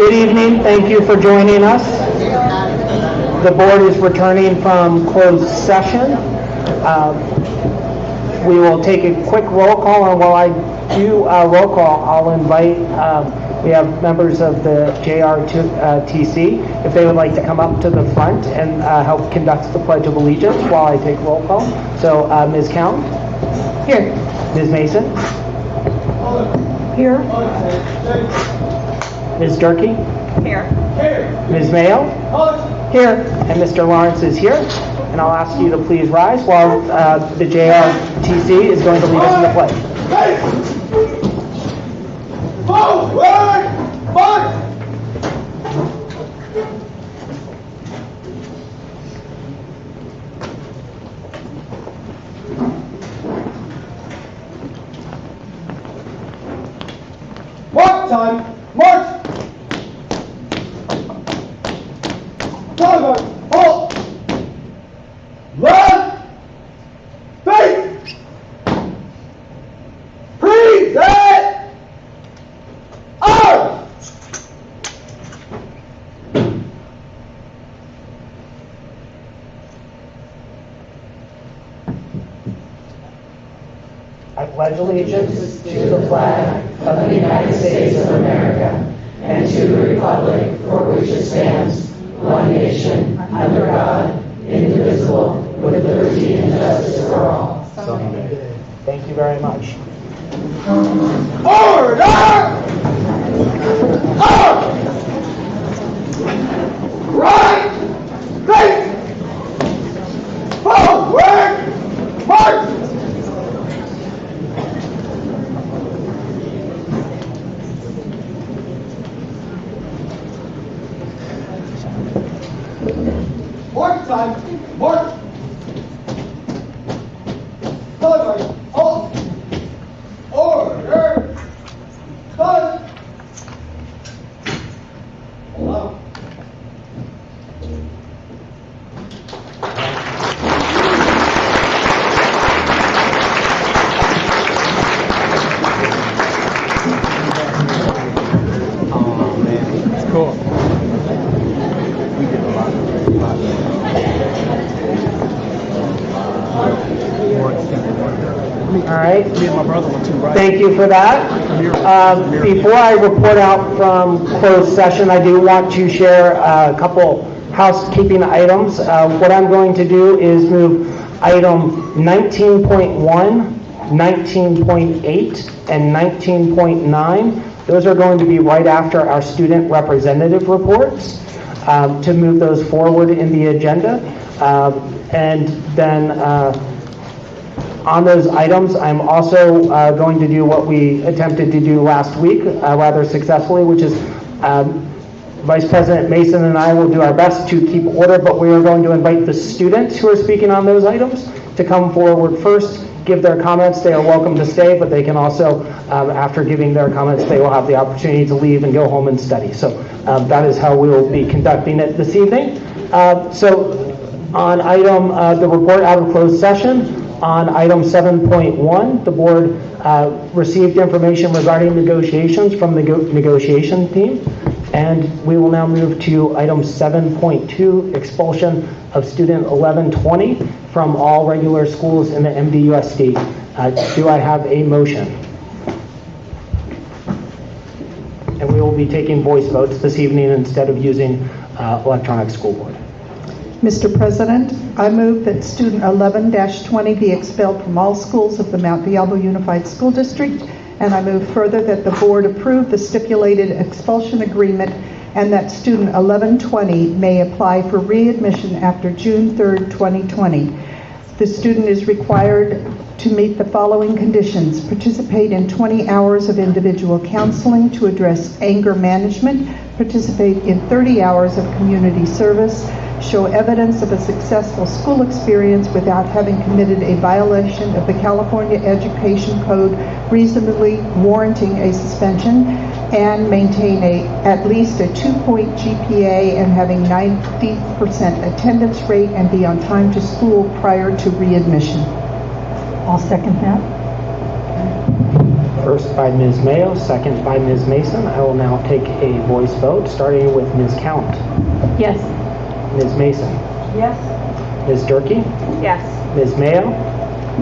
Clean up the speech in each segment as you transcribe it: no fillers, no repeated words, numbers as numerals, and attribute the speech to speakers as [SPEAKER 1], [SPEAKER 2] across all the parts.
[SPEAKER 1] Good evening. Thank you for joining us. The board is returning from closed session. We will take a quick roll call, and while I do a roll call, I'll invite, we have members of the JRTC, if they would like to come up to the front and help conduct the Pledge of Allegiance while I take roll call. So Ms. Count? Here. Ms. Mason? Here. Ms. Durkee? Here. Ms. Mayo? Here. And Mr. Lawrence is here. And I'll ask you to please rise while the JRTC is going to lead us in the pledge. Forward! March! March time! March! Forward! Halt! Left! Face! Present! Arms! I pledge allegiance to the flag of the United States of America and to the republic for which it stands, one nation, under God, indivisible, with liberty and justice for all. Thank you very much. Order! Up! Right! Straight! Forward! March! March time! March! Forward! Halt! Order! Start! Allow. Oh man, it's cool. We did a lot. All right. Me and my brother went to, right? Thank you for that. Before I report out from closed session, I do want to share a couple housekeeping items. What I'm going to do is move item 19.1, 19.8, and 19.9. Those are going to be right after our student representative reports, to move those forward in the agenda. And then on those items, I'm also going to do what we attempted to do last week rather successfully, which is Vice President Mason and I will do our best to keep order, but we are going to invite the students who are speaking on those items to come forward first, give their comments. They are welcome to stay, but they can also, after giving their comments, they will have the opportunity to leave and go home and study. So that is how we will be conducting it this evening. So on item, the report out of closed session, on item 7.1, the board received information regarding negotiations from the negotiation team. And we will now move to item 7.2, expulsion of student 1120 from all regular schools in the MDUSD. Do I have a motion? And we will be taking voice votes this evening instead of using electronic school board.
[SPEAKER 2] Mr. President, I move that student 11-20 be expelled from all schools of the Mount Diablo Unified School District, and I move further that the board approve the stipulated expulsion agreement and that student 1120 may apply for readmission after June 3rd, 2020. The student is required to meet the following conditions: participate in 20 hours of individual counseling to address anger management, participate in 30 hours of community service, show evidence of a successful school experience without having committed a violation of the California Education Code reasonably warranting a suspension, and maintain at least a 2-point GPA and having 90% attendance rate and be on time to school prior to readmission. I'll second that.
[SPEAKER 1] First by Ms. Mayo, second by Ms. Mason. I will now take a voice vote, starting with Ms. Count.
[SPEAKER 3] Yes.
[SPEAKER 1] Ms. Mason.
[SPEAKER 3] Yes.
[SPEAKER 1] Ms. Durkee.
[SPEAKER 3] Yes.
[SPEAKER 1] Ms. Mayo.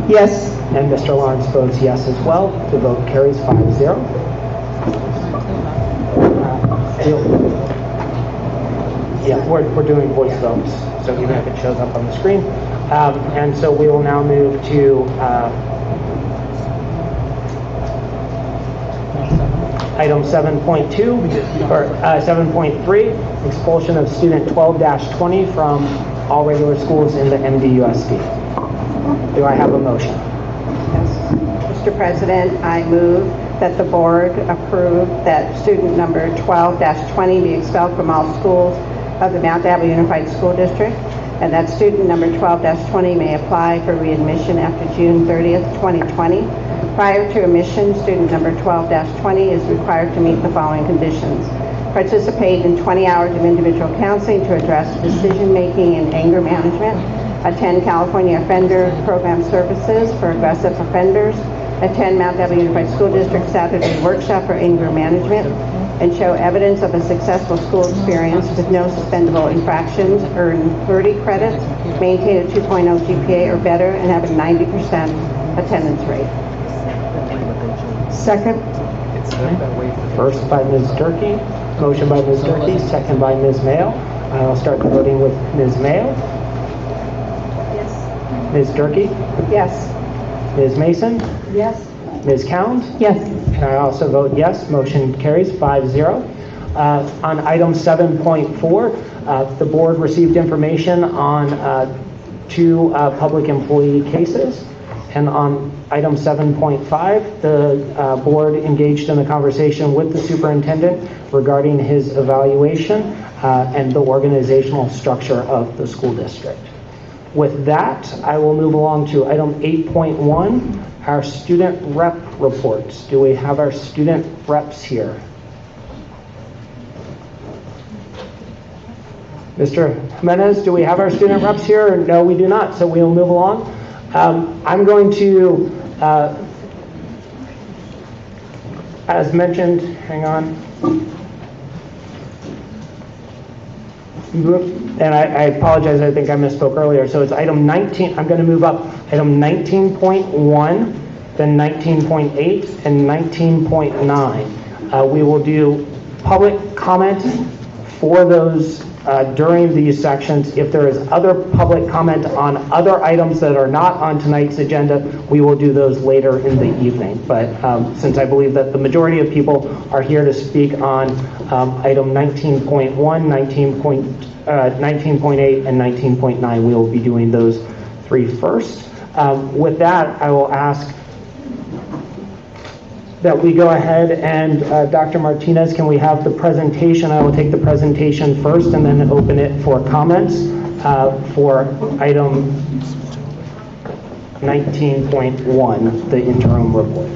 [SPEAKER 2] Yes.
[SPEAKER 1] And Mr. Lawrence votes yes as well. The vote carries 5-0. Yeah, we're doing voice votes, so even if it shows up on the screen. And so we will now move to item 7.2, or 7.3, expulsion of student 12-20 from all regular schools in the MDUSD. Do I have a motion?
[SPEAKER 4] Yes. Mr. President, I move that the board approve that student number 12-20 be expelled from all schools of the Mount Diablo Unified School District, and that student number 12-20 may apply for readmission after June 30th, 2020. Prior to admission, student number 12-20 is required to meet the following conditions: participate in 20 hours of individual counseling to address decision-making and anger management, attend California Offender Program Services for aggressive offenders, attend Mount Diablo Unified School District Saturday Workshop for anger management, and show evidence of a successful school experience with no suspendable infractions, earn 30 credits, maintain a 2.0 GPA or better, and have a 90% attendance rate.
[SPEAKER 2] Second.
[SPEAKER 1] First by Ms. Durkee, motion by Ms. Durkee, second by Ms. Mayo. I'll start the voting with Ms. Mayo.
[SPEAKER 3] Yes.
[SPEAKER 1] Ms. Durkee,
[SPEAKER 4] Yes.
[SPEAKER 1] Ms. Mason,
[SPEAKER 3] Yes.
[SPEAKER 1] Ms. Cound,
[SPEAKER 2] Yes.
[SPEAKER 1] and I also vote yes. Motion carries 5-0. On item 7.4, the board received information on two public employee cases. And on item 7.5, the board engaged in a conversation with the superintendent regarding his evaluation and the organizational structure of the school district. With that, I will move along to item 8.1, our student rep reports. Do we have our student reps here? Mr. Jimenez, do we have our student reps here? No, we do not, so we'll move along. I'm going to, as mentioned, hang on. And I apologize, I think I misspoke earlier. So it's item 19, I'm going to move up item 19.1, then 19.8, and 19.9. We will do public comment for those during these sections. If there is other public comment on other items that are not on tonight's agenda, we will do those later in the evening. But since I believe that the majority of people are here to speak on item 19.1, 19.8, and 19.9, we will be doing those three first. With that, I will ask that we go ahead and Dr. Martinez, can we have the presentation? I will take the presentation first and then open it for comments for item 19.1, the interim report.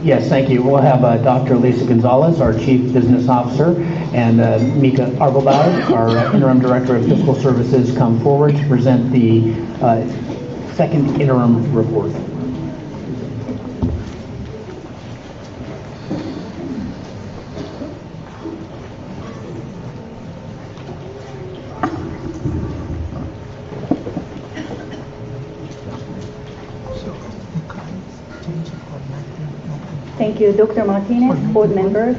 [SPEAKER 5] Yes, thank you. We'll have Dr. Lisa Gonzalez, our Chief Business Officer, and Mika Arvelbauer, our Interim Director of Fiscal Services, come forward to present the second interim report.
[SPEAKER 3] Thank you, Dr. Martinez, board members,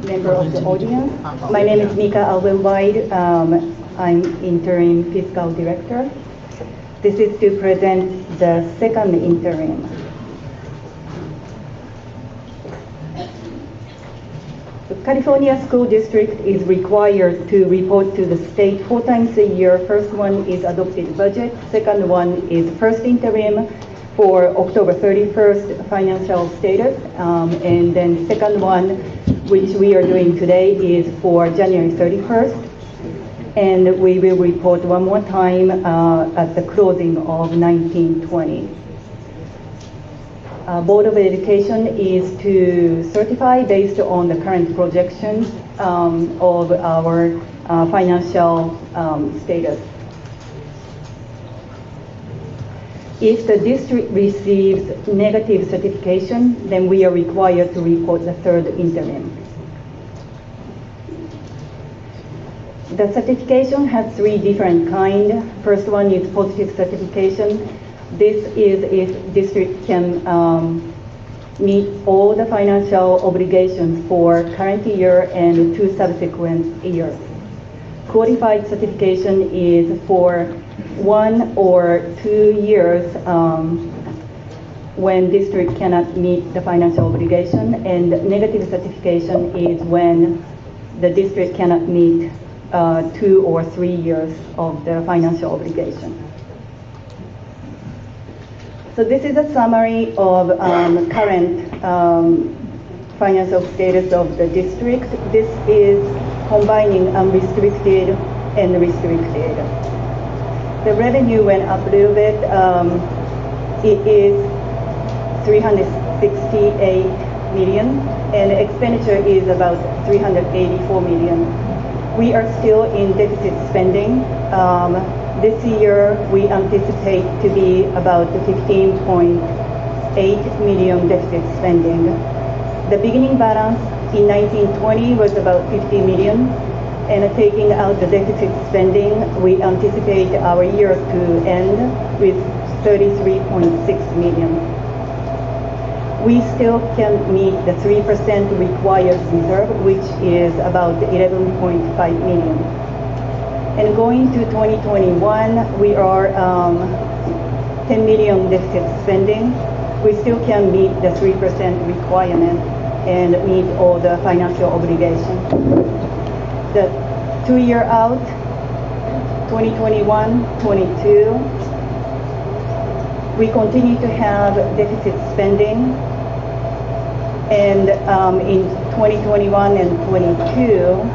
[SPEAKER 3] member of the audience. My name is Mika Alvelwide. I'm interim fiscal director. This is to present the second interim. The California School District is required to report to the state 4 times a year. First one is adopted budget. Second one is first interim for October 31st financial status. And then second one, which we are doing today, is for January 31st. And we will report one more time at the closing of 1920. Board of Education is to certify based on the current projections of our financial status. If the district receives negative certification, then we are required to report the third interim. The certification has three different kinds. First one is positive certification. This is if district can meet all the financial obligations for current year and 2 subsequent years. Qualified certification is for 1 or 2 years when district cannot meet the financial obligation, and negative certification is when the district cannot meet 2 or 3 years of the financial obligation. So this is a summary of current financial status of the district. This is combining unrestricted and restricted. The revenue went up a little bit. It is 368 million, and expenditure is about 384 million. We are still in deficit spending. This year, we anticipate to be about 15.8 million deficit spending. The beginning balance in 1920 was about 50 million, and taking out the deficit spending, we anticipate our year to end with 33.6 million. We still can meet the 3% required reserve, which is about 11.5 million. And going to 2021, we are 10 million deficit spending. We still can meet the 3% requirement and meet all the financial obligations. The 2 year out, 2021, 22, we continue to have deficit spending. And in 2021 and 22,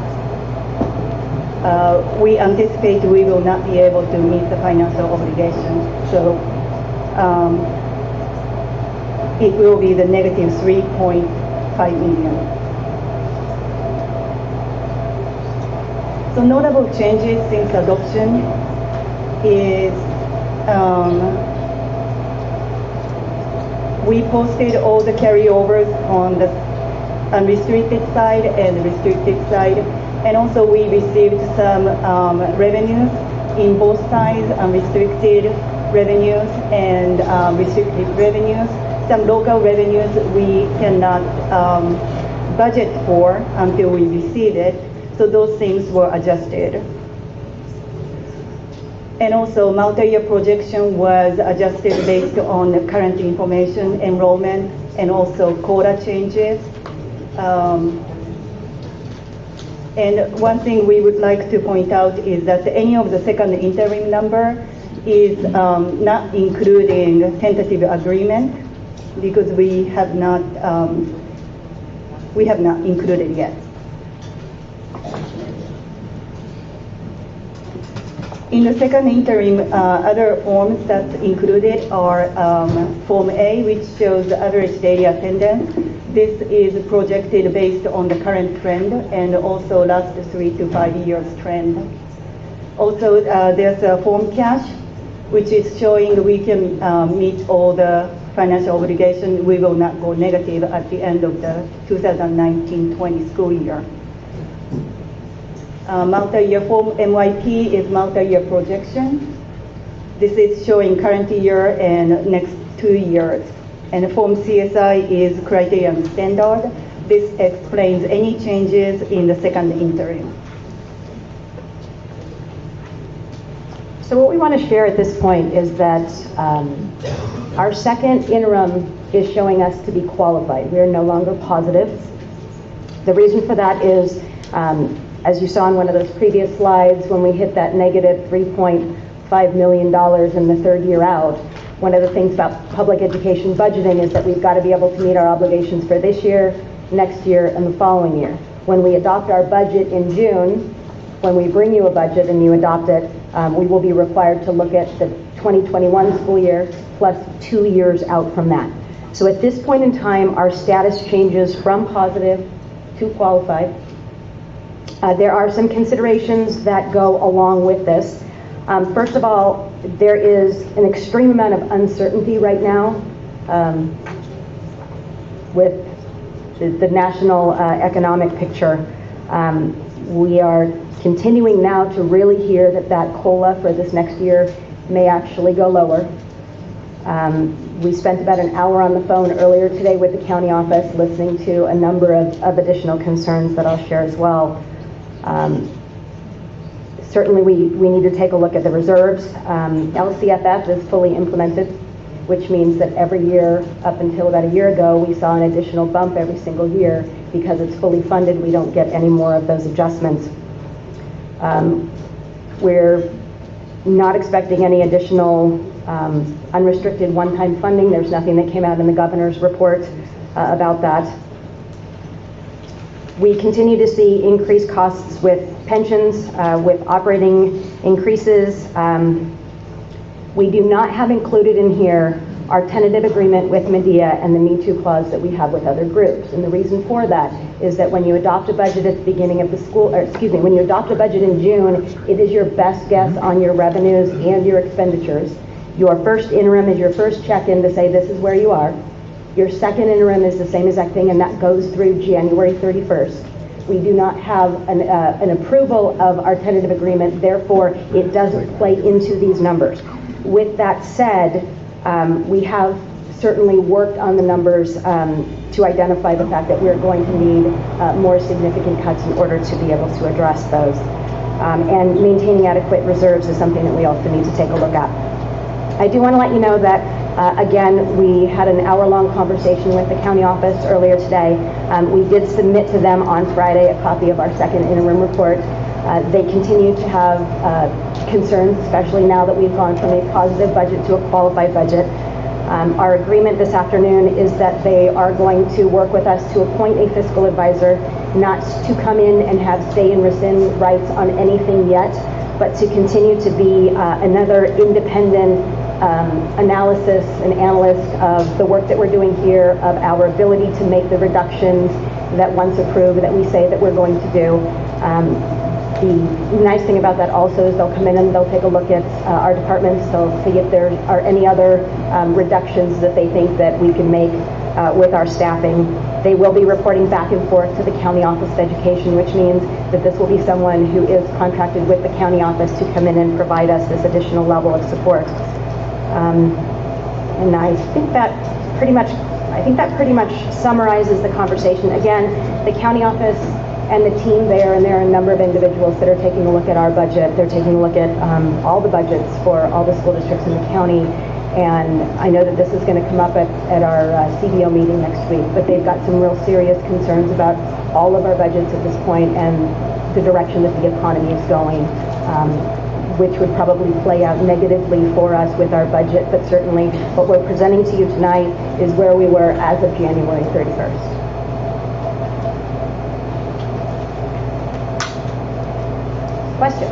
[SPEAKER 3] we anticipate we will not be able to meet the financial obligation. So it will be the negative 3.5 million. So notable changes since adoption is we posted all the carryovers on the unrestricted side and restricted side. And also we received some revenues in both sides, unrestricted revenues and restricted revenues. Some local revenues we cannot budget for until we receive it. So those things were adjusted. And also multi-year projection was adjusted based on the current information, enrollment, and also quota changes. And one thing we would like to point out is that any of the second interim number is not including tentative agreement because we have not included yet. In the second interim, other forms that included are Form A, which shows the average daily attendance. This is projected based on the current trend and also last 3 to 5 years trend. Also, there's a Form Cash, which is showing we can meet all the financial obligations. We will not go negative at the end of the 2019-20 school year. Multi-year Form MYP is multi-year projection. This is showing current year and next 2 years. And Form CSI is criterion standard. This explains any changes in the second interim.
[SPEAKER 6] So what we want to share at this point is that our second interim is showing us to be qualified. We are no longer positive. The reason for that is, as you saw in one of those previous slides, when we hit that negative $3.5 million in the third year out, one of the things about public education budgeting is that we've got to be able to meet our obligations for this year, next year, and the following year. When we adopt our budget in June, when we bring you a budget and you adopt it, we will be required to look at the 2021 school year plus 2 years out from that. So at this point in time, our status changes from positive to qualified. There are some considerations that go along with this. First of all, There is an extreme amount of uncertainty right now with the national economic picture. We are continuing now to really hear that COLA for this next year may actually go lower. We spent about an hour on the phone earlier today with the county office listening to a number of additional concerns that I'll share as well. Certainly we need to take a look at the reserves. LCFF is fully implemented, which means that every year up until about a year ago we saw an additional bump every single year. Because it's fully funded, we don't get any more of those adjustments. We're not expecting any additional unrestricted one-time funding. There's nothing that came out in the governor's report about that. We continue to see increased costs with pensions, with operating increases. We do not have included in here our tentative agreement with Medea and the Me Too clause that we have with other groups. And the reason for that is that when you adopt a budget at the beginning of the school, or excuse me, when you adopt a budget in June, it is your best guess on your revenues and your expenditures. Your first interim is your first check-in to say this is where you are. Your second interim is the same exact thing, and that goes through January 31st. We do not have an approval of our tentative agreement, therefore it doesn't play into these numbers. With that said, we have certainly worked on the numbers to identify the fact that we're going to need more significant cuts in order to be able to address those. And maintaining adequate reserves is something that we also need to take a look at. I do want to let you know that, again, we had an hour-long conversation with the county office earlier today. We did submit to them on Friday a copy of our second interim report. They continue to have concerns, especially now that we've gone from a positive budget to a qualified budget. Our agreement this afternoon is that they are going to work with us to appoint a fiscal advisor, not to come in and have stay and rescind rights on anything yet, but to continue to be another independent analysis and analyst of the work that we're doing here, of our ability to make the reductions that once approved that we say that we're going to do. The nice thing about that also is they'll come in and they'll take a look at our departments. They'll see if there are any other reductions that they think that we can make with our staffing. They will be reporting back and forth to the County Office of Education, which means that this will be someone who is contracted with the County Office to come in and provide us this additional level of support. And I think that pretty much summarizes the conversation. Again, the County Office and the team there, and there are a number of individuals that are taking a look at our budget. They're taking a look at all the budgets for all the school districts in the county. And I know that this is going to come up at our CBO meeting next week, but they've got some real serious concerns about all of our budgets at this point and the direction that the economy is going, which would probably play out negatively for us with our budget. But certainly what we're presenting to you tonight is where we were as of January 31st. Questions?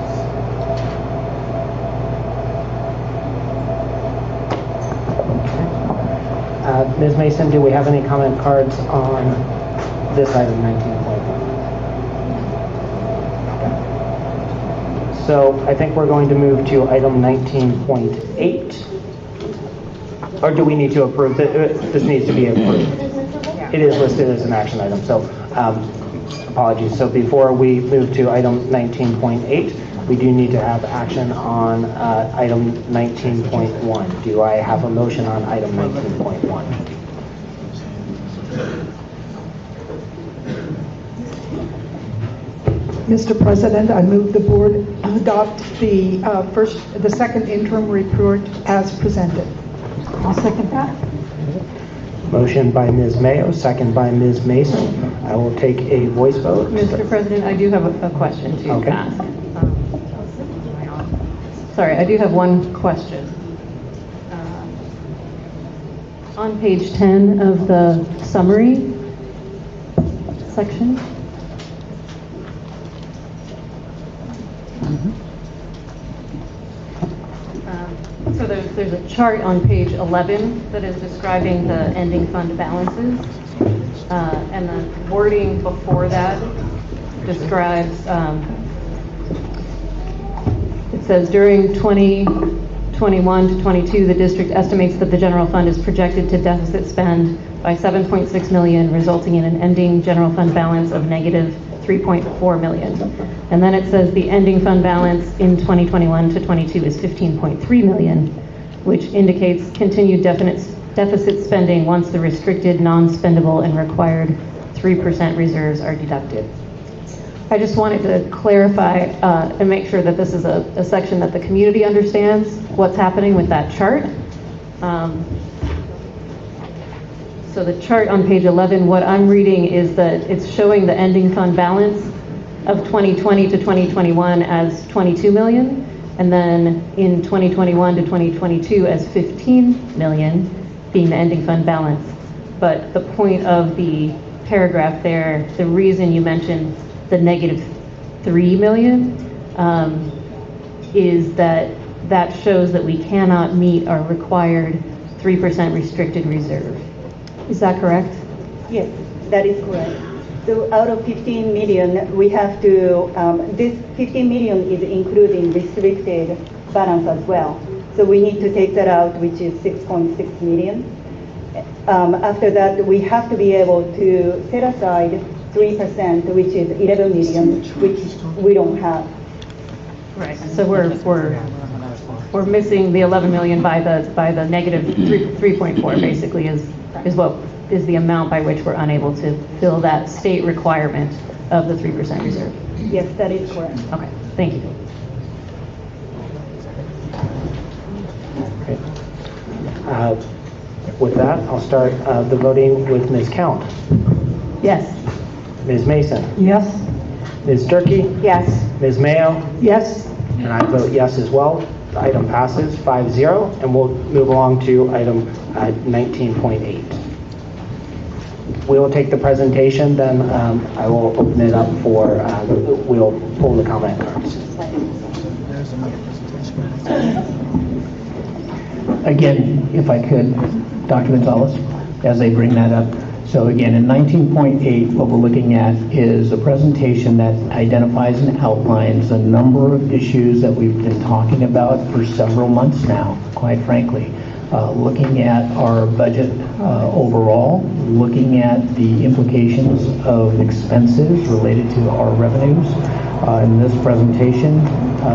[SPEAKER 1] Ms. Mason, do we have any comment cards on this item 19.1? So I think we're going to move to item 19.8. Or do we need to approve it? This needs to be approved. It is listed as an action item, so apologies. So before we move to item 19.8, we do need to have action on item 19.1. Do I have a motion on item 19.1?
[SPEAKER 2] Mr. President, I move the board adopt the second interim report as presented. I'll second that.
[SPEAKER 1] Motion by Ms. Mayo, second by Ms. Mason. I will take a voice vote.
[SPEAKER 7] Mr. President, I do have a question to ask. Sorry, I do have one question. On page 10 of the summary section. So there's a chart on page 11 that is describing the ending fund balances, and the wording before that describes, it says during 2020 21 to 22, the district estimates that the general fund is projected to deficit spend by $7.6 million, resulting in an ending general fund balance of negative $3.4 million. And then it says the ending fund balance in 2021 to 22 is $15.3 million, which indicates continued deficit spending once the restricted, non-spendable, and required 3% reserves are deducted. I just wanted to clarify and make sure that this is a section that the community understands what's happening with that chart. So the chart on page 11, what I'm reading is that it's showing the ending fund balance of 2020 to 2021 as 22 million, and then in 2021 to 2022 as 15 million being the ending fund balance. But the point of the paragraph there, the reason you mentioned the negative 3 million is that shows that we cannot meet our required 3% restricted reserve. Is that correct?
[SPEAKER 3] Yes, that is correct. So out of 15 million, we have to, this 15 million is including restricted balance as well. So we need to take that out, which is 6.6 million. After that, we have to be able to set aside 3%, which is 11 million, which we don't have.
[SPEAKER 7] Right. So we're missing the 11 million by the negative 3.4 basically is what is the amount by which we're unable to fill that state requirement of the 3% reserve.
[SPEAKER 3] Yes, that is correct.
[SPEAKER 7] Okay. Thank you.
[SPEAKER 1] Okay. With that, I'll start the voting with Ms. Count,
[SPEAKER 6] Yes.
[SPEAKER 1] Ms. Mason,
[SPEAKER 2] Yes?
[SPEAKER 1] Ms. Durkee,
[SPEAKER 6] Yes.
[SPEAKER 1] Ms. Mayo,
[SPEAKER 2] Yes.
[SPEAKER 1] and I vote yes as well. The item passes 5-0, and we'll move along to item 19.8. We will take the presentation, then I will open it up for, we'll pull the comment cards.
[SPEAKER 5] Again, if I could, Dr. Gonzalez, as they bring that up. So again, in 19.8, what we're looking at is a presentation that identifies and outlines a number of issues that we've been talking about for several months now, quite frankly. Looking at our budget overall, looking at the implications of expenses related to our revenues. In this presentation,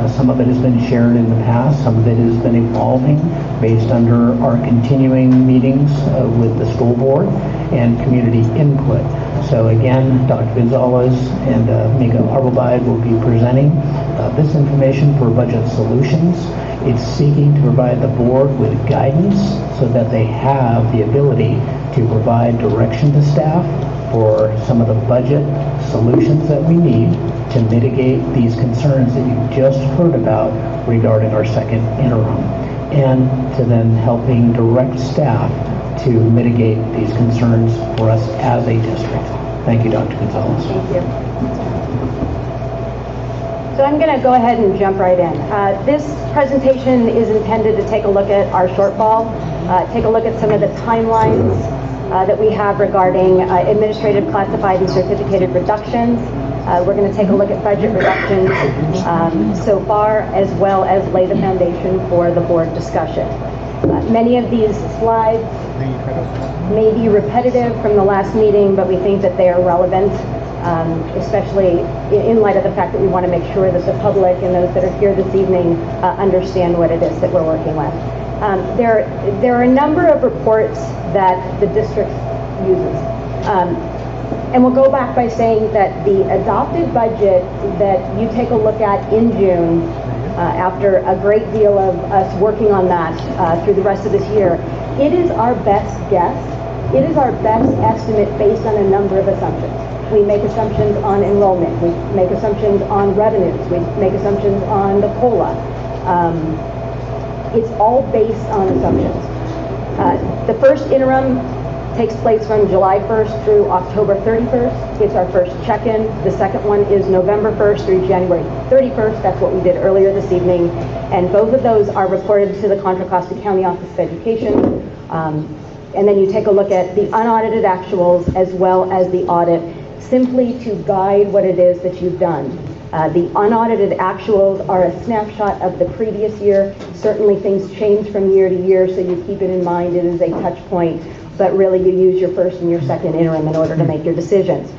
[SPEAKER 5] some of it has been shared in the past, some of it has been evolving based under our continuing meetings with the school board and community input. So again, Dr. Gonzalez and Mika Arbelbide will be presenting this information for Budget Solutions. It's seeking to provide the board with guidance so that they have the ability to provide direction to staff for some of the budget solutions that we need to mitigate these concerns that you just heard about regarding our second interim, and to then helping direct staff to mitigate these concerns for us as a district. Thank you, Dr. Gonzalez.
[SPEAKER 6] Thank you. So I'm going to go ahead and jump right in. This presentation is intended to take a look at our shortfall, take a look at some of the timelines that we have regarding administrative, classified, and certificated reductions. We're going to take a look at budget reductions so far, as well as lay the foundation for the board discussion. Many of these slides may be repetitive from the last meeting, but we think that they are relevant, especially in light of the fact that we want to make sure that the public and those that are here this evening understand what it is that we're working with. There are a number of reports that the district uses. And we'll go back by saying that the adopted budget that you take a look at in June, after a great deal of us working on that through the rest of this year, it is our best guess. It is our best estimate based on a number of assumptions. We make assumptions on enrollment. We make assumptions on revenues. We make assumptions on the COLA. It's all based on assumptions. The first interim takes place from July 1st through October 31st. It's our first check-in. The second one is November 1st through January 31st. That's what we did earlier this evening. And both of those are reported to the Contra Costa County Office of Education. And then you take a look at the unaudited actuals as well as the audit, simply to guide what it is that you've done. The unaudited actuals are a snapshot of the previous year. Certainly things change from year to year, so you keep it in mind. It is a touch point, but really you use your first and your second interim in order to make your decisions.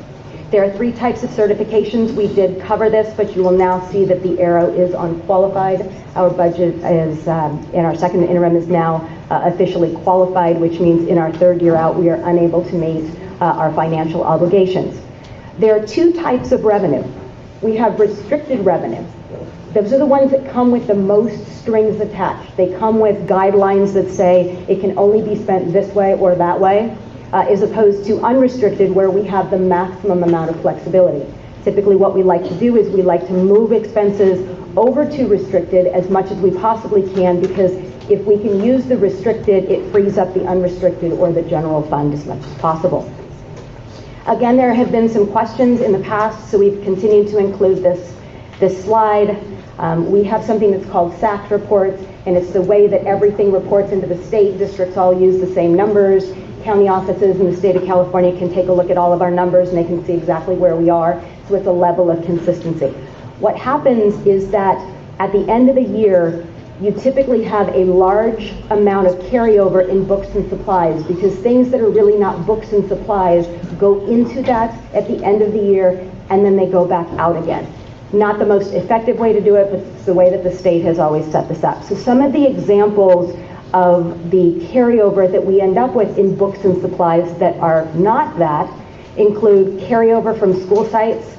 [SPEAKER 6] There are 3 types of certifications. We did cover this, but you will now see that the arrow is on qualified. Our budget is, in our second interim, is now officially qualified, which means in our 3rd year out, we are unable to meet our financial obligations. There are 2 types of revenue. We have restricted revenue. Those are the ones that come with the most strings attached. They come with guidelines that say it can only be spent this way or that way, as opposed to unrestricted, where we have the maximum amount of flexibility. Typically what we like to do is we like to move expenses over to restricted as much as we possibly can, because if we can use the restricted, it frees up the unrestricted or the general fund as much as possible. Again, there have been some questions in the past, so we've continued to include this slide. We have something that's called SAC reports, and it's the way that everything reports into the state. Districts all use the same numbers. County offices in the state of California can take a look at all of our numbers and they can see exactly where we are. So it's a level of consistency. What happens is that at the end of the year, you typically have a large amount of carryover in books and supplies, because things that are really not books and supplies go into that at the end of the year, and then they go back out again. Not the most effective way to do it, but it's the way that the state has always set this up. So some of the examples of the carryover that we end up with in books and supplies that are not that include carryover from school sites,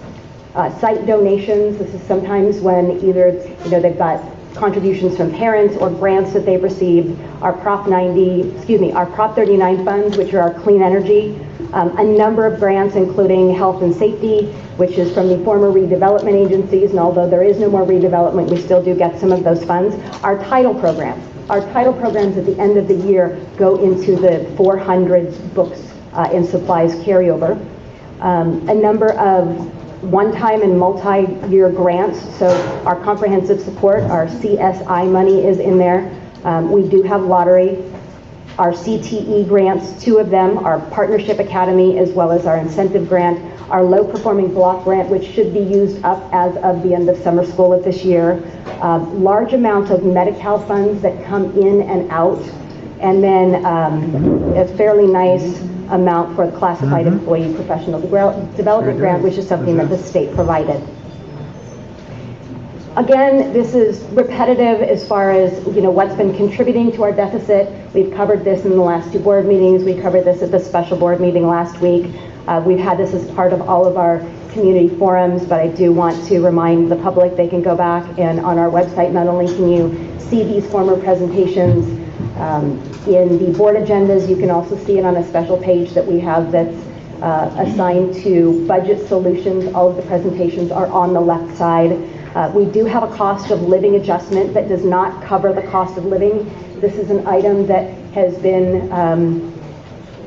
[SPEAKER 6] site donations. This is sometimes when either they've got contributions from parents or grants that they've received, our Prop 39 funds, which are our clean energy, a number of grants including health and safety, which is from the former redevelopment agencies, and although there is no more redevelopment, we still do get some of those funds. Our title programs. Our title programs at the end of the year go into the 400 books and supplies carryover. A number of one-time and multi-year grants. So our comprehensive support, our CSI money is in there. We do have lottery. Our CTE grants, 2 of them, our Partnership Academy as well as our incentive grant, our low-performing block grant, which should be used up as of the end of summer school of this year, large amounts of Medi-Cal funds that come in and out, and then a fairly nice amount for the Classified Employee Professional Development Grant, which is something that the state provided. Again, this is repetitive as far as what's been contributing to our deficit. We've covered this in the last 2 board meetings. We covered this at the special board meeting last week. We've had this as part of all of our community forums, but I do want to remind the public they can go back and on our website, not only can you see these former presentations in the board agendas, you can also see it on a special page that we have that's assigned to budget solutions. All of the presentations are on the left side. We do have a cost of living adjustment that does not cover the cost of living. This is an item that has been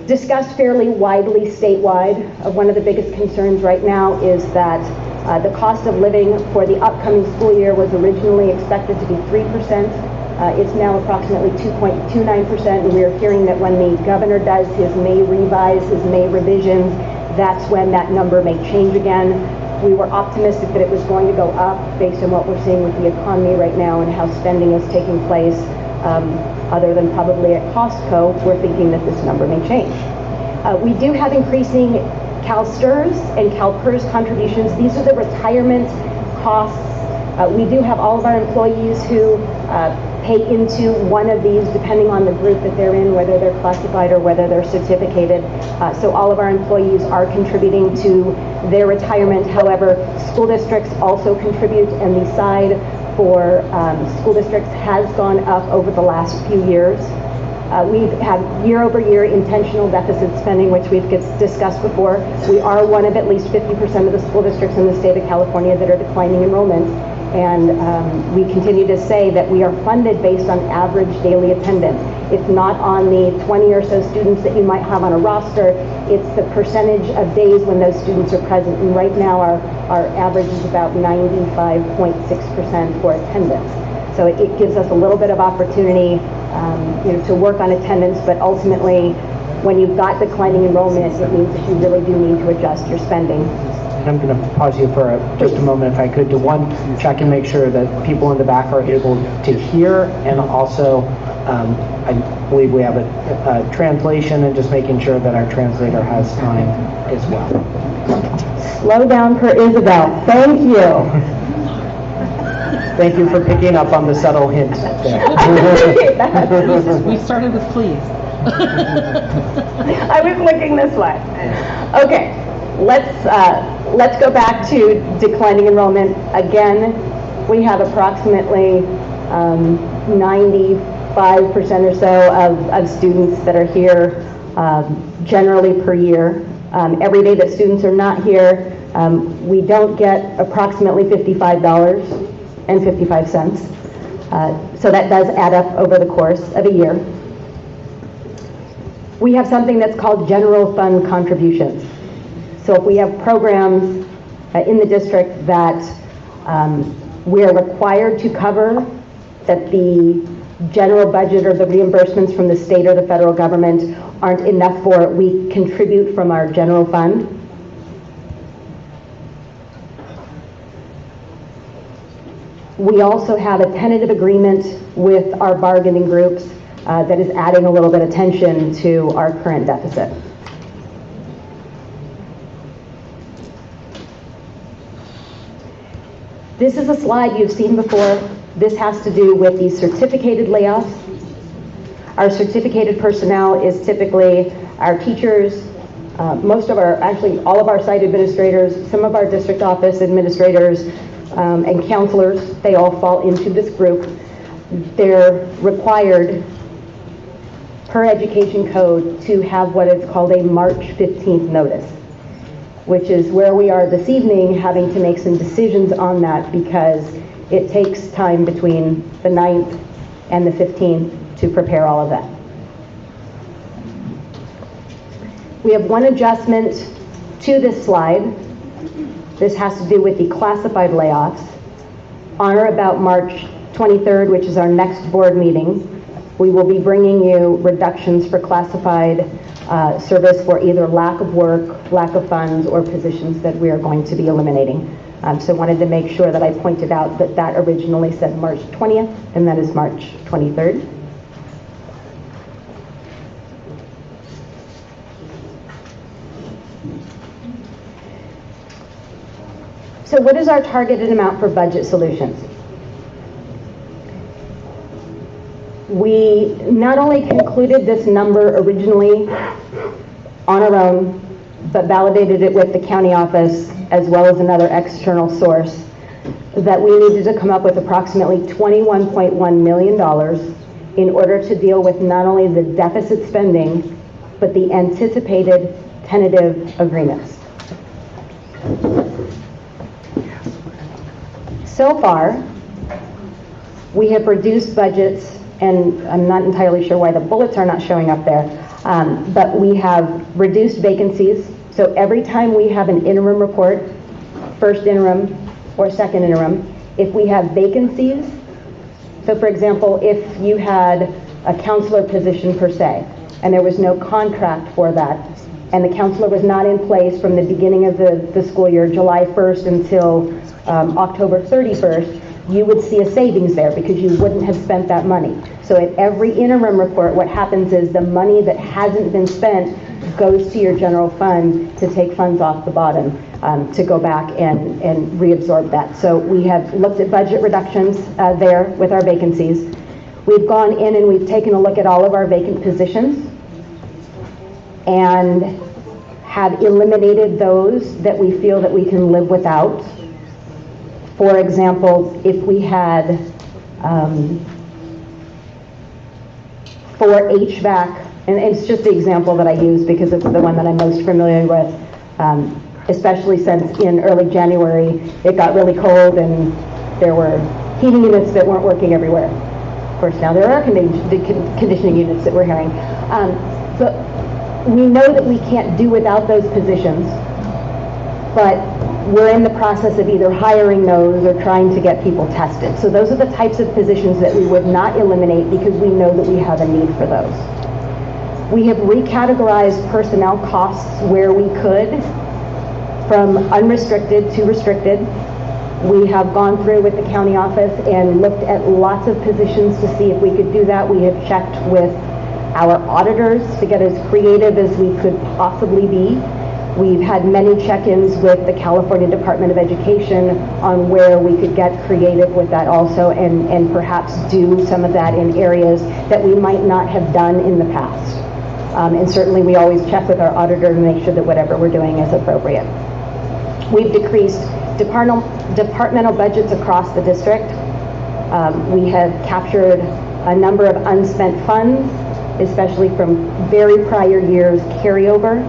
[SPEAKER 6] discussed fairly widely statewide. One of the biggest concerns right now is that the cost of living for the upcoming school year was originally expected to be 3%. It's now approximately 2.29%, and we're hearing that when the governor does his May revise, his May revisions, that's when that number may change again. We were optimistic that it was going to go up based on what we're seeing with the economy right now and how spending is taking place. Other than probably at Costco, we're thinking that this number may change. We do have increasing CalSTRS and CalPERS contributions. These are the retirement costs. We do have all of our employees who pay into one of these depending on the group that they're in, whether they're classified or whether they're certificated. So all of our employees are contributing to their retirement. However, school districts also contribute, and the side for school districts has gone up over the last few years. We've had year-over-year intentional deficit spending, which we've discussed before. We are one of at least 50% of the school districts in the state of California that are declining enrollment. And we continue to say that we are funded based on average daily attendance. It's not on the 20 or so students that you might have on a roster. It's the percentage of days when those students are present. And right now our average is about 95.6% for attendance. So it gives us a little bit of opportunity to work on attendance, but ultimately when you've got declining enrollment, it means that you really do need to adjust your spending.
[SPEAKER 1] and I'm going to pause you for just a moment if I could, to one, check and make sure that people in the back are able to hear, and also I believe we have a translation, and just making sure that our translator has time as well.
[SPEAKER 6] Slow down per Isabel. Thank you.
[SPEAKER 1] Thank you for picking up on the subtle hint there.
[SPEAKER 8] We started with please.
[SPEAKER 6] I was looking this way. Okay, let's go back to declining enrollment. Again, we have approximately 95% or so of students that are here generally per year. Every day that students are not here, we don't get approximately $55.55. So that does add up over the course of a year. We have something that's called general fund contributions. So if we have programs in the district that we are required to cover, that the general budget or the reimbursements from the state or the federal government aren't enough for, we contribute from our general fund. We also have a tentative agreement with our bargaining groups that is adding a little bit of attention to our current deficit. This is a slide you've seen before. This has to do with the certificated layoffs. Our certificated personnel is typically our teachers, actually all of our site administrators, some of our district office administrators, and counselors. They all fall into this group. They're required per education code to have what is called a March 15th notice, which is where we are this evening, having to make some decisions on that because it takes time between the 9th and the 15th to prepare all of that. We have one adjustment to this slide. This has to do with the classified layoffs. On or about March 23rd, which is our next board meeting, we will be bringing you reductions for classified service for either lack of work, lack of funds, or positions that we are going to be eliminating. So I wanted to make sure that I pointed out that that originally said March 20th, and that is March 23rd. So what is our targeted amount for budget solutions? We not only concluded this number originally on our own, but validated it with the county office as well as another external source, that we needed to come up with approximately $21.1 million in order to deal with not only the deficit spending, but the anticipated tentative agreements. So far, we have reduced budgets, and I'm not entirely sure why the bullets are not showing up there, but we have reduced vacancies. So every time we have an interim report, first interim or second interim, if we have vacancies, so for example, if you had a counselor position per se, and there was no contract for that, and the counselor was not in place from the beginning of the school year, July 1st until October 31st, you would see a savings there because you wouldn't have spent that money. So at every interim report, what happens is the money that hasn't been spent goes to your general fund to take funds off the bottom to go back and reabsorb that. So we have looked at budget reductions there with our vacancies. We've gone in and we've taken a look at all of our vacant positions and have eliminated those that we feel that we can live without. For example, if we had for HVAC, and it's just the example that I use because it's the one that I'm most familiar with, especially since in early January it got really cold and there were heating units that weren't working everywhere. Of course, now there are conditioning units that we're hearing. But we know that we can't do without those positions, but we're in the process of either hiring those or trying to get people tested. So those are the types of positions that we would not eliminate because we know that we have a need for those. We have recategorized personnel costs where we could from unrestricted to restricted. We have gone through with the county office and looked at lots of positions to see if we could do that. We have checked with our auditors to get as creative as we could possibly be. We've had many check-ins with the California Department of Education on where we could get creative with that also, and perhaps do some of that in areas that we might not have done in the past. And certainly we always check with our auditor to make sure that whatever we're doing is appropriate. We've decreased departmental budgets across the district. We have captured a number of unspent funds, especially from very prior years carryover.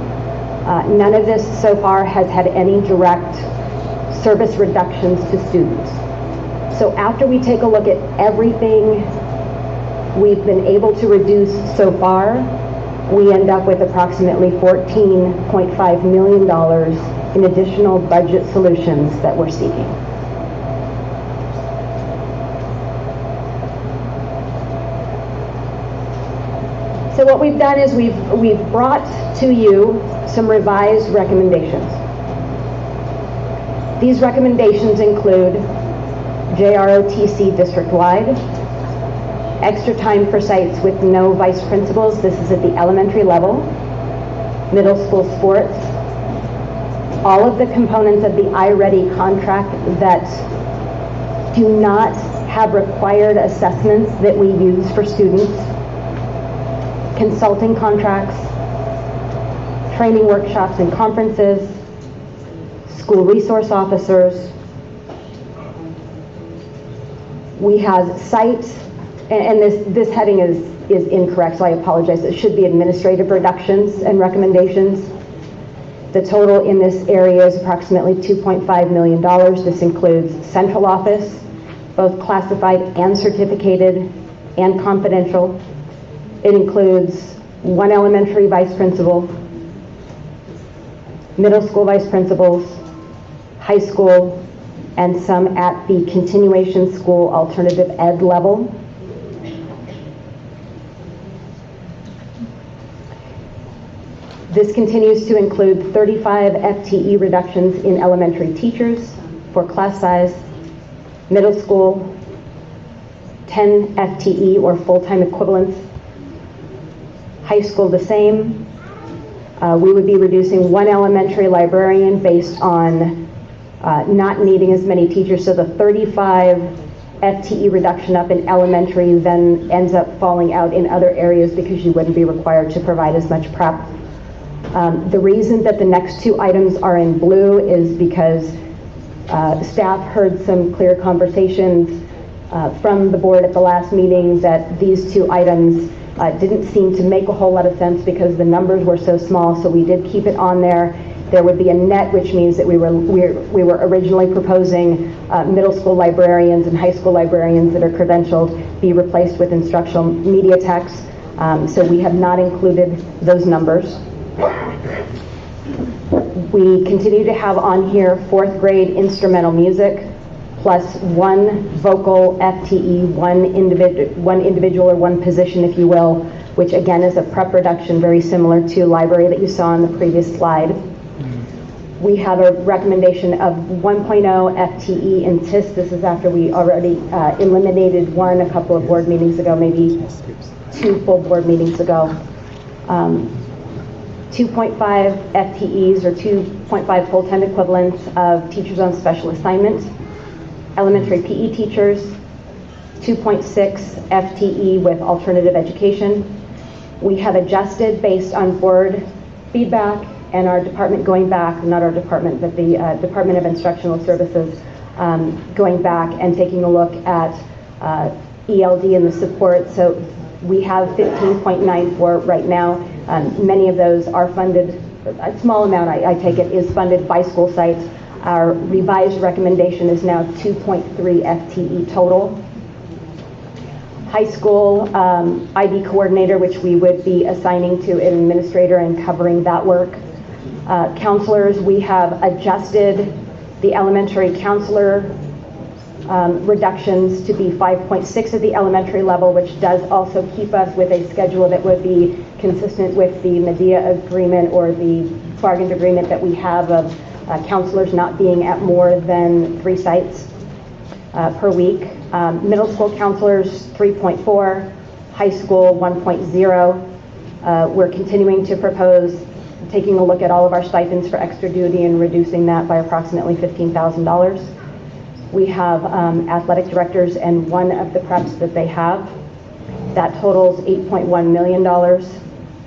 [SPEAKER 6] None of this so far has had any direct service reductions to students. So after we take a look at everything we've been able to reduce so far, we end up with approximately $14.5 million in additional budget solutions that we're seeking. So what we've done is we've brought to you some revised recommendations. These recommendations include JROTC district-wide, extra time for sites with no vice principals. This is at the elementary level, middle school sports, all of the components of the iReady contract that do not have required assessments that we use for students, consulting contracts, training workshops and conferences, school resource officers. We have sites, and this heading is incorrect, so I apologize. It should be administrative reductions and recommendations. The total in this area is approximately $2.5 million. This includes central office, both classified and certificated and confidential. It includes one elementary vice principal, middle school vice principals, high school, and some at the continuation school alternative ed level. This continues to include 35 FTE reductions in elementary teachers for class size, middle school, 10 FTE or full-time equivalents, high school the same. We would be reducing one elementary librarian based on not needing as many teachers, so the 35 FTE reduction up in elementary then ends up falling out in other areas because you wouldn't be required to provide as much prep. The reason that the next two items are in blue is because staff heard some clear conversations from the board at the last meeting that these two items didn't seem to make a whole lot of sense because the numbers were so small, so we did keep it on there. There would be a net, which means that we were originally proposing middle school librarians and high school librarians that are credentialed be replaced with instructional media techs. So we have not included those numbers. We continue to have on here fourth grade instrumental music plus one vocal FTE, one individual or one position, if you will, which again is a prep reduction very similar to library that you saw on the previous slide. We have a recommendation of 1.0 FTE in TIS. This is after we already eliminated one a couple of board meetings ago, maybe two full board meetings ago. 2.5 FTEs or 2.5 full-time equivalents of teachers on special assignment, elementary PE teachers, 2.6 FTE with alternative education. We have adjusted based on board feedback and our department going back, not our department, but the Department of Instructional Services going back and taking a look at ELD and the support. So we have 15.94 right now. Many of those are funded, a small amount I take it is funded by school sites. Our revised recommendation is now 2.3 FTE total. High school IB coordinator, which we would be assigning to an administrator and covering that work. Counselors, we have adjusted the elementary counselor reductions to be 5.6 at the elementary level, which does also keep us with a schedule that would be consistent with the Medea agreement or the bargained agreement that we have of counselors not being at more than 3 sites per week. Middle school counselors, 3.4, high school, 1.0. We're continuing to propose taking a look at all of our stipends for extra duty and reducing that by approximately $15,000. We have athletic directors and one of the preps that they have. That totals $8.1 million.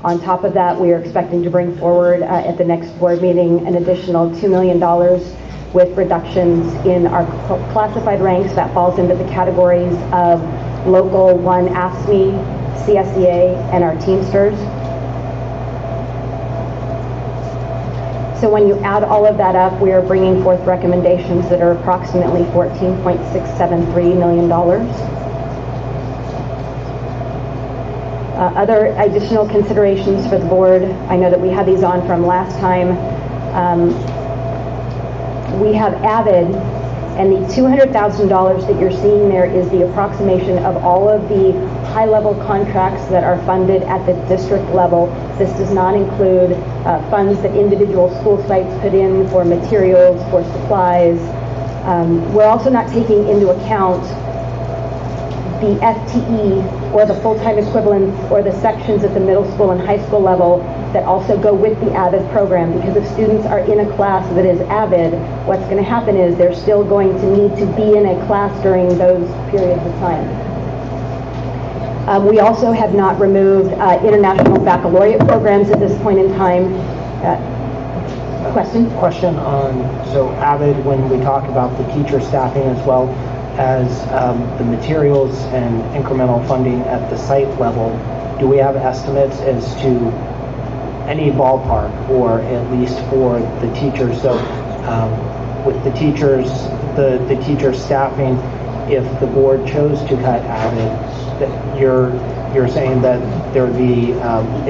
[SPEAKER 6] On top of that, we are expecting to bring forward at the next board meeting an additional $2 million with reductions in our classified ranks. That falls into the categories of Local 1 AFSCME, CSEA, and our Teamsters. So when you add all of that up, we are bringing forth recommendations that are approximately $14.673 million. Other additional considerations for the board, I know that we had these on from last time. We have AVID, and the $200,000 that you're seeing there is the approximation of all of the high-level contracts that are funded at the district level. This does not include funds that individual school sites put in for materials, for supplies. We're also not taking into account the FTE or the full-time equivalents or the sections at the middle school and high school level that also go with the AVID program, because if students are in a class that is AVID, what's going to happen is they're still going to need to be in a class during those periods of time. We also have not removed international baccalaureate programs at this point in time. Question?
[SPEAKER 1] Question on, so AVID, when we talk about the teacher staffing as well as the materials and incremental funding at the site level, do we have estimates as to any ballpark, or at least for the teachers? So with the teachers, the teacher staffing, if the board chose to cut AVID, that you're saying that there would be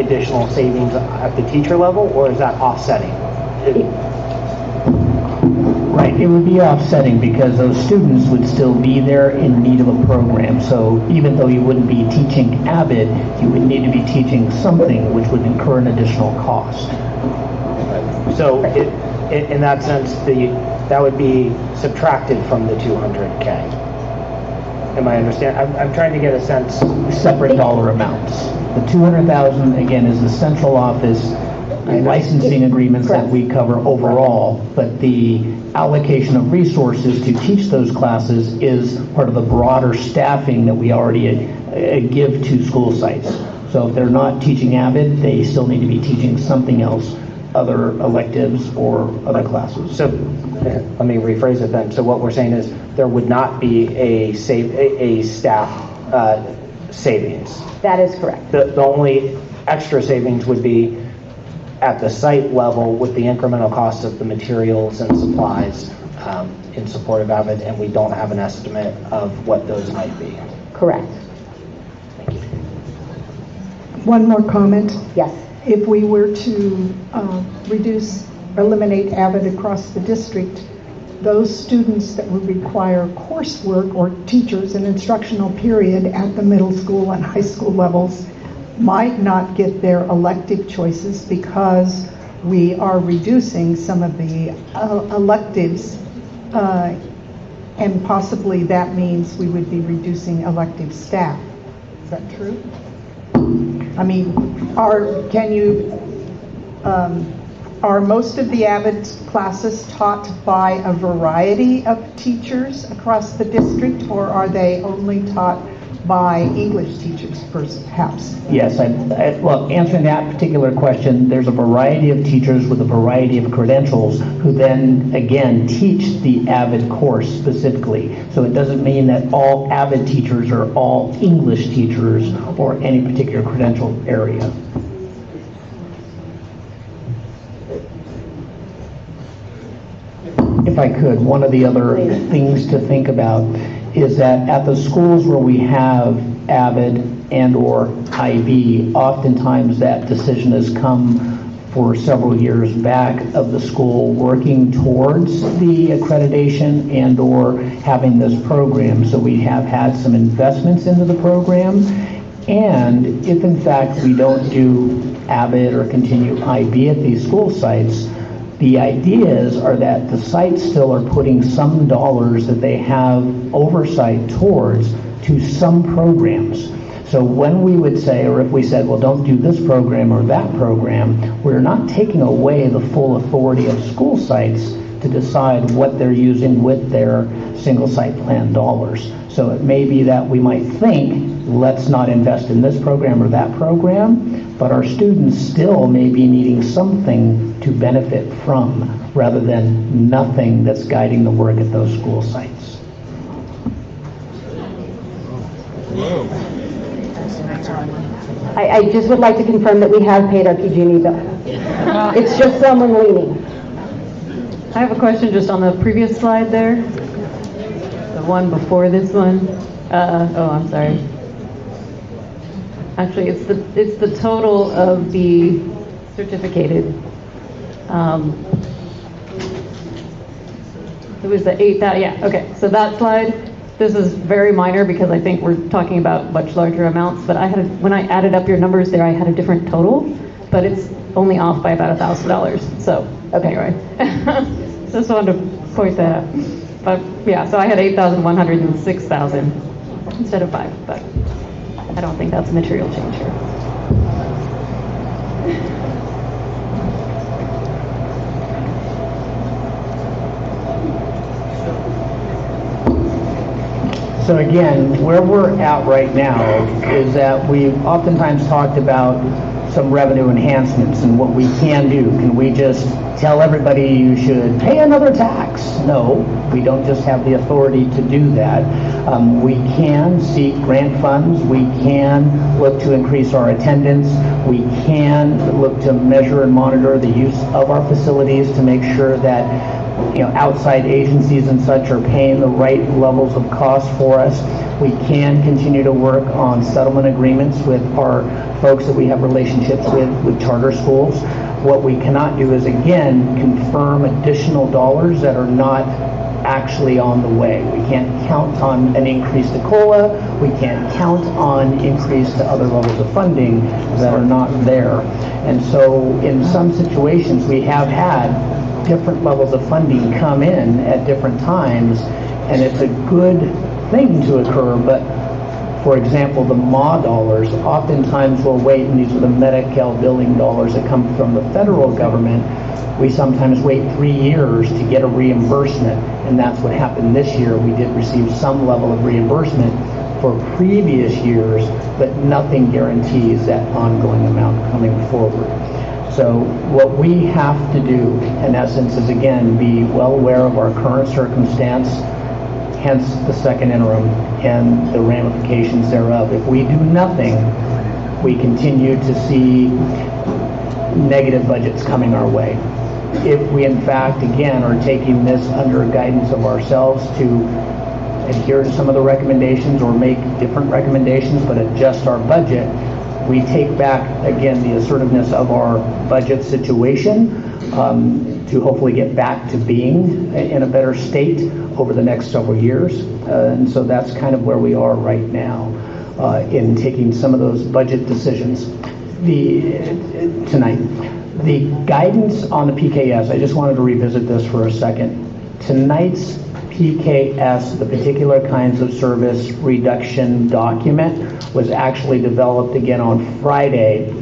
[SPEAKER 1] additional savings at the teacher level, or is that offsetting?
[SPEAKER 5] Right, it would be offsetting because those students would still be there in need of a program. So even though you wouldn't be teaching AVID, you would need to be teaching something which would incur an additional cost.
[SPEAKER 1] So in that sense, that would be subtracted from the 200K. Am I understand? I'm trying to get a sense.
[SPEAKER 5] Separate dollar amounts. The $200,000 again is the central office licensing agreements that we cover overall, but the allocation of resources to teach those classes is part of the broader staffing that we already give to school sites. So if they're not teaching AVID, they still need to be teaching something else, other electives or other classes.
[SPEAKER 1] So let me rephrase it then. So what we're saying is there would not be a staff savings.
[SPEAKER 6] That is correct.
[SPEAKER 1] The only extra savings would be at the site level with the incremental cost of the materials and supplies in support of AVID, and we don't have an estimate of what those might be.
[SPEAKER 6] Correct.
[SPEAKER 1] Thank you.
[SPEAKER 2] One more comment.
[SPEAKER 6] Yes.
[SPEAKER 2] If we were to eliminate AVID across the district, those students that would require coursework or teachers an instructional period at the middle school and high school levels might not get their elective choices because we are reducing some of the electives, and possibly that means we would be reducing elective staff. Is that true? I mean, are most of the AVID classes taught by a variety of teachers across the district, or are they only taught by English teachers, perhaps?
[SPEAKER 5] Yes, well, answering that particular question, there's a variety of teachers with a variety of credentials who then, again, teach the AVID course specifically. So it doesn't mean that all AVID teachers are all English teachers or any particular credential area. If I could, one of the other things to think about is that at the schools where we have AVID and or IB, oftentimes that decision has come for several years back of the school working towards the accreditation and or having this program. So we have had some investments into the program, and if in fact we don't do AVID or continue IB at these school sites, The ideas are that the sites still are putting some dollars that they have oversight towards to some programs. So when we would say, or if we said, well, don't do this program or that program, we're not taking away the full authority of school sites to decide what they're using with their single site plan dollars. So it may be that we might think, let's not invest in this program or that program, but our students still may be needing something to benefit from, rather than nothing that's guiding the work at those school sites.
[SPEAKER 6] I just would like to confirm that we have paid our PG&E bill. It's just someone leaning.
[SPEAKER 7] I have a question just on the previous slide there, the one before this one. Oh, I'm sorry. Actually, it's the total of the certificated. It was the 8,000. Yeah. Okay. So that slide. This is very minor because I think we're talking about much larger amounts. But when I added up your numbers there, I had a different total, but it's only off by about $1,000. So anyway, just wanted to point that out. But yeah, so I had 8,100 and 6,000 instead of 5. But I don't think that's a material change here.
[SPEAKER 5] So again, where we're at right now is that we've oftentimes talked about some revenue enhancements and what we can do. Can we just tell everybody you should pay another tax? No, we don't just have the authority to do that. We can seek grant funds. We can look to increase our attendance. We can look to measure and monitor the use of our facilities to make sure that outside agencies and such are paying the right levels of cost for us. We can continue to work on settlement agreements with our folks that we have relationships with charter schools. What we cannot do is, again, confirm additional dollars that are not actually on the way. We can't count on an increase to COLA. We can't count on increase to other levels of funding that are not there. And so in some situations, we have had different levels of funding come in at different times, and it's a good thing to occur, but for example, the MA dollars, oftentimes we'll wait, and these are the Medi-Cal billing dollars that come from the federal government. We sometimes wait 3 years to get a reimbursement, and that's what happened this year. We did receive some level of reimbursement for previous years, but nothing guarantees that ongoing amount coming forward. So what we have to do, in essence, is again be well aware of our current circumstance, hence the second interim and the ramifications thereof. If we do nothing, we continue to see negative budgets coming our way. If we in fact, again, are taking this under guidance of ourselves to adhere to some of the recommendations or make different recommendations but adjust our budget, we take back, again, the assertiveness of our budget situation to hopefully get back to being in a better state over the next several years. And so that's kind of where we are right now in taking some of those budget decisions. Tonight, the guidance on the PKS, I just wanted to revisit this for a second. Tonight's PKS, the particular kinds of service reduction document, was actually developed again on Friday.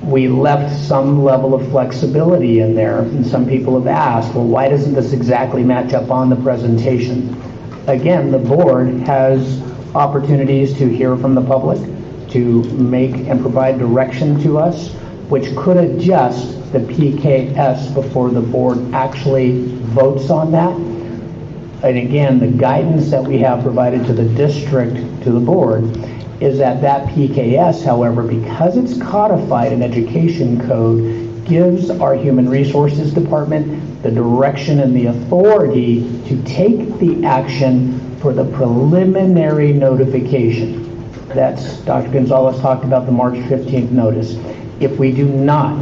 [SPEAKER 5] We left some level of flexibility in there, and some people have asked, well, why doesn't this exactly match up on the presentation? Again, the board has opportunities to hear from the public, to make and provide direction to us, which could adjust the PKS before the board actually votes on that. And again, the guidance that we have provided to the district, to the board, is that PKS, however, because it's codified in education code, gives our human resources department the direction and the authority to take the action for the preliminary notification. That's, Dr. Gonzalez talked about the March 15th notice. If we do not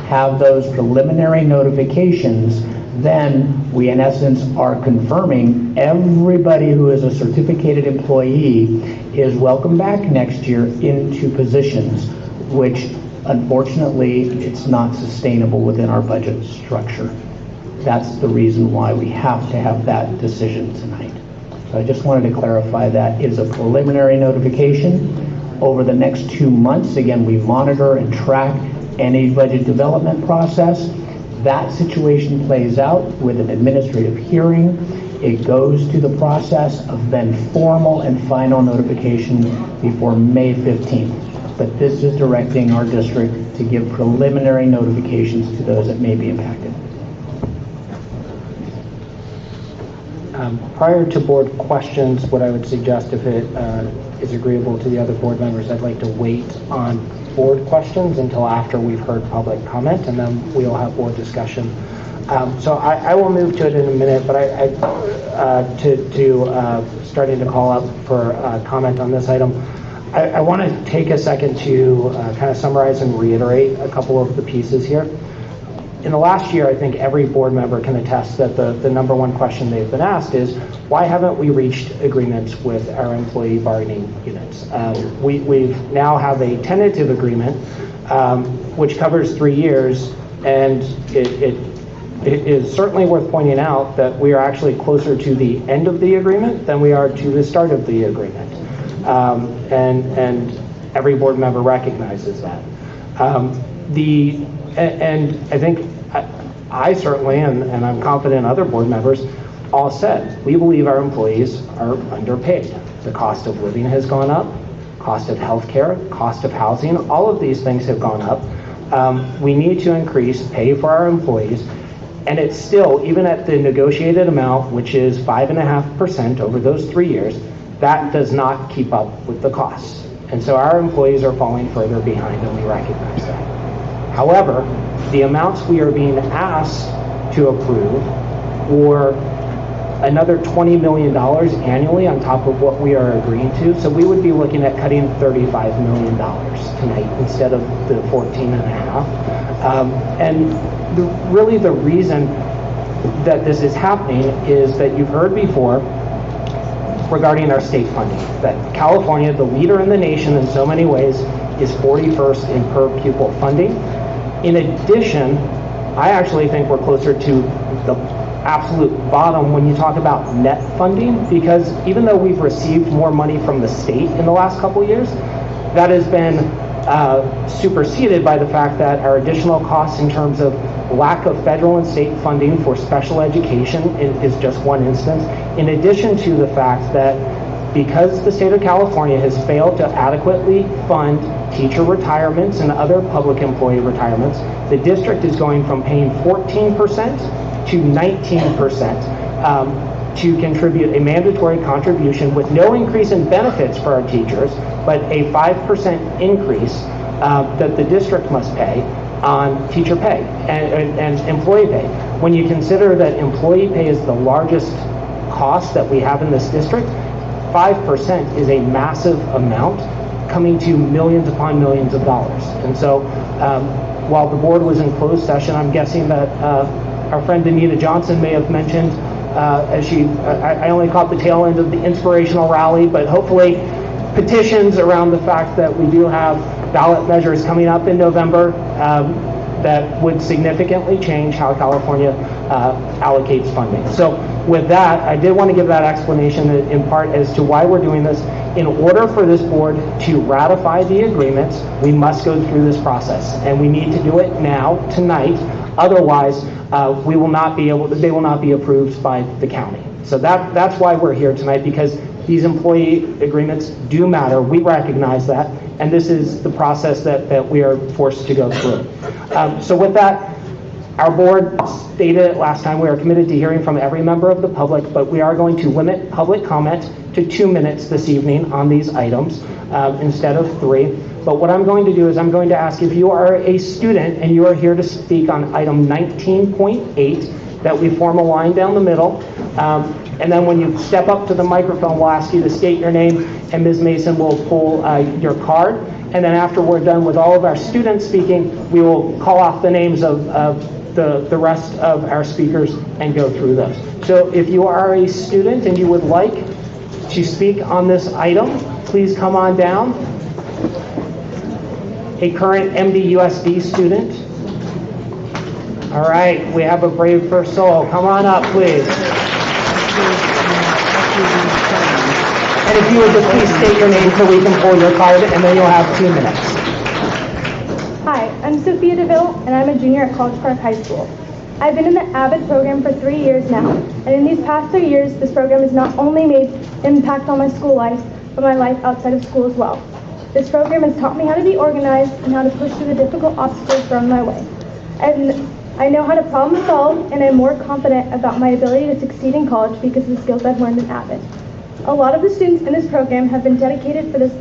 [SPEAKER 5] have those preliminary notifications, then we in essence are confirming everybody who is a certificated employee is welcome back next year into positions, which unfortunately it's not sustainable within our budget structure. That's the reason why we have to have that decision tonight. So I just wanted to clarify that is a preliminary notification. Over the next 2 months, again, we monitor and track any budget development process. That situation plays out with an administrative hearing. It goes to the process of then formal and final notification before May 15th. But this is directing our district to give preliminary notifications to those that may be impacted.
[SPEAKER 1] Prior to board questions, what I would suggest, if it is agreeable to the other board members, I'd like to wait on board questions until after we've heard public comment, and then we'll have board discussion. So I will move to it in a minute, but starting to call up for comment on this item. I want to take a second to kind of summarize and reiterate a couple of the pieces here. In the last year, I think every board member can attest that the number one question they've been asked is, why haven't we reached agreements with our employee bargaining units? We now have a tentative agreement, which covers 3 years, and it is certainly worth pointing out that we are actually closer to the end of the agreement than we are to the start of the agreement. And every board member recognizes that. And I think I certainly, and I'm confident other board members, all said, we believe our employees are underpaid. The cost of living has gone up, cost of healthcare, cost of housing, all of these things have gone up. We need to increase pay for our employees, and it's still, even at the negotiated amount, which is 5.5% over those 3 years, that does not keep up with the costs. And so our employees are falling further behind, and we recognize that. However, the amounts we are being asked to approve, or another $20 million annually on top of what we are agreeing to, so we would be looking at cutting $35 million tonight instead of the 14.5. And really the reason that this is happening is that you've heard before regarding our state funding, that California, the leader in the nation in so many ways, is 41st in per pupil funding. In addition, I actually think we're closer to the absolute bottom when you talk about net funding, because even though we've received more money from the state in the last couple of years, that has been superseded by the fact that our additional costs in terms of lack of federal and state funding for special education is just one instance, in addition to the fact that because the state of California has failed to adequately fund teacher retirements and other public employee retirements, the district is going from paying 14% to 19% to contribute a mandatory contribution with no increase in benefits for our teachers, but a 5% increase that the district must pay on teacher pay and employee pay. When you consider that employee pay is the largest cost that we have in this district, 5% is a massive amount coming to millions upon millions of dollars. And so while the board was in closed session, I'm guessing that our friend Anita Johnson may have mentioned, I only caught the tail end of the inspirational rally, but hopefully petitions around the fact that we do have ballot measures coming up in November that would significantly change how California allocates funding. So with that, I did want to give that explanation in part as to why we're doing this. In order for this board to ratify the agreements, we must go through this process, and we need to do it now, tonight. Otherwise, they will not be approved by the county. So that's why we're here tonight, because these employee agreements do matter. We recognize that, and this is the process that we are forced to go through. So with that, our board stated last time we are committed to hearing from every member of the public, but we are going to limit public comment to 2 minutes this evening on these items instead of 3. But what I'm going to do is I'm going to ask if you are a student and you are here to speak on item 19.8, that we form a line down the middle. And then when you step up to the microphone, we'll ask you to state your name, and Ms. Mason will pull your card. And then after we're done with all of our students speaking, we will call off the names of the rest of our speakers and go through those. So if you are a student and you would like to speak on this item, please come on down. A current MDUSD student, All right, we have a brave first soul. Come on up, please. And if you would just please state your name so we can pull your card, and then you'll have 2 minutes.
[SPEAKER 9] Hi, I'm Sophia DeVille, and I'm a junior at College Park High School. I've been in the AVID program for 3 years now, and in these past 3 years, this program has not only made impact on my school life, but my life outside of school as well. This program has taught me how to be organized and how to push through the difficult obstacles thrown my way. I know how to problem solve, and I'm more confident about my ability to succeed in college because of the skills I've learned in AVID. A lot of the students in this program have been dedicated for this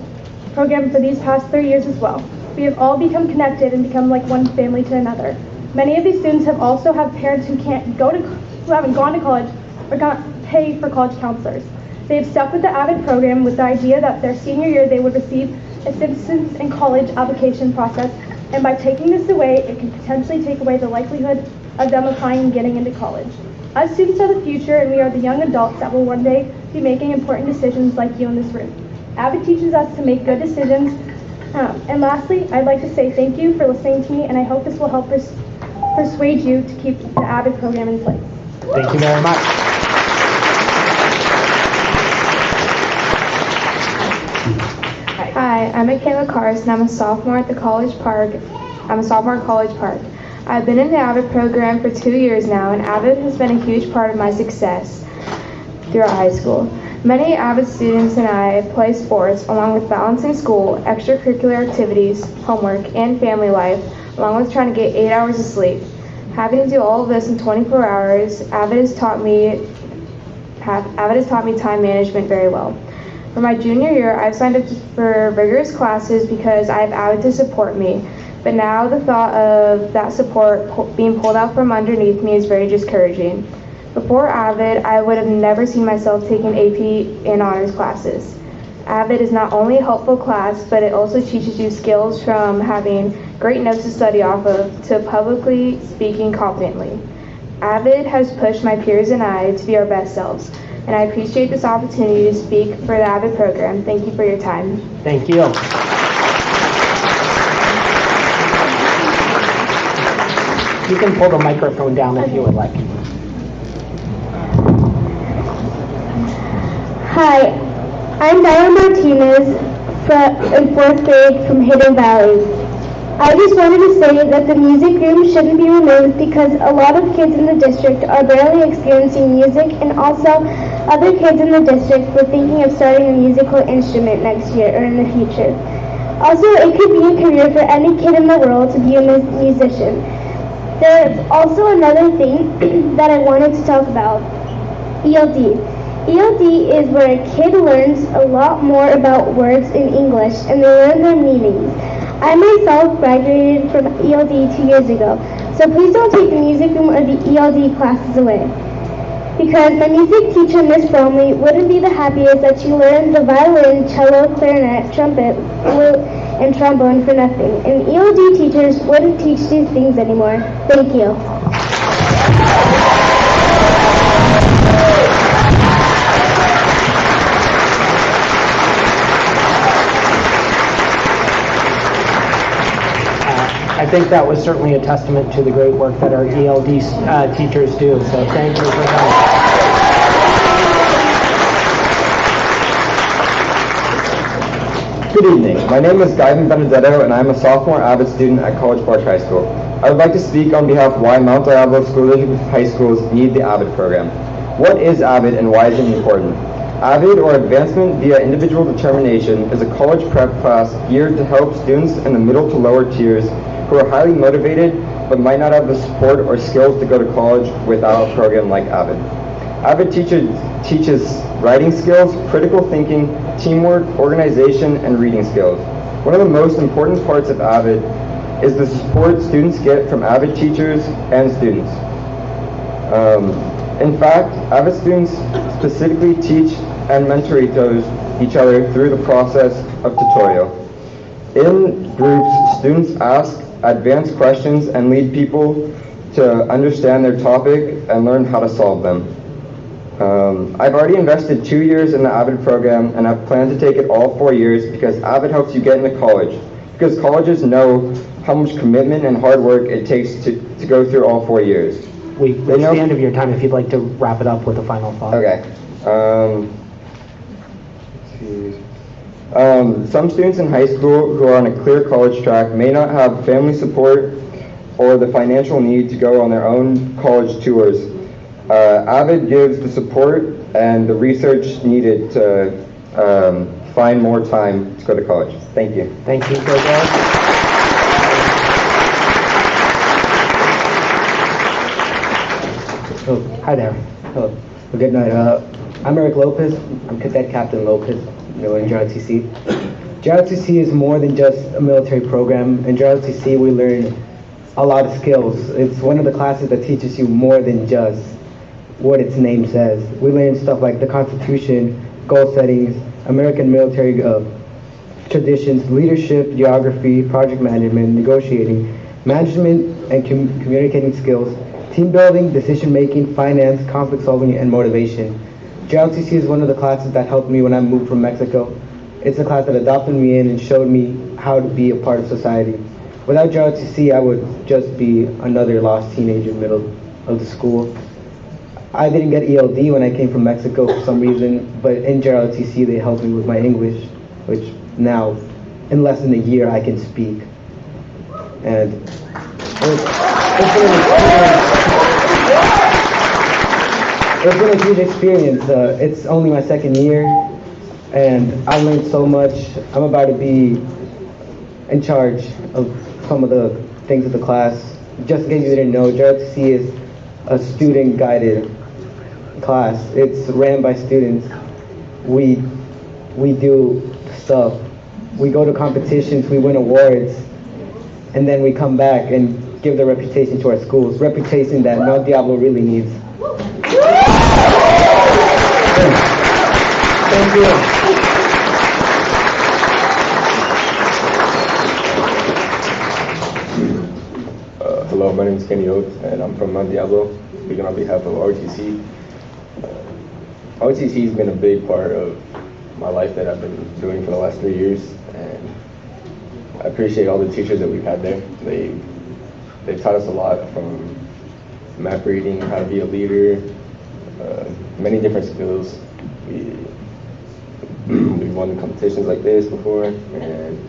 [SPEAKER 9] program for these past 3 years as well. We have all become connected and become like one family to another. Many of these students have also have parents who haven't gone to college or can't pay for college counselors. They have stuck with the AVID program with the idea that their senior year they would receive assistance in college application process, and by taking this away, it can potentially take away the likelihood of them applying and getting into college. Us students are the future, and we are the young adults that will one day be making important decisions like you in this room. AVID teaches us to make good decisions. And lastly, I'd like to say thank you for listening to me, and I hope this will help persuade you to keep the AVID program in place.
[SPEAKER 1] Thank you very much.
[SPEAKER 9] Hi, I'm Michaela Kars, and I'm a sophomore at College Park. I've been in the AVID program for 2 years now, and AVID has been a huge part of my success throughout high school. Many AVID students and I play sports along with balancing school, extracurricular activities, homework, and family life, along with trying to get 8 hours of sleep. Having to do all of this in 24 hours, AVID has taught me time management very well. For my junior year, I've signed up for rigorous classes because I have AVID to support me, but now the thought of that support being pulled out from underneath me is very discouraging. Before AVID, I would have never seen myself taking AP and honors classes. AVID is not only a helpful class, but it also teaches you skills from having great notes to study off of to publicly speaking confidently. AVID has pushed my peers and I to be our best selves, and I appreciate this opportunity to speak for the AVID program. Thank you for your time.
[SPEAKER 1] Thank you. You can pull the microphone down if you would like.
[SPEAKER 9] Hi, I'm Diana Martinez in 4th grade from Hidden Valley. I just wanted to say that the music room shouldn't be removed because a lot of kids in the district are barely experiencing music, and also other kids in the district were thinking of starting a musical instrument next year or in the future. Also, it could be a career for any kid in the world to be a musician. There's also another thing that I wanted to talk about, ELD. ELD is where a kid learns a lot more about words in English and they learn their meanings. I myself graduated from ELD 2 years ago, so please don't take the music room or the ELD classes away. Because my music teacher, Miss Bromley, wouldn't be the happiest that you learned the violin, cello, clarinet, trumpet, flute, and trombone for nothing. And ELD teachers wouldn't teach these things anymore. Thank you.
[SPEAKER 1] I think that was certainly a testament to the great work that our ELD teachers do, so thank you for that.
[SPEAKER 10] Good evening. My name is Guyvan Benedetto, and I'm a sophomore AVID student at College Park High School. I would like to speak on behalf of why Mount Diablo School District high schools need the AVID program. What is AVID and why is it important? AVID, or Advancement via Individual Determination, is a college prep class geared to help students in the middle to lower tiers who are highly motivated but might not have the support or skills to go to college without a program like AVID. AVID teaches writing skills, critical thinking, teamwork, organization, and reading skills. One of the most important parts of AVID is the support students get from AVID teachers and students. In fact, AVID students specifically teach and mentor each other through the process of tutorial. In groups, students ask advanced questions and lead people to understand their topic and learn how to solve them. I've already invested 2 years in the AVID program, and I've planned to take it all 4 years because AVID helps you get into college. Because colleges know how much commitment and hard work it takes to go through all 4 years?
[SPEAKER 1] It's the end of your time if you'd like to wrap it up with a final thought.
[SPEAKER 10] Okay. Some students in high school who are on a clear college track may not have family support or the financial need to go on their own college tours. AVID gives the support and the research needed to find more time to go to college. Thank you.
[SPEAKER 1] Thank you, Gabriel.
[SPEAKER 11] Oh,
[SPEAKER 1] Hi there.
[SPEAKER 11] hello. Well, good night. I'm Eric Lopez. I'm Cadet Captain Lopez, in JROTC. JROTC is more than just a military program. In JROTC, we learn a lot of skills. It's one of the classes that teaches you more than just what its name says. We learn stuff like the Constitution, goal settings, American military traditions, leadership, geography, project management, negotiating, management and communicating skills, team building, decision making, finance, conflict solving, and motivation. JROTC is one of the classes that helped me when I moved from Mexico. It's a class that adopted me in and showed me how to be a part of society. Without JROTC, I would just be another lost teenager in the middle of the school. I didn't get ELD when I came from Mexico for some reason, but in JROTC they helped me with my English, which now, in less than a year, I can speak. And it's been a huge experience. It's only my second year, and I learned so much. I'm about to be in charge of some of the things of the class. Just in case you didn't know, JROTC is a student-guided class. It's ran by students. We do stuff. We go to competitions, we win awards, and then we come back and give the reputation to our schools. Reputation that Mount Diablo really needs.
[SPEAKER 1] Thank you.
[SPEAKER 12] Hello, my name is Kenny Oates, and I'm from Mount Diablo, speaking on behalf of ROTC. ROTC has been a big part of my life that I've been doing for the last 3 years, and I appreciate all the teachers that we've had there. They've taught us a lot, from map reading, how to be a leader, many different skills. We've won competitions like this before, and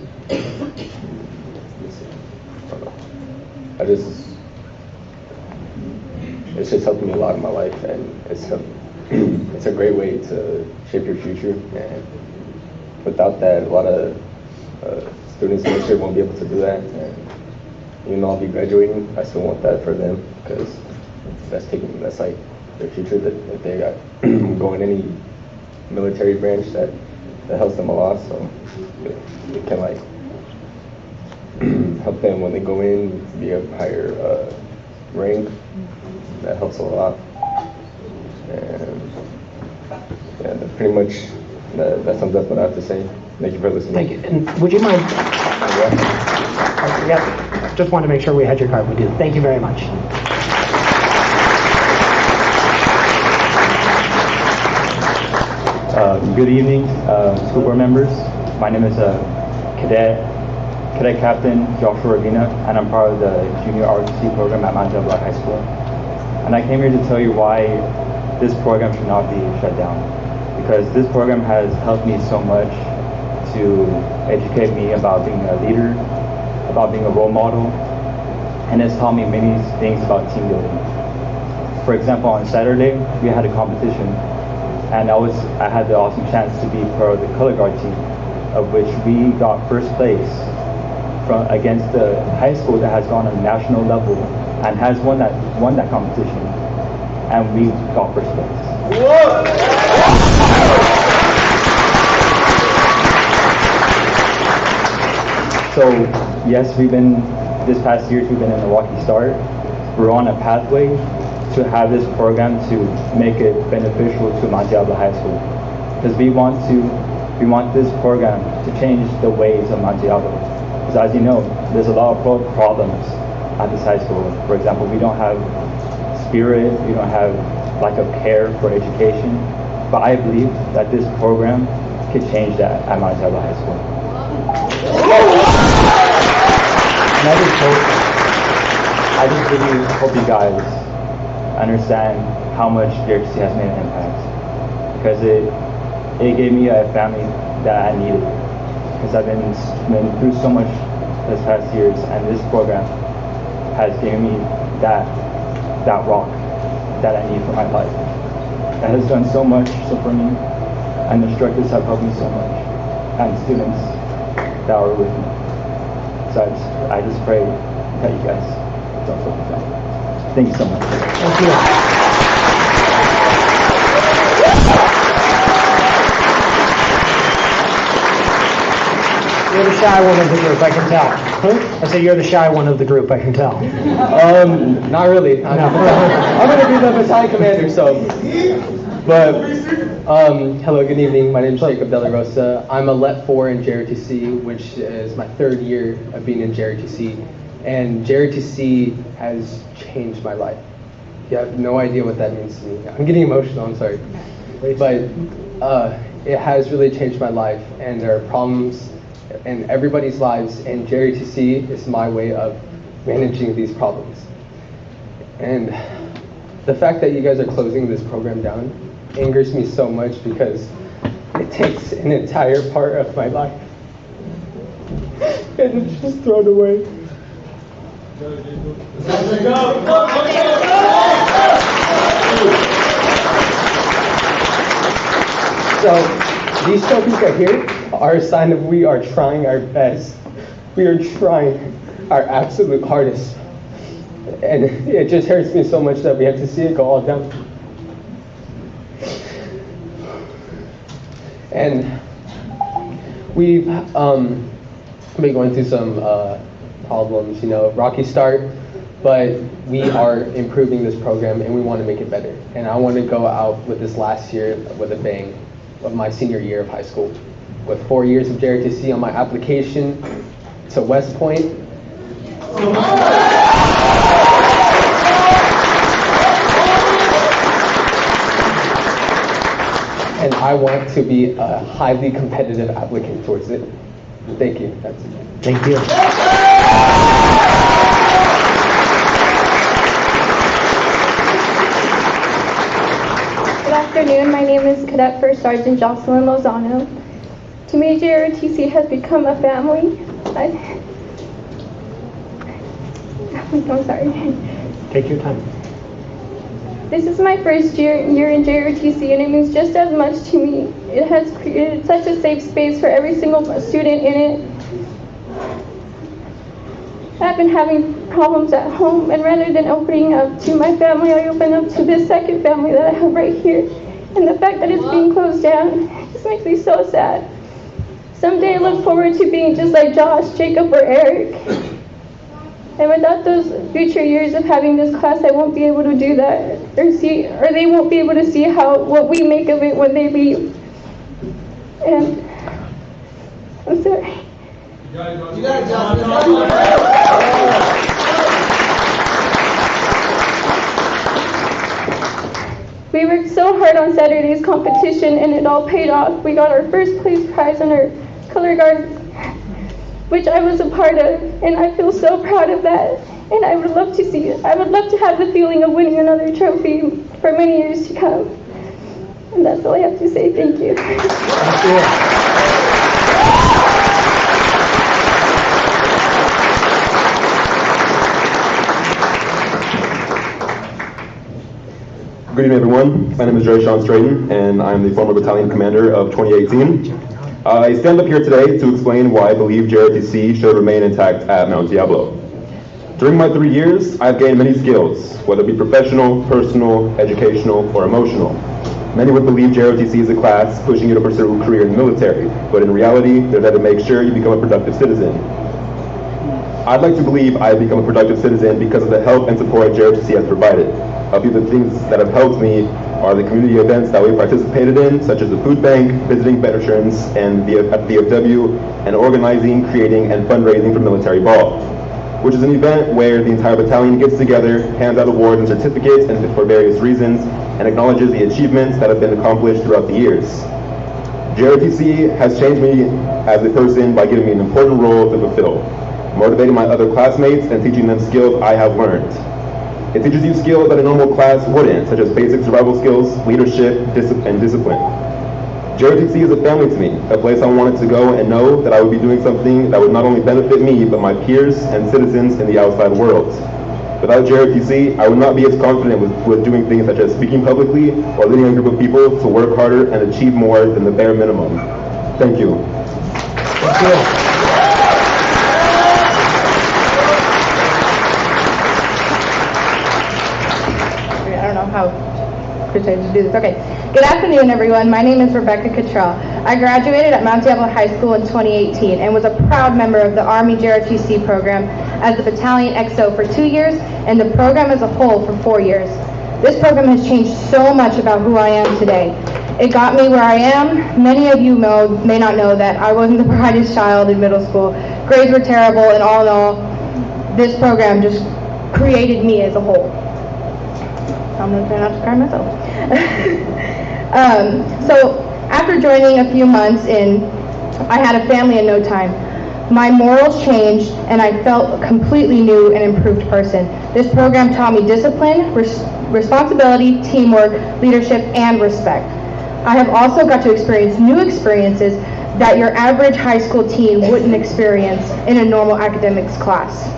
[SPEAKER 12] it's just helped me a lot in my life, and it's a great way to shape your future. And without that, a lot of students next year won't be able to do that. And even though I'll be graduating, I still want that for them, because that's like their future. That if they got go in any military branch, that helps them a lot. So it can like help them when they go in, be a higher rank. That helps a lot. And yeah, pretty much that sums up what I have to say. Thank you for listening.
[SPEAKER 1] Thank you. And would you mind? Yeah, just wanted to make sure we had your card. We do. Thank you very much.
[SPEAKER 13] Good evening, school board members. My name is Cadet Captain Joshua Ravina, and I'm part of the Junior ROTC program at Mount Diablo High School. And I came here to tell you why this program should not be shut down. Because this program has helped me so much to educate me about being a leader, about being a role model, and it's taught me many things about team building. For example, on Saturday, we had a competition, and I had the awesome chance to be part of the color guard team, of which we got first place against the high school that has gone on a national level and has won that competition, and we got first place. So yes, this past years we've been in the Rocky Start. We're on a pathway to have this program to make it beneficial to Mount Diablo High School, because we want this program to change the ways of Mount Diablo. Because as you know, there's a lot of problems at this high school. For example, we don't have spirit, we don't have lack of care for education. But I believe that this program could change that at Mount Diablo High School. I just really hope you guys understand how much JRTC has made an impact, because it gave me a family that I needed, because I've been through so much this past years, and this program has given me that rock that I need for my life. It has done so much for me, and the instructors have helped me so much, and students that were with me. So I just pray that you guys don't focus on it. Thank you so much.
[SPEAKER 1] Thank you. You're the shy one of the group, I can tell. I said you're the shy one of the group, I can tell.
[SPEAKER 14] Not really. I'm going to be the battalion commander, so. But, hello, good evening. My name is Jacob De La Rosa. I'm a LET 4 in JRTC, which is my 3rd year of being in JRTC. And JRTC has changed my life. You have no idea what that means to me. I'm getting emotional, I'm sorry. But it has really changed my life, and there are problems in everybody's lives, and JRTC is my way of managing these problems. And the fact that you guys are closing this program down angers me so much, because it takes an entire part of my life and it's just thrown away. So these trophies right here are a sign that we are trying our best. We are trying our absolute hardest. And it just hurts me so much that we have to see it go all down. And we've been going through some problems, rocky start, but we are improving this program and we want to make it better. And I want to go out with this last year with a bang of my senior year of high school. With 4 years of JRTC on my application to West Point. And I want to be a highly competitive applicant towards it. Thank you. That's it.
[SPEAKER 1] Thank you.
[SPEAKER 9] Good afternoon. My name is Cadet First Sergeant Jocelyn Lozano. To me, JRTC has become a family. I'm sorry.
[SPEAKER 1] Take your time.
[SPEAKER 9] This is my first year in JRTC, and it means just as much to me. It has created such a safe space for every single student in it. I've been having problems at home, and rather than opening up to my family, I open up to this second family that I have right here. And the fact that it's being closed down just makes me so sad. Someday I look forward to being just like Josh, Jacob, or Eric. And without those future years of having this class, I won't be able to do that, or they won't be able to see what we make of it when they leave. And I'm sorry. We worked so hard on Saturday's competition, and it all paid off. We got our first place prize in our color guard, which I was a part of, and I feel so proud of that. And I would love to have the feeling of winning another trophy for many years to come. And that's all I have to say. Thank you.
[SPEAKER 1] Thank you.
[SPEAKER 15] Good evening, everyone. My name is Jerry Sean Strayton, and I'm the former battalion commander of 2018. I stand up here today to explain why I believe JRTC should remain intact at Mount Diablo. During my 3 years, I've gained many skills, whether it be professional, personal, educational, or emotional. Many would believe JRTC is a class pushing you to pursue a career in the military, but in reality, they're there to make sure you become a productive citizen. I'd like to believe I've become a productive citizen because of the help and support JRTC has provided. A few of the things that have helped me are the community events that we participated in, such as the food bank, visiting veterans and at VFW, and organizing, creating, and fundraising for Military Ball, which is an event where the entire battalion gets together, hands out awards and certificates and for various reasons, and acknowledges the achievements that have been accomplished throughout the years. JRTC has changed me as a person by giving me an important role to fulfill. motivating my other classmates and teaching them skills I have learned. It teaches you skills that a normal class wouldn't, such as basic survival skills, leadership, and discipline. JROTC is a family to me, a place I wanted to go and know that I would be doing something that would not only benefit me, but my peers and citizens in the outside world. Without JROTC, I would not be as confident with doing things such as speaking publicly or leading a group of people to work harder and achieve more than the bare minimum. Thank you.
[SPEAKER 1] Thank you.
[SPEAKER 16] I don't know how Christian to do this. Okay. Good afternoon, everyone. My name is Rebecca Cottrell. I graduated at Mount Diablo High School in 2018 and was a proud member of the Army JROTC program as the Battalion XO for 2 years and the program as a whole for 4 years. This program has changed so much about who I am today. It got me where I am. Many of you may not know that I wasn't the brightest child in middle school. Grades were terrible, and all in all, this program just created me as a whole. I'm going to try not to cry myself. So after joining a few months in, I had a family in no time. My morals changed and I felt a completely new and improved person. This program taught me discipline, responsibility, teamwork, leadership, and respect. I have also got to experience new experiences that your average high school teen wouldn't experience in a normal academics class.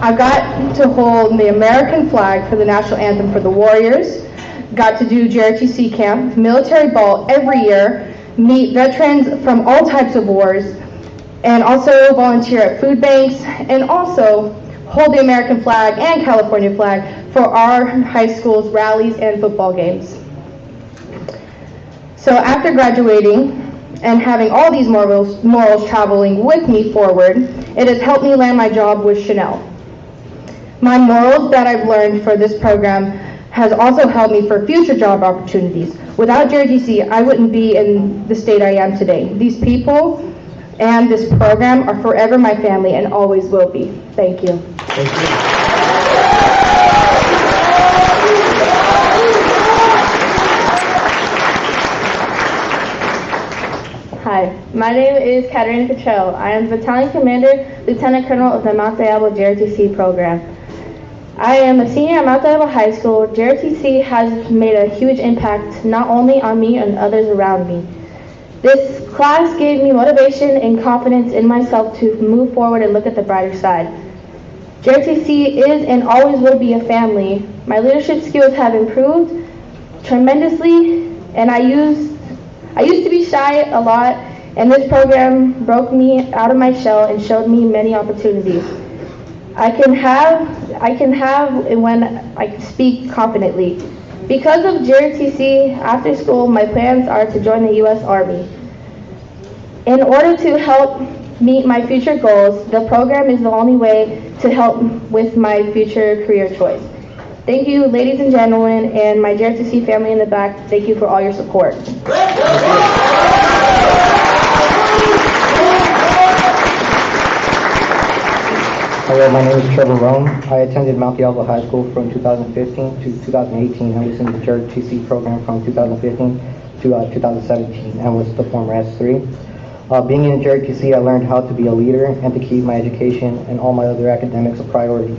[SPEAKER 16] I got to hold the American flag for the national anthem for the Warriors, got to do JROTC camp, military ball every year, meet veterans from all types of wars, and also volunteer at food banks, and also hold the American flag and California flag for our high school's rallies and football games. So after graduating and having all these morals traveling with me forward, it has helped me land my job with Chanel. My morals that I've learned for this program has also helped me for future job opportunities. Without JROTC, I wouldn't be in the state I am today. These people and this program are forever my family and always will be. Thank you.
[SPEAKER 1] Thank you.
[SPEAKER 16] Hi, my name is Katerina Cottrell. I am Battalion Commander, Lieutenant Colonel of the Mount Diablo JROTC program. I am a senior at Mount Diablo High School. JROTC has made a huge impact not only on me and others around me. This class gave me motivation and confidence in myself to move forward and look at the brighter side. JROTC is and always will be a family. My leadership skills have improved tremendously, and I used to be shy a lot, and this program broke me out of my shell and showed me many opportunities. I can have when I can speak confidently. Because of JROTC, after school, my plans are to join the U.S. Army. In order to help meet my future goals, the program is the only way to help with my future career choice. Thank you, ladies and gentlemen, and my JROTC family in the back. Thank you for all your support.
[SPEAKER 17] Hello, my name is Trevor Rome. I attended Mount Diablo High School from 2015 to 2018 and was in the JROTC program from 2015 to 2017 and was the former S3. Being in JROTC, I learned how to be a leader and to keep my education and all my other academics a priority.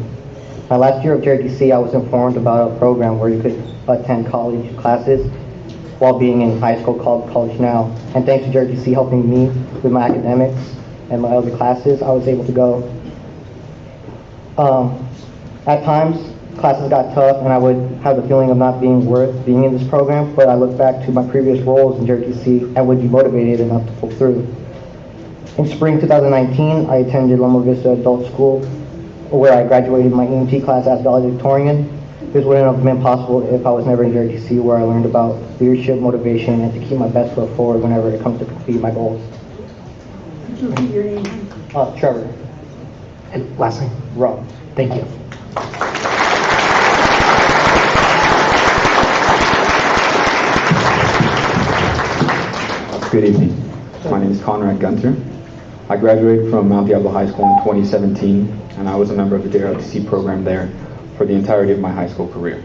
[SPEAKER 17] My last year of JROTC, I was informed about a program where you could attend college classes while being in high school called College Now. And thanks to JROTC helping me with my academics and my other classes, I was able to go. At times, classes got tough and I would have the feeling of not being worth being in this program, but I look back to my previous roles in JROTC and would be motivated enough to pull through. In spring 2019, I attended Loma Vista Adult School, where I graduated my EMT class as valedictorian. This wouldn't have been possible if I was never in JROTC, where I learned about leadership, motivation, and to keep my best foot forward whenever it comes to complete my goals.
[SPEAKER 2] Could you repeat your name?
[SPEAKER 17] Trevor.
[SPEAKER 1] And last name?
[SPEAKER 17] Rob.
[SPEAKER 1] Thank you.
[SPEAKER 18] Good evening. My name is Conrad Gunter. I graduated from Mount Diablo High School in 2017, and I was a member of the JROTC program there for the entirety of my high school career.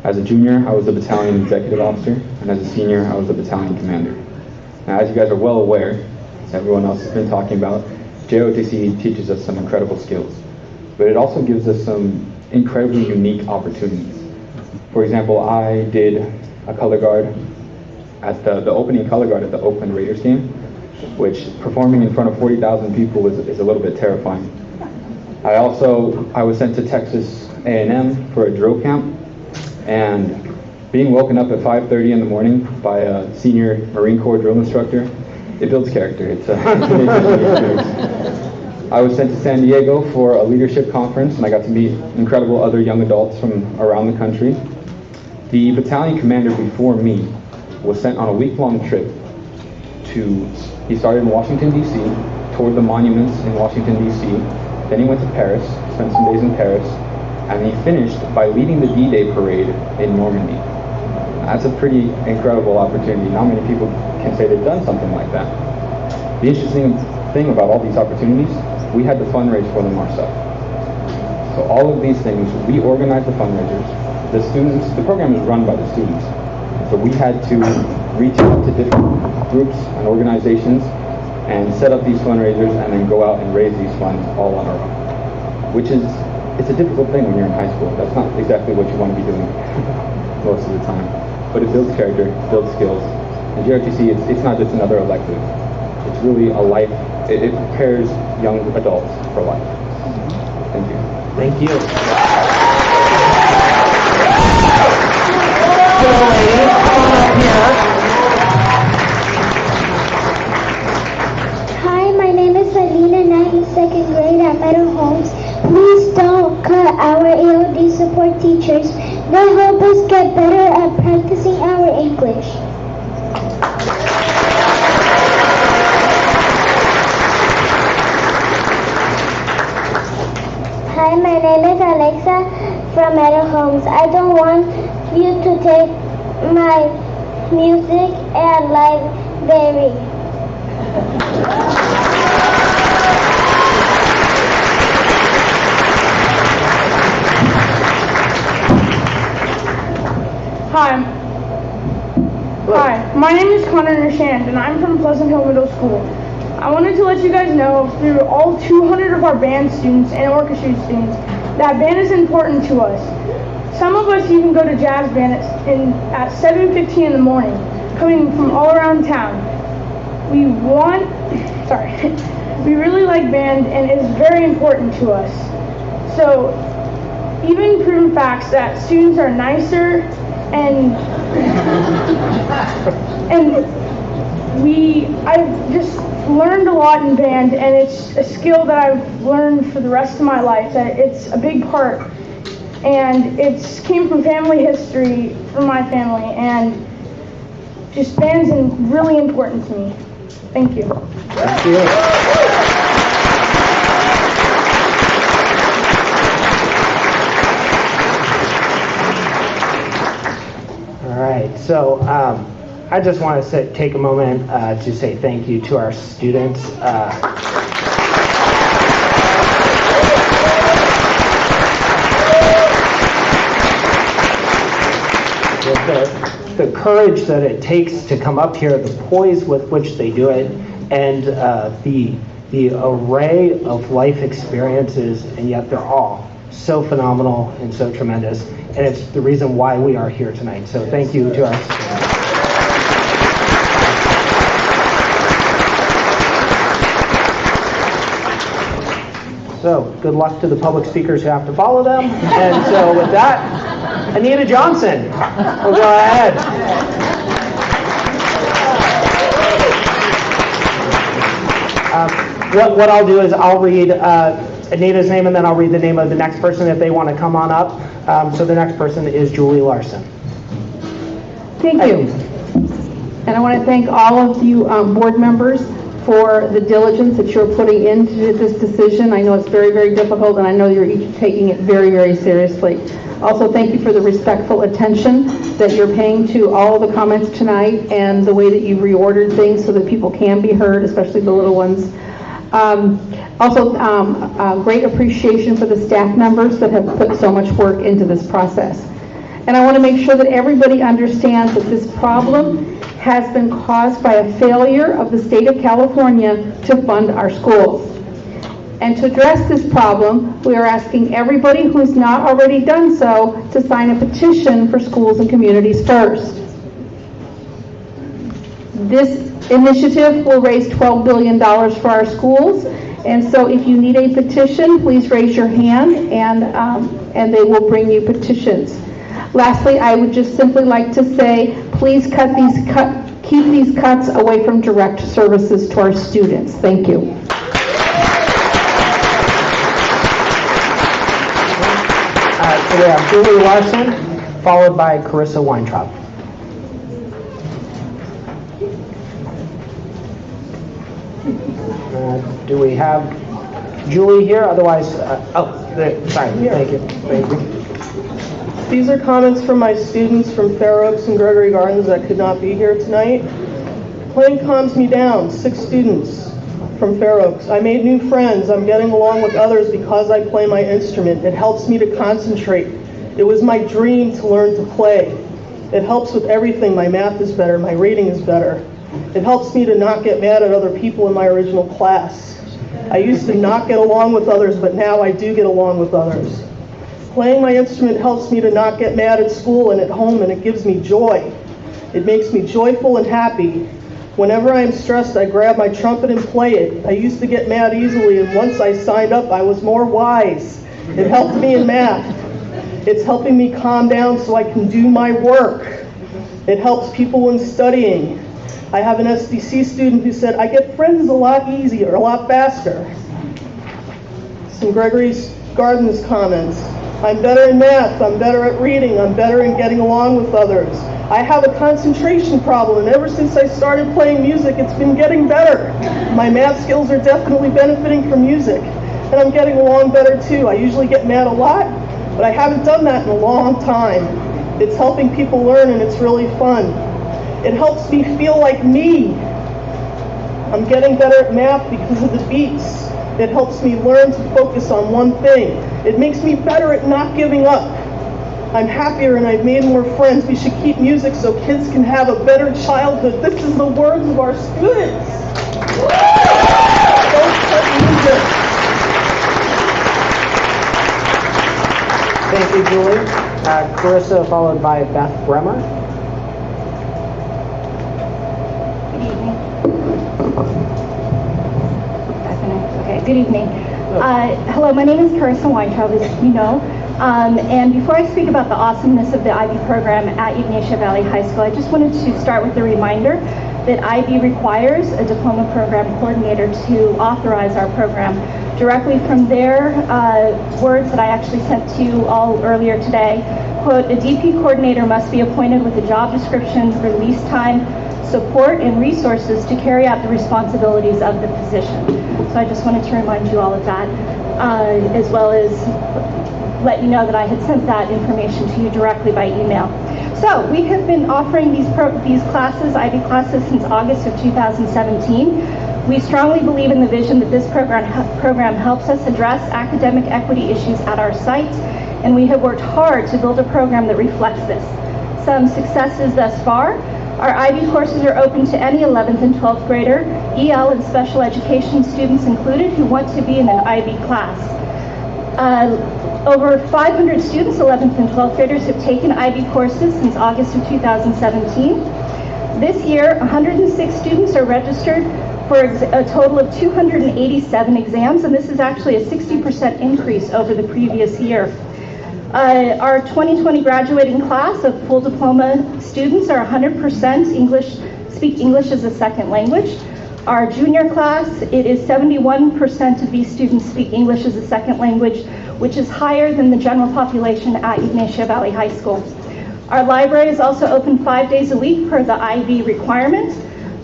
[SPEAKER 18] As a junior, I was the battalion executive officer, and as a senior, I was the battalion commander. Now, as you guys are well aware, as everyone else has been talking about, JOTC teaches us some incredible skills, but it also gives us some incredibly unique opportunities. For example, I did a color guard at the opening color guard at the Oakland Raiders game, which performing in front of 40,000 people is a little bit terrifying. I was sent to Texas A&M for a drill camp, and being woken up at 5:30 in the morning by a senior Marine Corps drill instructor, it builds character. It's an interesting experience. I was sent to San Diego for a leadership conference, and I got to meet incredible other young adults from around the country. The battalion commander before me was sent on a week-long trip he started in Washington, D.C., toured the monuments in Washington, D.C., then he went to Paris, spent some days in Paris, and he finished by leading the D-Day parade in Normandy. That's a pretty incredible opportunity. Not many people can say they've done something like that. The interesting thing about all these opportunities, we had to fundraise for them ourselves. So all of these things, we organized the fundraisers. The program is run by the students. So we had to reach out to different groups and organizations and set up these fundraisers and then go out and raise these funds all on our own. It's a difficult thing when you're in high school. That's not exactly what you want to be doing most of the time. But it builds character, builds skills. And JROTC, it's not just another elective. It's really a life, it prepares young adults for life. Thank you.
[SPEAKER 1] Thank you.
[SPEAKER 19] Hi, my name is Alina and I'm in second grade at Meadow Homes. Please don't cut our EOD support teachers. They help us get better at practicing our English. Hi, my name is Alexa from Meadow Homes. I don't want you to take my music and library.
[SPEAKER 20] Hi, my name is Connor Nershand and I'm from Pleasant Hill Middle School. I wanted to let you guys know through all 200 of our band students and orchestra students that band is important to us. Some of us even go to jazz band at 7:15 in the morning, coming from all around town. We really like band and it is very important to us. So, even proven facts that students are nicer and I've just learned a lot in band, and it's a skill that I've learned for the rest of my life. It's a big part, and it came from family history, from my family, and just band's really important to me. Thank you.
[SPEAKER 1] Thank you. All right, so I just want to take a moment to say thank you to our students. The courage that it takes to come up here, the poise with which they do it, and the array of life experiences, and yet they're all so phenomenal and so tremendous, and it's the reason why we are here tonight. So thank you to our students. So good luck to the public speakers who have to follow them. And so with that, Anita Johnson will go ahead. What I'll do is I'll read Anita's name and then I'll read the name of the next person if they want to come on up. So the next person is Julie Larson.
[SPEAKER 21] Thank you. And I want to thank all of you board members for the diligence that you're putting into this decision. I know it's very, very difficult, and I know you're each taking it very, very seriously. Also, thank you for the respectful attention that you're paying to all of the comments tonight and the way that you reordered things so that people can be heard, especially the little ones. Great appreciation for the staff members that have put so much work into this process. And I want to make sure that everybody understands that this problem has been caused by a failure of the state of California to fund our schools. And to address this problem, we are asking everybody who's not already done so to sign a petition for Schools and Communities First. This initiative will raise $12 billion for our schools, and so if you need a petition, please raise your hand, and they will bring you petitions. Lastly, I would just simply like to say, please keep these cuts away from direct services to our students. Thank you.
[SPEAKER 1] So we have Julie Larson, followed by Carissa Weintraub. Do we have Julie here? Otherwise, sorry. Thank you.
[SPEAKER 4] These are comments from my students from Fair Oaks and Gregory Gardens that could not be here tonight. Playing calms me down. 6 students from Fair Oaks. I made new friends. I'm getting along with others because I play my instrument. It helps me to concentrate. It was my dream to learn to play. It helps with everything. My math is better. My reading is better. It helps me to not get mad at other people in my original class. I used to not get along with others, but now I do get along with others. Playing my instrument helps me to not get mad at school and at home, and it gives me joy. It makes me joyful and happy. Whenever I am stressed, I grab my trumpet and play it. I used to get mad easily, and once I signed up, I was more wise. It helped me in math. It's helping me calm down so I can do my work. It helps people when studying. I have an SDC student who said, I get friends a lot easier, a lot faster. Some Gregory's Gardens comments. I'm better in math, I'm better at reading, I'm better in getting along with others. I have a concentration problem, and ever since I started playing music, it's been getting better. My math skills are definitely benefiting from music, and I'm getting along better too. I usually get mad a lot, but I haven't done that in a long time. It's helping people learn, and it's really fun. It helps me feel like me. I'm getting better at math because of the beats. It helps me learn to focus on one thing. It makes me better at not giving up. I'm happier and I've made more friends. We should keep music so kids can have a better childhood. This is the words of our students. Don't cut music.
[SPEAKER 1] Thank you, Julie. Carissa, followed by Beth Bremer.
[SPEAKER 22] Good evening. Hello, my name is Carissa Weintraub, as you know. And before I speak about the awesomeness of the IB program at Ignatia Valley High School, I just wanted to start with a reminder that IB requires a diploma program coordinator to authorize our program. Directly from their words that I actually sent to you all earlier today, quote, a DP coordinator must be appointed with a job description, release time, support, and resources to carry out the responsibilities of the position. So I just wanted to remind you all of that, as well as let you know that I had sent that information to you directly by email. So we have been offering these classes, IB classes, since August of 2017. We strongly believe in the vision that this program helps us address academic equity issues at our site, and we have worked hard to build a program that reflects this. Some successes thus far. Our IB courses are open to any 11th and 12th grader, EL and special education students included, who want to be in an IB class. Over 500 students, 11th and 12th graders, have taken IB courses since August of 2017. This year, 106 students are registered for a total of 287 exams, and this is actually a 60% increase over the previous year. Our 2020 graduating class of full diploma students are 100% speak English as a second language. Our junior class, it is 71% of these students speak English as a second language, which is higher than the general population at Ignatia Valley High School. Our library is also open 5 days a week per the IB requirement,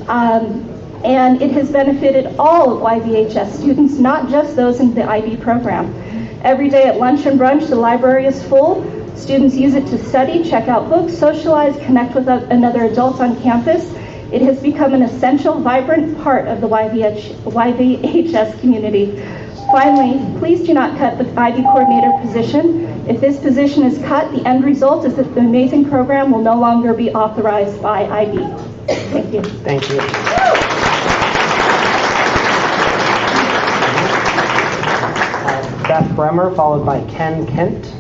[SPEAKER 22] and it has benefited all of YVHS students, not just those in the IB program. Every day at lunch and brunch, the library is full. Students use it to study, check out books, socialize, connect with another adult on campus. It has become an essential, vibrant part of the YVHS community. Finally, please do not cut the IB coordinator position. If this position is cut, the end result is that the amazing program will no longer be authorized by IB. Thank you.
[SPEAKER 1] Thank you. Beth Bremer, followed by Ken Kent.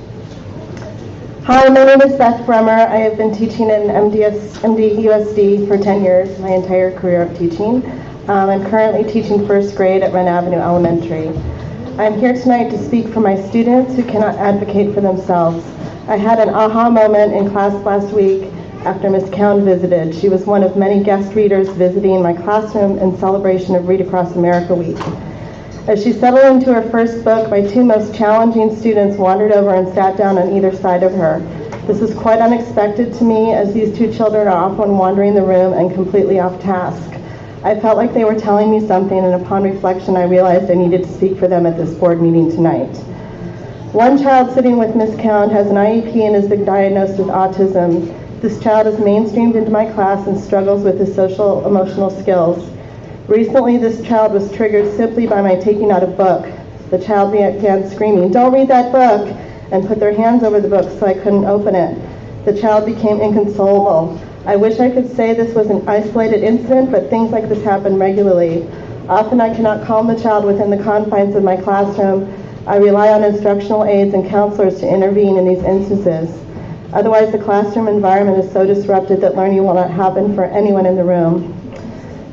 [SPEAKER 3] Hi, my name is Beth Bremer. I have been teaching in MDUSD for 10 years, my entire career of teaching. I'm currently teaching first grade at Wren Avenue Elementary. I'm here tonight to speak for my students who cannot advocate for themselves. I had an aha moment in class last week after Ms. Cowan visited. She was one of many guest readers visiting my classroom in celebration of Read Across America Week. As she settled into her first book, my two most challenging students wandered over and sat down on either side of her. This was quite unexpected to me, as these two children are often wandering the room and completely off task. I felt like they were telling me something, and upon reflection I realized I needed to speak for them at this board meeting tonight. One child sitting with Ms. Cowan has an IEP and has been diagnosed with autism. This child is mainstreamed into my class and struggles with his social emotional skills. Recently, this child was triggered simply by my taking out a book. The child began screaming, "Don't read that book," and put their hands over the book so I couldn't open it. The child became inconsolable. I wish I could say this was an isolated incident, but things like this happen regularly. Often I cannot calm the child within the confines of my classroom. I rely on instructional aides and counselors to intervene in these instances. Otherwise, the classroom environment is so disrupted that learning will not happen for anyone in the room.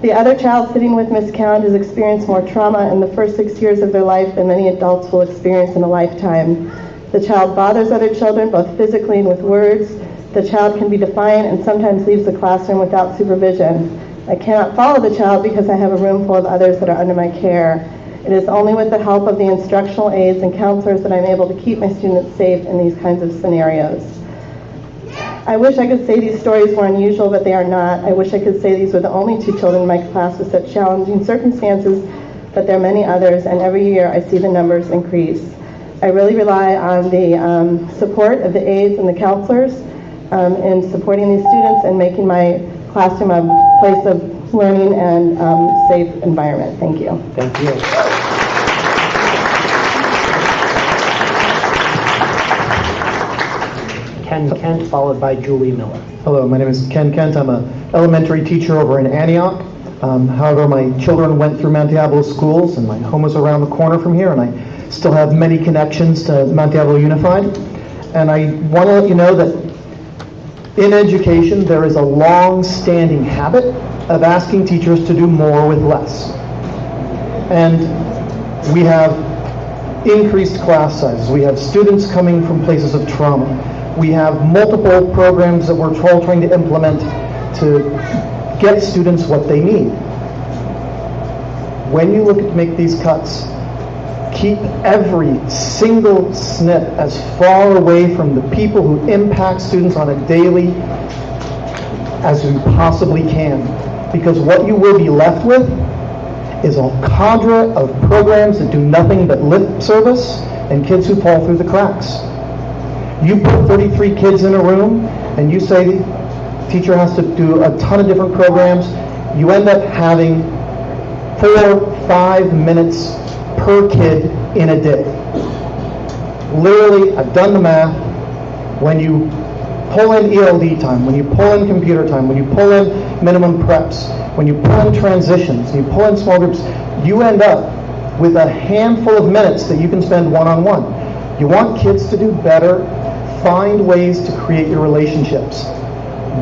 [SPEAKER 3] The other child sitting with Ms. Cowan has experienced more trauma in the first 6 years of their life than many adults will experience in a lifetime. The child bothers other children, both physically and with words. The child can be defiant and sometimes leaves the classroom without supervision. I cannot follow the child because I have a room full of others that are under my care. It is only with the help of the instructional aides and counselors that I'm able to keep my students safe in these kinds of scenarios. I wish I could say these stories were unusual, but they are not. I wish I could say these were the only two children in my class with such challenging circumstances, but there are many others, and every year I see the numbers increase. I really rely on the support of the aides and the counselors in supporting these students and making my classroom a place of learning and safe environment. Thank you.
[SPEAKER 1] Thank you. Ken Kent, followed by Julie Miller.
[SPEAKER 8] Hello, my name is Ken Kent. I'm an elementary teacher over in Antioch. However, my children went through Mount Diablo schools, and my home is around the corner from here, and I still have many connections to Mount Diablo Unified. And I want to let you know that in education, there is a long-standing habit of asking teachers to do more with less. And we have increased class sizes. We have students coming from places of trauma. We have multiple programs that we're all trying to implement to get students what they need. When you look at make these cuts, keep every single snip as far away from the people who impact students on a daily as you possibly can. Because what you will be left with is a cadre of programs that do nothing but lip service and kids who fall through the cracks. You put 33 kids in a room and you say the teacher has to do a ton of different programs, you end up having 4-5 minutes per kid in a day. Literally, I've done the math. When you pull in ELD time, when you pull in computer time, when you pull in minimum preps, when you pull in transitions, you pull in small groups, you end up with a handful of minutes that you can spend one-on-one. You want kids to do better, find ways to create your relationships.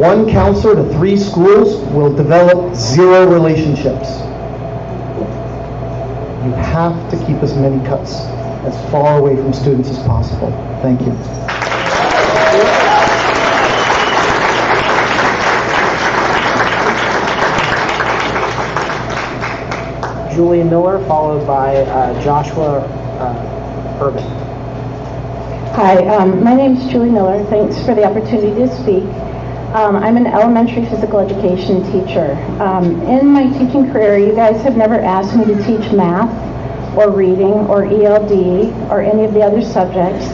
[SPEAKER 8] One counselor to 3 schools will develop 0 relationships. You have to keep as many cuts as far away from students as possible. Thank you.
[SPEAKER 1] Julie Miller, followed by Joshua Urban.
[SPEAKER 23] Hi, my name is Julie Miller. Thanks for the opportunity to speak. I'm an elementary physical education teacher. In my teaching career, you guys have never asked me to teach math or reading or ELD or any of the other subjects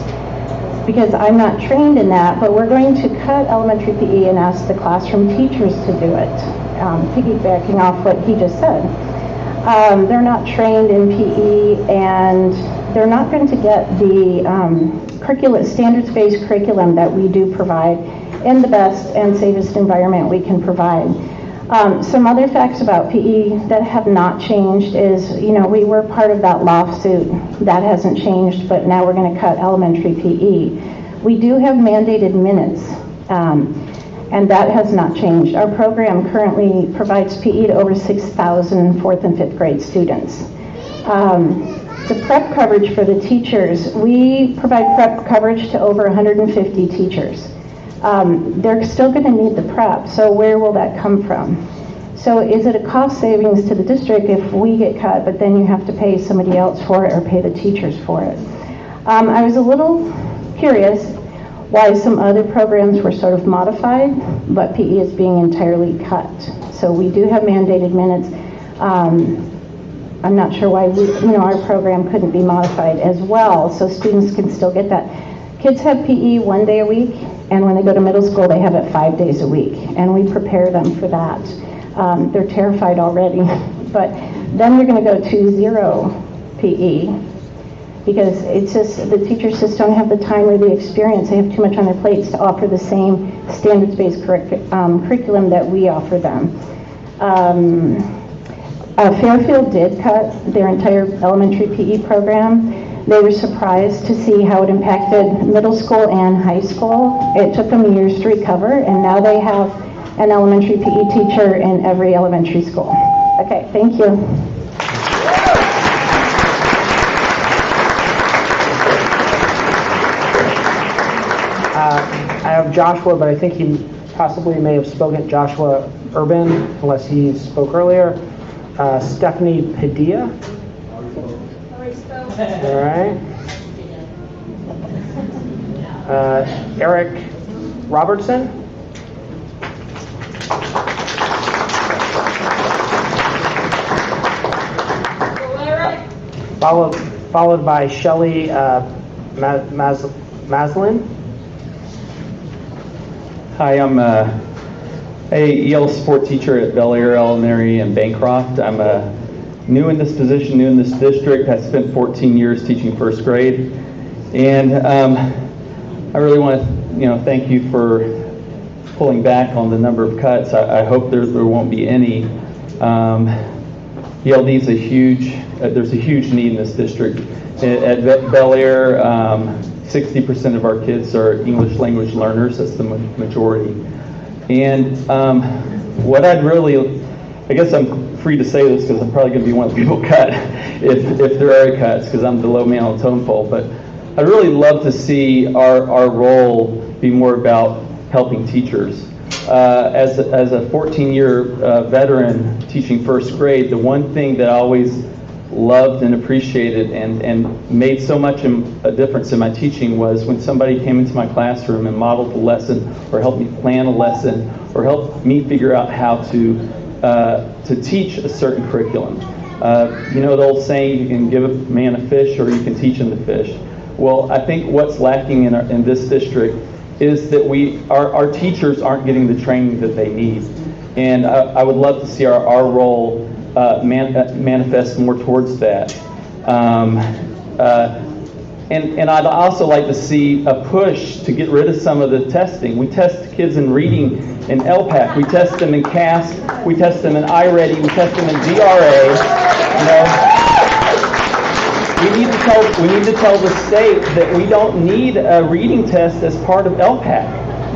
[SPEAKER 23] because I'm not trained in that, but we're going to cut elementary PE and ask the classroom teachers to do it, piggybacking off what he just said. They're not trained in PE and they're not going to get the standards-based curriculum that we do provide in the best and safest environment we can provide. Some other facts about PE that have not changed is, we were part of that lawsuit. That hasn't changed, but now we're going to cut elementary PE. We do have mandated minutes, and that has not changed. Our program currently provides PE to over 6,000 4th and 5th grade students. The prep coverage for the teachers, we provide prep coverage to over 150 teachers. They're still going to need the prep, so where will that come from? So is it a cost savings to the district if we get cut, but then you have to pay somebody else for it or pay the teachers for it? I was a little curious why some other programs were sort of modified, but PE is being entirely cut. So we do have mandated minutes. I'm not sure why our program couldn't be modified as well, so students can still get that. Kids have PE 1 day a week, and when they go to middle school, they have it 5 days a week, and we prepare them for that. They're terrified already, but then you're going to go to 0 PE, because it's just, the teachers just don't have the time or the experience. They have too much on their plates to offer the same standards-based curriculum that we offer them. Fairfield did cut their entire elementary PE program. They were surprised to see how it impacted middle school and high school. It took them years to recover, and now they have an elementary PE teacher in every elementary school. Okay, thank you.
[SPEAKER 1] I have Joshua, but I think he possibly may have spoken, Joshua Urban, unless he spoke earlier. Stephanie Padilla. All right. Eric Robertson. Followed by Shelley Maslin.
[SPEAKER 13] Hi, I'm a EL support teacher at Bel Air Elementary in Bancroft. I'm new in this position, new in this district. I spent 14 years teaching first grade, and I really want to, thank you for pulling back on the number of cuts. I hope there won't be any. ELD is there's a huge need in this district. At Bel Air, 60% of our kids are English language learners. That's the majority. And what I'd really, I guess I'm free to say this because I'm probably going to be one of the people cut if there are cuts, because I'm the low man on the totem pole. But I'd really love to see our role be more about helping teachers. As a 14-year veteran teaching first grade, the one thing that I always loved and appreciated and made so much a difference in my teaching was when somebody came into my classroom and modeled a lesson or helped me plan a lesson or helped me figure out how to teach a certain curriculum. The old saying, you can give a man a fish or you can teach him to fish. Well, I think what's lacking in this district is that our teachers aren't getting the training that they need. And I would love to see our role manifest more towards that. And I'd also like to see a push to get rid of some of the testing. We test kids in reading in LPAC. We test them in CAST. We test them in iReady. We test them in DRA. We need to tell the state that we don't need a reading test as part of LPAC.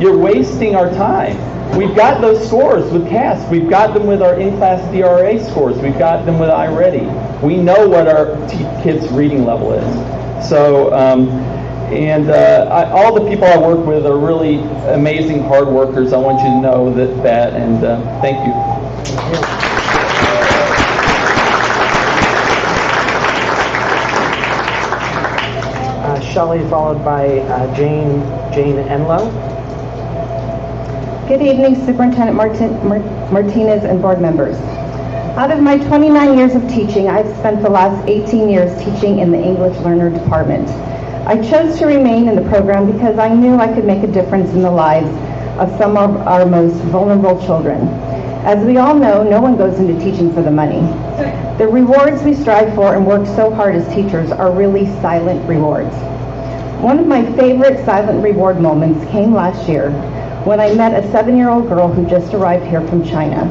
[SPEAKER 13] You're wasting our time. We've got those scores with CAST. We've got them with our in-class DRA scores. We've got them with iReady. We know what our kids' reading level is. So, all the people I work with are really amazing hard workers. I want you to know that and thank you.
[SPEAKER 1] Shelley, followed by Jane Enlow.
[SPEAKER 5] Good evening, Superintendent Martinez and board members. Out of my 29 years of teaching, I've spent the last 18 years teaching in the English Learner Department. I chose to remain in the program because I knew I could make a difference in the lives of some of our most vulnerable children. As we all know, no one goes into teaching for the money. The rewards we strive for and work so hard as teachers are really silent rewards. One of my favorite silent reward moments came last year when I met a 7-year-old girl who just arrived here from China.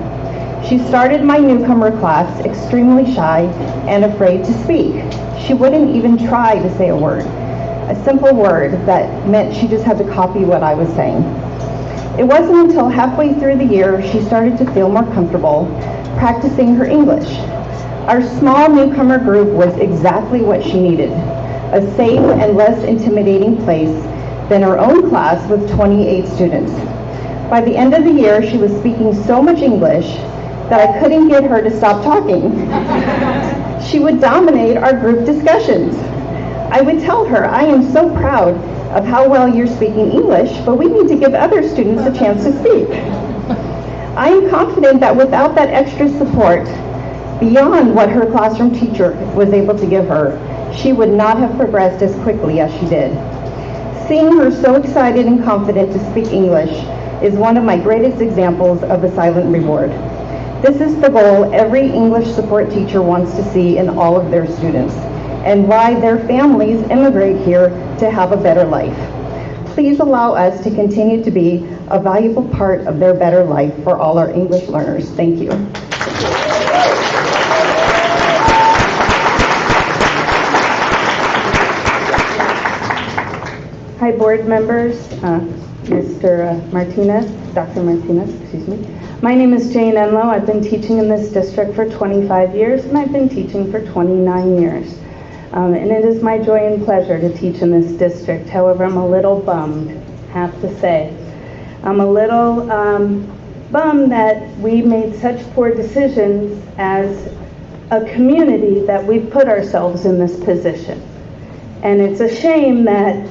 [SPEAKER 5] She started my newcomer class extremely shy and afraid to speak. She wouldn't even try to say a word, a simple word that meant she just had to copy what I was saying. It wasn't until halfway through the year she started to feel more comfortable practicing her English. Our small newcomer group was exactly what she needed, a safe and less intimidating place than her own class with 28 students. By the end of the year, she was speaking so much English that I couldn't get her to stop talking. She would dominate our group discussions. I would tell her, I am so proud of how well you're speaking English, but we need to give other students a chance to speak. I am confident that without that extra support, beyond what her classroom teacher was able to give her, she would not have progressed as quickly as she did. Seeing her so excited and confident to speak English is one of my greatest examples of a silent reward. This is the goal every English support teacher wants to see in all of their students, and why their families immigrate here to have a better life. Please allow us to continue to be a valuable part of their better life for all our English learners. Thank you.
[SPEAKER 23] Hi, board members, Mr. Martinez, Dr. Martinez, excuse me. My name is Jane Enlow. I've been teaching in this district for 25 years, and I've been teaching for 29 years. And it is my joy and pleasure to teach in this district. However, I'm a little bummed, have to say. I'm a little bummed that we made such poor decisions as a community that we've put ourselves in this position. And it's a shame that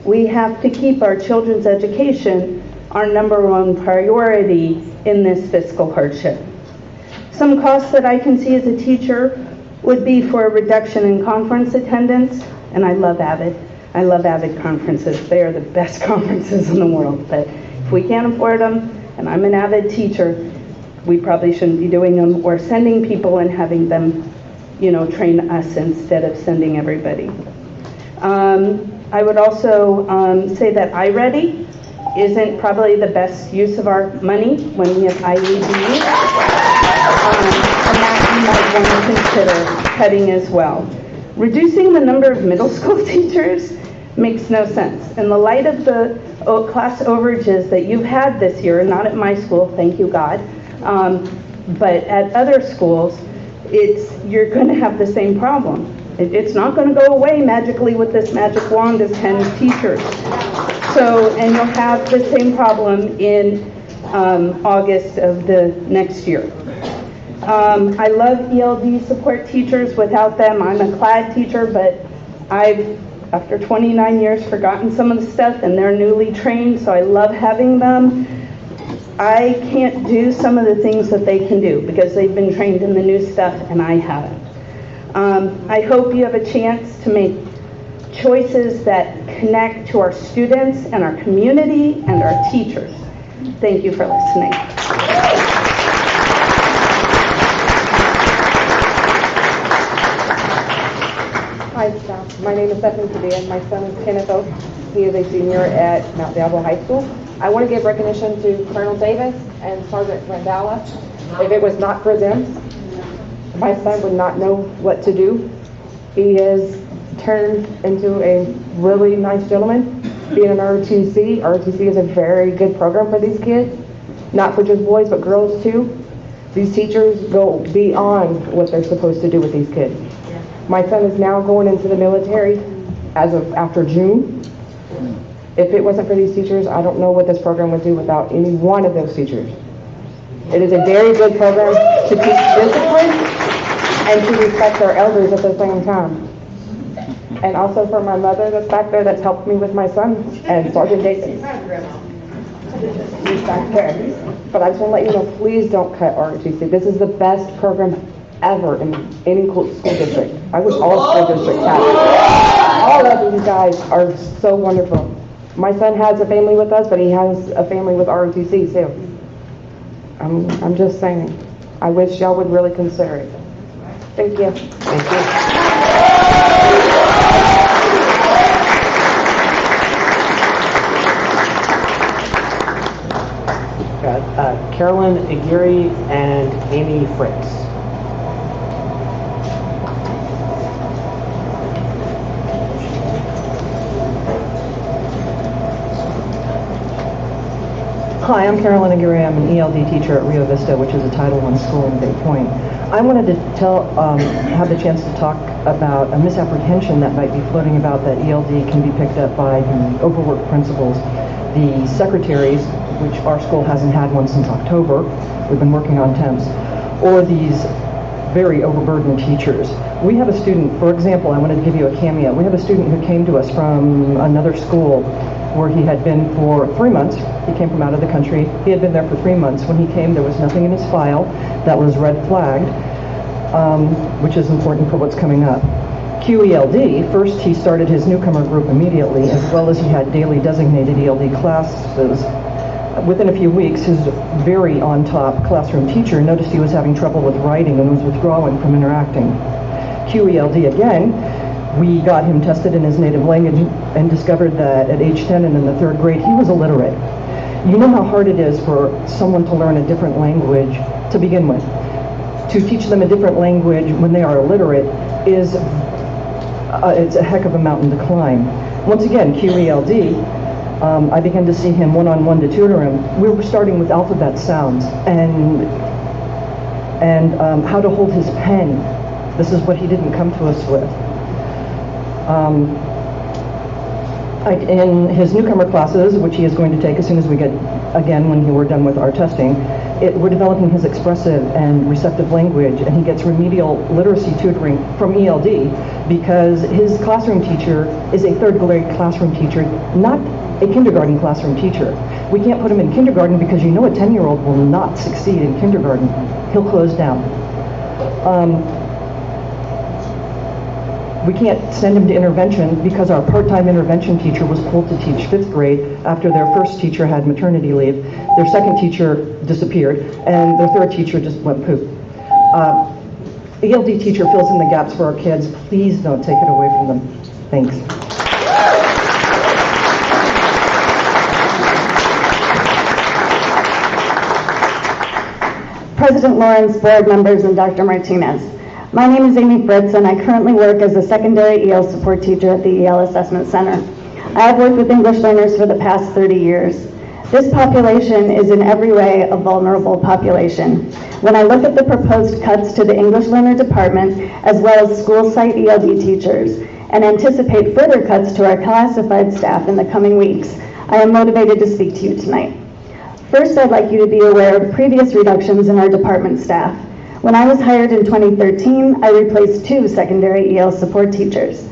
[SPEAKER 23] we have to keep our children's education our #1 priority in this fiscal hardship. Some costs that I can see as a teacher would be for a reduction in conference attendance, and I love AVID. I love AVID conferences. They are the best conferences in the world, but if we can't afford them, and I'm an AVID teacher, we probably shouldn't be doing them or sending people and having them, train us instead of sending everybody. I would also say that iReady isn't probably the best use of our money when we have IEDs, and that you might want to consider cutting as well. Reducing the number of middle school teachers makes no sense. In the light of the class overages that you've had this year, not at my school, thank you God, but at other schools, you're going to have the same problem. It's not going to go away magically with this magic wand of 10 teachers. And you'll have the same problem in August of the next year. I love ELD support teachers. Without them, I'm a CLAD teacher, but I've, after 29 years, forgotten some of the stuff, and they're newly trained, so I love having them. I can't do some of the things that they can do because they've been trained in the new stuff, and I haven't. I hope you have a chance to make choices that connect to our students and our community and our teachers. Thank you for listening.
[SPEAKER 6] Hi, staff. My name is Stephanie Padilla. My son is Kenneth Oak. He is a senior at Mount Diablo High School. I want to give recognition to Colonel Davis and Sergeant Randalla. If it was not for them, my son would not know what to do. He has turned into a really nice gentleman. Being an ROTC, ROTC is a very good program for these kids. Not for just boys, but girls too. These teachers go beyond what they're supposed to do with these kids. My son is now going into the military as of after June. If it wasn't for these teachers, I don't know what this program would do without any one of those teachers. It is a very good program to teach discipline and to respect our elders at the same time. And also for my mother that's back there that's helped me with my son, and Sergeant Davis. He's back there. But I just want to let you know, please don't cut ROTC. This is the best program ever in any school district. I wish all school districts had it. All of these guys are so wonderful. My son has a family with us, but he has a family with ROTC too. I'm just saying, I wish y'all would really consider it. Thank you.
[SPEAKER 1] Thank you. Got Carolyn Aguirre and Amy Fritz.
[SPEAKER 7] Hi, I'm Carolyn Aguirre. I'm an ELD teacher at Rio Vista, which is a Title I school in Bay Point. I wanted to have the chance to talk about a misapprehension that might be floating about that ELD can be picked up by the overworked principals, the secretaries, which our school hasn't had one since October. We've been working on temps, or these very overburdened teachers. We have a student, for example, I wanted to give you a cameo. We have a student who came to us from another school where he had been for 3 months. He came from out of the country. He had been there for 3 months. When he came, there was nothing in his file that was red flagged, which is important for what's coming up. QELD, first he started his newcomer group immediately, as well as he had daily designated ELD classes. Within a few weeks, his very on-top classroom teacher noticed he was having trouble with writing and was withdrawing from interacting. QELD again, we got him tested in his native language and discovered that at age 10 and in the 3rd grade, he was illiterate. You know how hard it is for someone to learn a different language to begin with. To teach them a different language when they are illiterate is it's a heck of a mountain to climb. Once again, QELD, I began to see him one-on-one to tutor him. We were starting with alphabet sounds and how to hold his pen. This is what he didn't come to us with. In his newcomer classes, which he is going to take as soon as we get, again, when we're done with our testing, we're developing his expressive and receptive language, and he gets remedial literacy tutoring from ELD because his classroom teacher is a 3rd grade classroom teacher, not a kindergarten classroom teacher. We can't put him in kindergarten because you know a 10-year-old will not succeed in kindergarten. He'll close down. We can't send him to intervention because our part-time intervention teacher was pulled to teach 5th grade after their first teacher had maternity leave. Their second teacher disappeared, and their 3rd teacher just went poop. ELD teacher fills in the gaps for our kids. Please don't take it away from them. Thanks.
[SPEAKER 10] President Lawrence, board members, and Dr. Martinez. My name is Amy Fritz, and I currently work as a secondary EL support teacher at the EL Assessment Center. I have worked with English learners for the past 30 years. This population is in every way a vulnerable population. When I look at the proposed cuts to the English learner department, as well as school site ELD teachers, and anticipate further cuts to our classified staff in the coming weeks, I am motivated to speak to you tonight. First, I'd like you to be aware of previous reductions in our department staff. When I was hired in 2013, I replaced 2 secondary EL support teachers.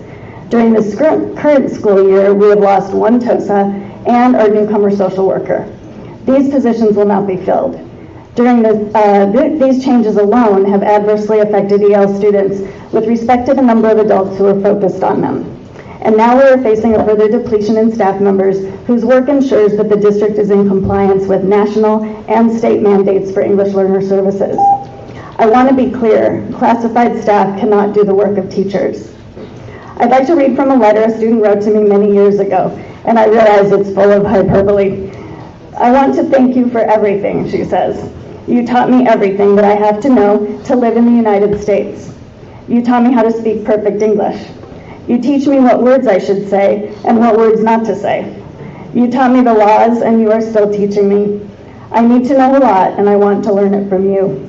[SPEAKER 10] During this current school year, we have lost 1 TOSA and our newcomer social worker. These positions will not be filled. During these changes alone have adversely affected EL students with respect to the number of adults who are focused on them. And now we are facing a further depletion in staff members whose work ensures that the district is in compliance with national and state mandates for English learner services. I want to be clear, classified staff cannot do the work of teachers. I'd like to read from a letter a student wrote to me many years ago, and I realize it's full of hyperbole. I want to thank you for everything, she says. You taught me everything that I have to know to live in the United States. You taught me how to speak perfect English. You teach me what words I should say and what words not to say. You taught me the laws, and you are still teaching me. I need to know a lot, and I want to learn it from you.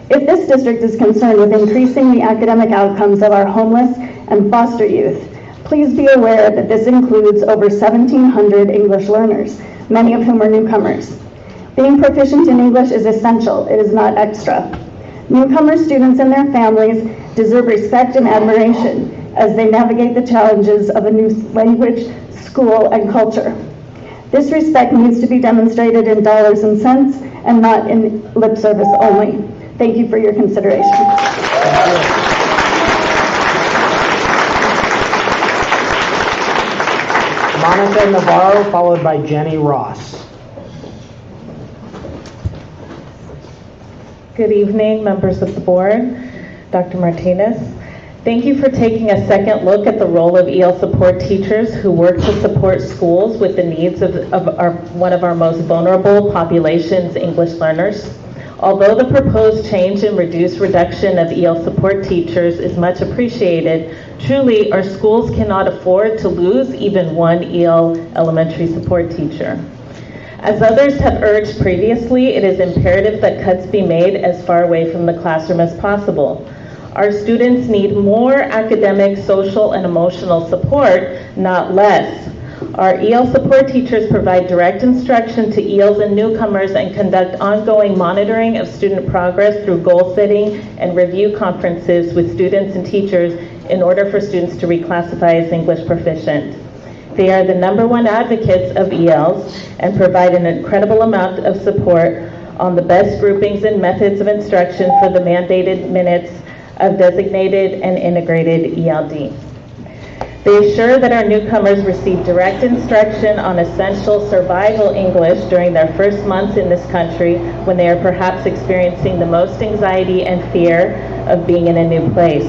[SPEAKER 10] If this district is concerned with increasing the academic outcomes of our homeless and foster youth, please be aware that this includes over 1,700 English learners, many of whom are newcomers. Being proficient in English is essential, it is not extra. Newcomer students and their families deserve respect and admiration as they navigate the challenges of a new language, school, and culture. This respect needs to be demonstrated in dollars and cents and not in lip service only. Thank you for your consideration.
[SPEAKER 1] Monica Navarro, followed by Jenny Ross.
[SPEAKER 11] Good evening, members of the board, Dr. Martinez. Thank you for taking a second look at the role of EL support teachers who work to support schools with the needs of one of our most vulnerable populations, English learners. Although the proposed change and reduction of EL support teachers is much appreciated, truly our schools cannot afford to lose even one EL elementary support teacher. As others have urged previously, it is imperative that cuts be made as far away from the classroom as possible. Our students need more academic, social, and emotional support, not less. Our EL support teachers provide direct instruction to ELs and newcomers and conduct ongoing monitoring of student progress through goal setting and review conferences with students and teachers in order for students to reclassify as English proficient. They are the #1 advocates of ELs and provide an incredible amount of support on the best groupings and methods of instruction for the mandated minutes of designated and integrated ELD. They assure that our newcomers receive direct instruction on essential survival English during their first months in this country when they are perhaps experiencing the most anxiety and fear of being in a new place.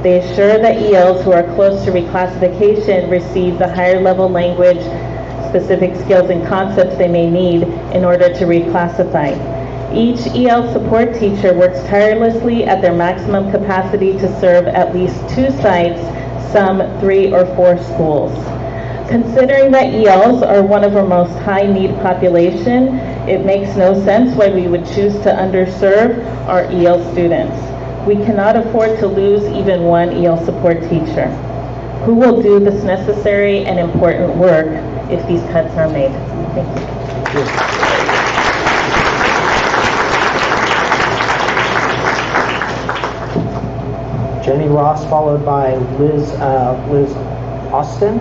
[SPEAKER 11] They assure that ELs who are close to reclassification receive the higher level language, specific skills and concepts they may need in order to reclassify. Each EL support teacher works tirelessly at their maximum capacity to serve at least 2 sites, some 3 or 4 schools. Considering that ELs are one of our most high-need population, it makes no sense why we would choose to underserve our EL students. We cannot afford to lose even one EL support teacher. Who will do this necessary and important work if these cuts are made? Thank you.
[SPEAKER 1] Jenny Ross, followed by Liz Austin.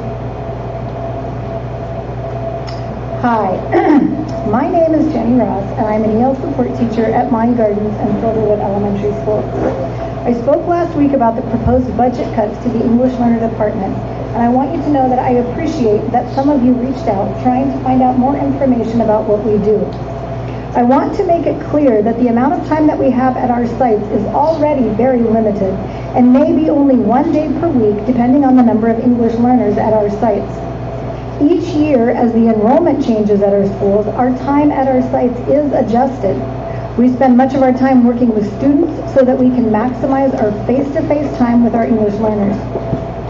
[SPEAKER 2] Hi, my name is Jenny Ross, and I'm an EL support teacher at Mind Gardens and Silverwood Elementary School. I spoke last week about the proposed budget cuts to the English Learner Department, and I want you to know that I appreciate that some of you reached out trying to find out more information about what we do. I want to make it clear that the amount of time that we have at our sites is already very limited, and maybe only 1 day per week, depending on the number of English learners at our sites. Each year, as the enrollment changes at our schools, our time at our sites is adjusted. We spend much of our time working with students so that we can maximize our face-to-face time with our English learners.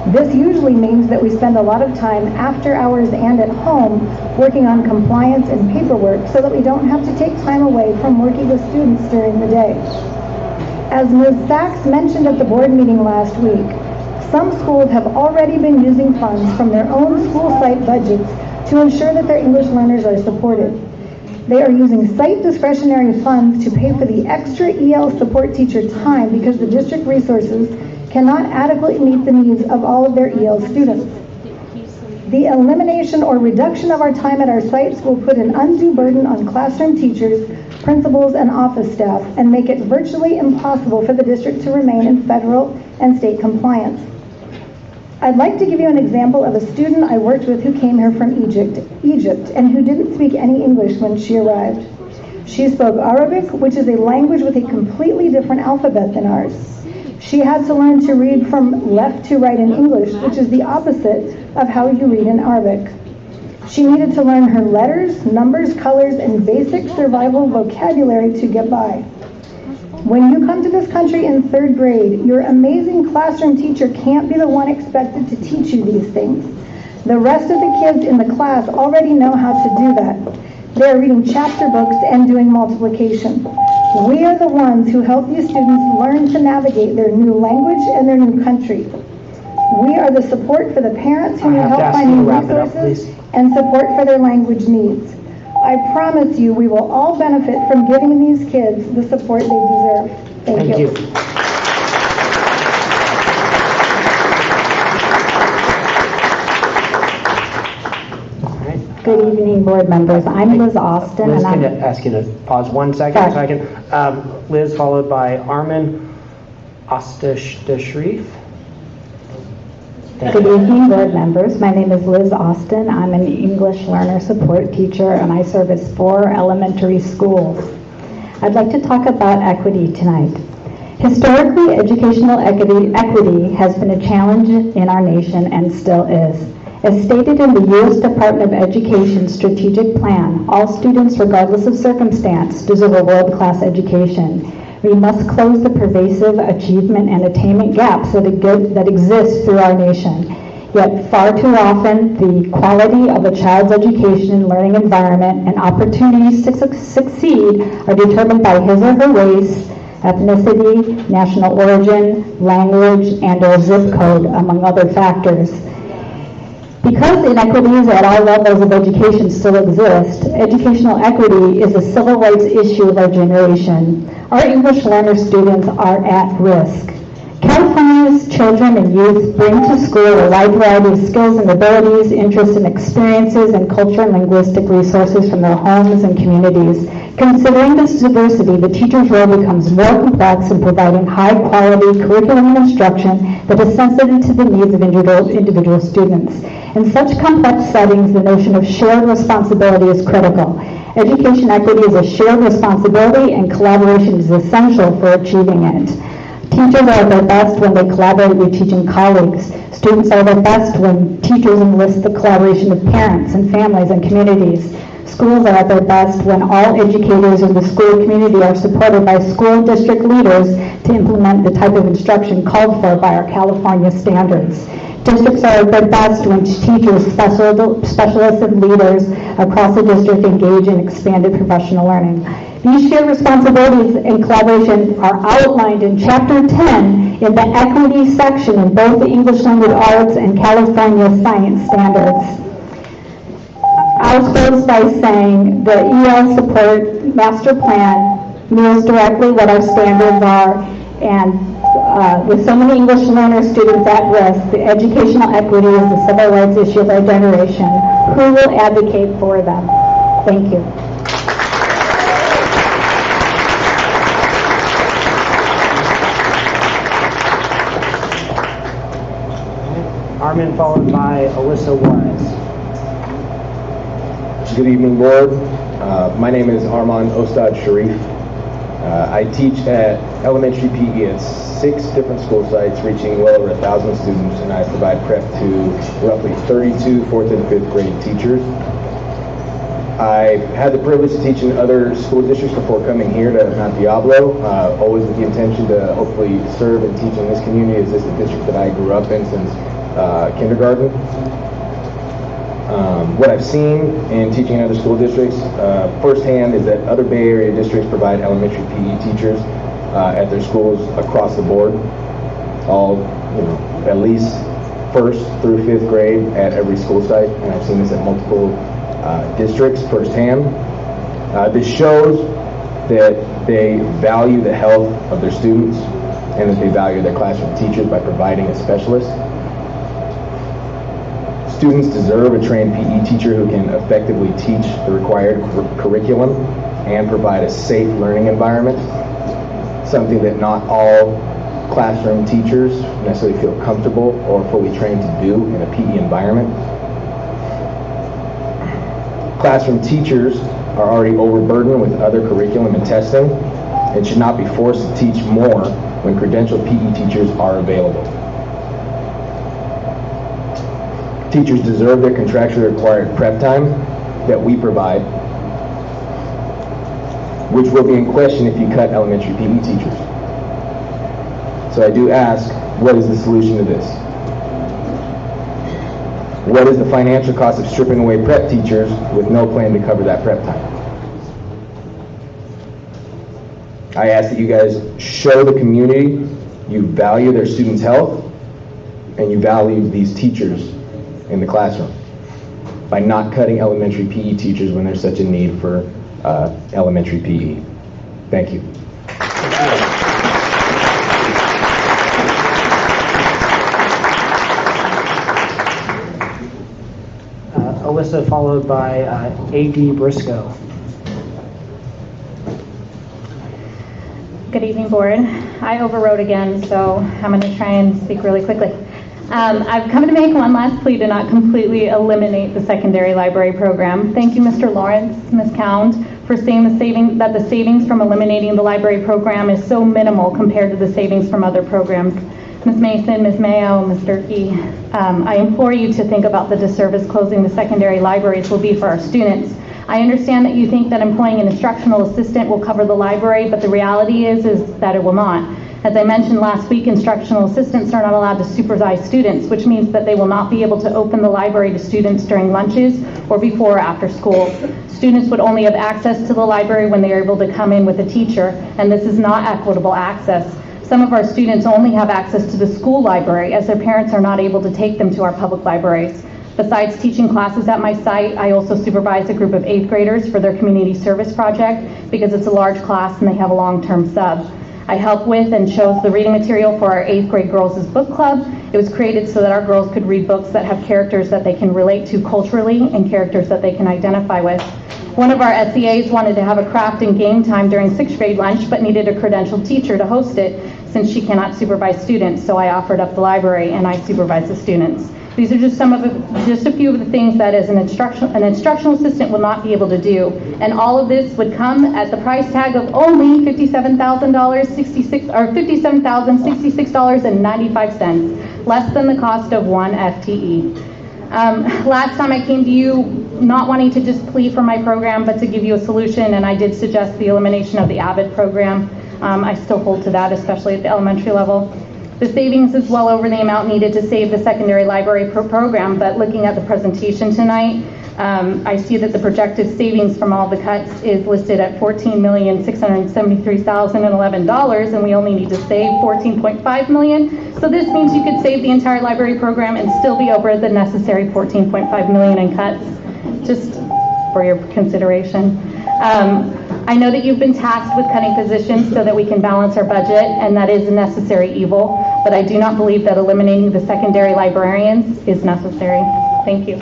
[SPEAKER 2] This usually means that we spend a lot of time after hours and at home working on compliance and paperwork so that we don't have to take time away from working with students during the day. As Ms. Sachs mentioned at the board meeting last week, some schools have already been using funds from their own school site budgets to ensure that their English learners are supported. They are using site discretionary funds to pay for the extra EL support teacher time because the district resources cannot adequately meet the needs of all of their EL students. The elimination or reduction of our time at our sites will put an undue burden on classroom teachers, principals, and office staff, and make it virtually impossible for the district to remain in federal and state compliance. I'd like to give you an example of a student I worked with who came here from Egypt, and who didn't speak any English when she arrived. She spoke Arabic, which is a language with a completely different alphabet than ours. She had to learn to read from left to right in English, which is the opposite of how you read in Arabic. She needed to learn her letters, numbers, colors, and basic survival vocabulary to get by. When you come to this country in 3rd grade, your amazing classroom teacher can't be the one expected to teach you these things. The rest of the kids in the class already know how to do that. They are reading chapter books and doing multiplication. We are the ones who help these students learn to navigate their new language and their new country. We are the support for the parents who need help finding resources and support for their language needs. I promise you we will all benefit from giving these kids the support they deserve. Thank you.
[SPEAKER 12] Good evening, board members. I'm Liz Austin.
[SPEAKER 1] Liz,
[SPEAKER 12] and
[SPEAKER 1] can I ask you to pause 1 second so I can? Liz, followed by Armin Astashrif.
[SPEAKER 12] Good evening, board members. My name is Liz Austin. I'm an English learner support teacher, and I service 4 elementary schools. I'd like to talk about equity tonight. Historically, educational equity has been a challenge in our nation and still is. As stated in the U.S. Department of Education Strategic Plan, all students, regardless of circumstance, deserve a world-class education. We must close the pervasive achievement and attainment gaps that exist through our nation. Yet far too often, the quality of a child's education and learning environment and opportunities to succeed are determined by his or her race, ethnicity, national origin, language, and/or zip code, among other factors. Because inequities at all levels of education still exist, educational equity is a civil rights issue of our generation. Our English learner students are at risk. California's children and youth bring to school a wide variety of skills and abilities, interests and experiences, and cultural and linguistic resources from their homes and communities. Considering this diversity, the teacher's role becomes more complex in providing high-quality curriculum and instruction that is sensitive to the needs of individual students. In such complex settings, the notion of shared responsibility is critical. Education equity is a shared responsibility, and collaboration is essential for achieving it. Teachers are at their best when they collaborate with teaching colleagues. Students are their best when teachers enlist the collaboration of parents and families and communities. Schools are at their best when all educators in the school community are supported by school and district leaders to implement the type of instruction called for by our California standards. Districts are at their best when teachers, specialists, and leaders across the district engage in expanded professional learning. These shared responsibilities and collaboration are outlined in Chapter 10 in the Equity section in both the English Language Arts and California Science Standards. I'll close by saying the EL Support Master Plan mirrors directly what our standards are, and with so many English learner students at risk, the educational equity is the civil rights issue of our generation. Who will advocate for them? Thank you.
[SPEAKER 1] Armin, followed by Alyssa Juarez.
[SPEAKER 9] Good evening, board. My name is Arman Ostad Sharif. I teach at elementary PE at 6 different school sites, reaching well over 1,000 students, and I provide prep to roughly 32 4th and 5th grade teachers. I had the privilege of teaching other school districts before coming here to Mount Diablo, always with the intention to hopefully serve and teach in this community, as this is the district that I grew up in since kindergarten. What I've seen in teaching in other school districts firsthand is that other Bay Area districts provide elementary PE teachers at their schools across the board, all, at least 1st through 5th grade at every school site, and I've seen this at multiple districts firsthand. This shows that they value the health of their students and that they value their classroom teachers by providing a specialist. Students deserve a trained PE teacher who can effectively teach the required curriculum and provide a safe learning environment, something that not all classroom teachers necessarily feel comfortable or fully trained to do in a PE environment. Classroom teachers are already overburdened with other curriculum and testing and should not be forced to teach more when credentialed PE teachers are available. Teachers deserve their contractually required prep time that we provide, which will be in question if you cut elementary PE teachers. So I do ask, what is the solution to this? What is the financial cost of stripping away prep teachers with no plan to cover that prep time? I ask that you guys show the community you value their students' health and you value these teachers in the classroom by not cutting elementary PE teachers when there's such a need for elementary PE. Thank you.
[SPEAKER 1] Alyssa, followed by A.D. Briscoe.
[SPEAKER 22] Good evening, board. I overrode again, so I'm going to try and speak really quickly. I've come to make one last plea to not completely eliminate the secondary library program. Thank you, Mr. Lawrence, Ms. Count, for saying that the savings from eliminating the library program is so minimal compared to the savings from other programs. Ms. Mason, Ms. Mayo, Ms. Durkee, I implore you to think about the disservice closing the secondary libraries will be for our students. I understand that you think that employing an instructional assistant will cover the library, but the reality is that it will not. As I mentioned last week, instructional assistants are not allowed to supervise students, which means that they will not be able to open the library to students during lunches or before or after school. Students would only have access to the library when they are able to come in with a teacher, and this is not equitable access. Some of our students only have access to the school library as their parents are not able to take them to our public libraries. Besides teaching classes at my site, I also supervise a group of 8th graders for their community service project because it's a large class and they have a long-term sub. I help with and chose the reading material for our 8th grade girls' book club. It was created so that our girls could read books that have characters that they can relate to culturally and characters that they can identify with. One of our SEAs wanted to have a craft and game time during 6th grade lunch but needed a credentialed teacher to host it since she cannot supervise students, so I offered up the library and I supervise the students. These are just a few of the things that as an instructional assistant will not be able to do. And all of this would come at the price tag of only $57,066.95, less than the cost of one FTE. Last time I came to you not wanting to just plead for my program, but to give you a solution, and I did suggest the elimination of the AVID program. I still hold to that, especially at the elementary level. The savings is well over the amount needed to save the secondary library program, but looking at the presentation tonight, I see that the projected savings from all the cuts is listed at $14,673,011, and we only need to save $14.5 million. So this means you could save the entire library program and still be over the necessary $14.5 million in cuts, just for your consideration. I know that you've been tasked with cutting positions so that we can balance our budget, and that is a necessary evil, but I do not believe that eliminating the secondary librarians is necessary. Thank you.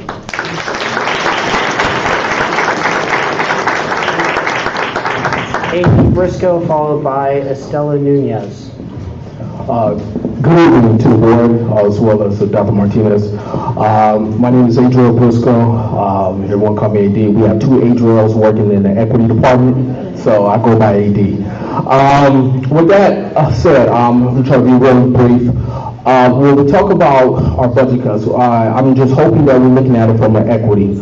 [SPEAKER 1] A.P. Briscoe, followed by Estela Nunez.
[SPEAKER 14] Good evening to the board, as well as Dr. Martinez. My name is Adriel Briscoe. Everyone call me AD. We have two Adriels working in the equity department, so I go by AD. With that said, I'm going to try to be really brief. When we talk about our budget cuts, I'm just hoping that we're looking at it from an equity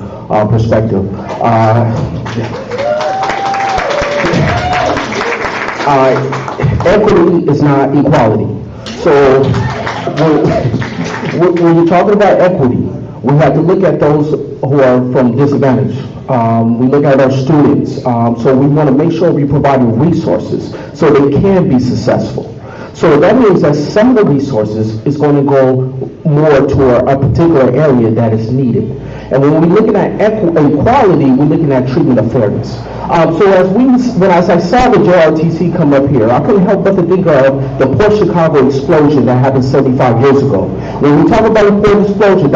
[SPEAKER 14] perspective. Equity is not equality. So when you're talking about equity, we have to look at those who are from disadvantage. We look at our students. So we want to make sure we provide resources so they can be successful. So that means that some of the resources is going to go more to a particular area that is needed. And when we're looking at equality, we're looking at treatment of fairness. So as I saw the JRTC come up here, I couldn't help but to think of the Port Chicago explosion that happened 75 years ago. When we talk about the Port explosion,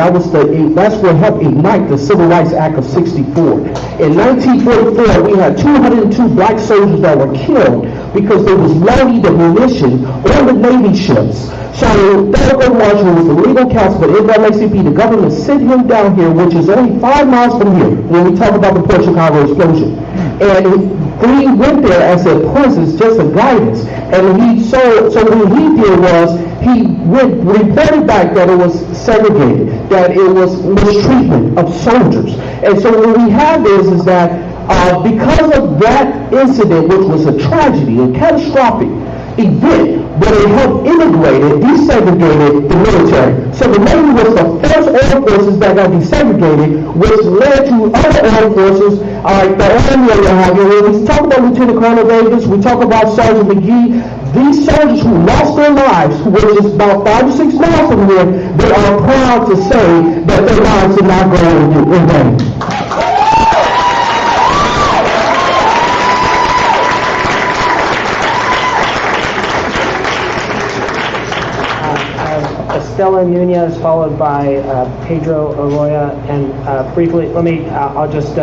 [SPEAKER 14] that's what helped ignite the Civil Rights Act of '64. In 1944, we had 202 black soldiers that were killed because there was loading the munition on the Navy ships. So Thurgood Marshall was the legal counsel for the NAACP. The government sent him down here, which is only 5 miles from here, when we talk about the Port Chicago explosion. And he went there as a presence, just a guidance. And so what he did was, he reported back that it was segregated, that it was mistreatment of soldiers. And so what we have is that because of that incident, which was a tragedy, a catastrophic event, but it helped integrate it, desegregated the military. So the Navy was the first armed forces that got desegregated, which led to other armed forces, the Army and what have you. When we talk about Lieutenant Colonel Davis, we talk about Sergeant McGee, these soldiers who lost their lives, which is about 5 to 6 miles from here, they are proud to say that their lives did not go in vain.
[SPEAKER 1] Estela Nunez, followed by Pedro Arroyo, and briefly, I'll just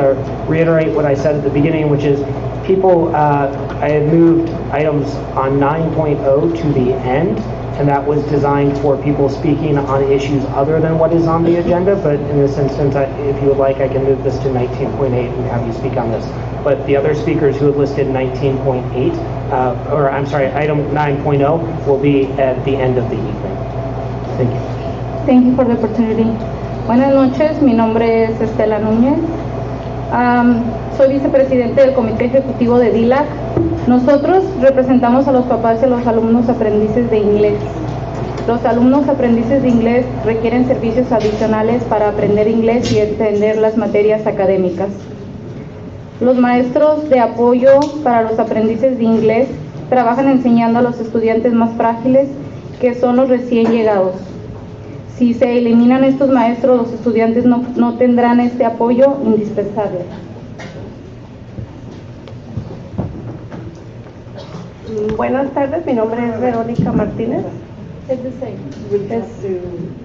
[SPEAKER 1] reiterate what I said at the beginning, which is I had moved items on 9.0 to the end, and that was designed for people speaking on issues other than what is on the agenda, but in this instance, if you would like, I can move this to 19.8 and have you speak on this. But the other speakers who have listed 19.8, or I'm sorry, item 9.0 will be at the end of the evening. Thank you.
[SPEAKER 21] Thank you for the opportunity. Buenas noches, mi nombre es Estela Núñez. Soy vicepresidente del Comité Ejecutivo de DILAC. Nosotros representamos a los papás y a los alumnos aprendices de inglés. Los alumnos aprendices de inglés requieren servicios adicionales para aprender inglés y entender las materias académicas. Los maestros de apoyo para los aprendices de inglés trabajan enseñando a los estudiantes más frágiles, que son los recién llegados. Si se eliminan estos maestros, los estudiantes no tendrán este apoyo indispensable.
[SPEAKER 15] Buenas tardes, mi nombre es Verónica Martínez.
[SPEAKER 21] It's the same.
[SPEAKER 15] We have to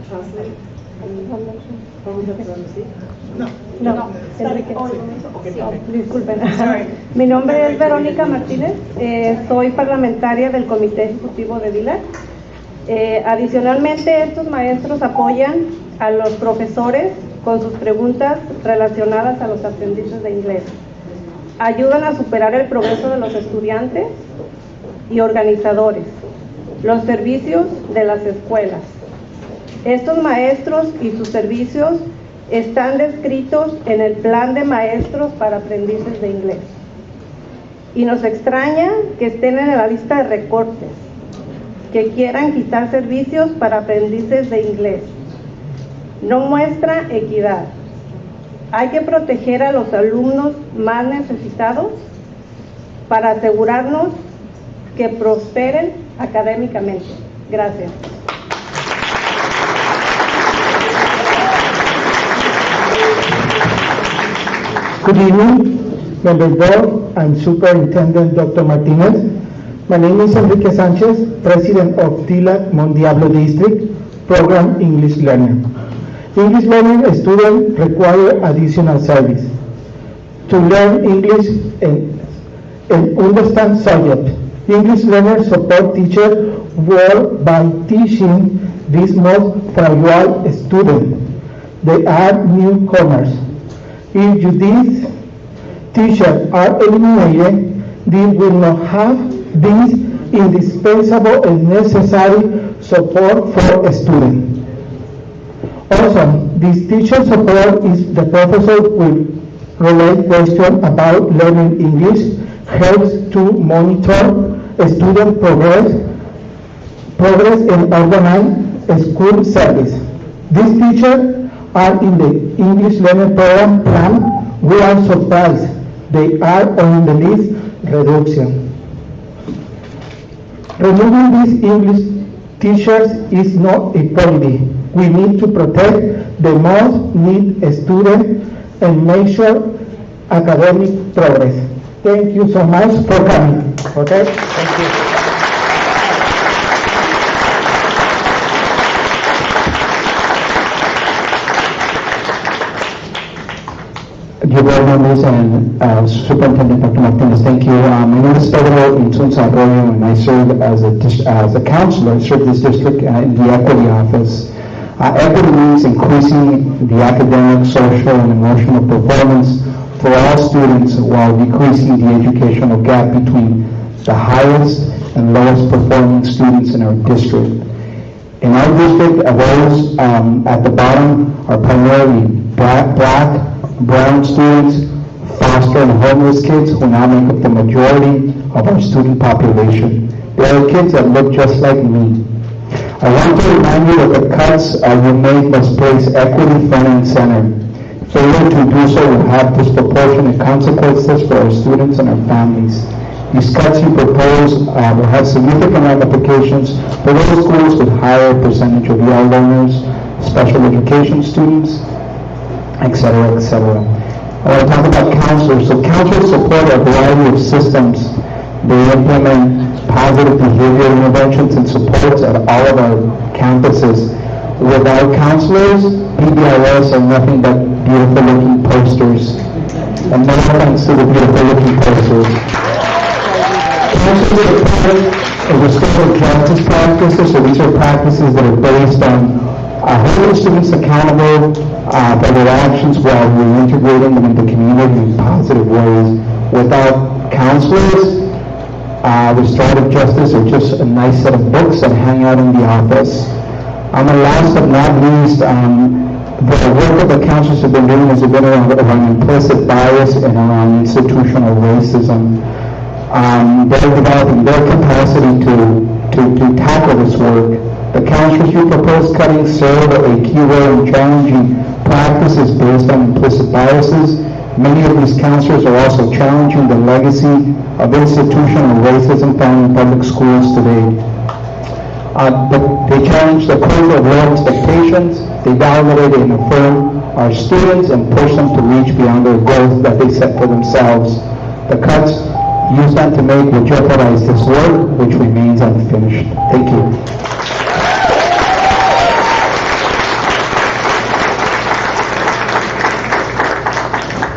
[SPEAKER 15] translate. No, Enrique. Disculpen. Mi nombre es Verónica Martínez, soy parlamentaria del Comité Ejecutivo de DILAC. Adicionalmente, estos maestros apoyan a los profesores con sus preguntas relacionadas a los aprendices de inglés. Ayudan a superar el progreso de los estudiantes y organizadores, los servicios de las escuelas. Estos maestros y sus servicios están descritos en el plan de maestros para aprendices de inglés. Y nos extraña que estén en la lista de recortes, que quieran quitar servicios para aprendices de inglés. No muestra equidad. Hay que proteger a los alumnos más necesitados para asegurarnos que prosperen académicamente. Gracias.
[SPEAKER 16] Good evening, Member Board and Superintendent Dr. Martinez. My name is Enrique Sanchez, President of DILAC Mondiablo District, Program English Learner. English learning students require additional service to learn English and understand subject. English learners support teachers work by teaching these most fragile students. They are newcomers. If these teachers are eliminated, they will not have this indispensable and necessary support for students. Also, this teacher support is the professor will relate questions about learning English, helps to monitor student progress and organize school service. These teachers are in the English learning program plan. We are surprised they are on the list reduction. Removing these English teachers is not equality. We need to protect the most needy students and make sure academic progress. Thank you so much for coming. Okay? Thank you.
[SPEAKER 14] Dear board members and Superintendent Dr. Martinez, thank you. My name is Pedro Insunza Arroyo, and I serve as a counselor. I serve this district in the equity office. Equity means increasing the academic, social, and emotional performance for all students while decreasing the educational gap between the highest and lowest performing students in our district. In our district, those at the bottom are primarily black, brown students, foster and homeless kids who now make up the majority of our student population. They are kids that look just like me. I want to remind you that the cuts you make must place equity front and center. Failure to do so will have disproportionate consequences for our students and our families. These cuts you propose will have significant ramifications for those schools with higher percentage of EL learners, special education students, etc., etc. I want to talk about counselors. So counselors support a variety of systems. They implement positive behavior interventions and supports at all of our campuses. Without counselors, PBIS are nothing but beautiful looking posters. And no offense to the beautiful looking posters. Counselors support
[SPEAKER 16] restorative justice practices. So these are practices that are based on holding students accountable for their actions while reintegrating them into community in positive ways. Without counselors, restorative justice are just a nice set of books that hang out in the office. And last but not least, the work that the counselors have been doing has been around implicit bias and around institutional racism. They're developing their capacity to tackle this work. The counselors who propose cutting serve a key role in challenging practices based on implicit biases. Many of these counselors are also challenging the legacy of institutional racism found in public schools today. They challenge the culture of low expectations. They validate and affirm our students and push them to reach beyond their goals that they set for themselves. The cuts used them to make will jeopardize this work, which remains unfinished. Thank you.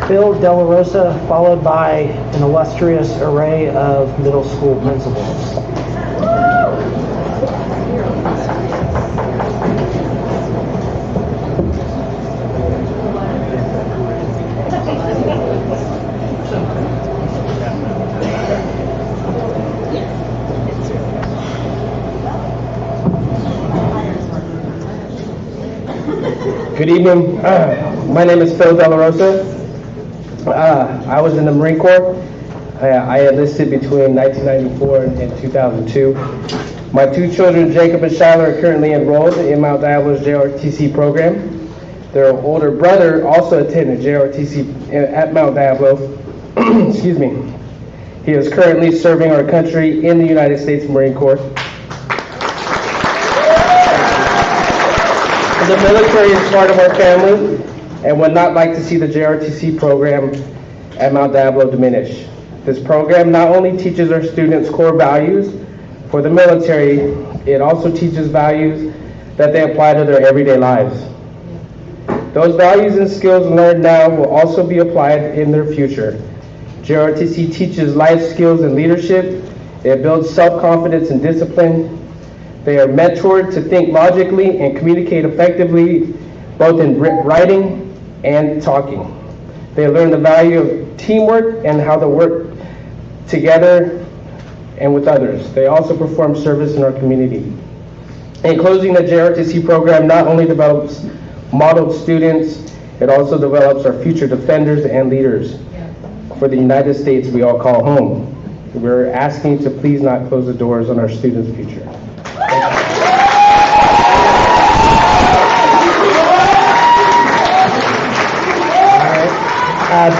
[SPEAKER 1] Bill Della Rosa, followed by an illustrious array of middle school principals.
[SPEAKER 17] Good evening. My name is Phil Della Rosa. I was in the Marine Corps. I enlisted between 1994 and 2002. My two children, Jacob and Shyler, are currently enrolled in Mount Diablo's JRTC program. Their older brother also attended JRTC at Mount Diablo. Excuse me. He is currently serving our country in the United States Marine Corps. The military is part of our family and would not like to see the JRTC program at Mount Diablo diminish. This program not only teaches our students core values for the military, it also teaches values that they apply to their everyday lives. Those values and skills learned now will also be applied in their future. JRTC teaches life skills and leadership. It builds self-confidence and discipline. They are mentored to think logically and communicate effectively, both in writing and talking. They learn the value of teamwork and how to work together and with others. They also perform service in our community. In closing, the JRTC program not only develops modeled students, it also develops our future defenders and leaders for the United States we all call home. We're asking to please not close the doors on our students' future.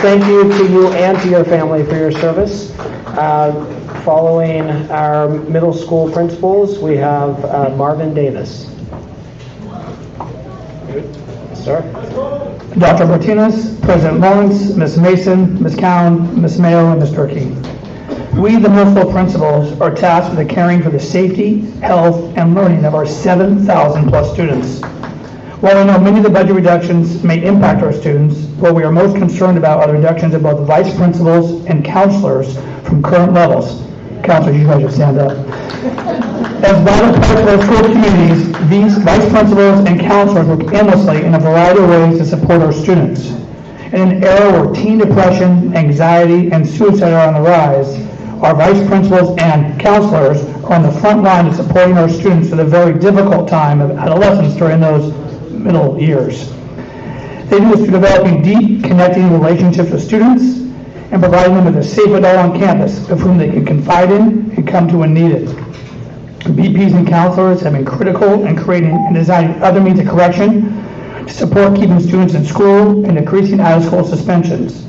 [SPEAKER 1] Thank you to you and to your family for your service. Following our middle school principals, we have Marvin Davis. Sir.
[SPEAKER 18] Dr. Martinez, President Lawrence, Ms. Mason, Ms. Cowan, Ms. Mayo, and Ms. Turkey. We, the middle school principals, are tasked with caring for the safety, health, and learning of our 7,000 plus students. While we know many of the budget reductions may impact our students, what we are most concerned about are the reductions of both vice principals and counselors from current levels. Counselors, you guys should stand up. As vital parts of our school communities, these vice principals and counselors work endlessly in a variety of ways to support our students. In an era where teen depression, anxiety, and suicide are on the rise, our vice principals and counselors are on the front line of supporting our students through the very difficult time of adolescence during those middle years. They do this through developing deep, connecting relationships with students and providing them with a safe adult on campus of whom they can confide in and come to when needed. VPs and counselors have been critical in creating and designing other means of correction to support keeping students in school and decreasing out-of-school suspensions.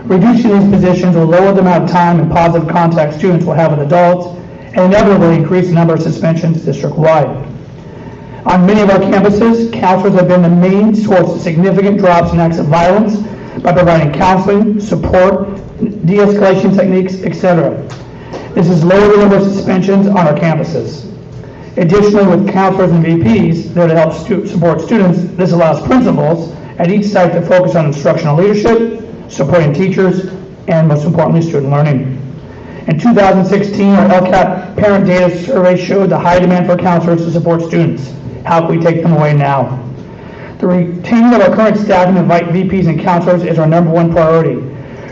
[SPEAKER 18] Reducing these positions will lower the amount of time and positive contact students will have with adults and inevitably increase the number of suspensions district-wide. On many of our campuses, counselors have been the main source of significant drops in acts of violence by providing counseling, support, de-escalation techniques, etc. This has lowered the number of suspensions on our campuses. Additionally, with counselors and VPs there to help support students, this allows principals at each site to focus on instructional leadership, supporting teachers, and most importantly, student learning. In 2016, our LCAP parent data survey showed the high demand for counselors to support students. How can we take them away now? The retaining of our current staff and invite VPs and counselors is our #1 priority.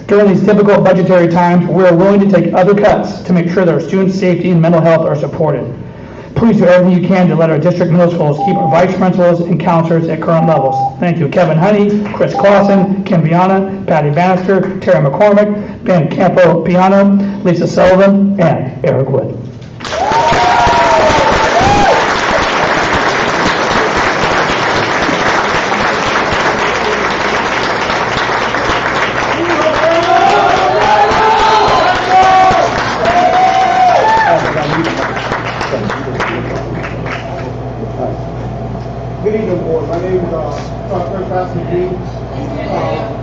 [SPEAKER 18] During these difficult budgetary times, we are willing to take other cuts to make sure that our students' safety and mental health are supported. Please do everything you can to let our district middle schools keep our vice principals and counselors at current levels. Thank you, Kevin Honey, Chris Clausen, Kim Viana, Patty Bannister, Terry McCormick, Ben Campo Piano, Lisa Sullivan, and Eric Wood.
[SPEAKER 4] Good evening, board. My name is First Pastor G.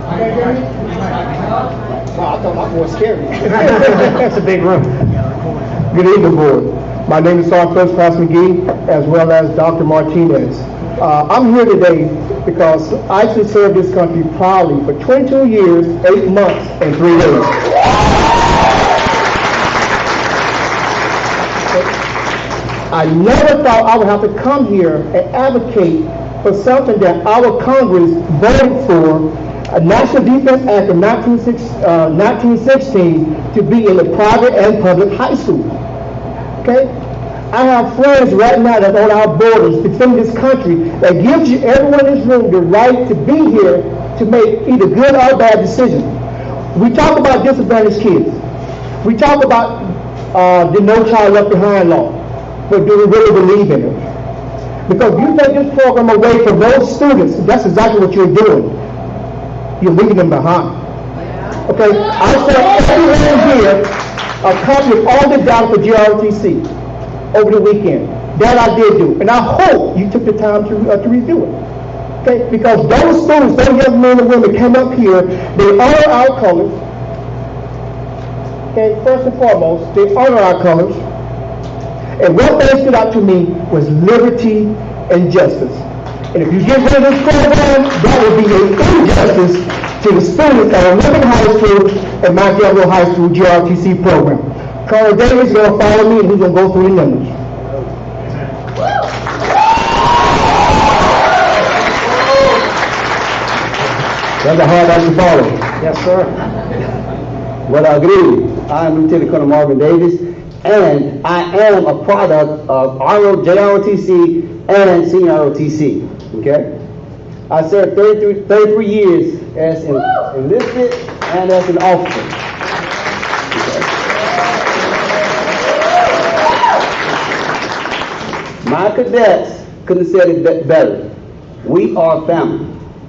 [SPEAKER 4] Can you hear me? Wow, I thought my voice scary.
[SPEAKER 1] That's a big room.
[SPEAKER 4] Good evening, board. My name is Sergeant First Class McGee, as well as Dr. Martinez. I'm here today because I actually served this country proudly for 22 years, 8 months, and 3 days. I never thought I would have to come here and advocate for something that our Congress voted for, a National Defense Act of 1916, to be in the private and public high school. Okay? I have friends right now that's on our borders defending this country that gives you, everyone in this room, the right to be here to make either good or bad decisions. We talk about disadvantaged kids. We talk about the No Child Left Behind law. But do we really believe in it? Because if you take this program away from those students, that's exactly what you're doing. You're leaving them behind. Okay? I sent everyone here a copy of all the data for GROTC over the weekend. That I did do. And I hope you took the time to review it. Okay? Because those students, those young men and women came up here, they honor our colors. Okay? First and foremost, they honor our colors. And what they stood out to me was liberty and justice. And if you get rid of this program, that would be an injustice to the students at Olympic High School and Mount Diablo High School GRTC program. Colonel Davis is going to follow me and he's going to go through the numbers.
[SPEAKER 19] That's a hard act to follow.
[SPEAKER 1] Yes, sir.
[SPEAKER 19] Well, good evening. I'm Lieutenant Colonel Marvin Davis, and I am a product of JROTC and Senior ROTC, okay? I served 33 years as an enlisted and as an officer. Okay. My cadets couldn't have said it better. We are family,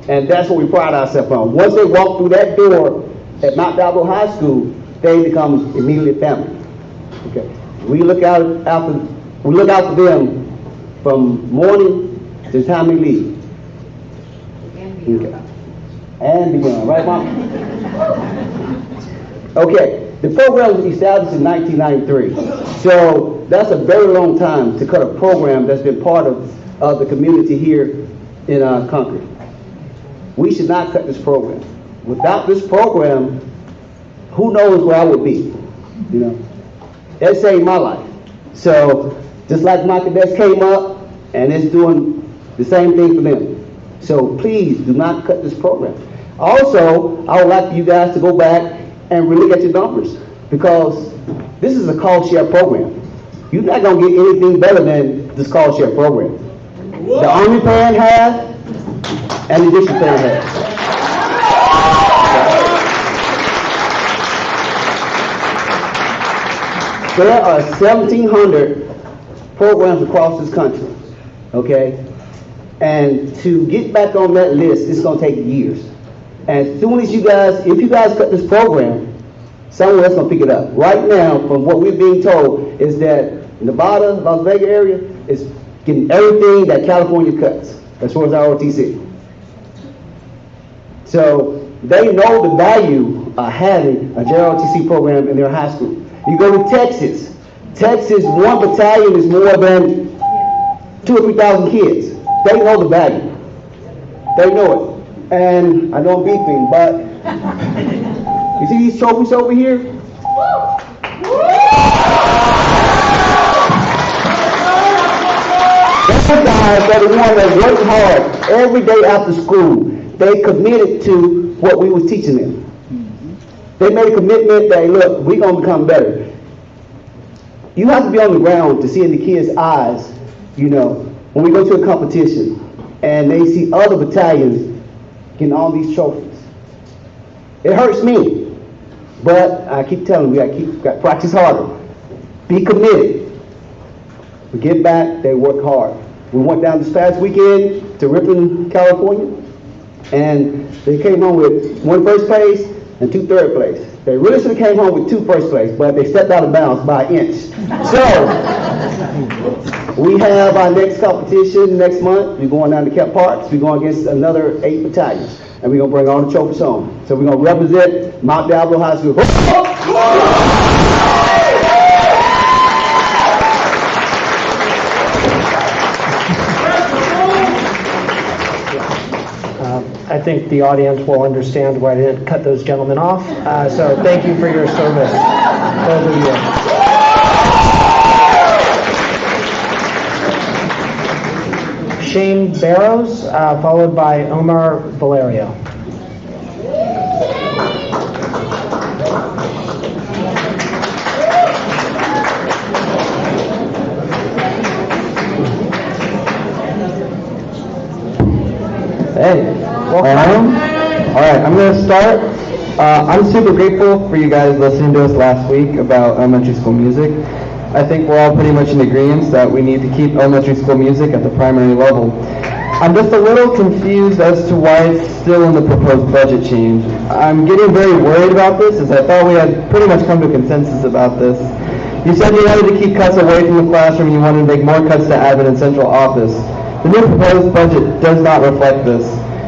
[SPEAKER 19] and that's what we pride ourselves on. Once they walk through that door at Mount Diablo High School, they become immediately family. Okay. We look out for them from morning to the time they leave. Okay. And beyond, right, Mom? Okay. The program was established in 1993, so that's a very long time to cut a program that's been part of the community here in Concord. We should not cut this program. Without this program, who knows where I would be, you know? That saved my life. So, just like my cadets came up, and it's doing the same thing for them. So please do not cut this program. Also, I would like you guys to go back and really get your numbers, because this is a cost share program. You're not going to get anything better than this cost share program. The Army paying half, and the district paying half. There are 1,700 programs across this country, okay? And to get back on that list, it's going to take years. And as soon as if you guys cut this program, someone else going to pick it up. Right now, from what we're being told, is that Nevada, Las Vegas area is getting everything that California cuts, as far as ROTC. So they know the value of having a JROTC program in their high school. You go to Texas. Texas, one battalion is more than 2,000 or 3,000 kids. They know the value. They know it. And I know I'm beeping, but you see these trophies over here? guys are the ones that work hard every day after school. They committed to what we was teaching them. They made a commitment that, look, we're going to become better. You have to be on the ground to see in the kids' eyes, you know, when we go to a competition and they see other battalions getting all these trophies. It hurts me, but I keep telling them we got to practice harder. Be committed. We get back, they work hard. We went down this past weekend to Ripon, California, and they came home with 1 first place and 2 third place. They really should have came home with 2 first place, but they stepped out of bounds by an inch. So, we have our next competition next month. We're going down to Kemp Parks. We're going against another 8 battalions, and we're going to bring all the trophies home. So we're going to represent Mount Diablo High School.
[SPEAKER 1] I think the audience will understand why I didn't cut those gentlemen off. So thank you for your service over the years. Shane Barrows, followed by Omar Valerio.
[SPEAKER 3] Hey. All right, I'm going to start. I'm super grateful for you guys listening to us last week about elementary school music. I think we're all pretty much in agreement that we need to keep elementary school music at the primary level. I'm just a little confused as to why it's still in the proposed budget change. I'm getting very worried about this, as I thought we had pretty much come to a consensus about this. You said you wanted to keep cuts away from the classroom and you wanted to make more cuts to admin and central office. The new proposed budget does not reflect this.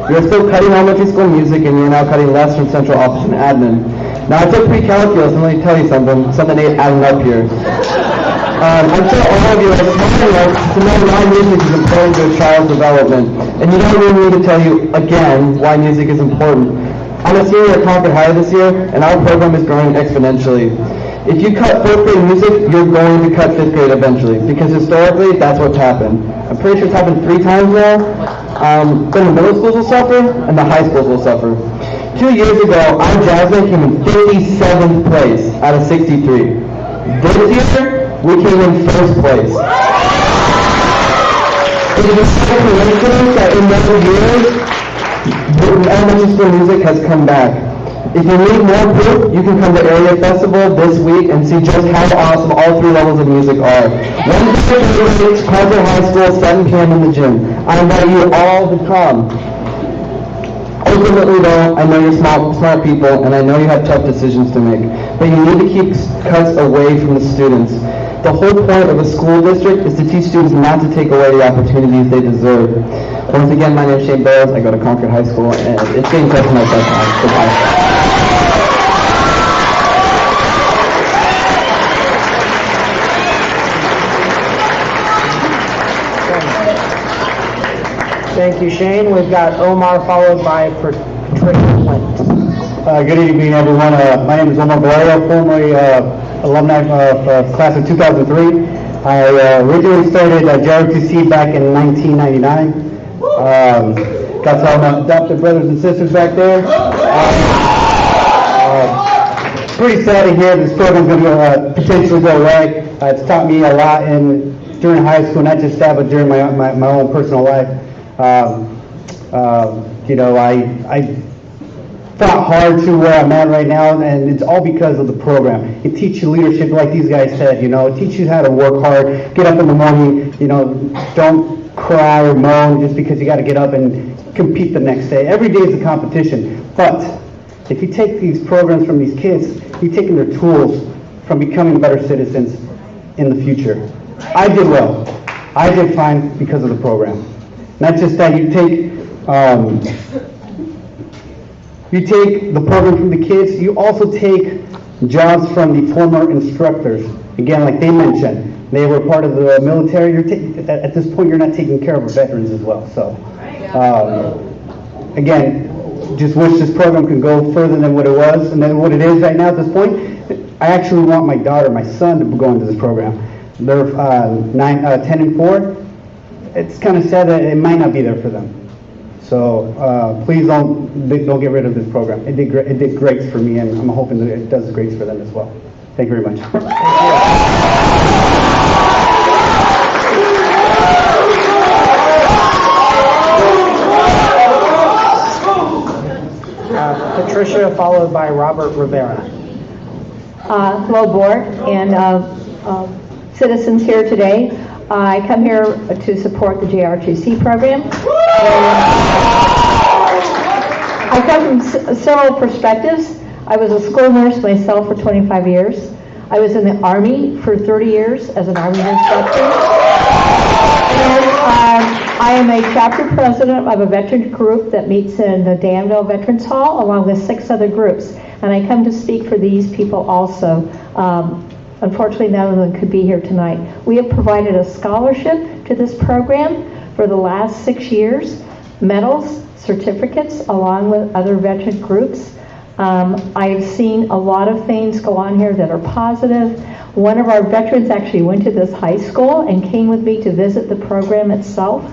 [SPEAKER 3] You're still cutting elementary school music and you're now cutting less from central office and admin. Now I took pre-calculus and let me tell you something ain't adding up here. I'm sure all of you are smart enough to know why music is important to a child's development. And you don't need me to tell you again why music is important. I'm a senior at Concord High this year and our program is growing exponentially. If you cut 4th grade music, you're going to cut 5th grade eventually, because historically, that's what's happened. I'm pretty sure it's happened 3 times now. Then the middle schools will suffer, and the high schools will suffer. 2 years ago, our jazz band came in 57th place out of 63. This year, we came in 1st place. It is a coincidence that in those years, elementary school music has come back. If you need more proof, you can come to Area Festival this week and see just how awesome all 3 levels of music are. Wednesday, Concord High School, 7 p.m. in the gym. I invite you all to come. Ultimately, though, I know you're smart people, and I know you have tough decisions to make, but you need to keep cuts away from the students. The whole point of a school district is to teach students not to take away the opportunities they deserve. Once again, my name is Shane Barrows. I go to Concord High School, and it's getting close to my bedtime. Goodbye.
[SPEAKER 1] Thank you, Shane. We've got Omar followed by Patricia Flint.
[SPEAKER 8] Good evening, everyone. My name is Omar Valerio, formerly alumni of class of 2003. I originally started JROTC back in 1999. Got all my adopted brothers and sisters back there. Pretty sad to hear this program's going to potentially go away. It's taught me a lot during high school, not just that, but during my own personal life. You know, I fought hard to where I'm at right now, and it's all because of the program. It teaches you leadership, like these guys said, you know, it teaches you how to work hard, get up in the morning, you know, don't cry or moan just because you got to get up and compete the next day. Every day is a competition, but if you take these programs from these kids, you're taking their tools from becoming better citizens in the future. I did well. I did fine because of the program. Not just that, you take the program from the kids, you also take jobs from the former instructors. Again, like they mentioned, they were part of the military. At this point, you're not taking care of our veterans as well. So, again, just wish this program could go further than what it was and then what it is right now at this point. I actually want my daughter, my son to go into this program. They're 10 and 4. it's kind of sad that it might not be there for them. So please don't get rid of this program. It did great for me, and I'm hoping that it does great for them as well. Thank you very much.
[SPEAKER 1] Patricia, followed by Robert Rivera.
[SPEAKER 5] Hello, board and citizens here today. I come here to support the JRTC program. I come from several perspectives. I was a school nurse myself for 25 years. I was in the Army for 30 years as an Army instructor. And I am a chapter president of a veteran group that meets in the Danville Veterans Hall along with 6 other groups. And I come to speak for these people also. Unfortunately, none of them could be here tonight. We have provided a scholarship to this program for the last 6 years, medals, certificates, along with other veteran groups. I have seen a lot of things go on here that are positive. One of our veterans actually went to this high school and came with me to visit the program itself.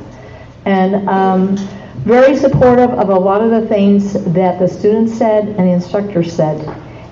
[SPEAKER 5] And very supportive of a lot of the things that the students said and the instructors said.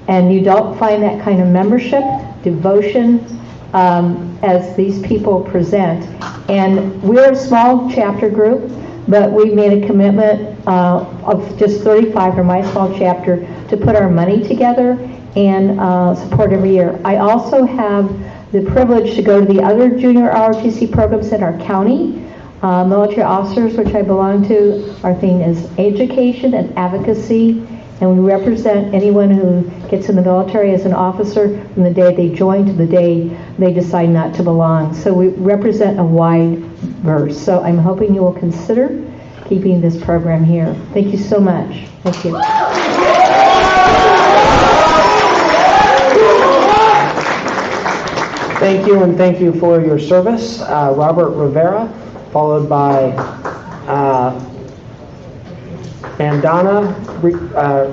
[SPEAKER 5] And you don't find that kind of membership, devotion, as these people present. And we're a small chapter group, but we made a commitment of just 35 for my small chapter to put our money together and support every year. I also have the privilege to go to the other junior ROTC programs in our county. Military officers, which I belong to, our theme is education and advocacy, and we represent anyone who gets in the military as an officer from the day they join to the day they decide not to belong. So we represent a wide verse. So I'm hoping you will consider keeping this program here. Thank you so much. Thank you.
[SPEAKER 1] Thank you, and thank you for your service. Robert Rivera, followed by Mandana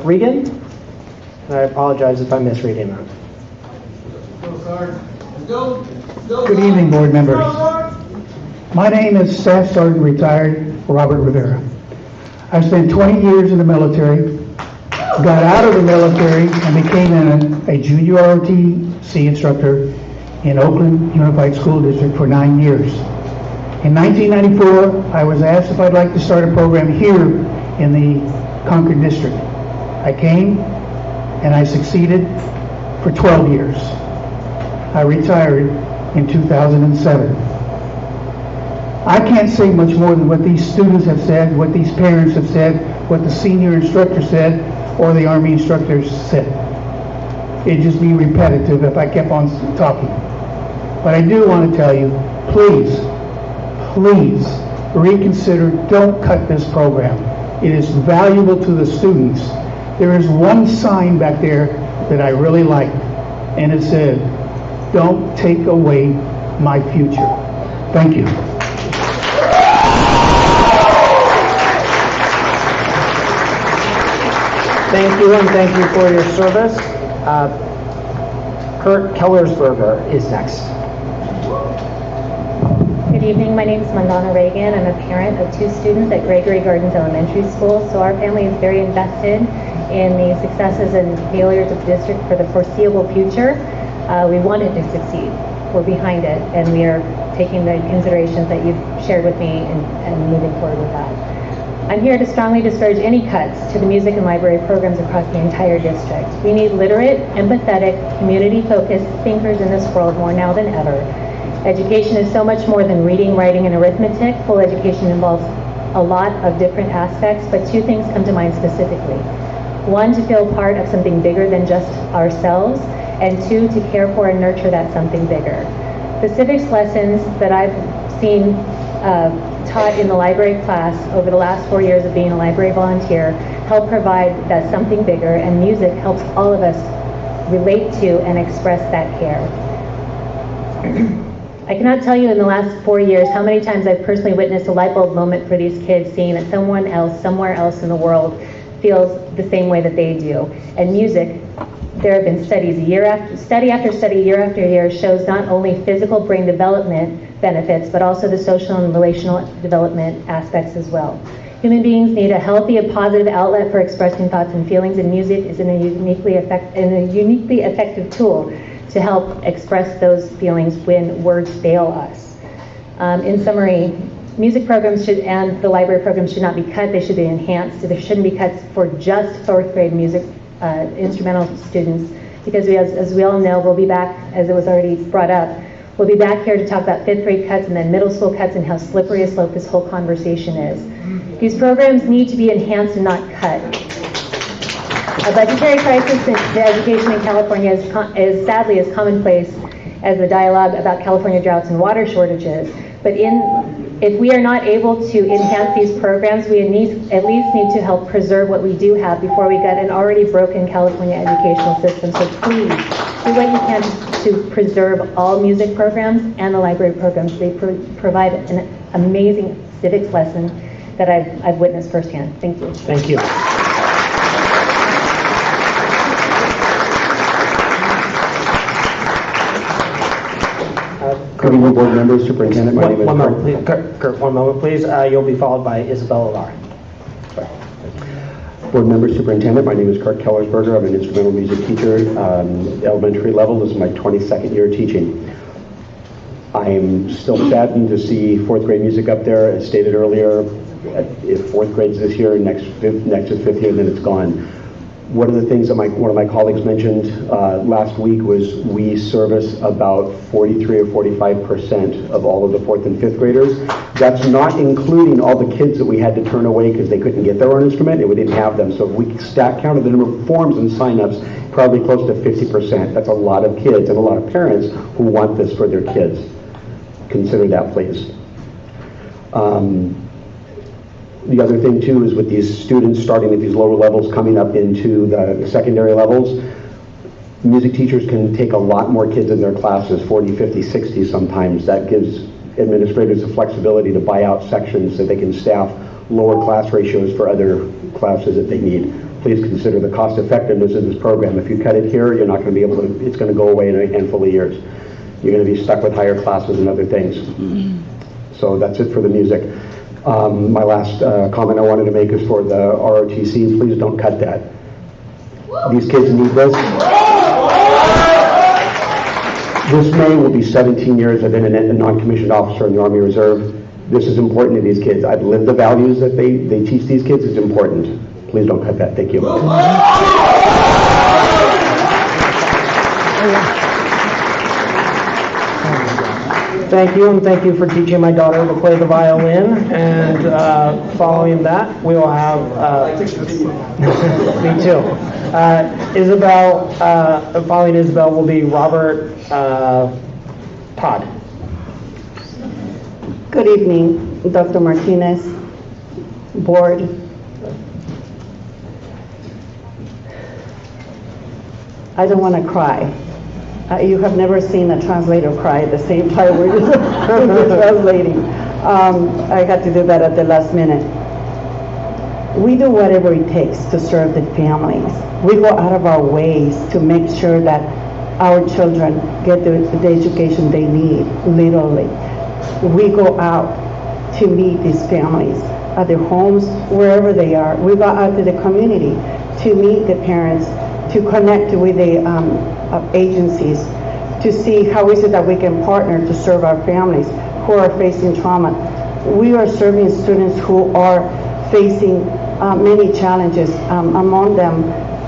[SPEAKER 1] Regan. And I apologize if I'm misreading that.
[SPEAKER 16] Good evening, board members. My name is Staff Sergeant Retired Robert Rivera. I spent 20 years in the military, got out of the military, and became a junior ROTC instructor in Oakland Unified School District for 9 years. In 1994, I was asked if I'd like to start a program here in the Concord District. I came, and I succeeded for 12 years. I retired in 2007. I can't say much more than what these students have said, what these parents have said, what the senior instructor said, or the Army instructors said. It'd just be repetitive if I kept on talking. But I do want to tell you, please reconsider, don't cut this program. It is valuable to the students. There is one sign back there that I really like, and it said, "Don't take away my future." Thank you.
[SPEAKER 1] Thank you, and thank you for your service. Kurt Kellersberger is next.
[SPEAKER 13] Good evening, my name is Mandana Reagan. I'm a parent of 2 students at Gregory Gardens Elementary School, so our family is very invested in the successes and failures of the district for the foreseeable future. We want it to succeed. We're behind it, and we are taking the considerations that you've shared with me and moving forward with that. I'm here to strongly discourage any cuts to the music and library programs across the entire district. We need literate, empathetic, community-focused thinkers in this world more now than ever. Education is so much more than reading, writing, and arithmetic. Full education involves a lot of different aspects, but 2 things come to mind specifically. 1, to feel part of something bigger than just ourselves, and 2, to care for and nurture that something bigger. The civics lessons that I've seen taught in the library class over the last 4 years of being a library volunteer help provide that something bigger, and music helps all of us relate to and express that care. I cannot tell you in the last 4 years how many times I've personally witnessed a light bulb moment for these kids, seeing that someone else, somewhere else in the world, feels the same way that they do. And music there have been studies year after study, year after year, shows not only physical brain development benefits, but also the social and relational development aspects as well. Human beings need a healthy and positive outlet for expressing thoughts and feelings, and music is a uniquely effective tool to help express those feelings when words fail us. In summary, music programs and the library programs should not be cut, they should be enhanced. There shouldn't be cuts for just 4th grade music instrumental students, because as we all know, we'll be back, as it was already brought up, we'll be back here to talk about 5th grade cuts and then middle school cuts and how slippery a slope this whole conversation is. These programs need to be enhanced and not cut. A budgetary crisis in education in California is sadly as commonplace as the dialogue about California droughts and water shortages. But if we are not able to enhance these programs, we at least need to help preserve what we do have before we get an already broken California educational system. So please, do what you can to preserve all music programs and the library programs. They provide an amazing civics lesson that I've witnessed firsthand. Thank you.
[SPEAKER 1] Thank you.
[SPEAKER 6] Good evening, board members, superintendent. My name is
[SPEAKER 1] One moment, please. Kurt, one moment, please. You'll be followed by Isabella Lar.
[SPEAKER 6] Board members, superintendent. My name is Kurt Kellersberger. I'm an instrumental music teacher, elementary level. This is my 22nd year teaching. I'm still saddened to see 4th grade music up there. As stated earlier, if 4th grade's this year, next is 5th year, then it's gone. One of the things that one of my colleagues mentioned last week was we service about 43 or 45% of all of the 4th and 5th graders. That's not including all the kids that we had to turn away because they couldn't get their own instrument and we didn't have them. So if we counted the number of forms and signups, probably close to 50%. That's a lot of kids and a lot of parents who want this for their kids. Consider that, please. The other thing too is with these students starting at these lower levels coming up into the secondary levels, music teachers can take a lot more kids in their classes, 40, 50, 60 sometimes. That gives administrators the flexibility to buy out sections so they can staff lower class ratios for other classes that they need. Please consider the cost effectiveness of this program. If you cut it here, you're not going to be able to, it's going to go away in a handful of years. You're going to be stuck with higher classes and other things. So that's it for the music. My last comment I wanted to make is for the ROTC. Please don't cut that. These kids need this. This May will be 17 years I've been a non-commissioned officer in the Army Reserve. This is important to these kids. I've lived the values that they teach these kids. It's important. Please don't cut that. Thank you.
[SPEAKER 1] Thank you, and thank you for teaching my daughter to play the violin. And following that, we will have, me too. Isabel, following Isabel will be Robert Todd.
[SPEAKER 20] Good evening, Dr. Martinez, board. I don't want to cry. You have never seen a translator cry at the same time we're translating. I had to do that at the last minute. We do whatever it takes to serve the families. We go out of our ways to make sure that our children get the education they need, literally. We go out to meet these families at their homes, wherever they are. We go out to the community to meet the parents, to connect with the agencies, to see how is it that we can partner to serve our families who are facing trauma. We are serving students who are facing many challenges. Among them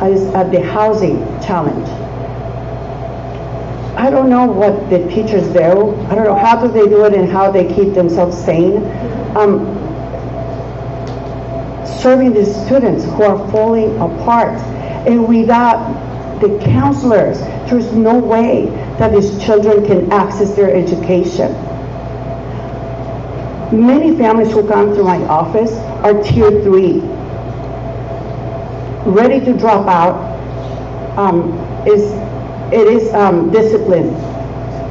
[SPEAKER 20] is the housing challenge. I don't know what the teachers do. I don't know how do they do it and how they keep themselves sane. Serving these students who are falling apart, and without the counselors, there's no way that these children can access their education. Many families who come to my office are tier 3, ready to drop out. It is discipline,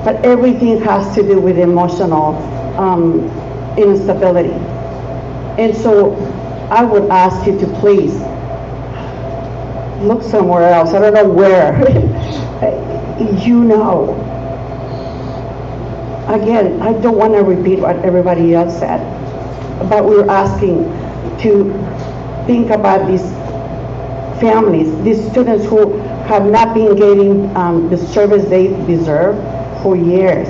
[SPEAKER 20] but everything has to do with emotional instability. And so I would ask you to please look somewhere else. I don't know where. You know. Again, I don't want to repeat what everybody else said, but we're asking to think about these families, these students who have not been getting the service they deserve for years.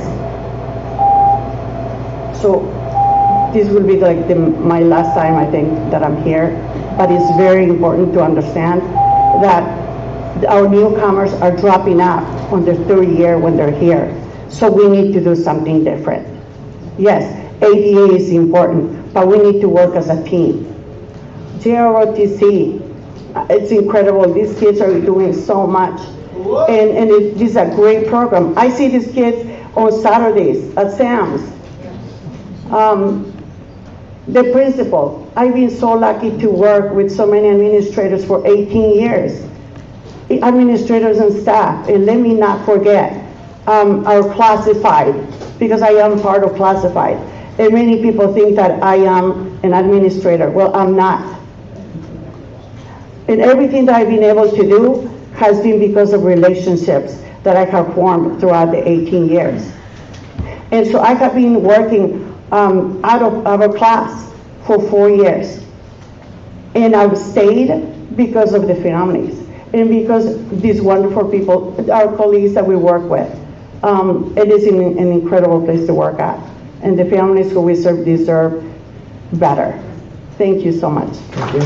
[SPEAKER 20] So this will be like my last time, I think, that I'm here, but it's very important to understand that our newcomers are dropping out on their third year when they're here. So we need to do something different. Yes, ADA is important, but we need to work as a team. JROTC, it's incredible. These kids are doing so much. And this is a great program. I see these kids on Saturdays at Sam's. The principal, I've been so lucky to work with so many administrators for 18 years. Administrators and staff, and let me not forget our classified, because I am part of classified. And many people think that I am an administrator. Well, I'm not. And everything that I've been able to do has been because of relationships that I have formed throughout the 18 years. And so I have been working out of our class for 4 years. And I've stayed because of the families and because these wonderful people, our colleagues that we work with. It is an incredible place to work at. And the families who we serve deserve better. Thank you so much.
[SPEAKER 1] Thank you.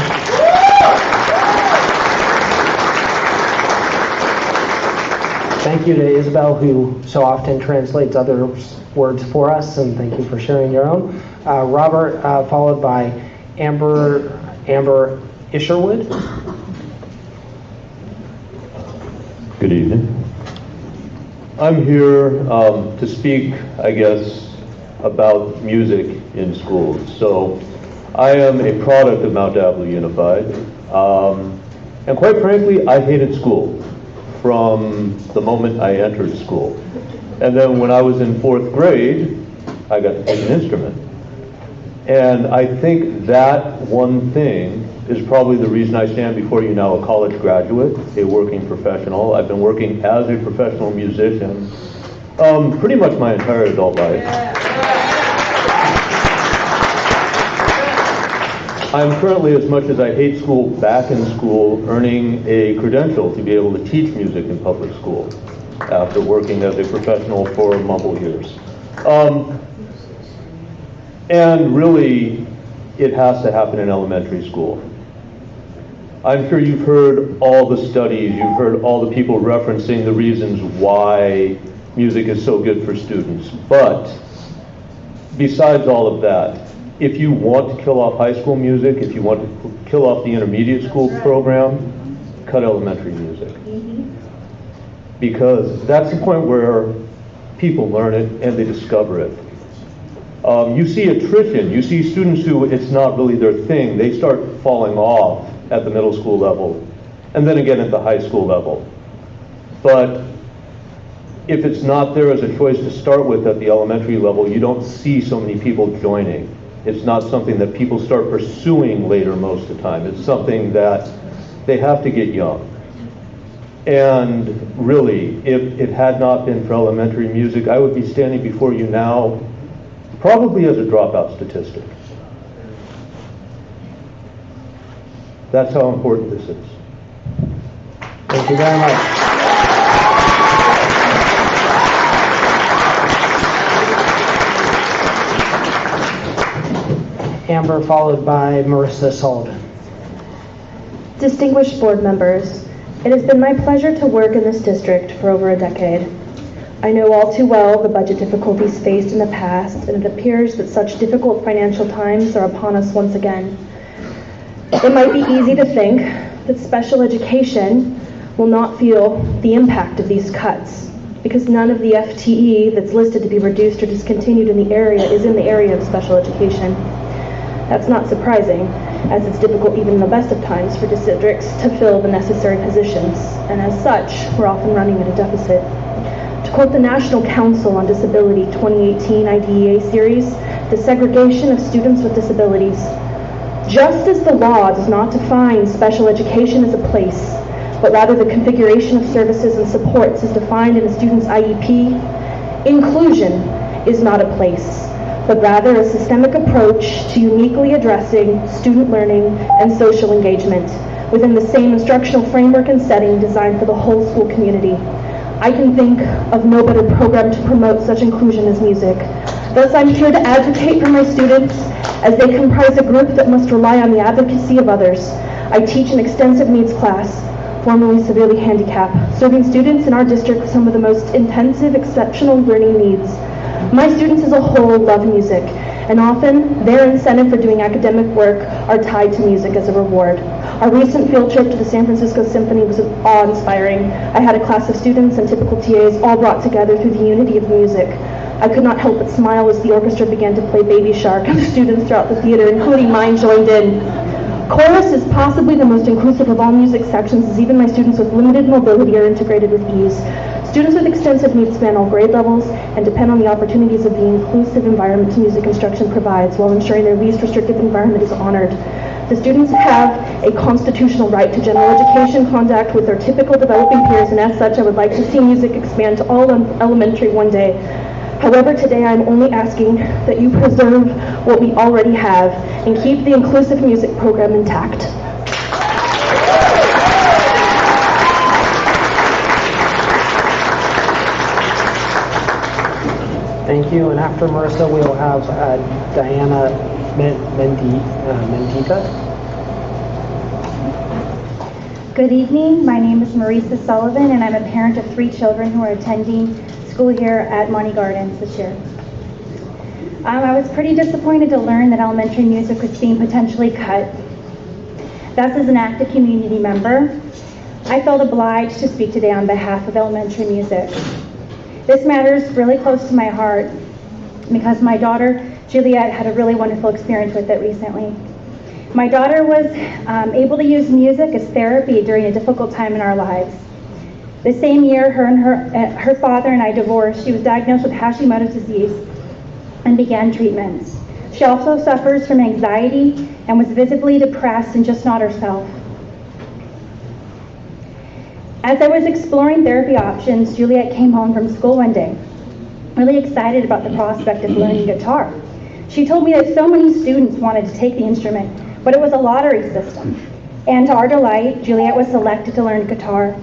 [SPEAKER 1] Thank you to Isabel, who so often translates others' words for us, and thank you for sharing your own. Robert, followed by Amber Isherwood.
[SPEAKER 7] Good evening. I'm here to speak, I guess, about music in schools. So I am a product of Mount Diablo Unified, and quite frankly, I hated school from the moment I entered school. And then when I was in 4th grade, I got to take an instrument. And I think that one thing is probably the reason I stand before you now, a college graduate, a working professional. I've been working as a professional musician pretty much my entire adult life. I'm currently, as much as I hate school, back in school, earning a credential to be able to teach music in public school after working as a professional for multiple years. And really, it has to happen in elementary school. I'm sure you've heard all the studies, you've heard all the people referencing the reasons why music is so good for students. But besides all of that, if you want to kill off high school music, if you want to kill off the intermediate school program, cut elementary music. Because that's the point where people learn it and they discover it. You see attrition, you see students who it's not really their thing, they start falling off at the middle school level, and then again at the high school level. But if it's not there as a choice to start with at the elementary level, you don't see so many people joining. It's not something that people start pursuing later most of the time. It's something that they have to get young. And really, if it had not been for elementary music, I would be standing before you now probably as a dropout statistic. That's how important this is.
[SPEAKER 1] Thank you very much. Amber, followed by Marissa Sullivan.
[SPEAKER 10] Distinguished board members, it has been my pleasure to work in this district for over a decade. I know all too well the budget difficulties faced in the past, and it appears that such difficult financial times are upon us once again. It might be easy to think that special education will not feel the impact of these cuts, because none of the FTE that's listed to be reduced or discontinued in the area is in the area of special education. That's not surprising, as it's difficult even in the best of times for districts to fill the necessary positions, and as such, we're often running at a deficit. To quote the National Council on Disability 2018 IDEA series, the segregation of students with disabilities. Just as the law does not define special education as a place, but rather the configuration of services and supports as defined in a student's IEP. Inclusion is not a place, but rather a systemic approach to uniquely addressing student learning and social engagement within the same instructional framework and setting designed for the whole school community. I can think of no better program to promote such inclusion as music. Thus, I'm here to advocate for my students as they comprise a group that must rely on the advocacy of others. I teach an extensive needs class, formerly severely handicapped, serving students in our district with some of the most intensive, exceptional learning needs. My students as a whole love music, and often their incentive for doing academic work are tied to music as a reward. Our recent field trip to the San Francisco Symphony was awe-inspiring. I had a class of students and typical TAs all brought together through the unity of music. I could not help but smile as the orchestra began to play Baby Shark, and the students throughout the theater, including mine, joined in. Chorus is possibly the most inclusive of all music sections, as even my students with limited mobility are integrated with ease. Students with extensive needs span all grade levels and depend on the opportunities of the inclusive environment music instruction provides, while ensuring their least restrictive environment is honored. The students have a constitutional right to general education, contact with their typical developing peers, and as such, I would like to see music expand to all elementary one day. However, today I'm only asking that you preserve what we already have and keep the inclusive music program intact.
[SPEAKER 1] Thank you, and after Marissa, we'll have Diana Mendita.
[SPEAKER 2] Good evening, my name is Marisa Sullivan, and I'm a parent of 3 children who are attending school here at Monty Gardens this year. I was pretty disappointed to learn that elementary music was being potentially cut. Thus, as an active community member, I felt obliged to speak today on behalf of elementary music. This matter is really close to my heart because my daughter, Juliet, had a really wonderful experience with it recently. My daughter was able to use music as therapy during a difficult time in our lives. The same year her father and I divorced, she was diagnosed with Hashimoto's disease and began treatments. She also suffers from anxiety and was visibly depressed and just not herself. As I was exploring therapy options, Juliet came home from school one day, really excited about the prospect of learning guitar. She told me that so many students wanted to take the instrument, but it was a lottery system. And to our delight, Juliet was selected to learn guitar.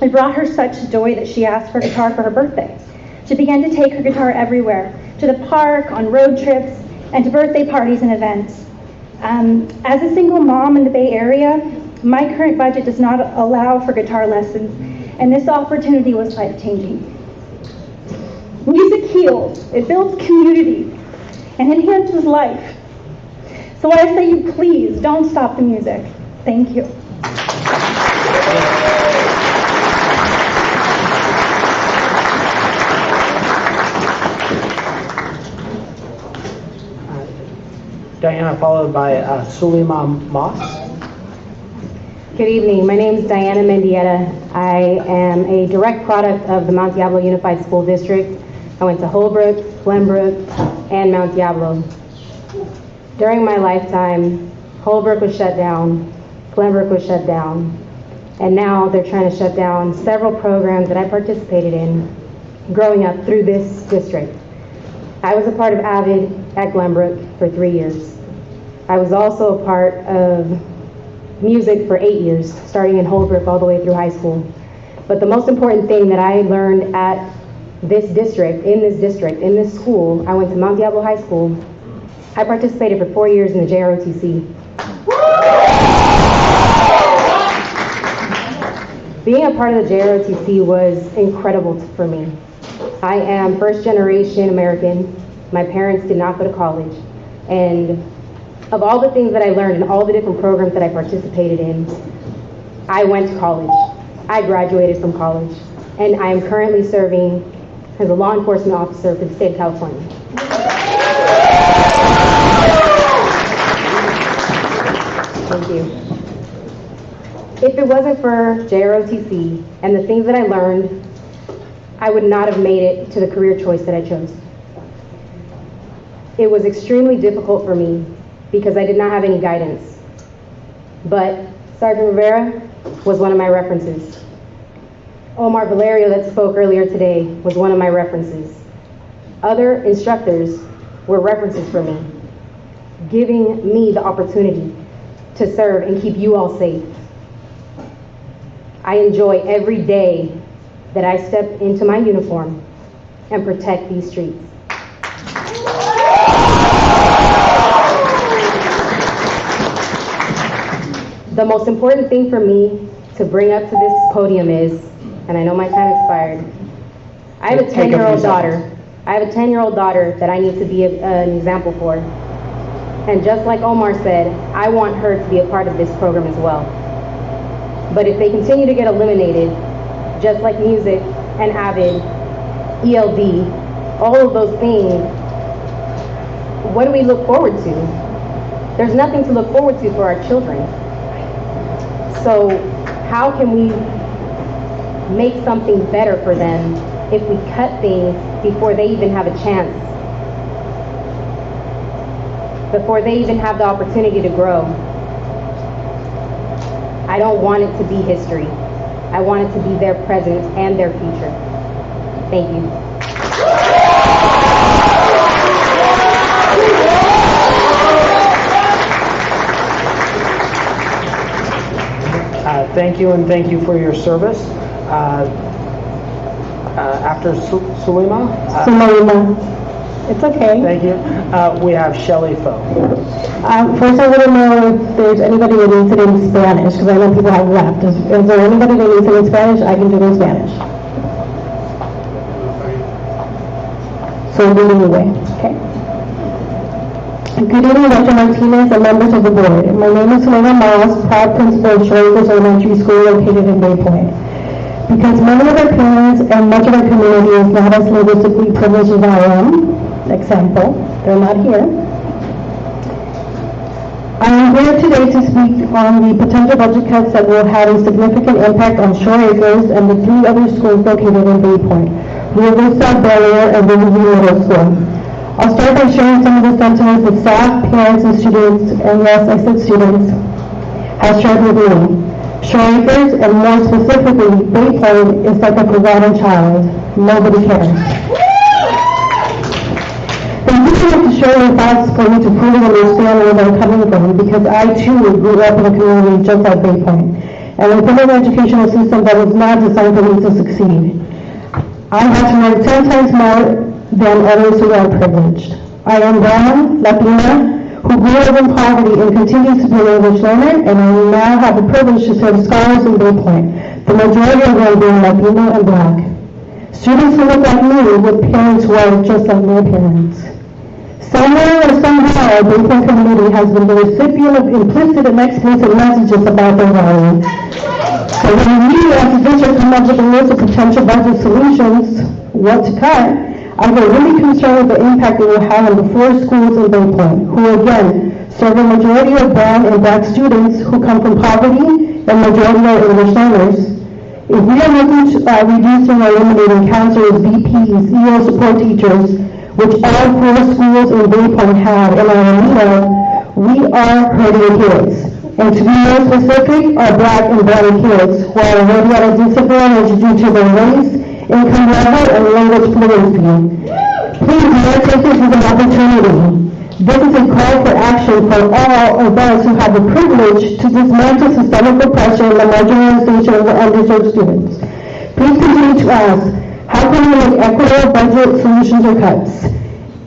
[SPEAKER 2] It brought her such joy that she asked for a guitar for her birthday. She began to take her guitar everywhere, to the park, on road trips, and to birthday parties and events. As a single mom in the Bay Area, my current budget does not allow for guitar lessons, and this opportunity was life-changing. Music heals, it builds community, and enhances life. So I say you please don't stop the music. Thank you.
[SPEAKER 1] Diana, followed by Suleyman Moss.
[SPEAKER 11] Good evening. My name is Diana Mendieta. I am a direct product of the Mount Diablo Unified School District. I went to Holbrook, Glenbrook, and Mount Diablo. During my lifetime, Holbrook was shut down, Glenbrook was shut down, and now they're trying to shut down several programs that I participated in growing up through this district. I was a part of AVID at Glenbrook for 3 years. I was also a part of music for 8 years, starting in Holbrook all the way through high school. But the most important thing that I learned at this district, in this school, I went to Mount Diablo High School. I participated for 4 years in the JROTC. Being a part of the JROTC was incredible for me. I am first generation American. My parents did not go to college. And of all the things that I learned and all the different programs that I participated in, I went to college. I graduated from college. And I am currently serving as a law enforcement officer for the state of California. Thank you. If it wasn't for JROTC and the things that I learned, I would not have made it to the career choice that I chose. It was extremely difficult for me because I did not have any guidance. But Sergeant Rivera was one of my references. Omar Valerio that spoke earlier today was one of my references. Other instructors were references for me, giving me the opportunity to serve and keep you all safe. I enjoy every day that I step into my uniform and protect these streets. The most important thing for me to bring up to this podium is, and I know my time expired, I have a 10-year-old daughter. I have a 10-year-old daughter that I need to be an example for. And just like Omar said, I want her to be a part of this program as well. But if they continue to get eliminated, just like music and AVID, ELD, all of those things, what do we look forward to? There's nothing to look forward to for our children. So how can we make something better for them if we cut things before they even have a chance, before they even have the opportunity to grow? I don't want it to be history. I want it to be their present and their future. Thank you.
[SPEAKER 1] Thank you, and thank you for your service. After Sulima?
[SPEAKER 9] It's okay.
[SPEAKER 1] Thank you. We have Shelley Foe.
[SPEAKER 9] First, I want to know if there's anybody that needs it in Spanish, because I know people have left. Is there anybody that needs it in Spanish? I can do it in Spanish. So, anyway, okay. Good evening, Dr. Martinez and members of the board. My name is Selena Miles, proud principal of Shoracres Elementary School located in Bay Point. Because many of our parents and much of our community is not as linguistically privileged as I am, example, they're not here. I am here today to speak on the potential budget cuts that will have a significant impact on Shoracres and the 3 other schools located in Bay Point, Rio Vista, Bel Air, and Riverview Middle School. I'll start by sharing some of the sentiments that staff, parents, and students, and yes, I said students, have shared with me. Shoracres, and more specifically, Bay Point, is like a forgotten child. Nobody cares. And you have to share your thoughts for me to fully understand where they're coming from, because I too grew up in a community just like Bay Point, and within an educational system that was not designed for me to succeed. I had to learn 10 times more than others who are privileged. I am brown, Latina, who grew up in poverty and continues to be an English learner, and I now have the privilege to serve scholars in Bay Point, the majority of them being Latino and Black. Students who look like me with parents who are just like my parents. Somewhere or somehow, our Bay Point community has been the recipient of implicit and explicit messages about their values. So when we as a district come up with a list of potential budget solutions, what to cut, I get really concerned with the impact it will have on the 4 schools in Bay Point, who again serve a majority of brown and Black students who come from poverty and majority are English learners. If we are looking at reducing or eliminating counselors, VPs, EO support teachers, which all 4 schools in Bay Point have and are in need of, we are hurting kids. And to be more specific, our Black and brown kids who are already at a disadvantage due to their race, income level, and language fluency. Please do not take this as an opportunity. This is a call for action for all of us who have the privilege to dismantle systemic oppression and the marginalization of underserved students. Please continue to ask, how can we make equitable budget solutions or cuts?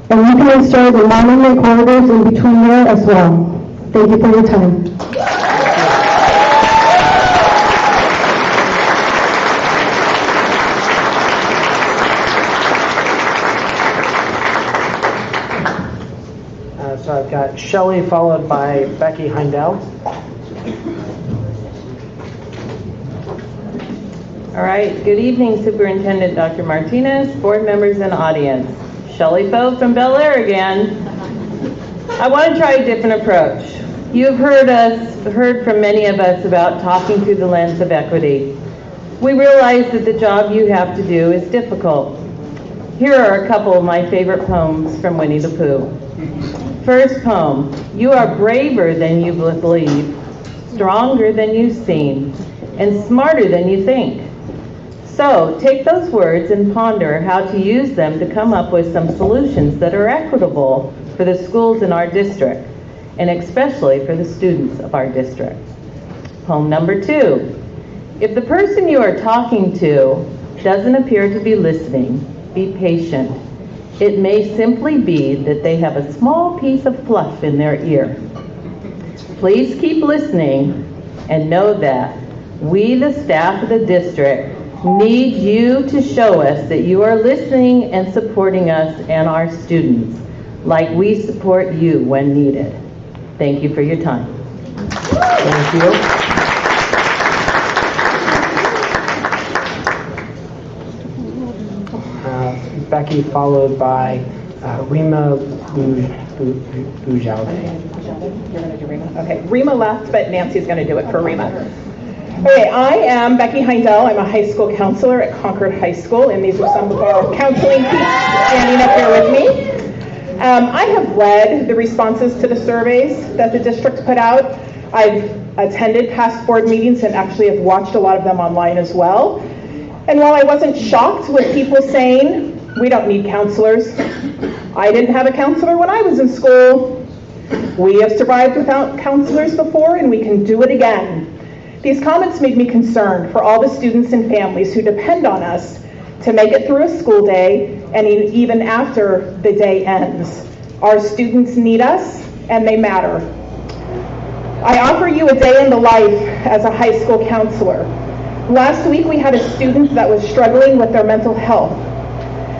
[SPEAKER 9] And you can install the monument corridors in between there as well. Thank you for your time.
[SPEAKER 1] So I've got Shelley followed by Becky Heindel.
[SPEAKER 12] All right, good evening, Superintendent Dr. Martinez, board members and audience. Shelley Foe from Bel Air again. I want to try a different approach. You've heard from many of us about talking through the lens of equity. We realize that the job you have to do is difficult. Here are a couple of my favorite poems from Winnie the Pooh. First poem, you are braver than you believe, stronger than you seem, and smarter than you think. So take those words and ponder how to use them to come up with some solutions that are equitable for the schools in our district, and especially for the students of our district. Poem number 2. If the person you are talking to doesn't appear to be listening, be patient. It may simply be that they have a small piece of fluff in their ear. Please keep listening and know that we, the staff of the district, need you to show us that you are listening and supporting us and our students, like we support you when needed. Thank you for your time.
[SPEAKER 1] Thank you. Becky, followed by Rima Bujaude.
[SPEAKER 21] You're going to do Rima? Okay. Rima left, but Nancy's going to do it for Rima. Okay, I am Becky Heindel. I'm a high school counselor at Concord High School, and these are some of our counseling peeps standing up here with me. I have read the responses to the surveys that the district put out. I've attended past board meetings and actually have watched a lot of them online as well. And while I wasn't shocked with people saying, we don't need counselors, I didn't have a counselor when I was in school. We have survived without counselors before, and we can do it again. These comments made me concerned for all the students and families who depend on us to make it through a school day and even after the day ends. Our students need us, and they matter. I offer you a day in the life as a high school counselor. Last week we had a student that was struggling with their mental health.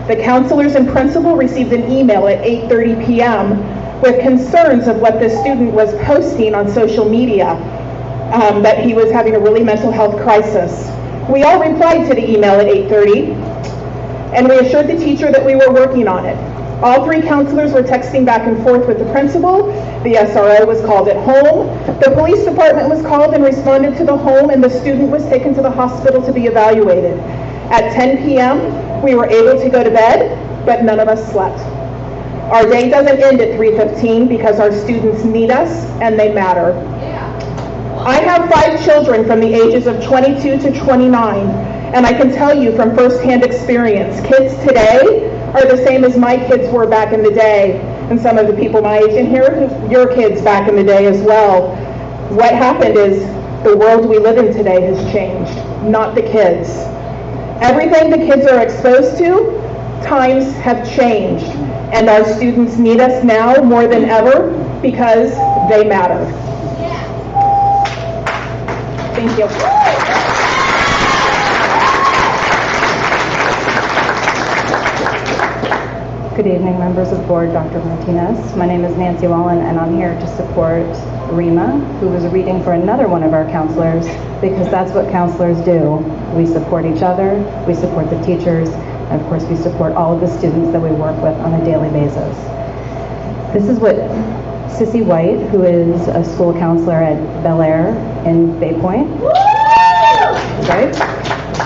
[SPEAKER 21] The counselors and principal received an email at 8:30 p.m. with concerns of what the student was posting on social media, that he was having a really mental health crisis. We all replied to the email at 8:30, and we assured the teacher that we were working on it. All 3 counselors were texting back and forth with the principal. The SRO was called at home. The police department was called and responded to the home, and the student was taken to the hospital to be evaluated. At 10 p.m., we were able to go to bed, but none of us slept. Our day doesn't end at 3:15 because our students need us and they matter. I have 5 children from the ages of 22 to 29, and I can tell you from firsthand experience, kids today are the same as my kids were back in the day, and some of the people my age in here, your kids back in the day as well. What happened is the world we live in today has changed, not the kids. Everything the kids are exposed to, times have changed, and our students need us now more than ever because they matter. Thank you.
[SPEAKER 22] Good evening, members of the board, Dr. Martinez. My name is Nancy Wallen, and I'm here to support Rima, who was reading for another one of our counselors, because that's what counselors do. We support each other, we support the teachers, and of course we support all of the students that we work with on a daily basis. This is what Sissy White, who is a school counselor at Bel Air in Bay Point, right?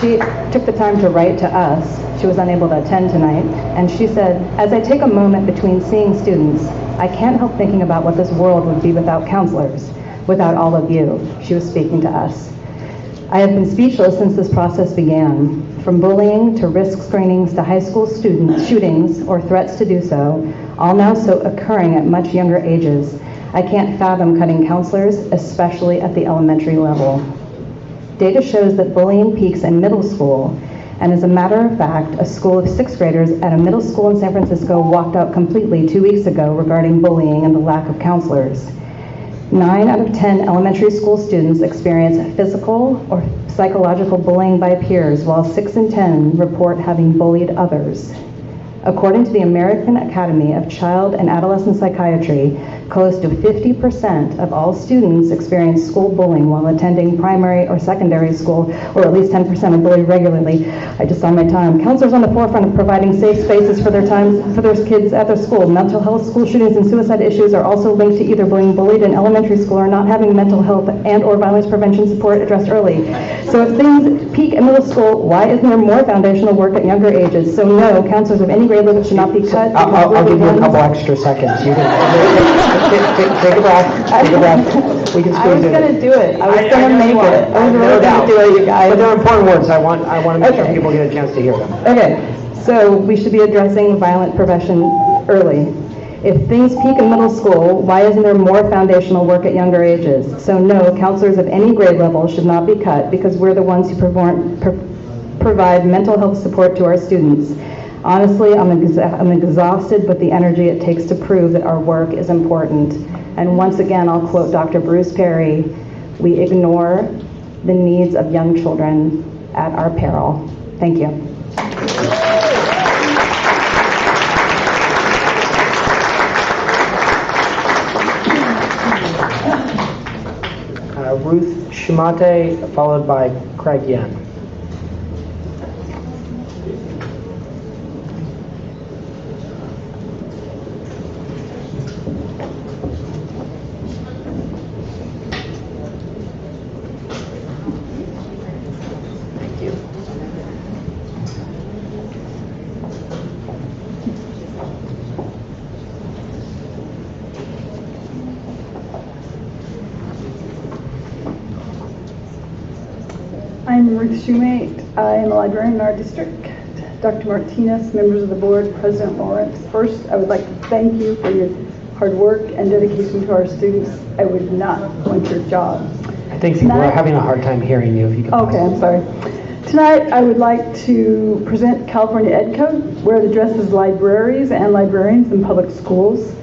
[SPEAKER 22] She took the time to write to us. She was unable to attend tonight, and she said, as I take a moment between seeing students, I can't help thinking about what this world would be without counselors, without all of you. She was speaking to us. I have been speechless since this process began. From bullying to risk screenings to high school student shootings or threats to do so, all now so occurring at much younger ages. I can't fathom cutting counselors, especially at the elementary level. Data shows that bullying peaks in middle school, and as a matter of fact, a school of 6th graders at a middle school in San Francisco walked out completely 2 weeks ago regarding bullying and the lack of counselors. 9 out of 10 elementary school students experience physical or psychological bullying by peers, while 6 in 10 report having bullied others. According to the American Academy of Child and Adolescent Psychiatry, close to 50% of all students experience school bullying while attending primary or secondary school, or at least 10% are bullied regularly. I just saw my time. Counselors on the forefront of providing safe spaces for their kids at their school. Mental health, school shootings, and suicide issues are also linked to either being bullied in elementary school or not having mental health and or violence prevention support addressed early. So if things peak in middle school, why isn't there more foundational work at younger ages? So no, counselors of any grade level should not be cut.
[SPEAKER 1] I'll give you a couple extra seconds. You can Take a breath, take a breath. We can
[SPEAKER 20] I
[SPEAKER 1] squeeze
[SPEAKER 20] was
[SPEAKER 1] it.
[SPEAKER 20] gonna do it. I was
[SPEAKER 1] know
[SPEAKER 20] gonna
[SPEAKER 1] you
[SPEAKER 20] make
[SPEAKER 1] are.
[SPEAKER 20] it. I was
[SPEAKER 1] No
[SPEAKER 20] really
[SPEAKER 1] doubt.
[SPEAKER 20] gonna do it, you guys.
[SPEAKER 1] But they're important words. I want to make sure
[SPEAKER 20] Okay.
[SPEAKER 1] people get a chance to hear them.
[SPEAKER 22] Okay, so we should be addressing violent prevention early. If things peak in middle school, why isn't there more foundational work at younger ages? So no, counselors of any grade level should not be cut because we're the ones who provide mental health support to our students. Honestly, I'm exhausted with the energy it takes to prove that our work is important. And once again, I'll quote Dr. Bruce Perry, we ignore the needs of young children at our peril. Thank you.
[SPEAKER 1] Ruth Shumate, followed by Craig Yen. Thank you.
[SPEAKER 14] I'm Ruth Shumate. I am a librarian in our district. Dr. Martinez, members of the board, President Lawrence. First, I would like to thank you for your hard work and dedication to our students. I would not want your job.
[SPEAKER 1] I think we're having a hard time hearing you. If you could.
[SPEAKER 14] Okay, I'm sorry. Tonight, I would like to present California Ed Code, where it addresses libraries and librarians in public schools.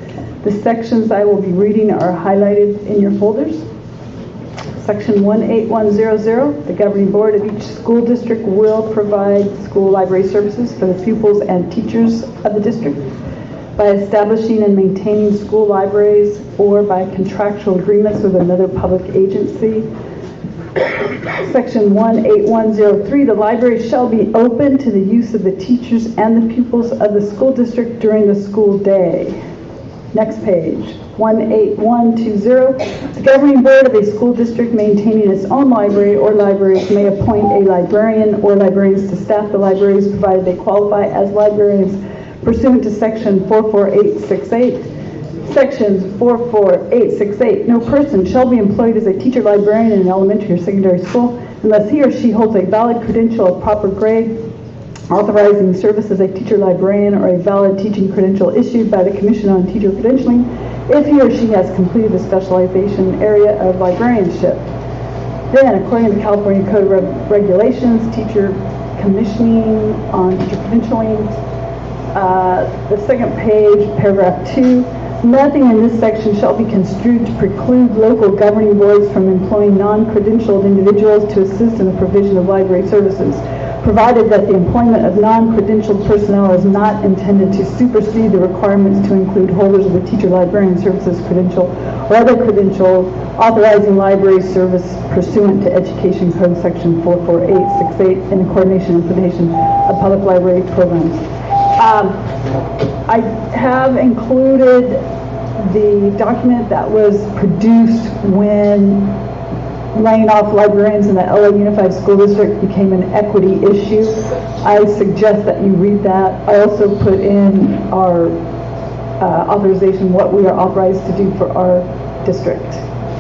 [SPEAKER 14] The sections I will be reading are highlighted in your folders. Section 18100, the governing board of each school district will provide school library services for the pupils and teachers of the district by establishing and maintaining school libraries or by contractual agreements with another public agency. Section 18103, the library shall be open to the use of the teachers and the pupils of the school district during the school day. Next page, 18120, the governing board of a school district maintaining its own library or libraries may appoint a librarian or librarians to staff the libraries provided they qualify as librarians pursuant to section 44868. Section 44868, no person shall be employed as a teacher librarian in an elementary or secondary school unless he or she holds a valid credential of proper grade authorizing service as a teacher librarian or a valid teaching credential issued by the Commission on Teacher Credentialing if he or she has completed the specialization area of librarianship. Then, according to the California Code of Regulations, teacher commissioning on teacher credentialing, the second page, paragraph 2, nothing in this section shall be construed to preclude local governing boards from employing non-credentialed individuals to assist in the provision of library services, provided that the employment of non-credentialed personnel is not intended to supersede the requirements to include holders of the teacher librarian services credential or other credential authorizing library service pursuant to Education Code Section 44868 in the coordination and implementation of public library programs. I have included the document that was produced when laying off librarians in the LA Unified School District became an equity issue. I suggest that you read that. I also put in our authorization, what we are authorized to do for our district.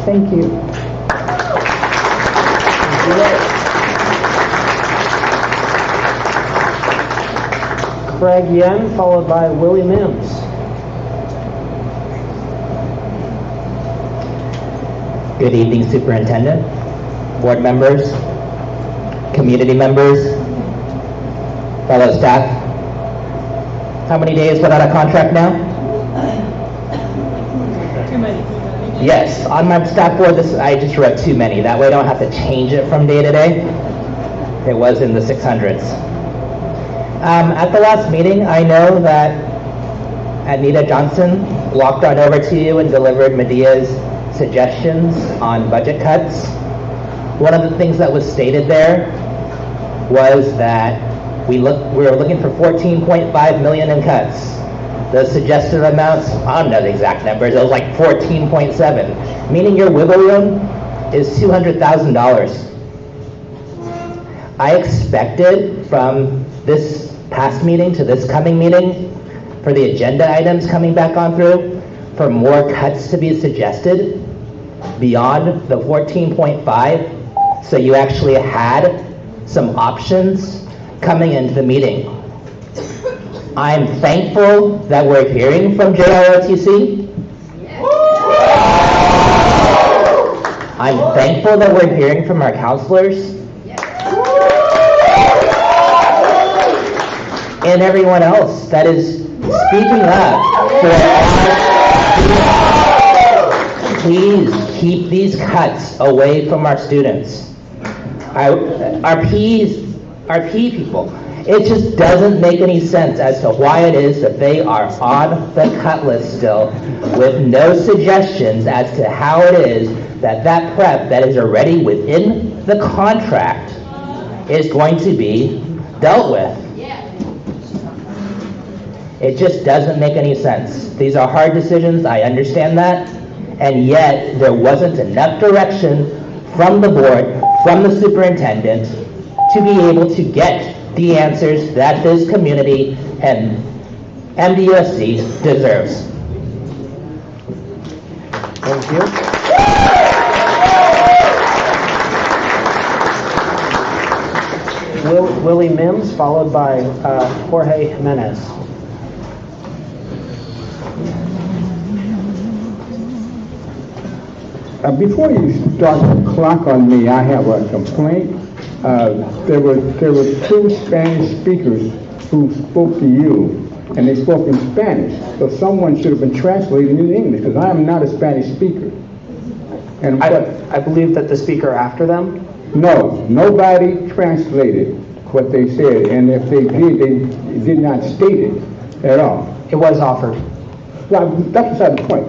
[SPEAKER 14] Thank you.
[SPEAKER 1] Craig Yen, followed by Willie Mims.
[SPEAKER 15] Good evening, Superintendent, board members, community members, fellow staff. How many days without a contract now?
[SPEAKER 12] Too many.
[SPEAKER 15] Yes, on my staff board, I just wrote too many. That way I don't have to change it from day to day. It was in the 600s. At the last meeting, I know that Anita Johnson walked on over to you and delivered Medea's suggestions on budget cuts. One of the things that was stated there was that we were looking for 14.5 million in cuts. The suggested amounts, I don't know the exact numbers, it was like 14.7, meaning your wiggle room is $200,000. I expected from this past meeting to this coming meeting for the agenda items coming back on through for more cuts to be suggested beyond the 14.5, so you actually had some options coming into the meeting. I'm thankful that we're hearing from JROTC. I'm thankful that we're hearing from our counselors and everyone else that is speaking up for our. Please keep these cuts away from our students. Our PE people. It just doesn't make any sense as to why it is that they are on the cut list still with no suggestions as to how it is that that prep that is already within the contract is going to be dealt with. It just doesn't make any sense. These are hard decisions, I understand that, and yet there wasn't enough direction from the board, from the superintendent, to be able to get the answers that this community and MDUSC deserves.
[SPEAKER 1] Thank you. Willie Mims, followed by Jorge Jimenez.
[SPEAKER 17] Before you start the clock on me, I have a complaint. There were two Spanish speakers who spoke to you, and they spoke in Spanish. So someone should have been translating in English, because I am not a Spanish speaker. And
[SPEAKER 1] I believe that the speaker after them?
[SPEAKER 17] No, nobody translated what they said, and if they did not state it at all.
[SPEAKER 1] It was offered.
[SPEAKER 17] Well, that's beside the point.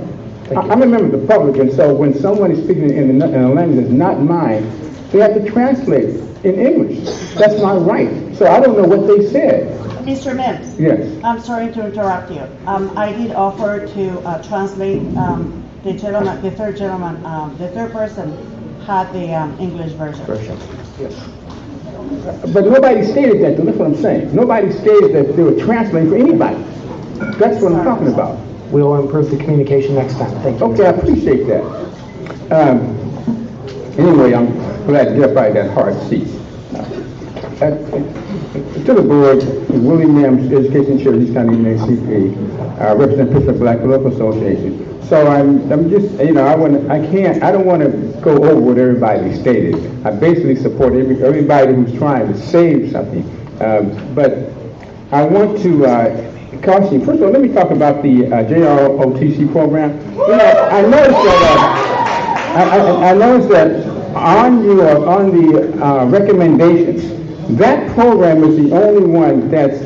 [SPEAKER 17] I'm a member of the public, and so when someone is speaking in a language that's not mine, they have to translate in English. That's my right. So I don't know what they said.
[SPEAKER 18] Mr. Mims?
[SPEAKER 17] Yes.
[SPEAKER 18] I'm sorry to interrupt you. I did offer to translate the gentleman, the third gentleman, the third person had the English version.
[SPEAKER 17] Yes. But nobody stated that, though. That's what I'm saying. Nobody stated that they were translating for anybody. That's what I'm talking about.
[SPEAKER 1] We will improve the communication next time. Thank you.
[SPEAKER 17] Okay, I appreciate that. Anyway, I'm glad to get up out of that hard seat. To the board, Willie Mims, Education Chair, East County NACP, represent Pittsburgh Black Political Association. So I'm just, I don't want to go over what everybody stated. I basically support everybody who's trying to save something. But I want to caution you. First of all, let me talk about the JROTC program. I noticed that on the recommendations, that program is the only one that's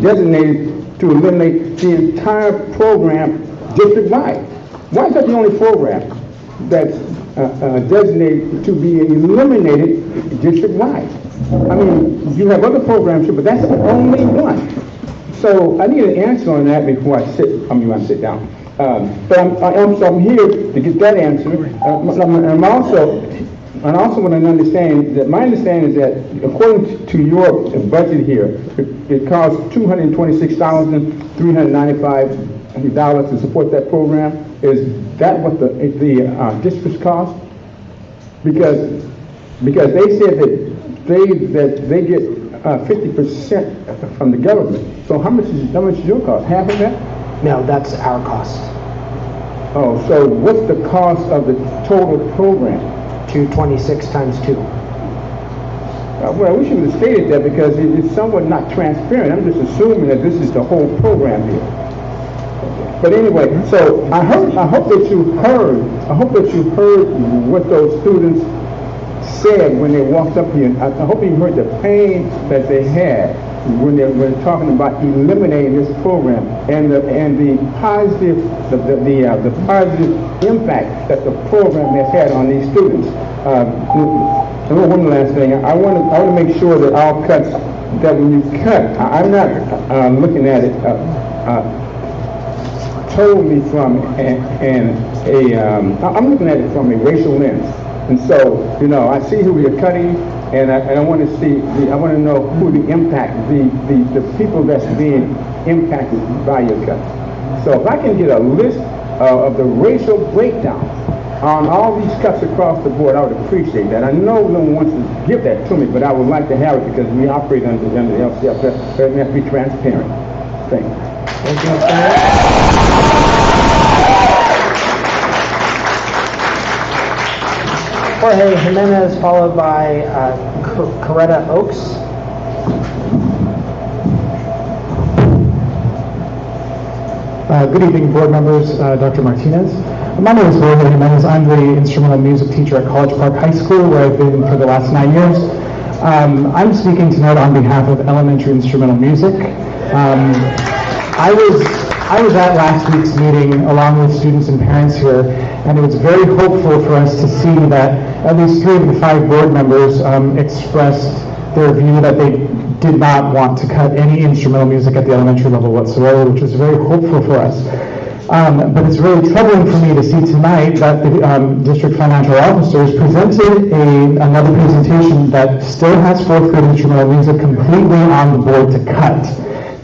[SPEAKER 17] designated to eliminate the entire program district-wide. Why is that the only program that's designated to be eliminated district-wide? I mean, you have other programs here, but that's the only one. So I need an answer on that before I sit down. But I'm here to get that answer. I also want to understand that my understanding is that according to your budget here, it costs $226,395 to support that program. Is that what the districts cost? Because they said that they get 50% from the government. So how much is your cost? Half of that?
[SPEAKER 1] No, that's our cost.
[SPEAKER 17] Oh, so what's the cost of the total program?
[SPEAKER 1] 226 times 2.
[SPEAKER 17] Well, we should have stated that because it's somewhat not transparent. I'm just assuming that this is the whole program here. But anyway, so I hope that you heard what those students said when they walked up here. I hope you heard the pain that they had when they were talking about eliminating this program and the positive impact that the program has had on these students. One last thing, I want to make sure that all cuts, that when you cut, I'm not looking at it totally from I'm looking at it from a racial lens. And so, I see who we are cutting, and I want to know who the impact, the people that's being impacted by your cut. So if I can get a list of the racial breakdown on all these cuts across the board, I would appreciate that. I know no one wants to give that to me, but I would like to have it because we operate under the LCF, so it has to be transparent. Thank you.
[SPEAKER 1] Thank you, Mr. Mayor. Jorge Jimenez, followed by Coretta Oaks.
[SPEAKER 4] Good evening, board members, Dr. Martinez. My name is Jorge Jimenez. I'm the instrumental music teacher at College Park High School, where I've been for the last 9 years. I'm speaking tonight on behalf of elementary instrumental music. I was at last week's meeting along with students and parents here, and it was very hopeful for us to see that at least 3 of the 5 board members expressed their view that they did not want to cut any instrumental music at the elementary level whatsoever, which was very hopeful for us. But it's really troubling for me to see tonight that the district financial officers presented another presentation that still has 4th grade instrumental music completely on the board to cut.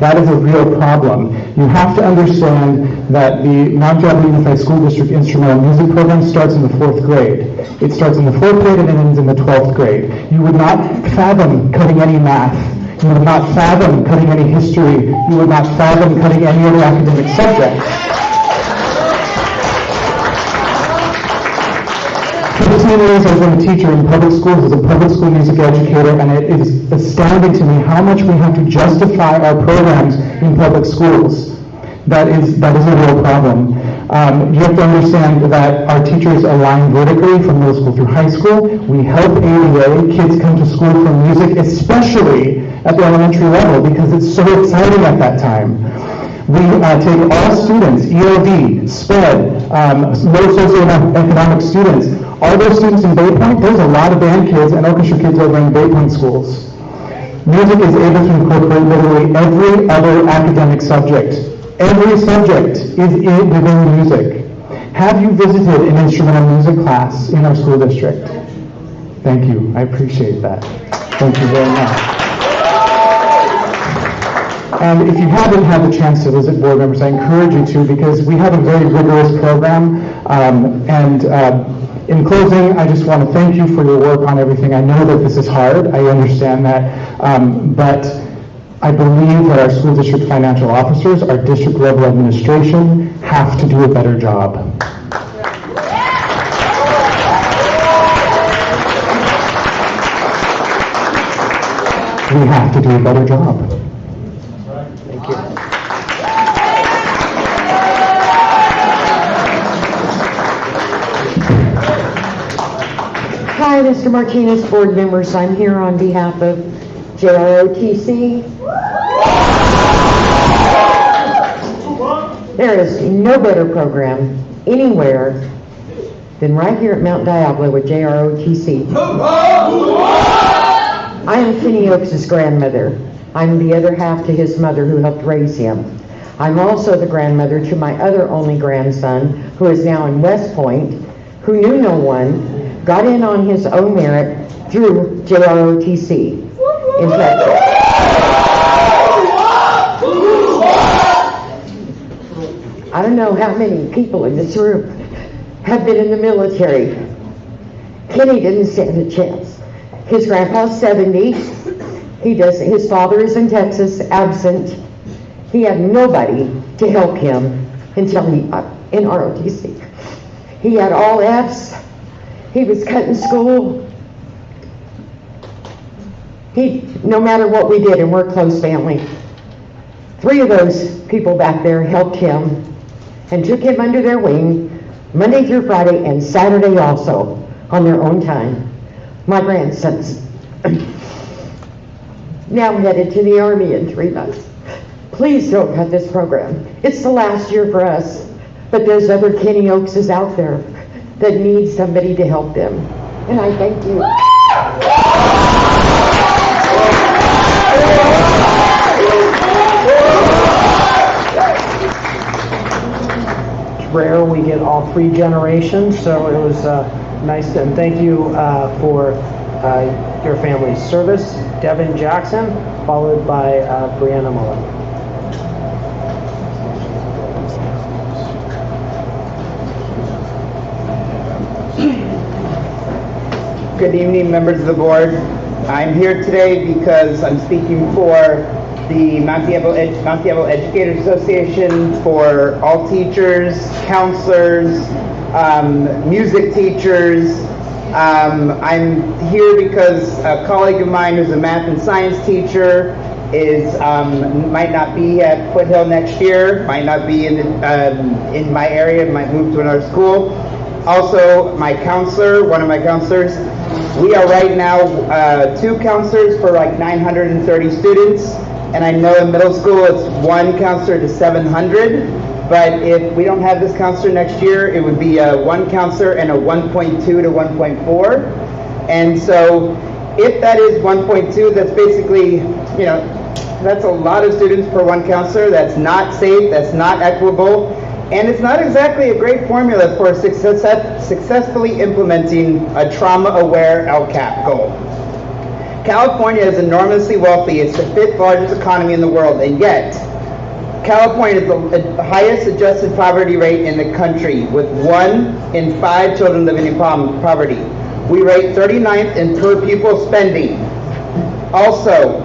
[SPEAKER 4] That is a real problem. You have to understand that the Mount Diablo Unified School District instrumental music program starts in the 4th grade. It starts in the 4th grade and it ends in the 12th grade. You would not fathom cutting any math. You would not fathom cutting any history. You would not fathom cutting any other academic subject. For 15 years I've been a teacher in public schools as a public school music educator, and it is astounding to me how much we have to justify our programs in public schools. That is a real problem. You have to understand that our teachers align vertically from middle school through high school. We help ADA kids come to school for music, especially at the elementary level, because it's so exciting at that time. We take all students, ELD, SPED, low socioeconomic students. Are there students in Bay Point? There's a lot of band kids and orchestra kids over in Bay Point schools. Music is able to incorporate literally every other academic subject. Every subject is within music. Have you visited an instrumental music class in our school district? Thank you. I appreciate that. Thank you very much. And if you haven't had the chance to visit board members, I encourage you to, because we have a very rigorous program. In closing, I just want to thank you for your work on everything. I know that this is hard. I understand that. But I believe that our school district financial officers, our district level administration, have to do a better job. We have to do a better job.
[SPEAKER 1] Thank you.
[SPEAKER 19] Hi, Mr. Martinez, board members. I'm here on behalf of JROTC. There is no better program anywhere than right here at Mount Diablo with JROTC. I am Kenny Oaks' grandmother. I'm the other half to his mother who helped raise him. I'm also the grandmother to my other only grandson, who is now in West Point, who knew no one, got in on his own merit through JROTC in Texas. I don't know how many people in this room have been in the military. Kenny didn't stand a chance. His grandpa's 70. His father is in Texas, absent. He had nobody to help him until he got in ROTC. He had all Fs. He was cutting school. No matter what we did, and we're a close family, 3 of those people back there helped him and took him under their wing Monday through Friday and Saturday also on their own time. My grandson's now headed to the Army in 3 months. Please don't cut this program. It's the last year for us, but there's other Kenny Oakses out there that need somebody to help them. And I thank you.
[SPEAKER 1] It's rare we get all 3 generations, so it was nice to, and thank you for your family's service. Devin Jackson, followed by Brianna Mullen.
[SPEAKER 3] Good evening, members of the board. I'm here today because I'm speaking for the Mount Diablo Educators Association, for all teachers, counselors, music teachers. I'm here because a colleague of mine who's a math and science teacher might not be at Foothill next year, might not be in my area, might move to another school. Also, my counselor, one of my counselors, we are right now 2 counselors for like 930 students, and I know in middle school it's 1 counselor to 700, but if we don't have this counselor next year, it would be a 1 counselor and a 1.2 to 1.4, and so if that is 1.2, that's basically, that's a lot of students per 1 counselor. That's not safe, that's not equitable, and it's not exactly a great formula for successfully implementing a trauma-aware LCAP goal. California is enormously wealthy. It's the 5th largest economy in the world, and yet California is the highest adjusted poverty rate in the country, with 1 in 5 children living in poverty. We rate 39th in per pupil spending. Also,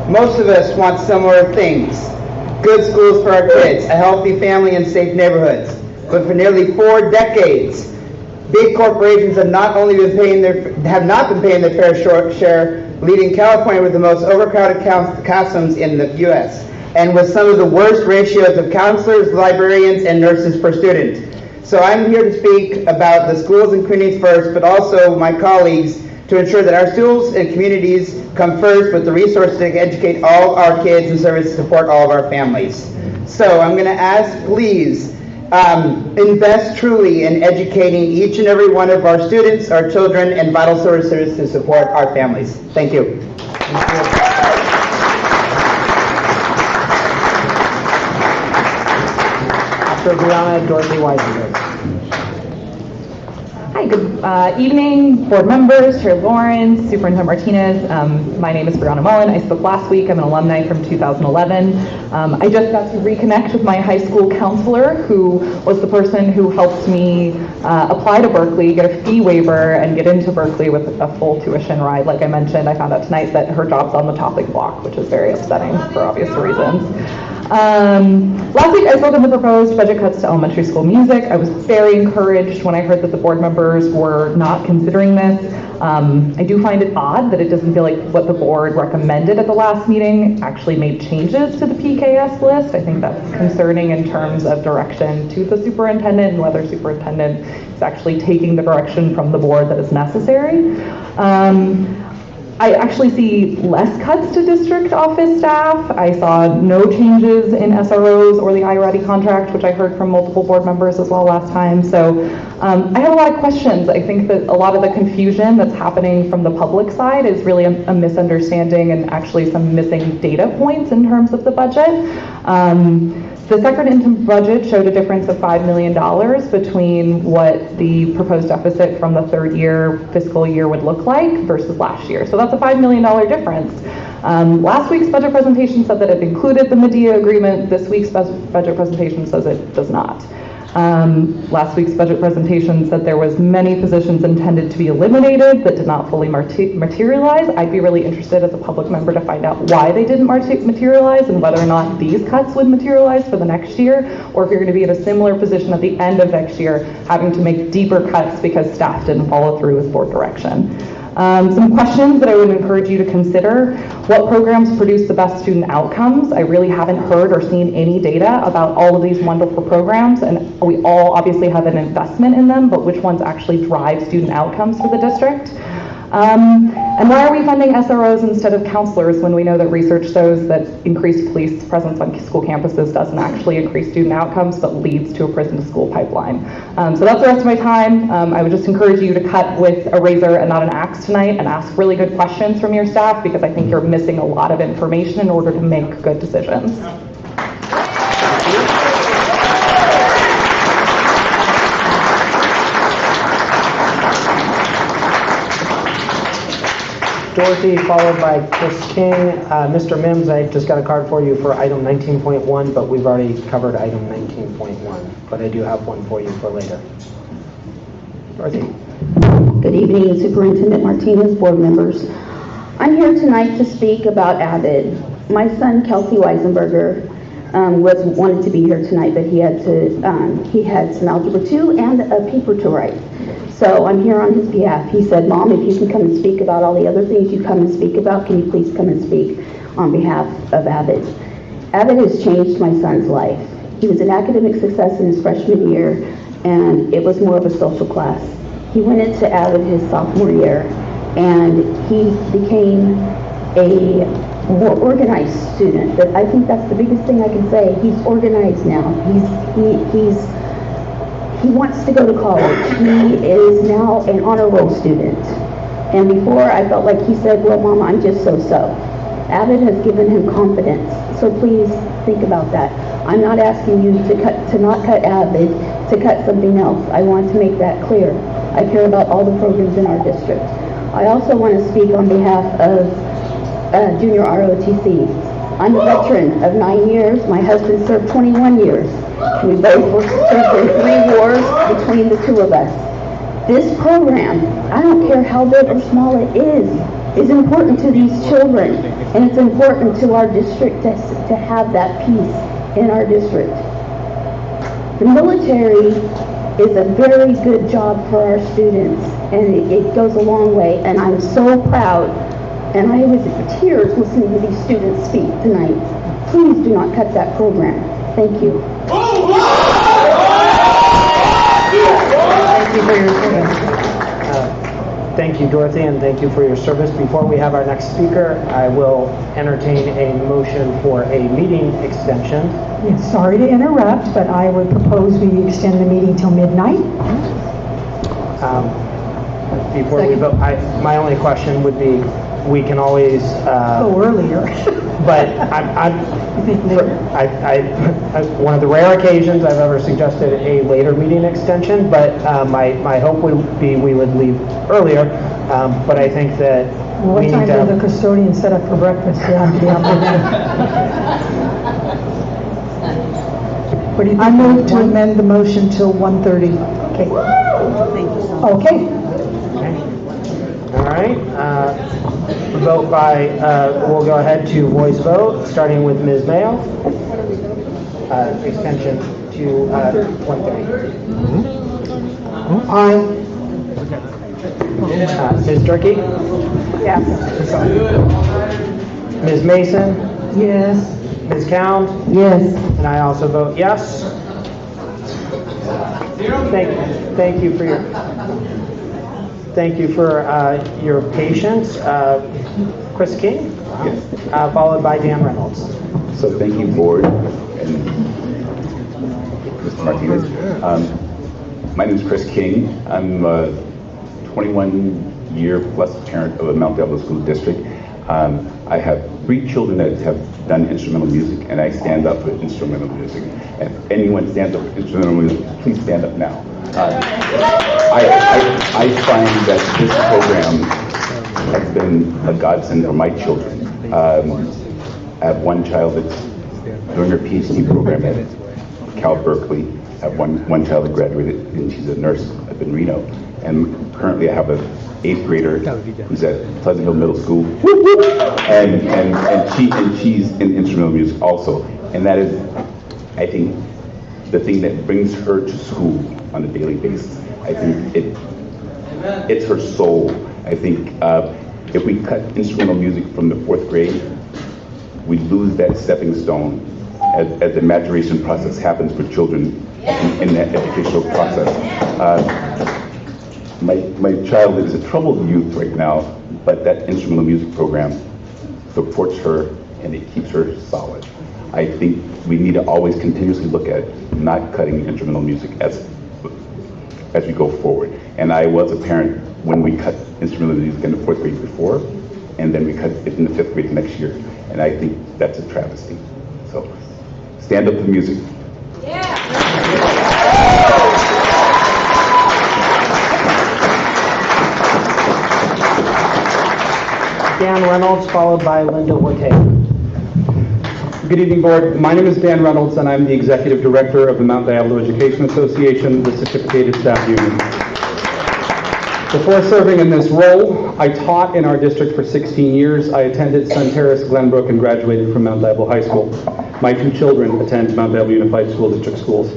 [SPEAKER 3] most of us want similar things. Good schools for our kids, a healthy family, and safe neighborhoods. But for nearly 4 decades, big corporations have not been paying their fair share, leaving California with the most overcrowded classrooms in the U.S. and with some of the worst ratios of counselors, librarians, and nurses per student. So I'm here to speak about the schools and communities first, but also my colleagues, to ensure that our schools and communities come first with the resources to educate all our kids and services to support all of our families. So I'm going to ask, please, invest truly in educating each and every one of our students, our children, and vital services to support our families. Thank you.
[SPEAKER 1] After Brianna, Dorothy Weisenberg.
[SPEAKER 8] Hi, good evening, board members, Chair Lawrence, Superintendent Martinez. My name is Brianna Mullen. I spoke last week. I'm an alumni from 2011. I just got to reconnect with my high school counselor, who was the person who helped me apply to Berkeley, get a fee waiver, and get into Berkeley with a full tuition ride. Like I mentioned, I found out tonight that her job's on the topic block, which is very upsetting for obvious reasons. Last week I spoke on the proposed budget cuts to elementary school music. I was very encouraged when I heard that the board members were not considering this. I do find it odd that it doesn't feel like what the board recommended at the last meeting actually made changes to the PKS list. I think that's concerning in terms of direction to the superintendent and whether superintendent is actually taking the direction from the board that is necessary. I actually see less cuts to district office staff. I saw no changes in SROs or the iReady contract, which I heard from multiple board members as well last time. So I have a lot of questions. I think that a lot of the confusion that's happening from the public side is really a misunderstanding and actually some missing data points in terms of the budget. The second interim budget showed a difference of $5 million between what the proposed deficit from the third year fiscal year would look like versus last year. So that's a $5 million difference. Last week's budget presentation said that it included the Medea agreement. This week's budget presentation says it does not. Last week's budget presentation said there was many positions intended to be eliminated that did not fully materialize. I'd be really interested as a public member to find out why they didn't materialize and whether or not these cuts would materialize for the next year, or if you're going to be in a similar position at the end of next year, having to make deeper cuts because staff didn't follow through with board direction. Some questions that I would encourage you to consider. What programs produce the best student outcomes? I really haven't heard or seen any data about all of these wonderful programs, and we all obviously have an investment in them, but which ones actually drive student outcomes for the district? And why are we funding SROs instead of counselors when we know that research shows that increased police presence on school campuses doesn't actually increase student outcomes but leads to a prison to school pipeline? So that's the rest of my time. I would just encourage you to cut with a razor and not an axe tonight and ask really good questions from your staff, because I think you're missing a lot of information in order to make good decisions.
[SPEAKER 1] Dorothy, followed by Chris King. Mr. Mims, I just got a card for you for item 19.1, but we've already covered item 19.1. But I do have one for you for later. Dorothy.
[SPEAKER 5] Good evening, Superintendent Martinez, board members. I'm here tonight to speak about Avid. My son, Kelsey Weisenberger, wanted to be here tonight, but he had some Algebra 2 and a paper to write. So I'm here on his behalf. He said, Mom, if you can come and speak about all the other things you come and speak about, can you please come and speak on behalf of Avid? Avid has changed my son's life. He was an academic success in his freshman year, and it was more of a social class. He went into Avid his sophomore year, and he became a more organized student. I think that's the biggest thing I can say. He's organized now. He wants to go to college. He is now an honor roll student. And before, I felt like he said, well, Mama, I'm just so-so. Avid has given him confidence. So please think about that. I'm not asking you to not cut Avid, to cut something else. I want to make that clear. I care about all the programs in our district. I also want to speak on behalf of Junior ROTC. I'm a veteran of 9 years. My husband served 21 years. We both served in 3 wars between the two of us. This program, I don't care how big or small it is important to these children, and it's important to our district to have that peace in our district. The military is a very good job for our students, and it goes a long way, and I'm so proud, and I was in tears listening to these students speak tonight. Please do not cut that program. Thank you.
[SPEAKER 1] Thank you for your service. Thank you, Dorothy, and thank you for your service. Before we have our next speaker, I will entertain a motion for a meeting extension.
[SPEAKER 16] Yes, sorry to interrupt, but I would propose we extend the meeting till midnight.
[SPEAKER 1] Before we vote, my only question would be, we can always
[SPEAKER 16] go earlier.
[SPEAKER 1] But one of the rare occasions I've ever suggested a later meeting extension, but my hope would be we would leave earlier. But I think that
[SPEAKER 16] what
[SPEAKER 1] we
[SPEAKER 16] time
[SPEAKER 1] need to
[SPEAKER 16] did the custodian set up for breakfast? Yeah, to be up with that. What do you think? I move to amend the motion till 1:30. Okay.
[SPEAKER 18] Thank you so much.
[SPEAKER 16] Okay.
[SPEAKER 1] All right. Vote by, we'll go ahead to voice vote, starting with Ms. Mayo. Extension to 1:30.
[SPEAKER 16] Aye.
[SPEAKER 1] Ms. Durkee?
[SPEAKER 16] Yes.
[SPEAKER 1] Ms. Mason?
[SPEAKER 16] Yes.
[SPEAKER 1] Ms. Cound?
[SPEAKER 16] Yes.
[SPEAKER 1] And I also vote yes. Thank you for your patience. Chris King?
[SPEAKER 23] Yes.
[SPEAKER 1] Followed by Dan Reynolds.
[SPEAKER 23] So thank you, board, and Mr. Martinez. My name is Chris King. I'm a 21-year plus parent of a Mount Diablo School District. I have 3 children that have done instrumental music, and I stand up for instrumental music. And if anyone stands up for instrumental music, please stand up now. I find that this program has been a godsend for my children. I have one child that's doing her PhD program at Cal Berkeley. I have one child that graduated, and she's a nurse up in Reno. And currently I have an 8th grader who's at Pleasantville Middle School, and she's in instrumental music also. And that is, I think, the thing that brings her to school on a daily basis. I think it's her soul. I think if we cut instrumental music from the 4th grade, we lose that stepping stone as the maturation process happens for children in that educational process. My child is a troubled youth right now, but that instrumental music program supports her and it keeps her solid. I think we need to always continuously look at not cutting instrumental music as we go forward. And I was a parent when we cut instrumental music in the 4th grade before, and then we cut it in the 5th grade next year. And I think that's a travesty. So stand up for music.
[SPEAKER 1] Dan Reynolds, followed by Linda Ortega.
[SPEAKER 24] Good evening, board. My name is Dan Reynolds, and I'm the executive director of the Mount Diablo Education Association, the certificated staff union. Before serving in this role, I taught in our district for 16 years. I attended Sun Terrace, Glenbrook, and graduated from Mount Diablo High School. My 2 children attend Mount Diablo Unified School District schools.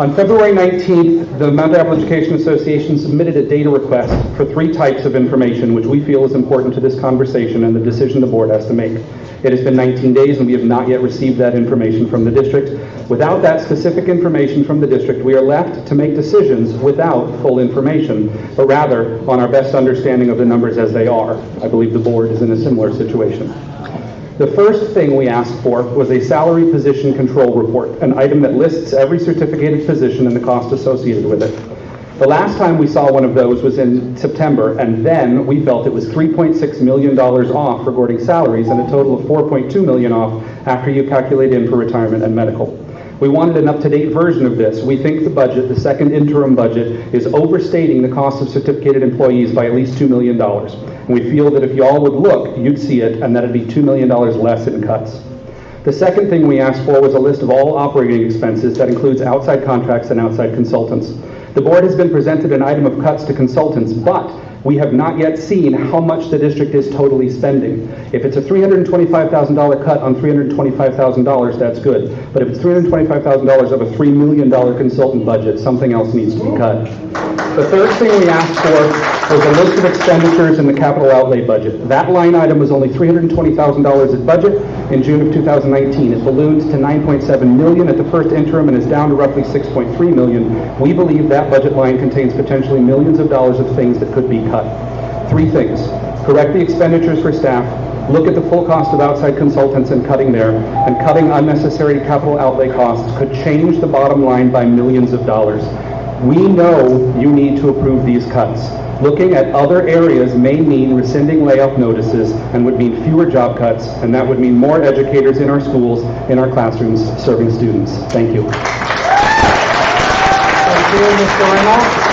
[SPEAKER 24] On February 19th, the Mount Diablo Education Association submitted a data request for 3 types of information which we feel is important to this conversation and the decision the board has to make. It has been 19 days and we have not yet received that information from the district. Without that specific information from the district, we are left to make decisions without full information, but rather on our best understanding of the numbers as they are. I believe the board is in a similar situation. The first thing we asked for was a salary position control report, an item that lists every certificated position and the cost associated with it. The last time we saw one of those was in September, and then we felt it was $3.6 million off regarding salaries and a total of $4.2 million off after you calculate in for retirement and medical. We wanted an up-to-date version of this. We think the budget, the second interim budget, is overstating the cost of certificated employees by at least $2 million. And we feel that if you all would look, you'd see it, and that it'd be $2 million less in cuts. The second thing we asked for was a list of all operating expenses that includes outside contracts and outside consultants. The board has been presented an item of cuts to consultants, but we have not yet seen how much the district is totally spending. If it's a $325,000 cut on $325,000, that's good. But if it's $325,000 of a $3 million consultant budget, something else needs to be cut. The third thing we asked for was a list of expenditures in the capital outlay budget. That line item was only $320,000 at budget in June of 2019. It ballooned to $9.7 million at the first interim and is down to roughly $6.3 million. We believe that budget line contains potentially millions of dollars of things that could be cut. 3 things. Correct the expenditures for staff, look at the full cost of outside consultants and cutting there, and cutting unnecessary capital outlay costs could change the bottom line by millions of dollars. We know you need to approve these cuts. Looking at other areas may mean rescinding layoff notices and would mean fewer job cuts, and that would mean more educators in our schools, in our classrooms, serving students. Thank you.
[SPEAKER 1] Thank you, Mr. Reynolds.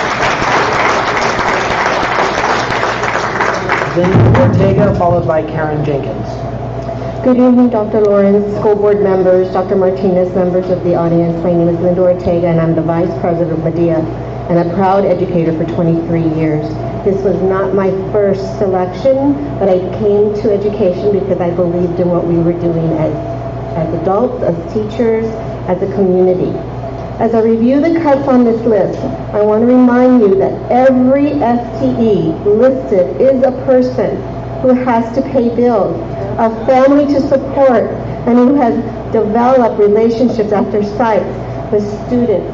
[SPEAKER 1] Linda Ortega, followed by Karen Jenkins.
[SPEAKER 6] Good evening, Dr. Lawrence, school board members, Dr. Martinez, members of the audience. My name is Linda Ortega, and I'm the vice president of Medea and a proud educator for 23 years. This was not my first selection, but I came to education because I believed in what we were doing as adults, as teachers, as a community. As I review the cuts on this list, I want to remind you that every FTE listed is a person who has to pay bills, a family to support, and who has developed relationships after sites with students.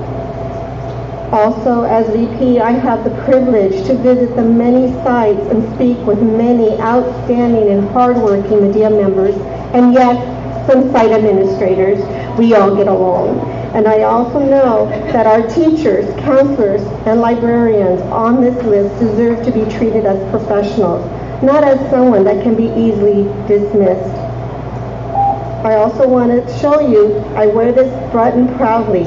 [SPEAKER 6] Also, as VP, I have the privilege to visit the many sites and speak with many outstanding and hardworking Medea members, and yes, some site administrators. We all get along. And I also know that our teachers, counselors, and librarians on this list deserve to be treated as professionals, not as someone that can be easily dismissed. I also want to show you, I wear this button proudly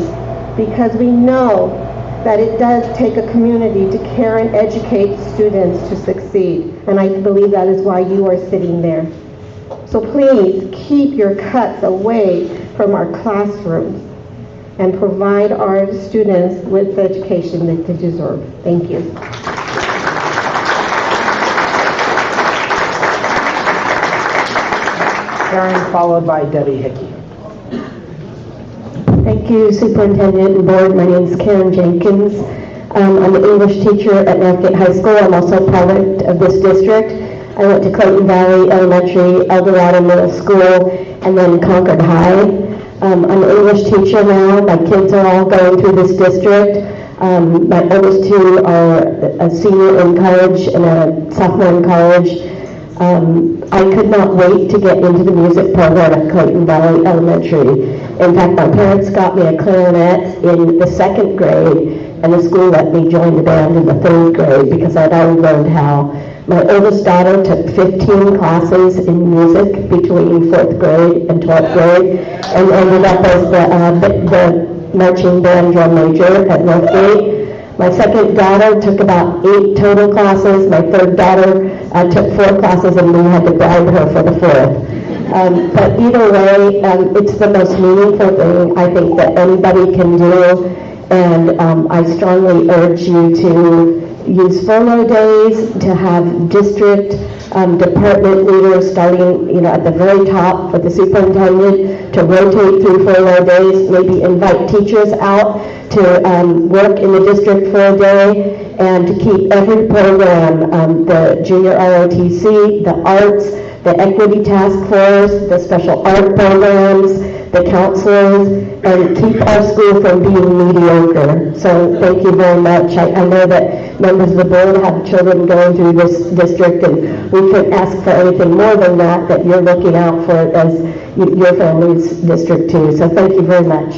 [SPEAKER 6] because we know that it does take a community to care and educate students to succeed. And I believe that is why you are sitting there. So please keep your cuts away from our classrooms and provide our students with the education that they deserve. Thank you.
[SPEAKER 1] Karen, followed by Debbie Hickey.
[SPEAKER 7] Thank you, Superintendent and Board. My name is Karen Jenkins. I'm an English teacher at Northgate High School. I'm also a product of this district. I went to Clayton Valley Elementary, El Dorado Middle School, and then Concord High. I'm an English teacher now. My kids are all going through this district. My oldest 2 are a senior in college and a sophomore in college. I could not wait to get into the music program at Clayton Valley Elementary. In fact, my parents got me a clarinet in the 2nd grade, and the school let me join the band in the 3rd grade because I'd already learned how. My oldest daughter took 15 classes in music between 4th grade and 12th grade and ended up as the marching band drum major at Northgate. My second daughter took about 8 total classes. My third daughter took 4 classes, and we had to bribe her for the 4th. But either way, it's the most meaningful thing I think that anybody can do, and I strongly urge you to use furlough days, to have district department leaders starting, at the very top with the superintendent to rotate through furlough days, maybe invite teachers out to work in the district for a day, and to keep every program, the junior ROTC, the arts, the equity task force, the special art programs, the counselors, and keep our school from being mediocre. So thank you very much. I know that members of the board have children going through this district, and we couldn't ask for anything more than that you're looking out for it as your family's district too. So thank you very much.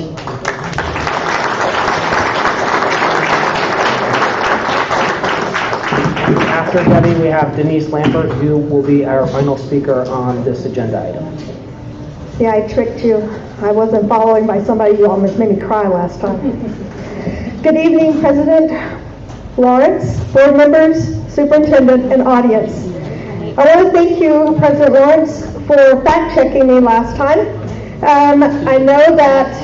[SPEAKER 1] After Debbie, we have Denise Lambert, who will be our final speaker on this agenda item.
[SPEAKER 2] Yeah, I tricked you. I wasn't following by somebody who almost made me cry last time. Good evening, President Lawrence, board members, superintendent, and audience. I want to thank you, President Lawrence, for fact-checking me last time. I know that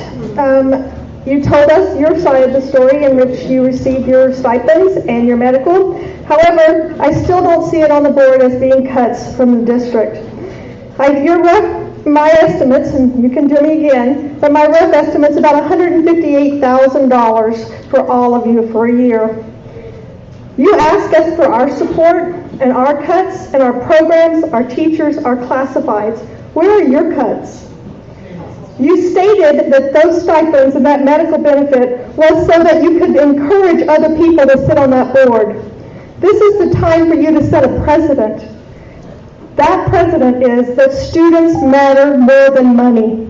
[SPEAKER 2] you told us your side of the story in which you received your stipends and your medical. However, I still don't see it on the board as being cuts from the district. My estimates, and you can do me again, but my rough estimate's about $158,000 for all of you for a year. You ask us for our support and our cuts and our programs, our teachers, our classifieds. Where are your cuts? You stated that those stipends and that medical benefit was so that you could encourage other people to sit on that board. This is the time for you to set a precedent. That precedent is that students matter more than money.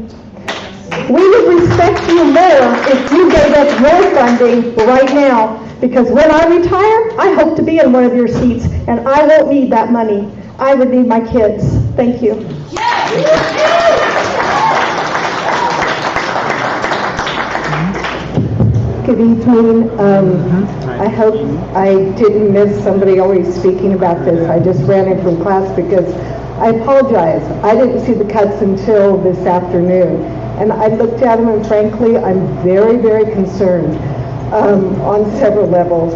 [SPEAKER 2] We would respect you more if you gave us your funding right now, because when I retire, I hope to be in one of your seats, and I won't need that money. I would need my kids. Thank you.
[SPEAKER 6] Good evening. I hope I didn't miss somebody always speaking about this. I just ran in from class because I apologize. I didn't see the cuts until this afternoon. And I looked at them, and frankly, I'm very, very concerned on several levels.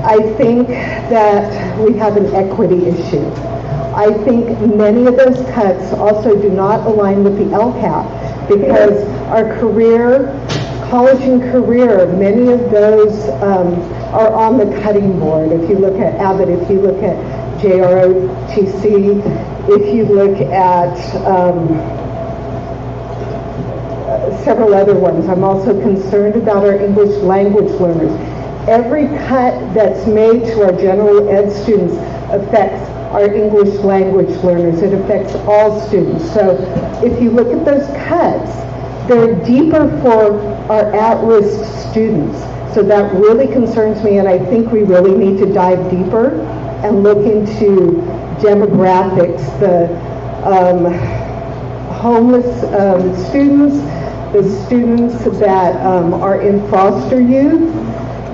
[SPEAKER 6] I think that we have an equity issue. I think many of those cuts also do not align with the LCAP, because our college and career, many of those are on the cutting board. If you look at Abbott, if you look at JROTC, if you look at several other ones. I'm also concerned about our English language learners. Every cut that's made to our general ed students affects our English language learners. It affects all students. So if you look at those cuts, they're deeper for our at-risk students. So that really concerns me, and I think we really need to dive deeper and look into demographics, the homeless students, the students that are in foster youth,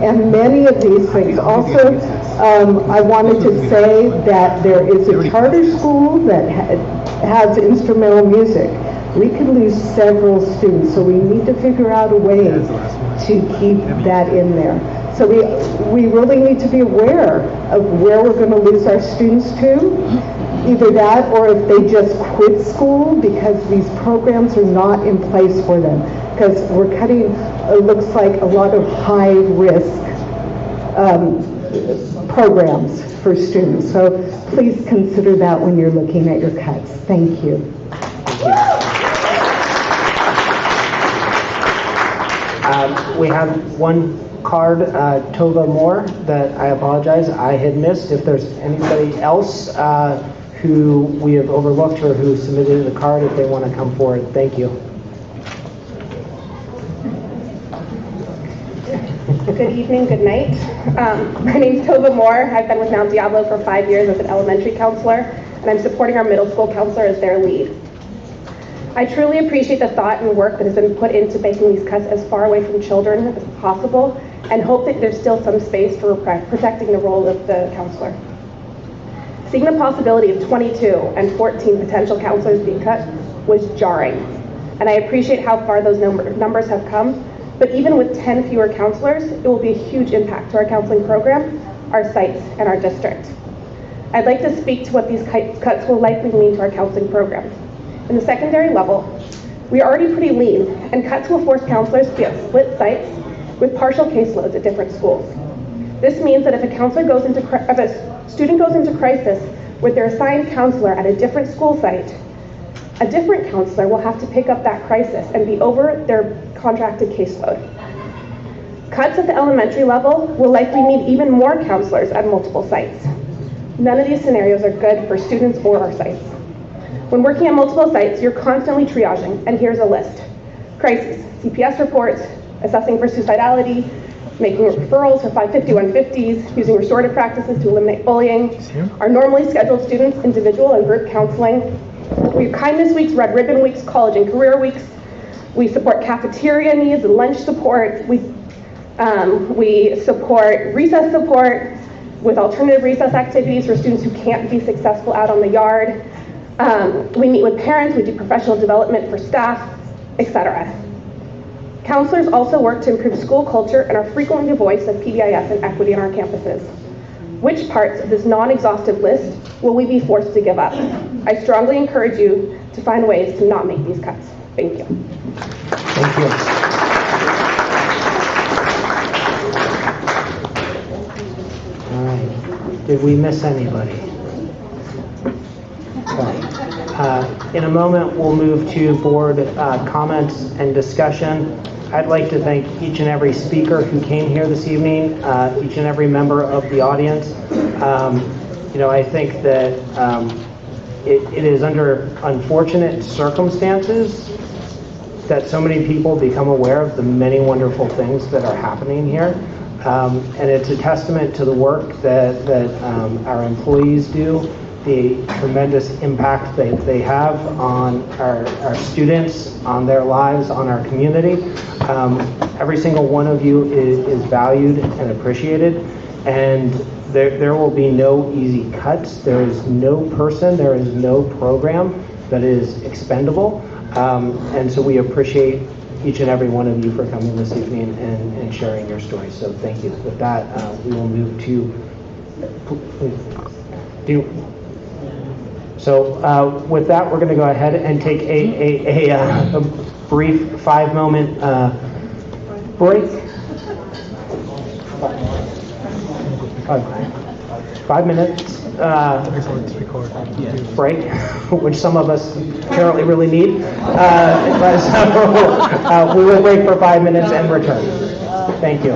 [SPEAKER 6] and many of these things. Also, I wanted to say that there is a charter school that has instrumental music. We could lose several students, so we need to figure out a way to keep that in there. So we really need to be aware of where we're going to lose our students to. Either that, or if they just quit school because these programs are not in place for them. Because we're cutting, it looks like, a lot of high-risk programs for students. So please consider that when you're looking at your cuts. Thank you.
[SPEAKER 1] We have one card, Tova Moore, that I apologize, I had missed. If there's anybody else who we have overlooked or who submitted a card, if they want to come forward, thank you.
[SPEAKER 10] Good evening, good night. My name is Tova Moore. I've been with Mount Diablo for 5 years as an elementary counselor, and I'm supporting our middle school counselor as their lead. I truly appreciate the thought and work that has been put into making these cuts as far away from children as possible, and hope that there's still some space for protecting the role of the counselor. Seeing the possibility of 22 and 14 potential counselors being cut was jarring, and I appreciate how far those numbers have come, But even with 10 fewer counselors, it will be a huge impact to our counseling program, our sites, and our district. I'd like to speak to what these cuts will likely mean to our counseling program. In the secondary level, we are already pretty lean, and cuts will force counselors to be at split sites with partial caseloads at different schools. This means that if a student goes into crisis with their assigned counselor at a different school site, a different counselor will have to pick up that crisis and be over their contracted caseload. Cuts at the elementary level will likely need even more counselors at multiple sites. None of these scenarios are good for students or our sites. When working at multiple sites, you're constantly triaging, and here's a list. Crises, CPS reports, assessing for suicidality, making referrals for 550, 150s, using restorative practices to eliminate bullying, our normally scheduled students, individual and group counseling. We have kindness weeks, red ribbon weeks, college and career weeks. We support cafeteria needs and lunch support. We support recess support with alternative recess activities for students who can't be successful out on the yard. We meet with parents, we do professional development for staff, etc. Counselors also work to improve school culture and are frequently the voice of PBIS and equity on our campuses. Which parts of this non-exhaustive list will we be forced to give up? I strongly encourage you to find ways to not make these cuts. Thank you.
[SPEAKER 1] Thank you. All right. Did we miss anybody? Okay. In a moment, we'll move to board comments and discussion. I'd like to thank each and every speaker who came here this evening, each and every member of the audience. I think that it is under unfortunate circumstances that so many people become aware of the many wonderful things that are happening here. And it's a testament to the work that our employees do, the tremendous impact that they have on our students, on their lives, on our community. Every single one of you is valued and appreciated, and there will be no easy cuts. There is no person, there is no program that is expendable, and so we appreciate each and every one of you for coming this evening and sharing your stories. So thank you. With that, we will move to with that, we're going to go ahead and take a brief 5-moment break. 5 minutes break, which some of us apparently really need. So we will break for 5 minutes and return. Thank you.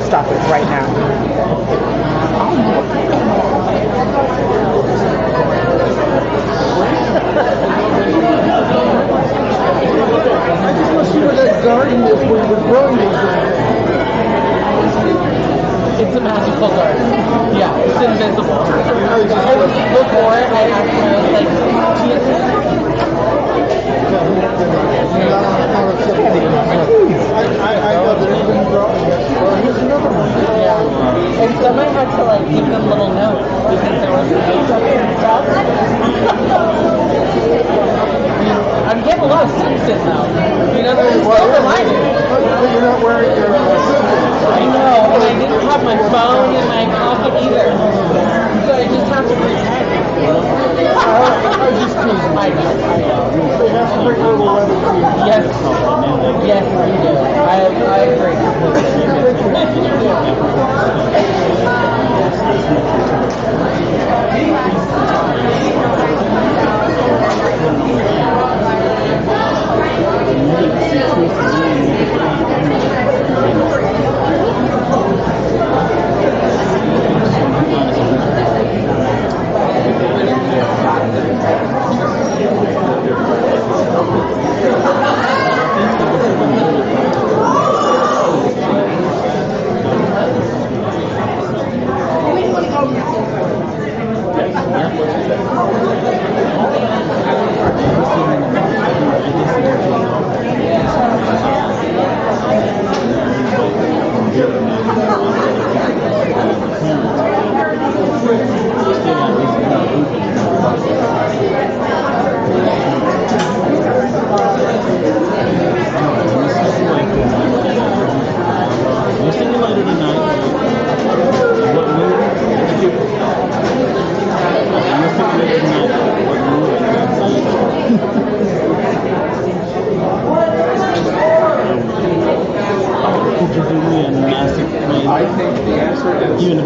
[SPEAKER 1] Stop it right now.
[SPEAKER 9] I just want to see where that garden is where the growing is.
[SPEAKER 11] It's a magical garden. Yeah, it's invisible. Before I actually was like, yeah. And someone had to like give them little notes because there was and stuff. I'm getting a lot of students in now. You know, they're still reminded.
[SPEAKER 9] You're not wearing your
[SPEAKER 11] I know, and I didn't have my phone in my pocket either. So I just have to pretend.
[SPEAKER 9] I was just teasing.
[SPEAKER 11] I know.
[SPEAKER 9] They have to bring a little weather to you.
[SPEAKER 11] Yes, yes, you do. I agree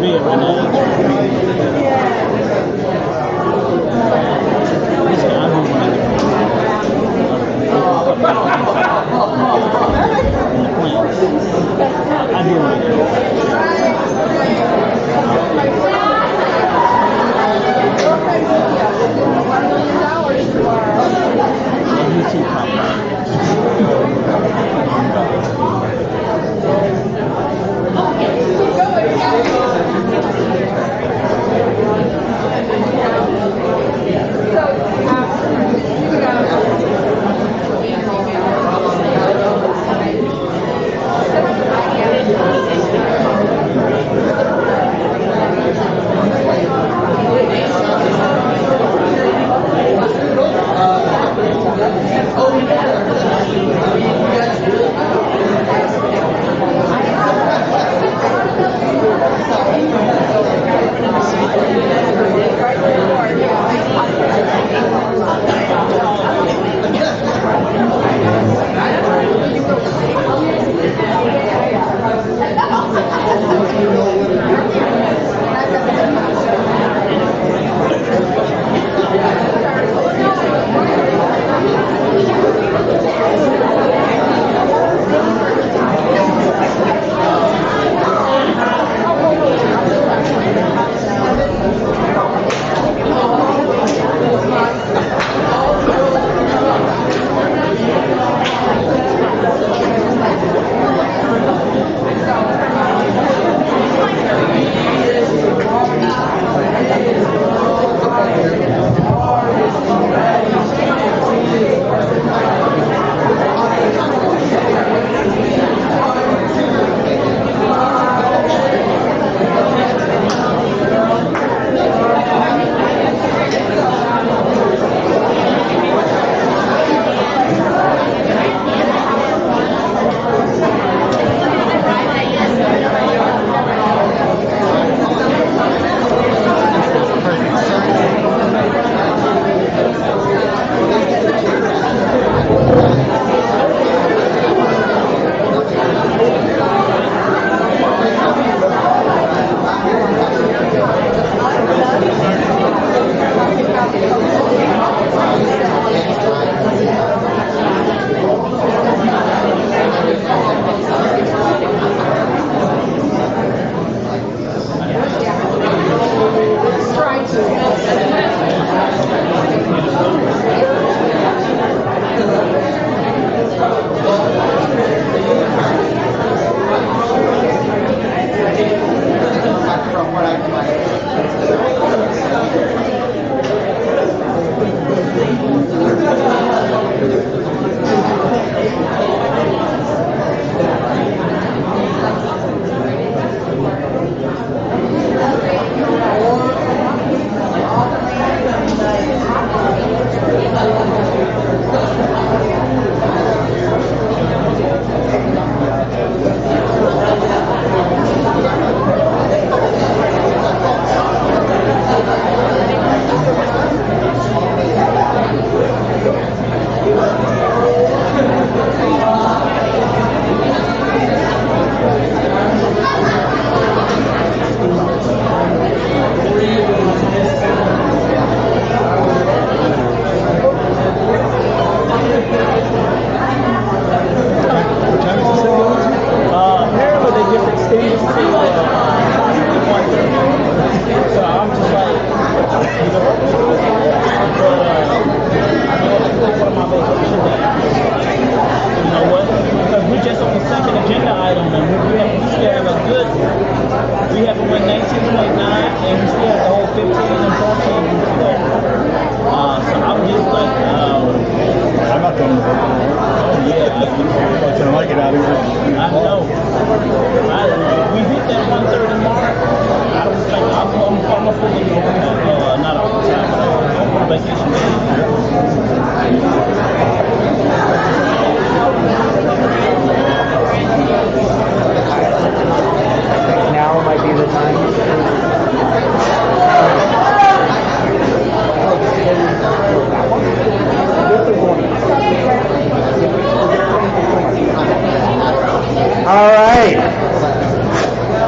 [SPEAKER 11] be a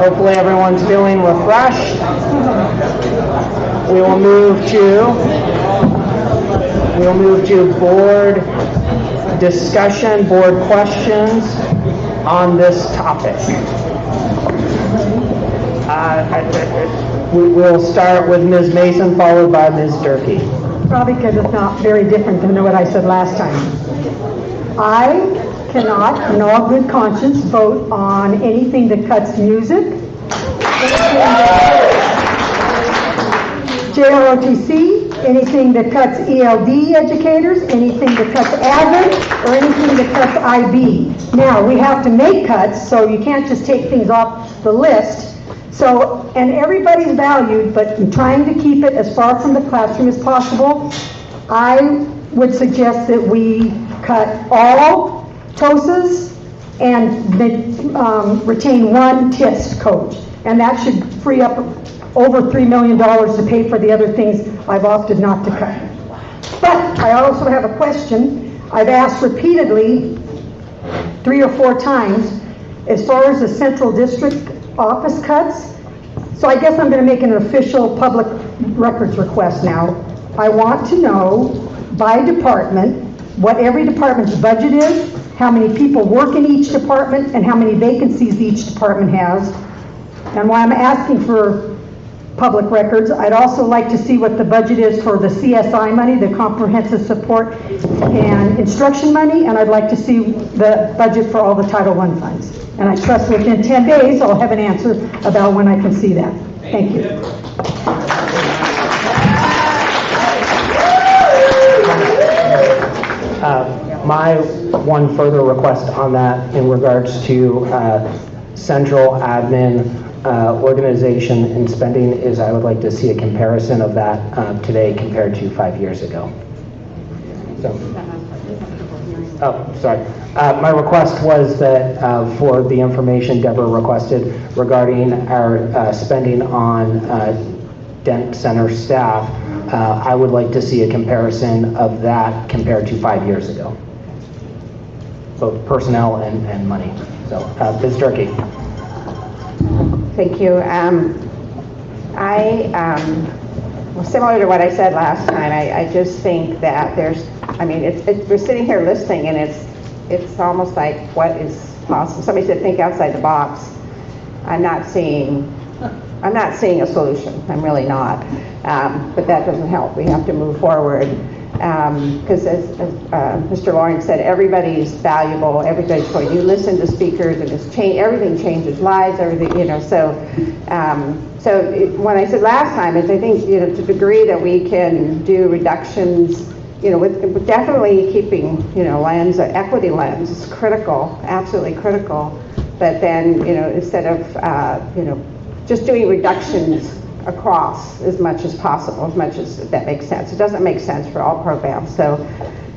[SPEAKER 1] Hopefully everyone's feeling refreshed, we will move to board discussion, board questions on this topic. We'll start with Ms. Mason, followed by Ms. Durkee.
[SPEAKER 13] Probably because it's not very different than what I said last time. I cannot, in all good conscience, vote on anything that cuts music, JROTC, anything that cuts ELD educators, anything that cuts AVID, or anything that cuts IB. Now, we have to make cuts, so you can't just take things off the list. So, and everybody's valued, but in trying to keep it as far from the classroom as possible, I would suggest that we cut all TOSAs and retain one TIST coach. And that should free up over $3 million to pay for the other things I've opted not to cut. But I also have a question. I've asked repeatedly, 3 or 4 times, as far as the central district office cuts. So I guess I'm going to make an official public records request now. I want to know by department what every department's budget is, how many people work in each department, and how many vacancies each department has. And why I'm asking for public records, I'd also like to see what the budget is for the CSI money, the comprehensive support and instruction money, and I'd like to see the budget for all the Title I funds. And I trust within 10 days I'll have an answer about when I can see that. Thank you.
[SPEAKER 1] My one further request on that in regards to central admin organization and spending is I would like to see a comparison of that today compared to 5 years ago. My request was that for the information Deborah requested regarding our spending on Dent Center staff, I would like to see a comparison of that compared to 5 years ago, both personnel and money. So, Ms. Durkee.
[SPEAKER 20] Thank you. Well, similar to what I said last time, I just think that there's, I mean, we're sitting here listening, and it's almost like what is possible. Somebody said think outside the box. I'm not seeing a solution. I'm really not. But that doesn't help. We have to move forward. Because as Mr. Lawrence said, everybody's valuable, everybody's point. You listen to speakers and everything changes lives, everything, you know, when I said last time, is I think, you know, to the degree that we can do reductions, you know, with definitely keeping, you know, equity lens is critical, absolutely critical, but then, you know, instead of, you know, just doing reductions across as much as possible, as much as that makes sense. It doesn't make sense for all programs. So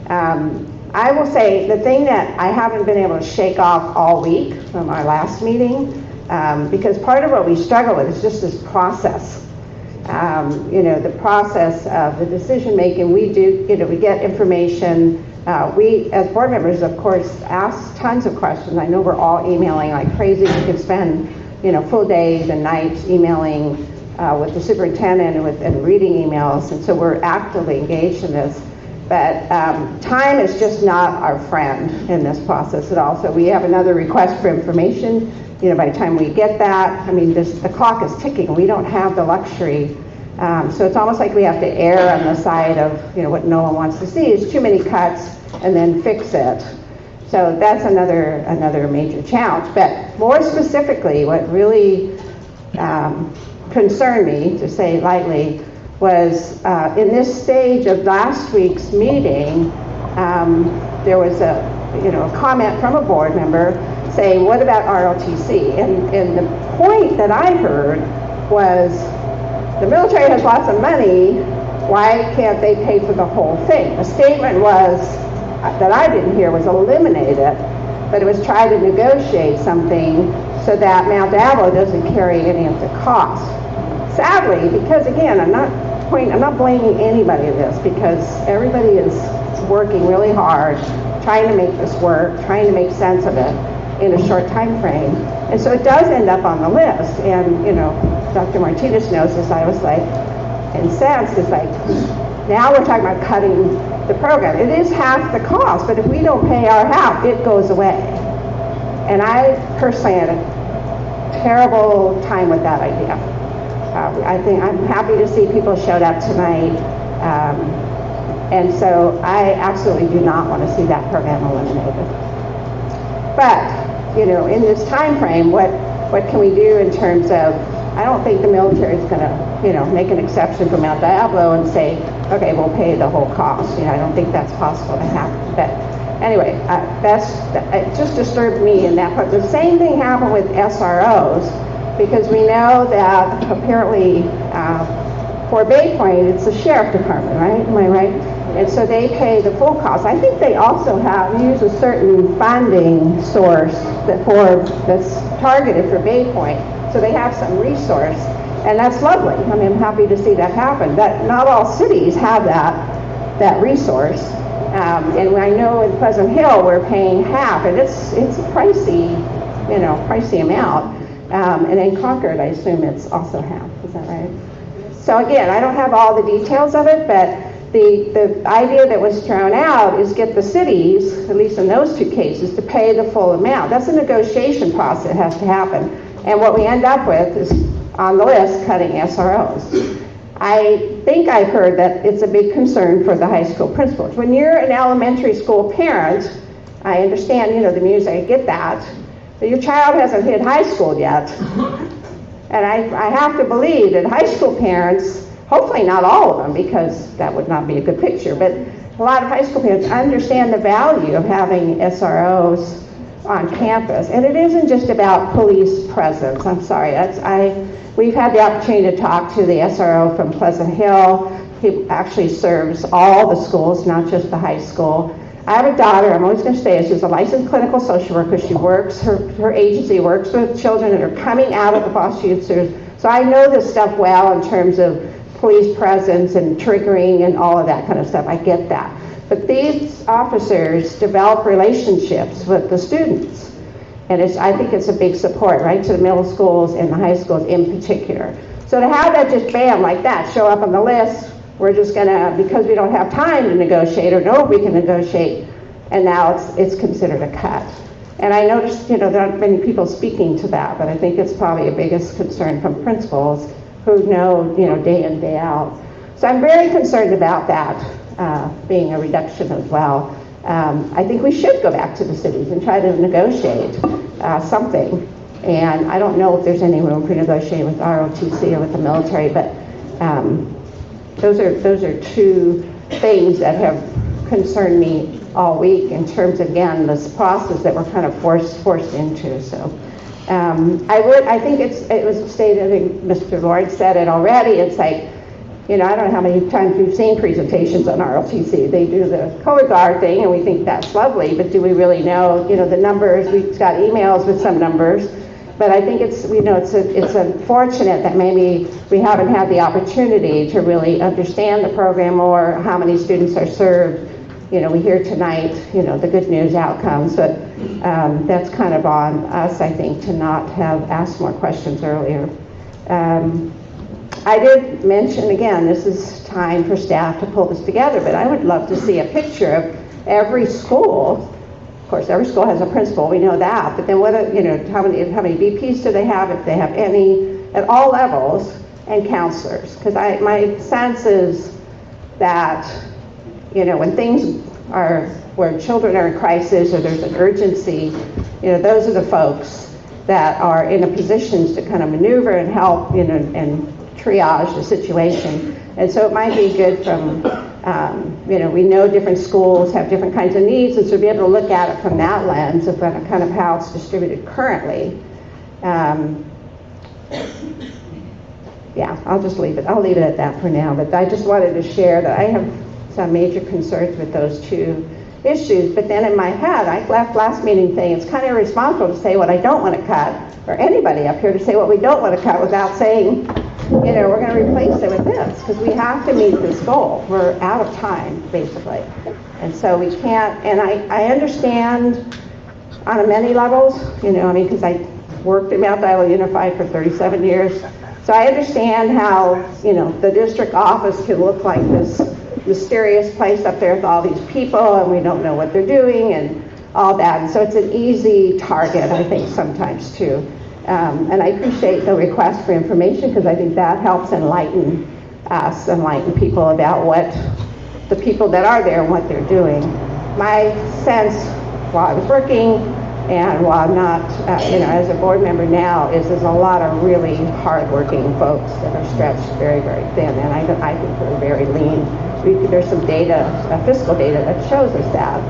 [SPEAKER 20] I will say the thing that I haven't been able to shake off all week from our last meeting, because part of what we struggle with is just this process. You know, the process of the decision making. We do, you know, we get information. We, as board members, of course, ask tons of questions. I know we're all emailing like crazy. We could spend, you know, full days and nights emailing with the superintendent and reading emails, and so we're actively engaged in this. But time is just not our friend in this process at all. So we have another request for information. You know, by the time we get that, I mean, the clock is ticking. We don't have the luxury. So it's almost like we have to err on the side of, you know, what no one wants to see is too many cuts and then fix it. So that's another major challenge. But more specifically, what really concerned me, to say lightly, was in this stage of last week's meeting, there was a comment from a board member saying, what about ROTC? And the point that I heard was, the military has lots of money, why can't they pay for the whole thing? The statement was, that I didn't hear, was eliminate it, but it was try to negotiate something so that Mount Diablo doesn't carry any of the cost. Sadly, because again, I'm not blaming anybody of this, because everybody is working really hard, trying to make this work, trying to make sense of it in a short time frame. And so it does end up on the list. And, you know, Dr. Martinez knows this, I was like incensed. It's like, now we're talking about cutting the program. It is half the cost, but if we don't pay our half, it goes away. And I personally had a terrible time with that idea. I think I'm happy to see people showed up tonight. And so I absolutely do not want to see that program eliminated. But, you know, in this time frame, what can we do in terms of, I don't think the military is going to, you know, make an exception for Mount Diablo and say, okay, we'll pay the whole cost. You know, I don't think that's possible to happen. But anyway, it just disturbed me in that part. The same thing happened with SROs, because we know that apparently for Bay Point, it's the sheriff department, right? Am I right? And so they pay the full cost. I think they also use a certain funding source that's targeted for Bay Point. So they have some resource, and that's lovely. I mean, I'm happy to see that happen. But not all cities have that resource. And I know in Pleasant Hill we're paying half, and it's a pricey amount. And in Concord, I assume it's also half. Is that right? So again, I don't have all the details of it, but the idea that was thrown out is get the cities, at least in those two cases, to pay the full amount. That's a negotiation process that has to happen. And what we end up with is, on the list, cutting SROs. I think I've heard that it's a big concern for the high school principals. When you're an elementary school parent, I understand, you know, the music, I get that, but your child hasn't hit high school yet. And I have to believe that high school parents, hopefully not all of them, because that would not be a good picture, but a lot of high school parents understand the value of having SROs on campus. And it isn't just about police presence. I'm sorry. We've had the opportunity to talk to the SRO from Pleasant Hill. He actually serves all the schools, not just the high school. I have a daughter, I'm always going to say it, she's a licensed clinical social worker. She works, her agency works with children that are coming out of the foster youth service. So I know this stuff well in terms of police presence and triggering and all of that kind of stuff. I get that. But these officers develop relationships with the students. And I think it's a big support, right, to the middle schools and the high schools in particular. So to have that just bam, like that, show up on the list, we're just going to, because we don't have time to negotiate or know if we can negotiate, and now it's considered a cut. And I noticed, you know, there aren't many people speaking to that, but I think it's probably a biggest concern from principals who know, you know, day in, day out. So I'm very concerned about that being a reduction as well. I think we should go back to the cities and try to negotiate something. And I don't know if there's any room for negotiating with ROTC or with the military, but those are two things that have concerned me all week in terms of, again, this process that we're kind of forced into. So I think it was stated, I think Mr. Lord said it already, it's like, you know, I don't know how many times we've seen presentations on ROTC. They do the color guard thing, and we think that's lovely, but do we really know, you know, the numbers? We've got emails with some numbers, but I think it's, you know, it's unfortunate that maybe we haven't had the opportunity to really understand the program or how many students are served. You know, we hear tonight, you know, the good news outcomes, but that's kind of on us, I think, to not have asked more questions earlier. I did mention, again, this is time for staff to pull this together, but I would love to see a picture of every school. Of course, every school has a principal, we know that, but then what, you know, how many VPs do they have, if they have any, at all levels, and counselors. Because my sense is that, you know, when things are, where children are in crisis or there's an urgency, you know, those are the folks that are in a positions to kind of maneuver and help, you know, and triage the situation. And so it might be good from, you know, we know different schools have different kinds of needs, and so to be able to look at it from that lens of kind of how it's distributed currently. Yeah, I'll just leave it. I'll leave it at that for now. But I just wanted to share that I have some major concerns with those two issues. But then in my head, I left last meeting saying it's kind of irresponsible to say what I don't want to cut, or anybody up here to say what we don't want to cut without saying, you know, we're going to replace it with this, because we have to meet this goal. We're out of time, basically. And so we can't, and I understand on many levels, you know, I mean, because I worked at Mount Diablo Unified for 37 years, So I understand how, the district office can look like this mysterious place up there with all these people and we don't know what they're doing and all that. And so it's an easy target, I think, sometimes too. And I appreciate the request for information because I think that helps enlighten us, enlighten people about what the people that are there and what they're doing. My sense while I was working and while I'm not, as a board member now, is there's a lot of really hardworking folks that are stretched very, very thin, and I think we're very lean. There's some data, fiscal data that shows us that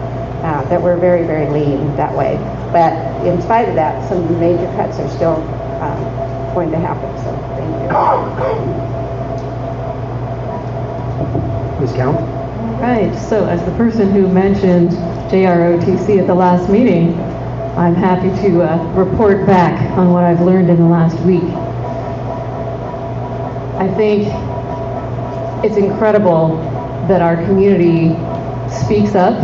[SPEAKER 20] we're very, very lean that way. But in spite of that, some major cuts are still going to happen, so thank you.
[SPEAKER 1] Ms. Count?
[SPEAKER 12] Right, so as the person who mentioned JROTC at the last meeting, I'm happy to report back on what I've learned in the last week. I think it's incredible that our community speaks up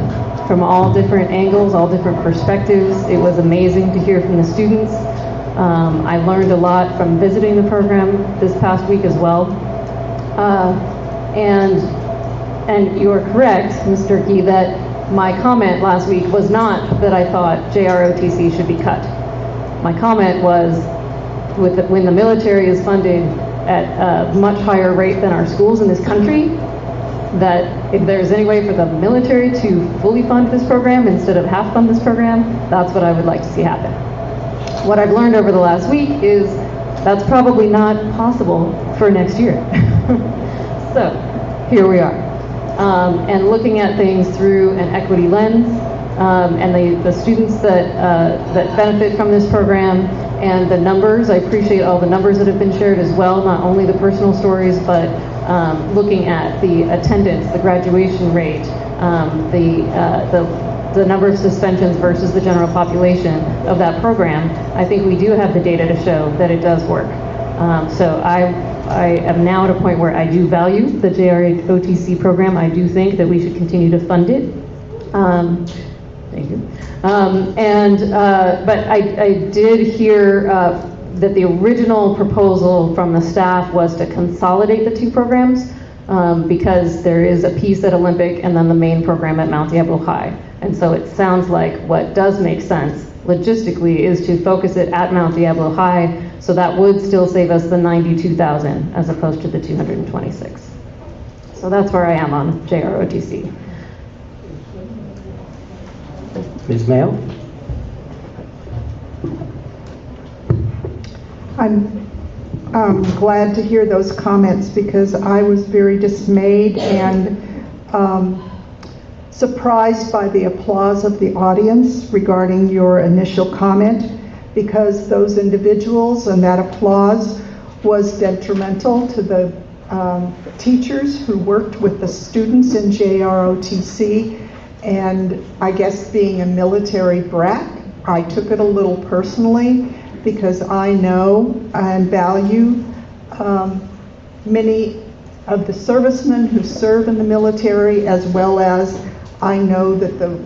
[SPEAKER 12] from all different angles, all different perspectives. It was amazing to hear from the students. I learned a lot from visiting the program this past week as well. And you're correct, Ms. Durkee, that my comment last week was not that I thought JROTC should be cut. My comment was when the military is funded at a much higher rate than our schools in this country, that if there's any way for the military to fully fund this program instead of half fund this program, that's what I would like to see happen. What I've learned over the last week is that's probably not possible for next year. So here we are. And looking at things through an equity lens, and the students that benefit from this program, and the numbers. I appreciate all the numbers that have been shared as well, not only the personal stories, but looking at the attendance, the graduation rate, the number of suspensions versus the general population of that program. I think we do have the data to show that it does work. So I am now at a point where I do value the JROTC program. I do think that we should continue to fund it. Thank you. But I did hear that the original proposal from the staff was to consolidate the two programs because there is a piece at Olympic and then the main program at Mount Diablo High. And so it sounds like what does make sense logistically is to focus it at Mount Diablo High, so that would still save us the $92,000 as opposed to the $226. So that's where I am on JROTC.
[SPEAKER 1] Ms. Mayo?
[SPEAKER 16] I'm glad to hear those comments because I was very dismayed and surprised by the applause of the audience regarding your initial comment, because those individuals and that applause was detrimental to the teachers who worked with the students in JROTC. And I guess being a military brat, I took it a little personally because I know and value many of the servicemen who serve in the military, as well as I know that the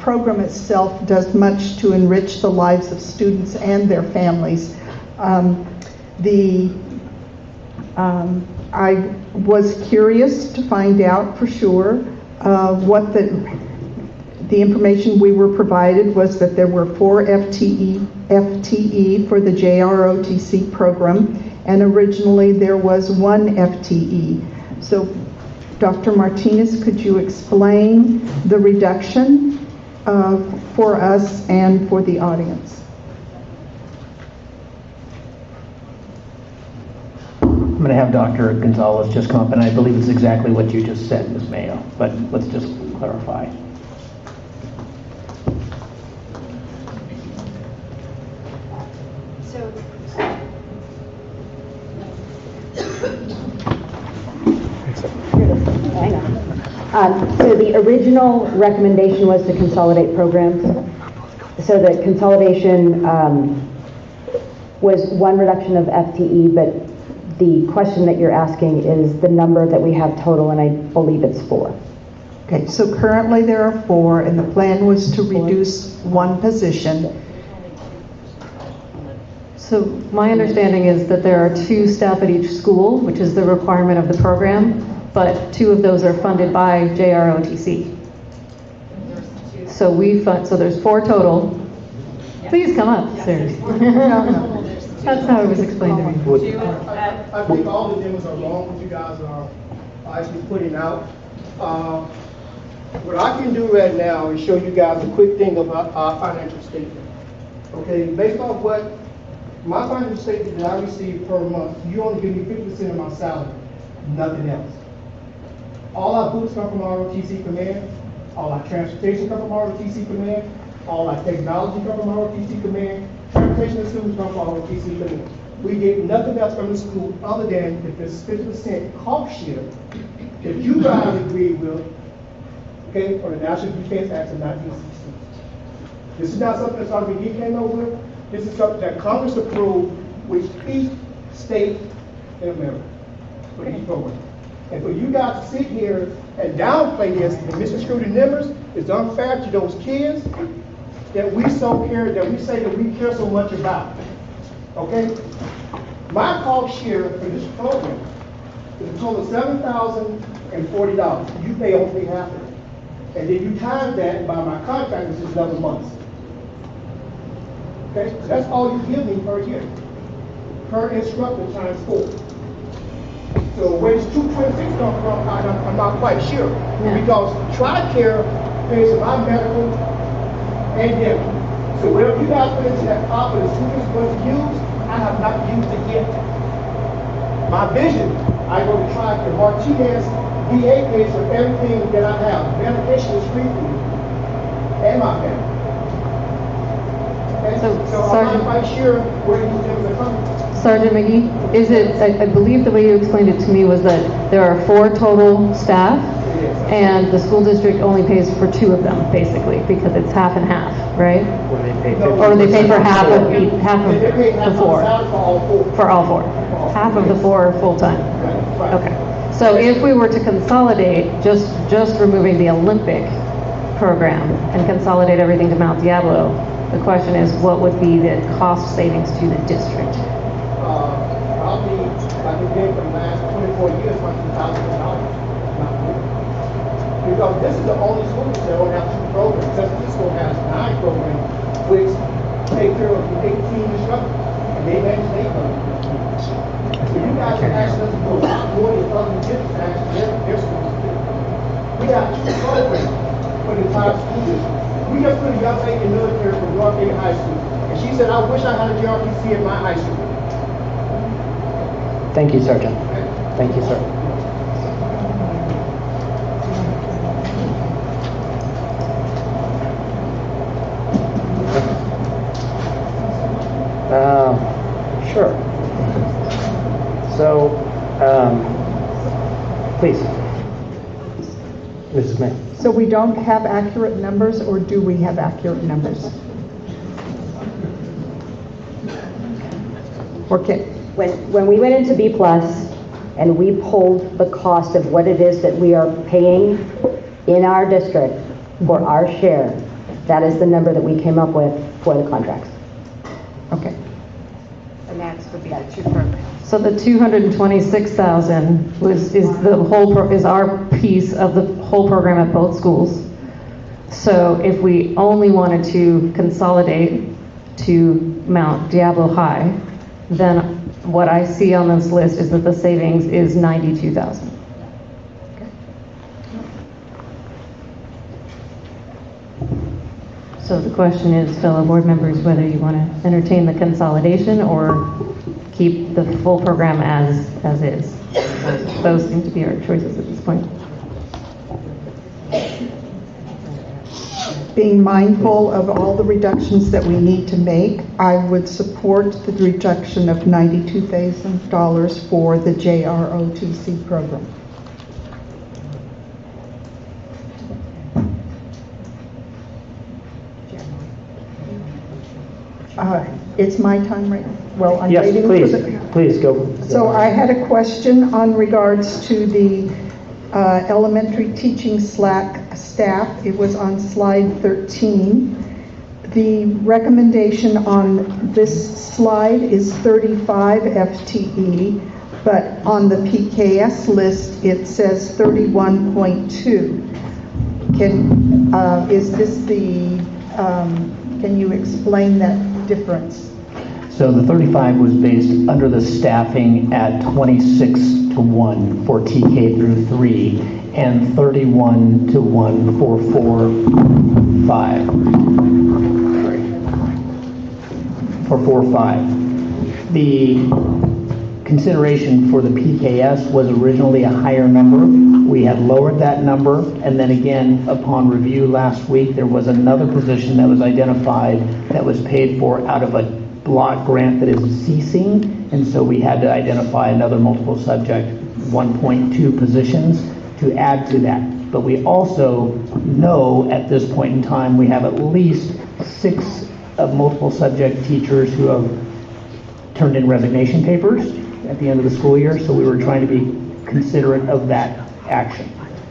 [SPEAKER 16] program itself does much to enrich the lives of students and their families. I was curious to find out for sure what the information we were provided was that there were 4 FTE for the JROTC program, and originally there was 1 FTE. So Dr. Martinez, could you explain the reduction for us and for the audience?
[SPEAKER 14] I'm going to have Dr. Gonzalez just come up, and I believe it's exactly what you just said, Ms. Mayo, but let's just clarify.
[SPEAKER 7] So the original recommendation was to consolidate programs. So the consolidation was one reduction of FTE, but the question that you're asking is the number that we have total, and I believe it's 4.
[SPEAKER 16] Okay, so currently there are 4, and the plan was to reduce 1 position.
[SPEAKER 12] So my understanding is that there are 2 staff at each school, which is the requirement of the program, but 2 of those are funded by JROTC. So so there's 4 total. Please come up, sir. That's how it was explained to me.
[SPEAKER 9] I think all the demos are wrong, what you guys are actually putting out. What I can do right now is show you guys a quick thing about our financial statement. Okay, based off what my financial statement that I receive per month, you only give me 50% of my salary, nothing else. All our books come from ROTC Command, all our transportation come from ROTC Command, all our technology come from ROTC Command, transportation and students come from ROTC Command. We get nothing else from the school other than the 50% cost share that you guys agreed with, okay, for the National Defense Act of 1960. This is not something that RBD came up with. This is something that Congress approved with each state in America for each program. And for you guys to sit here and downplay this and misconstrue the numbers is unfair to those kids that we so care, that we say that we care so much about. Okay? My cost share for this program is a total of $7,040. You pay only half of it. And then you times that by my contract, which is 11 months. Okay? So that's all you give me per year. Per instructor times 4. So where does 226 come from, I'm not quite sure. Yeah. Because TRICARE pays for my medical and dental. So whatever you guys put into that pot for the students going to use, I have not used it yet. My vision, I go to TRICARE. Martinez VA pays for everything that I have. Medication is free for me and my family. Okay? So I'm not quite sure where these things are coming from.
[SPEAKER 12] Sergeant McGee, is it, I believe the way you explained it to me was that there are 4 total staff, and the school district only pays for 2 of them, basically, because it's half and half, right? Or they pay for half of the 4. For all 4. Half of the 4 are full-time. Okay. So if we were to consolidate, just removing the Olympic program and consolidate everything to Mount Diablo, the question is, what would be the cost savings to the district?
[SPEAKER 9] Probably, like we've been for the last 24 years, $100,000. Because this is the only school that don't have 2 programs. San Francisco has 9 programs, which take care of 18 instructors, and they manage 8 programs. So you guys are asking us to do a lot more than other districts actually their schools do. We have 2 programs for the entire school district. We just put a young lady in the military from North End High School, and she said, I wish I had a JRTC at my high school.
[SPEAKER 1] Thank you, Sergeant. Thank you, sir. Sure. So, please, Mrs. May.
[SPEAKER 16] So we don't have accurate numbers, or do we have accurate numbers? Okay.
[SPEAKER 15] When we went into B+ and we pulled the cost of what it is that we are paying in our district for our share, that is the number that we came up with for the contracts.
[SPEAKER 16] Okay.
[SPEAKER 20] And that's would be the 2 programs.
[SPEAKER 12] So the 226,000 is our piece of the whole program at both schools. So if we only wanted to consolidate to Mount Diablo High, then what I see on this list is that the savings is 92,000. So the question is, fellow board members, whether you want to entertain the consolidation or keep the full program as is. Those seem to be our choices at this point.
[SPEAKER 16] Being mindful of all the reductions that we need to make, I would support the reduction of $92,000 for the JROTC program. It's my time right now. Well, I'm waiting for
[SPEAKER 1] Please go.
[SPEAKER 16] So I had a question on regards to the elementary teaching staff. It was on slide 13. The recommendation on this slide is 35 FTE, but on the PKS list, it says 31.2. Can you explain that difference?
[SPEAKER 14] So the 35 was based under the staffing at 26-1 for TK through 3 and 31-1 for 4-5. For 4-5. The consideration for the PKS was originally a higher number. We had lowered that number, and then again, upon review last week, there was another position that was identified that was paid for out of a block grant that is ceasing, and so we had to identify another multiple subject 1.2 positions to add to that. But we also know at this point in time we have at least 6 of multiple subject teachers who have turned in resignation papers at the end of the school year, so we were trying to be considerate of that action.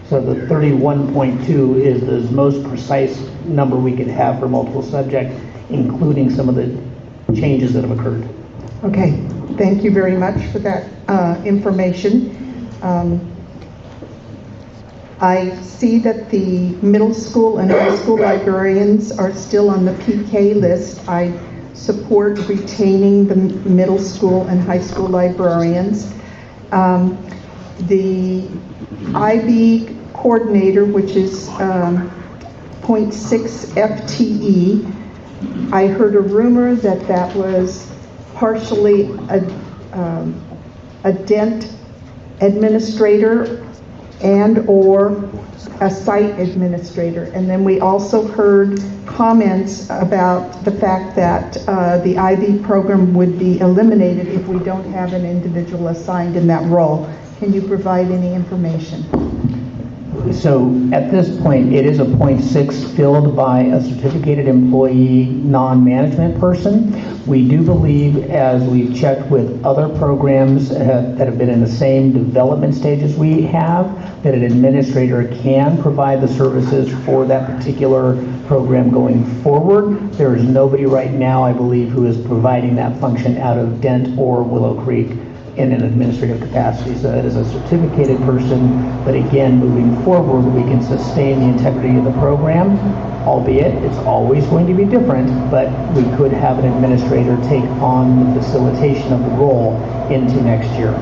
[SPEAKER 14] So the 31.2 is the most precise number we could have for multiple subject, including some of the changes that have occurred.
[SPEAKER 16] Okay, thank you very much for that information. I see that the middle school and high school librarians are still on the PK list. I support retaining the middle school and high school librarians. The IB coordinator, which is 0.6 FTE, I heard a rumor that that was partially a DENT administrator and or a site administrator. And then we also heard comments about the fact that the IB program would be eliminated if we don't have an individual assigned in that role. Can you provide any information?
[SPEAKER 14] So at this point, it is a 0.6 filled by a certificated employee non-management person. We do believe, as we've checked with other programs that have been in the same development stage as we have, that an administrator can provide the services for that particular program going forward. There is nobody right now, I believe, who is providing that function out of Dent or Willow Creek in an administrative capacity. So that is a certificated person, but again, moving forward, we can sustain the integrity of the program, albeit it's always going to be different, but we could have an administrator take on the facilitation of the role into next year.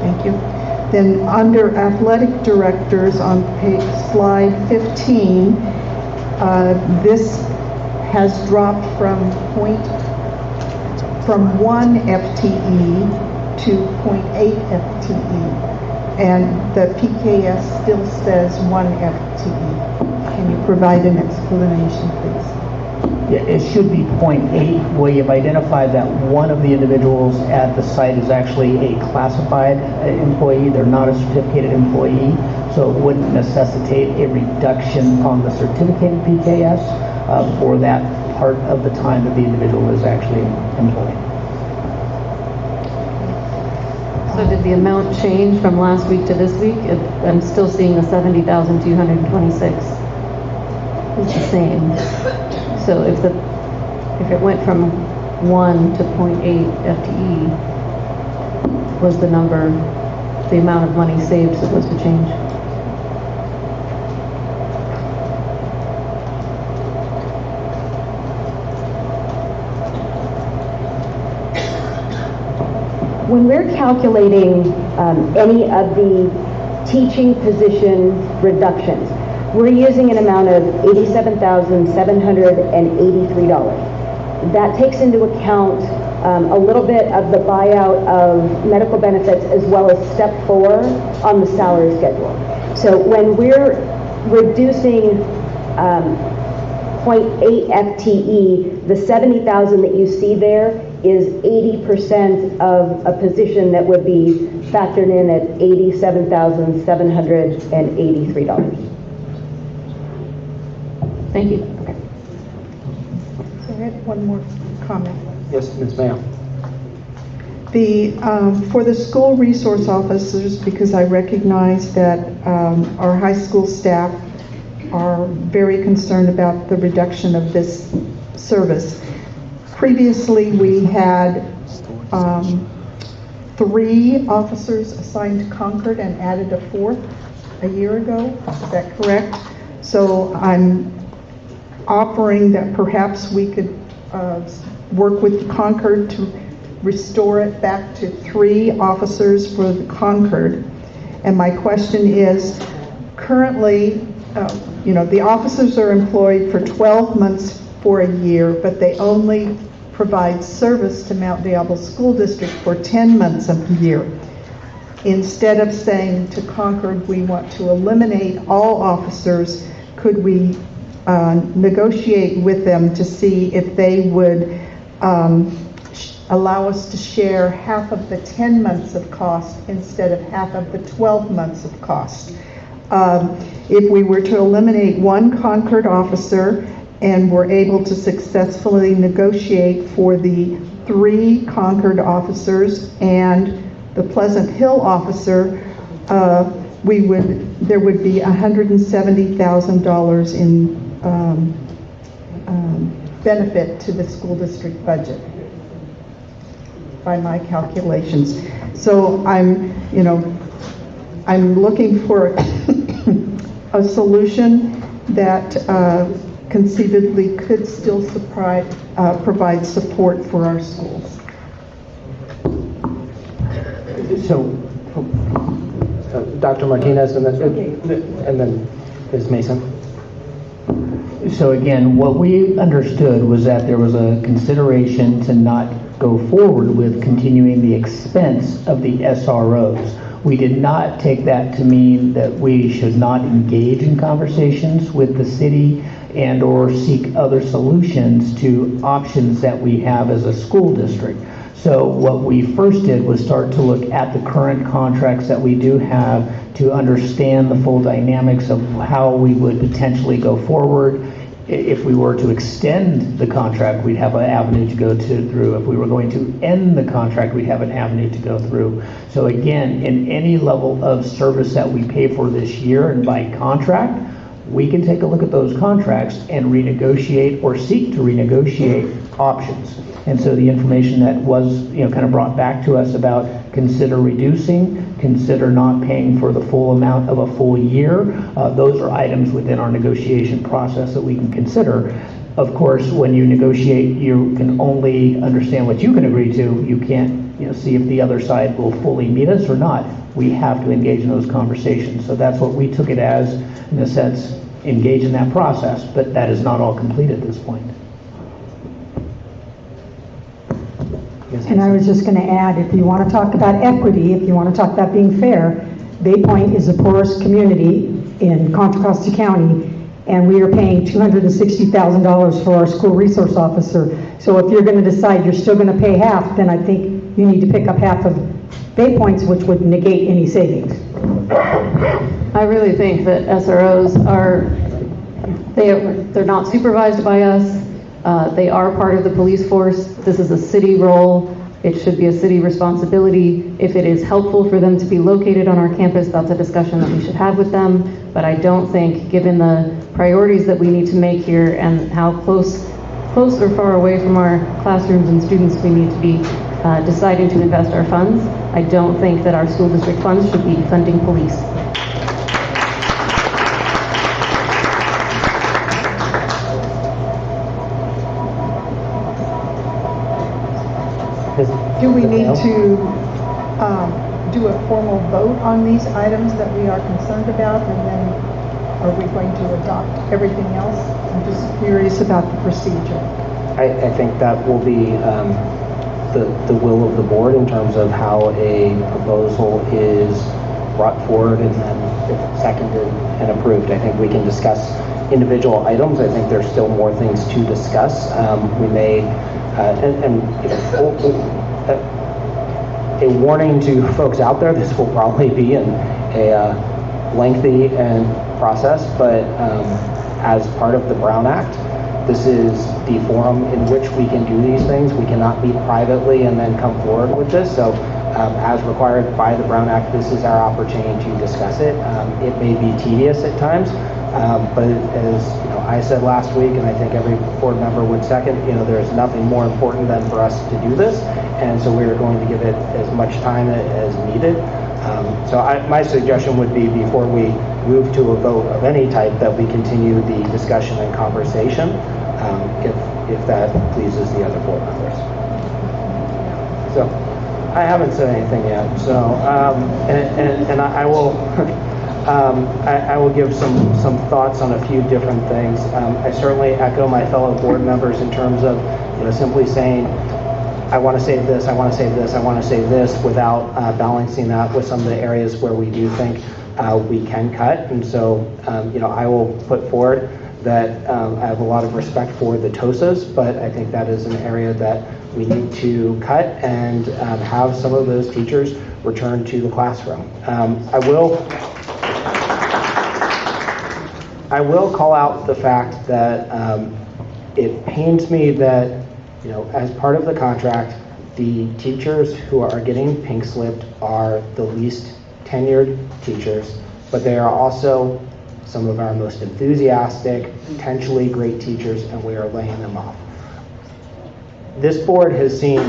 [SPEAKER 16] Thank you. Then under athletic directors on slide 15, this has dropped from 1 FTE to 0.8 FTE, and the PKS still says 1 FTE. Can you provide an explanation, please?
[SPEAKER 14] Yeah, it should be 0.8. We have identified that one of the individuals at the site is actually a classified employee. They're not a certificated employee, so it wouldn't necessitate a reduction on the certificated PKS for that part of the time that the individual is actually employed.
[SPEAKER 12] So did the amount change from last week to this week? I'm still seeing the 70,226. It's the same. So if it went from 1 to 0.8 FTE, was the number, the amount of money saved supposed to change?
[SPEAKER 15] When we're calculating any of the teaching position reductions, we're using an amount of $87,783. That takes into account a little bit of the buyout of medical benefits as well as step 4 on the salary schedule. So when we're reducing 0.8 FTE, the 70,000 that you see there is 80% of a position that would be factored in at $87,783.
[SPEAKER 12] Thank you.
[SPEAKER 16] So I had one more comment.
[SPEAKER 1] Yes, Ms. Mayo.
[SPEAKER 16] For the school resource officers, because I recognize that our high school staff are very concerned about the reduction of this service. Previously, we had 3 officers assigned to Concord and added a 4th a year ago. Is that correct? So I'm offering that perhaps we could work with Concord to restore it back to 3 officers for the Concord. And my question is, currently, the officers are employed for 12 months for a year, but they only provide service to Mount Diablo School District for 10 months of the year. Instead of saying to Concord, we want to eliminate all officers, could we negotiate with them to see if they would allow us to share half of the 10 months of cost instead of half of the 12 months of cost? If we were to eliminate 1 Concord officer and were able to successfully negotiate for the 3 Concord officers and the Pleasant Hill officer, there would be $170,000 in benefit to the school district budget by my calculations. So I'm looking for a solution that conceivably could still provide support for our schools.
[SPEAKER 1] So, Dr. Martinez and then Ms. Mason.
[SPEAKER 14] So again, what we understood was that there was a consideration to not go forward with continuing the expense of the SROs. We did not take that to mean that we should not engage in conversations with the city and or seek other solutions to options that we have as a school district. So what we first did was start to look at the current contracts that we do have to understand the full dynamics of how we would potentially go forward. If we were to extend the contract, we'd have an avenue to go through. If we were going to end the contract, we'd have an avenue to go through. So again, in any level of service that we pay for this year and by contract, we can take a look at those contracts and renegotiate or seek to renegotiate options. And so the information that was, kind of brought back to us about consider reducing, consider not paying for the full amount of a full year, those are items within our negotiation process that we can consider. Of course, when you negotiate, you can only understand what you can agree to. You can't, see if the other side will fully meet us or not. We have to engage in those conversations. So that's what we took it as, in a sense, engage in that process, but that is not all complete at this point.
[SPEAKER 13] And I was just going to add, if you want to talk about equity, if you want to talk about being fair, Bay Point is the poorest community in Contra Costa County, and we are paying $260,000 for our school resource officer. So if you're going to decide you're still going to pay half, then I think you need to pick up half of Bay Point's, which would negate any savings.
[SPEAKER 12] I really think that SROs they're not supervised by us. They are part of the police force. This is a city role. It should be a city responsibility. If it is helpful for them to be located on our campus, that's a discussion that we should have with them. But I don't think, given the priorities that we need to make here and how close or far away from our classrooms and students we need to be deciding to invest our funds, I don't think that our school district funds should be funding police.
[SPEAKER 16] Do we need to do a formal vote on these items that we are concerned about, and then are we going to adopt everything else? I'm just curious about the procedure.
[SPEAKER 1] I think that will be the will of the board in terms of how a proposal is brought forward and then seconded and approved. I think we can discuss individual items. I think there's still more things to discuss. We may, a warning to folks out there, this will probably be a lengthy process, but as part of the Brown Act, this is the forum in which we can do these things. We cannot meet privately and then come forward with this. So as required by the Brown Act, this is our opportunity to discuss it. It may be tedious at times, but as I said last week, and I think every board member would second, there's nothing more important than for us to do this, and so we are going to give it as much time as needed. My suggestion would be, before we move to a vote of any type, that we continue the discussion and conversation, if that pleases the other board members. So, I haven't said anything yet, so, and I will, I will give some thoughts on a few different things. I certainly echo my fellow board members in terms of, simply saying, I want to save this, I want to save this, I want to save this, without balancing that with some of the areas where we do think we can cut. And so, I will put forward that I have a lot of respect for the TOSAs, but I think that is an area that we need to cut and have some of those teachers return to the classroom. I will call out the fact that it pains me that, as part of the contract, the teachers who are getting pink slipped are the least tenured teachers, but they are also some of our most enthusiastic, potentially great teachers, and we are laying them off. This board has seen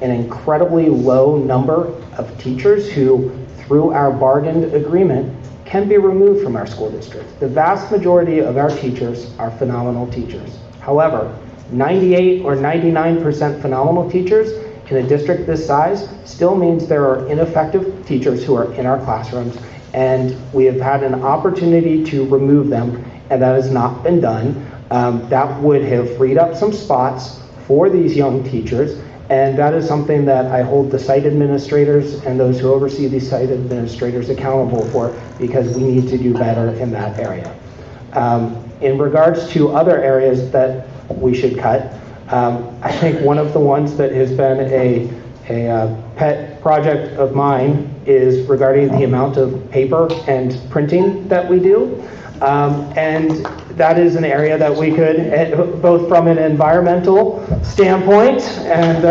[SPEAKER 1] an incredibly low number of teachers who, through our bargained agreement, can be removed from our school district. The vast majority of our teachers are phenomenal teachers. However, 98 or 99% phenomenal teachers in a district this size still means there are ineffective teachers who are in our classrooms, and we have had an opportunity to remove them, and that has not been done. That would have freed up some spots for these young teachers, and that is something that I hold the site administrators and those who oversee these site administrators accountable for, because we need to do better in that area. In regards to other areas that we should cut, I think one of the ones that has been a pet project of mine is regarding the amount of paper and printing that we do. And that is an area that we could, both from an environmental standpoint, and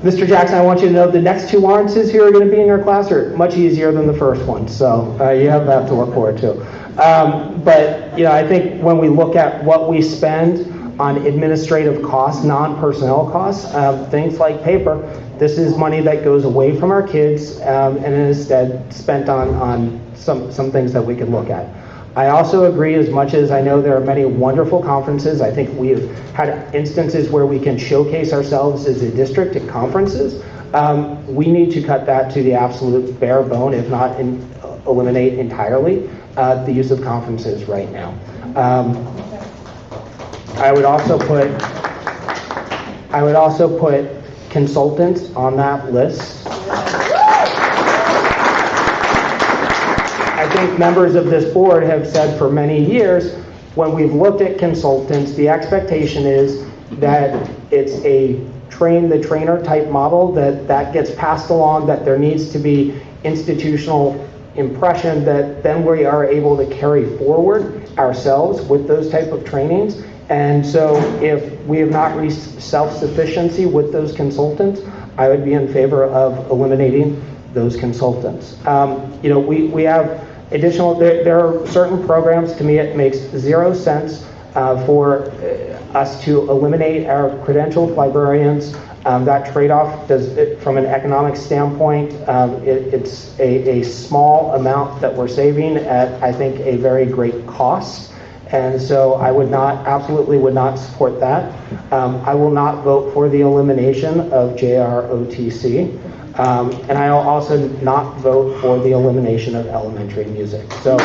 [SPEAKER 1] Mr. Jackson, I want you to know the next two Lawrences here are going to be in your class are much easier than the first one, so you have that to look forward to. But I think when we look at what we spend on administrative costs, non-personnel costs, things like paper, this is money that goes away from our kids and instead spent on some things that we can look at. I also agree, as much as I know there are many wonderful conferences, I think we have had instances where we can showcase ourselves as a district at conferences. We need to cut that to the absolute bare bone, if not eliminate entirely the use of conferences right now. I would also put consultants on that list. I think members of this board have said for many years, when we've looked at consultants, the expectation is that it's a train the trainer type model, that gets passed along, that there needs to be institutional impression, that then we are able to carry forward ourselves with those type of trainings. And so if we have not reached self-sufficiency with those consultants, I would be in favor of eliminating those consultants. We have additional, there are certain programs, to me it makes zero sense for us to eliminate our credentialed librarians. That trade-off does, from an economic standpoint, it's a small amount that we're saving at, I think, a very great cost. And so I absolutely would not support that. I will not vote for the elimination of JROTC. And I'll also not vote for the elimination of elementary music. So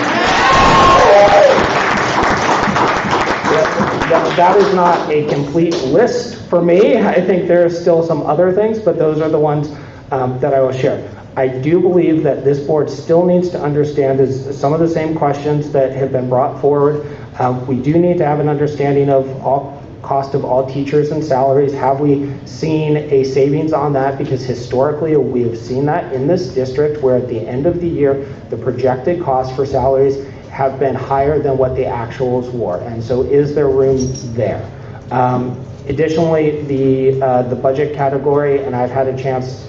[SPEAKER 1] that is not a complete list for me. I think there are still some other things, but those are the ones that I will share. I do believe that this board still needs to understand some of the same questions that have been brought forward. We do need to have an understanding of cost of all teachers and salaries. Have we seen a savings on that? Because historically we have seen that in this district, where at the end of the year the projected costs for salaries have been higher than what the actuals were. And so is there room there? Additionally, the budget category, and I've had a chance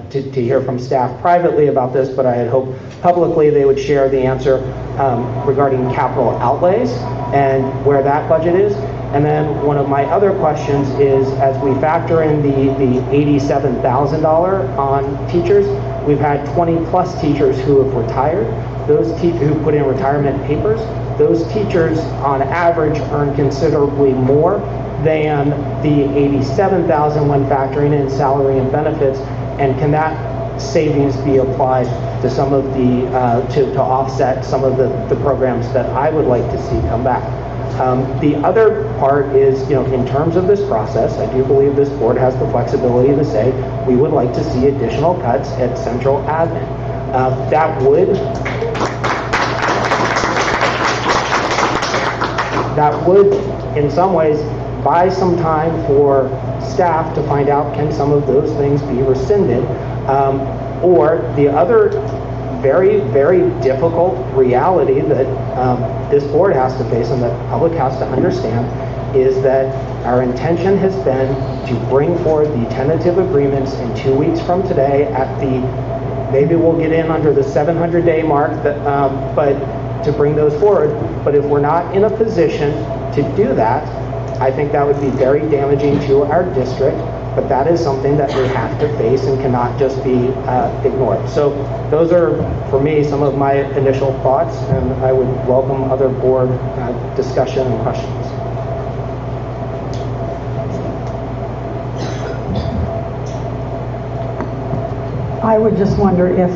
[SPEAKER 1] to hear from staff privately about this, but I had hoped publicly they would share the answer regarding capital outlays and where that budget is. And then one of my other questions is, as we factor in the $87,000 on teachers, we've had 20 plus teachers who have retired, who put in retirement papers. Those teachers on average earn considerably more than the $87,000 when factoring in salary and benefits. And can that savings be applied to some of the, to offset some of the programs that I would like to see come back? The other part is, in terms of this process, I do believe this board has the flexibility to say we would like to see additional cuts at central admin. That would, in some ways, buy some time for staff to find out, can some of those things be rescinded? Or the other very, very difficult reality that this board has to face and that the public has to understand is that our intention has been to bring forward the tentative agreements in 2 weeks from today at maybe we'll get in under the 700-day mark, but to bring those forward. But if we're not in a position to do that, I think that would be very damaging to our district, but that is something that we have to face and cannot just be ignored. So those are, for me, some of my initial thoughts, and I would welcome other board discussion and questions.
[SPEAKER 13] I would just wonder if,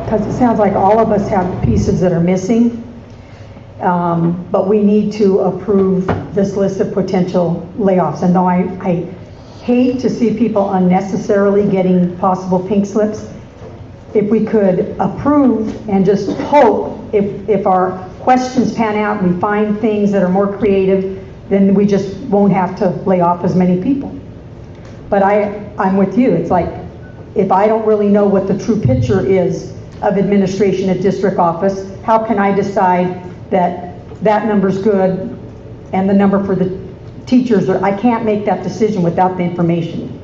[SPEAKER 13] because it sounds like all of us have pieces that are missing, but we need to approve this list of potential layoffs. And though I hate to see people unnecessarily getting possible pink slips, if we could approve and just hope if our questions pan out and we find things that are more creative, then we just won't have to lay off as many people. But I'm with you. It's like, if I don't really know what the true picture is of administration at district office, how can I decide that that number's good and the number for the teachers, I can't make that decision without the information.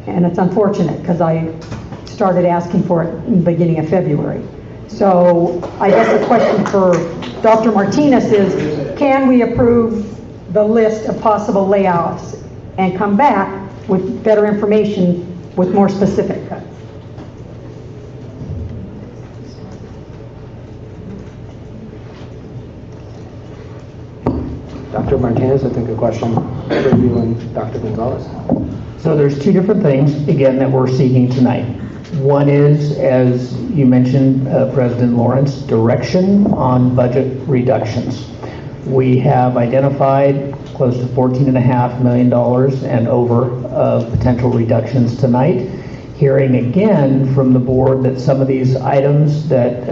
[SPEAKER 13] And it's unfortunate because I started asking for it in the beginning of February. So I guess the question for Dr. Martinez is, can we approve the list of possible layoffs and come back with better information with more specific cuts?
[SPEAKER 1] Dr. Martinez, I think a question for you and Dr. Gonzalez.
[SPEAKER 14] So there's two different things, again, that we're seeking tonight. One is, as you mentioned, President Lawrence, direction on budget reductions. We have identified close to $14.5 million and over of potential reductions tonight. Hearing again from the board that some of these items that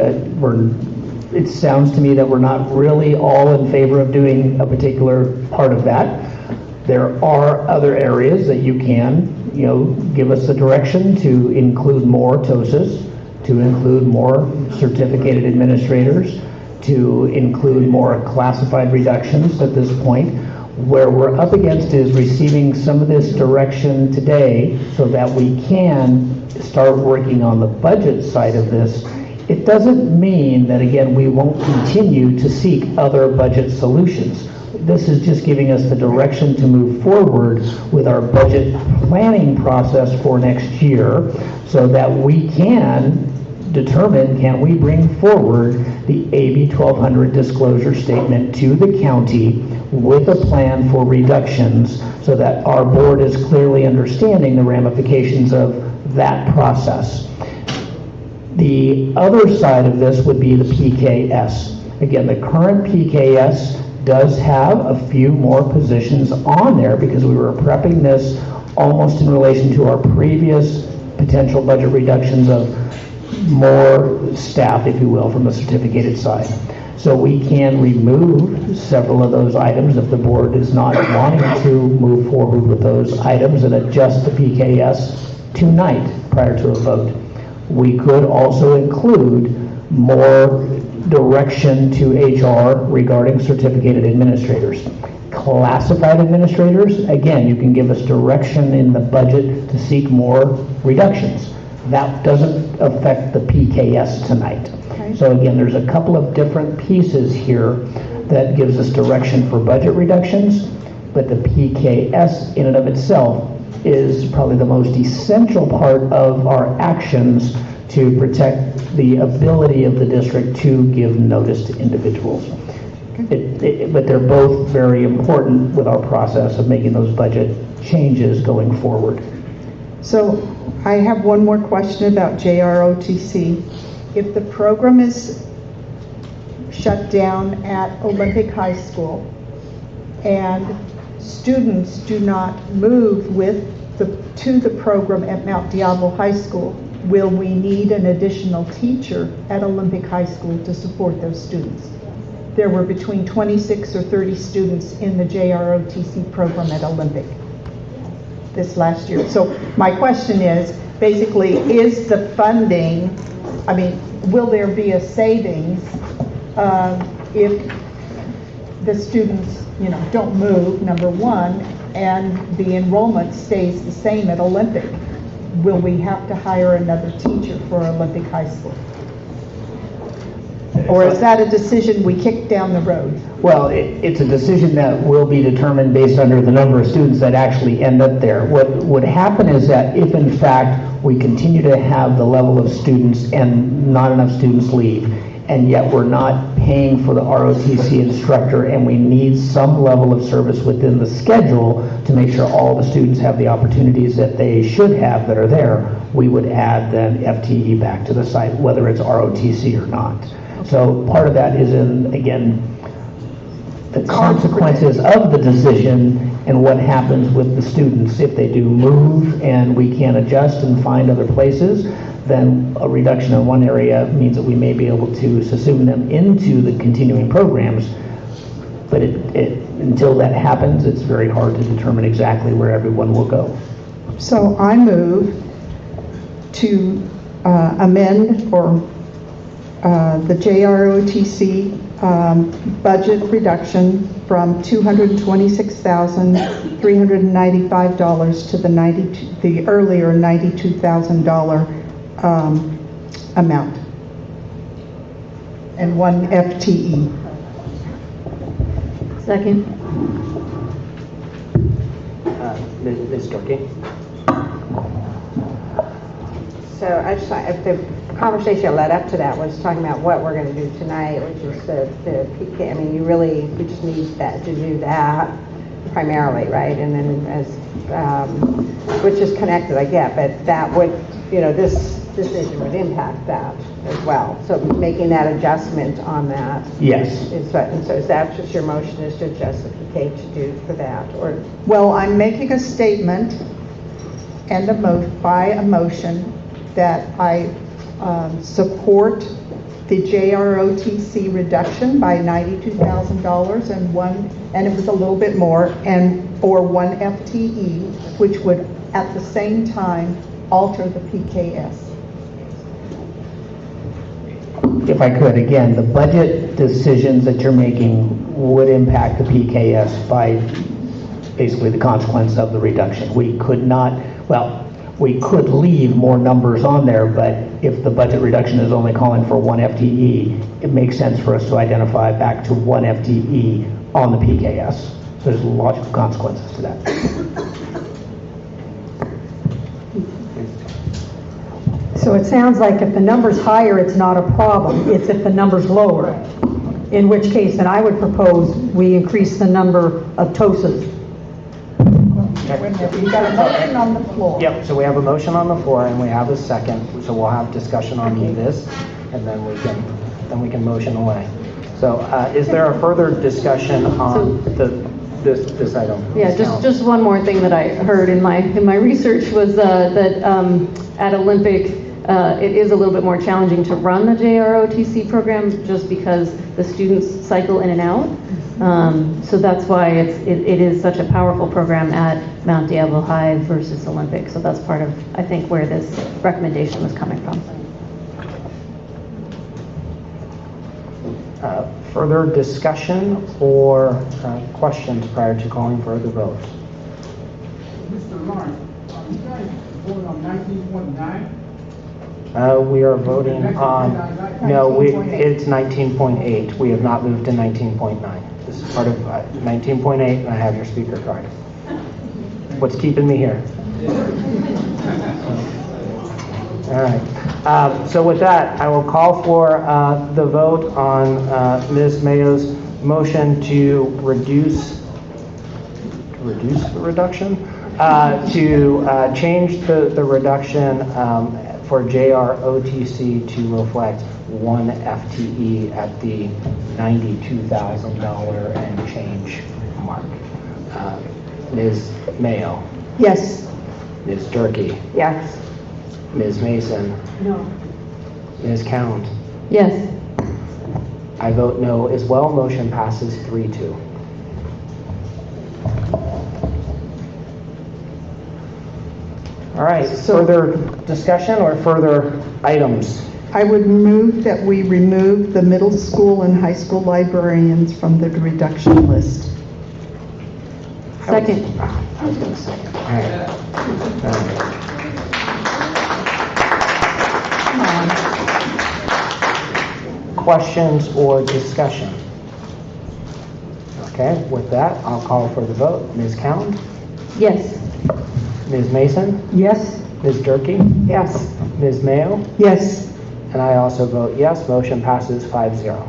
[SPEAKER 14] it sounds to me that we're not really all in favor of doing a particular part of that. There are other areas that you can, give us the direction to include more TOSAs, to include more certificated administrators, to include more classified reductions at this point. Where we're up against is receiving some of this direction today so that we can start working on the budget side of this. It doesn't mean that, again, we won't continue to seek other budget solutions. This is just giving us the direction to move forward with our budget planning process for next year so that we can determine, can we bring forward the AB 1200 disclosure statement to the county with a plan for reductions so that our board is clearly understanding the ramifications of that process. The other side of this would be the PKS. Again, the current PKS does have a few more positions on there because we were prepping this almost in relation to our previous potential budget reductions of more staff, if you will, from the certificated side. So we can remove several of those items if the board is not wanting to move forward with those items and adjust the PKS tonight prior to a vote. We could also include more direction to HR regarding certificated administrators. Classified administrators, again, you can give us direction in the budget to seek more reductions. That doesn't affect the PKS tonight. So again, there's a couple of different pieces here that gives us direction for budget reductions, but the PKS in and of itself is probably the most essential part of our actions to protect the ability of the district to give notice to individuals. But they're both very important with our process of making those budget changes going forward.
[SPEAKER 16] So I have one more question about JROTC. If the program is shut down at Olympic High School and students do not move to the program at Mount Diablo High School, will we need an additional teacher at Olympic High School to support those students? There were between 26 or 30 students in the JROTC program at Olympic this last year. So my question is, basically, is the funding, will there be a savings if the students, don't move, number one, and the enrollment stays the same at Olympic? Will we have to hire another teacher for Olympic High School? Or is that a decision we kick down the road?
[SPEAKER 14] Well, it's a decision that will be determined based under the number of students that actually end up there. What would happen is that if in fact we continue to have the level of students and not enough students leave, and yet we're not paying for the ROTC instructor and we need some level of service within the schedule to make sure all the students have the opportunities that they should have that are there, we would add then FTE back to the site, whether it's ROTC or not. So part of that is in, again, the consequences of the decision and what happens with the students. If they do move and we can't adjust and find other places, then a reduction in one area means that we may be able to subsume them into the continuing programs. But until that happens, it's very hard to determine exactly where everyone will go.
[SPEAKER 16] So I move to amend or the JROTC budget reduction from $226,395 to the earlier $92,000 amount, and 1 FTE.
[SPEAKER 12] Second.
[SPEAKER 1] Ms. Durkee?
[SPEAKER 20] So I just, the conversation that led up to that was talking about what we're going to do tonight, which is the PK. We just need that to do that primarily, right? And then as, which is connected, I get, but that would, this decision would impact that as well. So making that adjustment on that.
[SPEAKER 14] Yes.
[SPEAKER 20] And so is that just your motion, is to adjust the PK to do for that, or?
[SPEAKER 16] Well, I'm making a statement and by a motion that I support the JROTC reduction by $92,000 and it was a little bit more, or 1 FTE, which would at the same time alter the PKS.
[SPEAKER 14] If I could, again, the budget decisions that you're making would impact the PKS by basically the consequence of the reduction. We could not, we could leave more numbers on there, but if the budget reduction is only calling for 1 FTE, it makes sense for us to identify back to 1 FTE on the PKS. So there's logical consequences to that.
[SPEAKER 13] So it sounds like if the number's higher, it's not a problem. It's if the number's lower. In which case, then I would propose we increase the number of TOSAs.
[SPEAKER 16] We've got a motion on the floor.
[SPEAKER 1] Yep, so we have a motion on the floor and we have a second, so we'll have discussion on this and then we can motion away. So is there a further discussion on this item?
[SPEAKER 12] Yeah, just one more thing that I heard in my research was that at Olympic, it is a little bit more challenging to run the JROTC program just because the students cycle in and out. So that's why it is such a powerful program at Mount Diablo High versus Olympic. So that's part of, I think, where this recommendation was coming from.
[SPEAKER 1] Further discussion or questions prior to calling for the vote?
[SPEAKER 9] Mr. Lawrence, you guys voted on 19.9?
[SPEAKER 1] We are voting on, no, it's 19.8. We have not moved to 19.9. This is part of 19.8, and I have your speaker card. What's keeping me here? All right. So with that, I will call for the vote on Ms. Mayo's motion to reduce the reduction? To change the reduction for JROTC to reflect 1 FTE at the $92,000 and change mark. Ms. Mayo?
[SPEAKER 13] Yes.
[SPEAKER 1] Ms. Durkee?
[SPEAKER 20] Yes.
[SPEAKER 1] Ms. Mason?
[SPEAKER 13] No.
[SPEAKER 1] Ms. Count?
[SPEAKER 12] Yes.
[SPEAKER 1] I vote no as well. Motion passes 3-2. All right, further discussion or further items?
[SPEAKER 16] I would move that we remove the middle school and high school librarians from the reduction list.
[SPEAKER 12] Second.
[SPEAKER 1] I was going to say. All right. Questions or discussion? Okay, with that, I'll call for the vote. Ms. Count?
[SPEAKER 12] Yes.
[SPEAKER 1] Ms. Mason?
[SPEAKER 13] Yes.
[SPEAKER 1] Ms. Durkee?
[SPEAKER 20] Yes.
[SPEAKER 1] Ms. Mayo?
[SPEAKER 13] Yes.
[SPEAKER 1] And I also vote yes. Motion passes 5-0.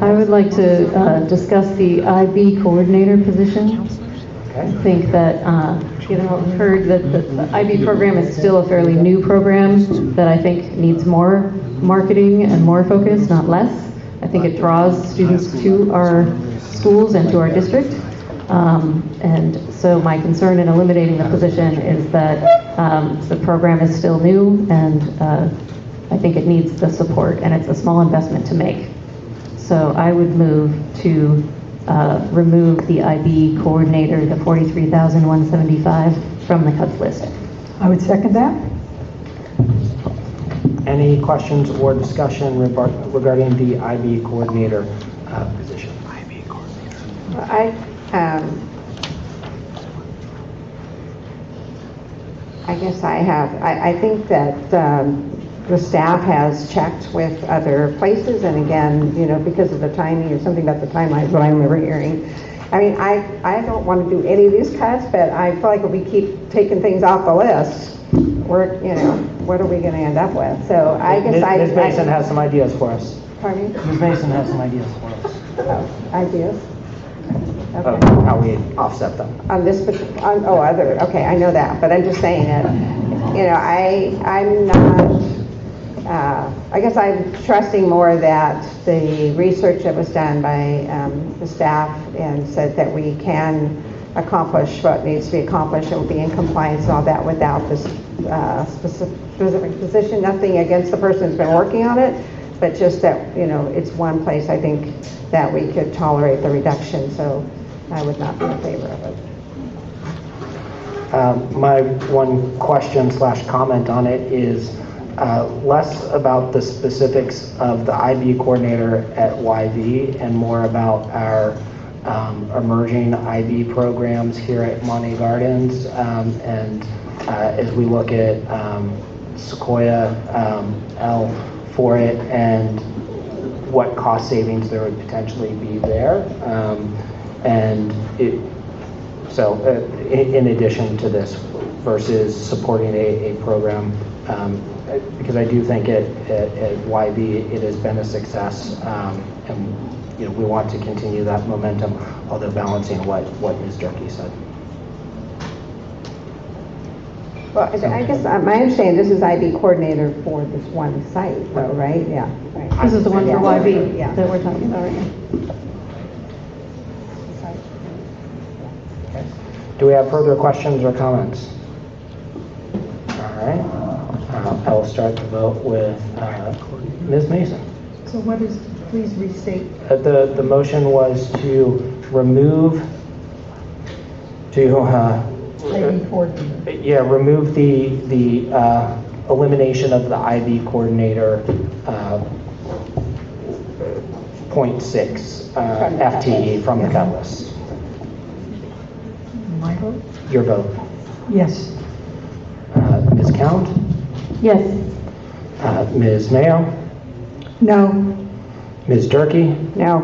[SPEAKER 12] I would like to discuss the IB coordinator position.
[SPEAKER 1] Okay.
[SPEAKER 12] I think that, given what we've heard, that the IB program is still a fairly new program that I think needs more marketing and more focus, not less. I think it draws students to our schools and to our district. And so my concern in eliminating the position is that the program is still new, and I think it needs the support, and it's a small investment to make. So I would move to remove the IB coordinator, the $43,175, from the cuts list.
[SPEAKER 13] I would second that.
[SPEAKER 1] Any questions or discussion regarding the IB coordinator position? IB coordinator.
[SPEAKER 20] I guess I think that the staff has checked with other places, and again, because of the timing or something about the timeline, what I remember hearing. I mean, I don't want to do any of these cuts, but I feel like if we keep taking things off the list, what are we going to end up with? So I guess
[SPEAKER 1] Ms. Mason has some ideas for us.
[SPEAKER 20] Pardon me?
[SPEAKER 1] Ms. Mason has some ideas for us.
[SPEAKER 20] Ideas?
[SPEAKER 1] Of how we offset them.
[SPEAKER 20] On this, okay, I know that, but I'm just saying that, I'm not, I guess I'm trusting more that the research that was done by the staff and said that we can accomplish what needs to be accomplished and be in compliance and all that without this specific position. Nothing against the person who's been working on it, but just that, it's one place I think that we could tolerate the reduction, so I would not be in favor of it.
[SPEAKER 1] My one question / comment on it is less about the specifics of the IB coordinator at YV and more about our emerging IB programs here at Monty Gardens, and as we look at Sequoia L for it and what cost savings there would potentially be there. In addition to this versus supporting a program, because I do think at YB it has been a success, and we want to continue that momentum, although balancing what Ms. Durkee said.
[SPEAKER 20] Well, I guess my understanding, this is IB coordinator for this one site, though, right? Yeah. Right.
[SPEAKER 12] This is the one for YB
[SPEAKER 20] Yeah.
[SPEAKER 12] that we're talking about right now.
[SPEAKER 1] Do we have further questions or comments? All right. I will start the vote with Ms. Mason.
[SPEAKER 16] So what is, please restate.
[SPEAKER 1] The motion was to remove,
[SPEAKER 16] IB coordinator.
[SPEAKER 1] remove the elimination of the IB coordinator, 0.6 FTE from the cut list.
[SPEAKER 13] My vote?
[SPEAKER 1] Your vote.
[SPEAKER 13] Yes.
[SPEAKER 1] Ms. Count?
[SPEAKER 12] Yes.
[SPEAKER 1] Ms. Mayo?
[SPEAKER 13] No.
[SPEAKER 1] Ms. Durkee?
[SPEAKER 20] No.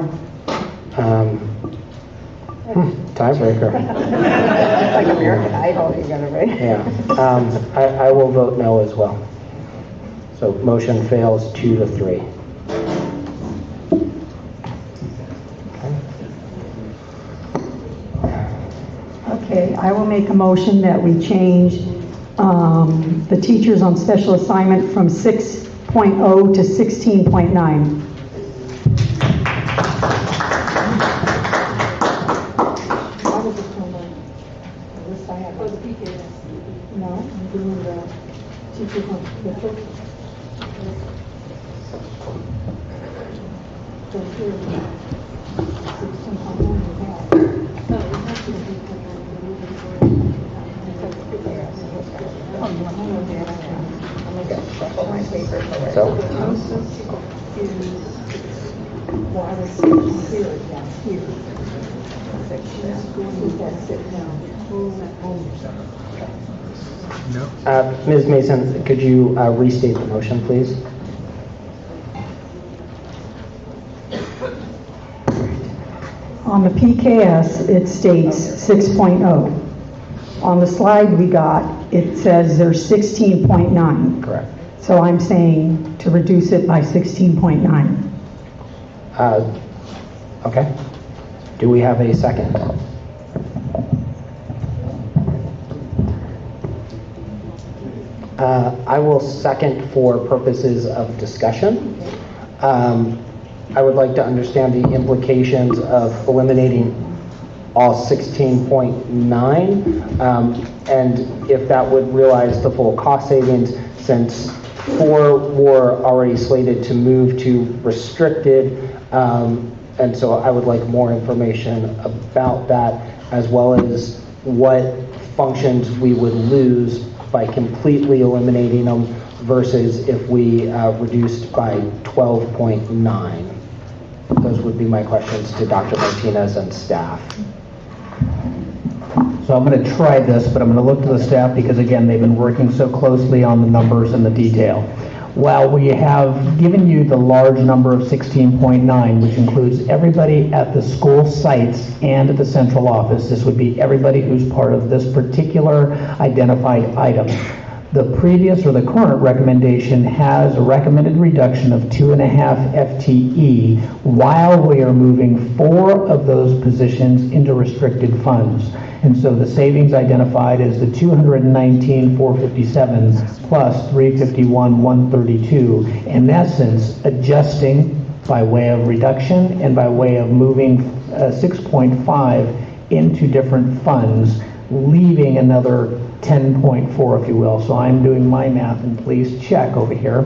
[SPEAKER 1] Tiebreaker.
[SPEAKER 20] Like American Idol, you're gonna be.
[SPEAKER 1] Yeah. I will vote no as well. So motion fails 2-3.
[SPEAKER 13] Okay, I will make a motion that we change the teachers on special assignment from 6.0 to 16.9. No, I'm doing the teachers on the first.
[SPEAKER 1] Ms. Mason, could you restate the motion, please?
[SPEAKER 13] On the PKS, it states 6.0. On the slide we got, it says there's 16.9.
[SPEAKER 1] Correct.
[SPEAKER 13] So I'm saying to reduce it by 16.9.
[SPEAKER 1] Okay. Do we have a second? I will second for purposes of discussion. I would like to understand the implications of eliminating all 16.9, and if that would realize the full cost savings, since 4 were already slated to move to restricted, and so I would like more information about that, as well as what functions we would lose by completely eliminating them versus if we reduced by 12.9. Those would be my questions to Dr. Martinez and staff.
[SPEAKER 14] So I'm going to try this, but I'm going to look to the staff because, again, they've been working so closely on the numbers and the detail. While we have given you the large number of 16.9, which includes everybody at the school sites and at the central office, this would be everybody who's part of this particular identified item. The previous or the current recommendation has a recommended reduction of 2.5 FTE while we are moving 4 of those positions into restricted funds. And so the savings identified is the 219,457 plus 351,132. In essence, adjusting by way of reduction and by way of moving 6.5 into different funds, leaving another 10.4, if you will. So I'm doing my math, and please check over here.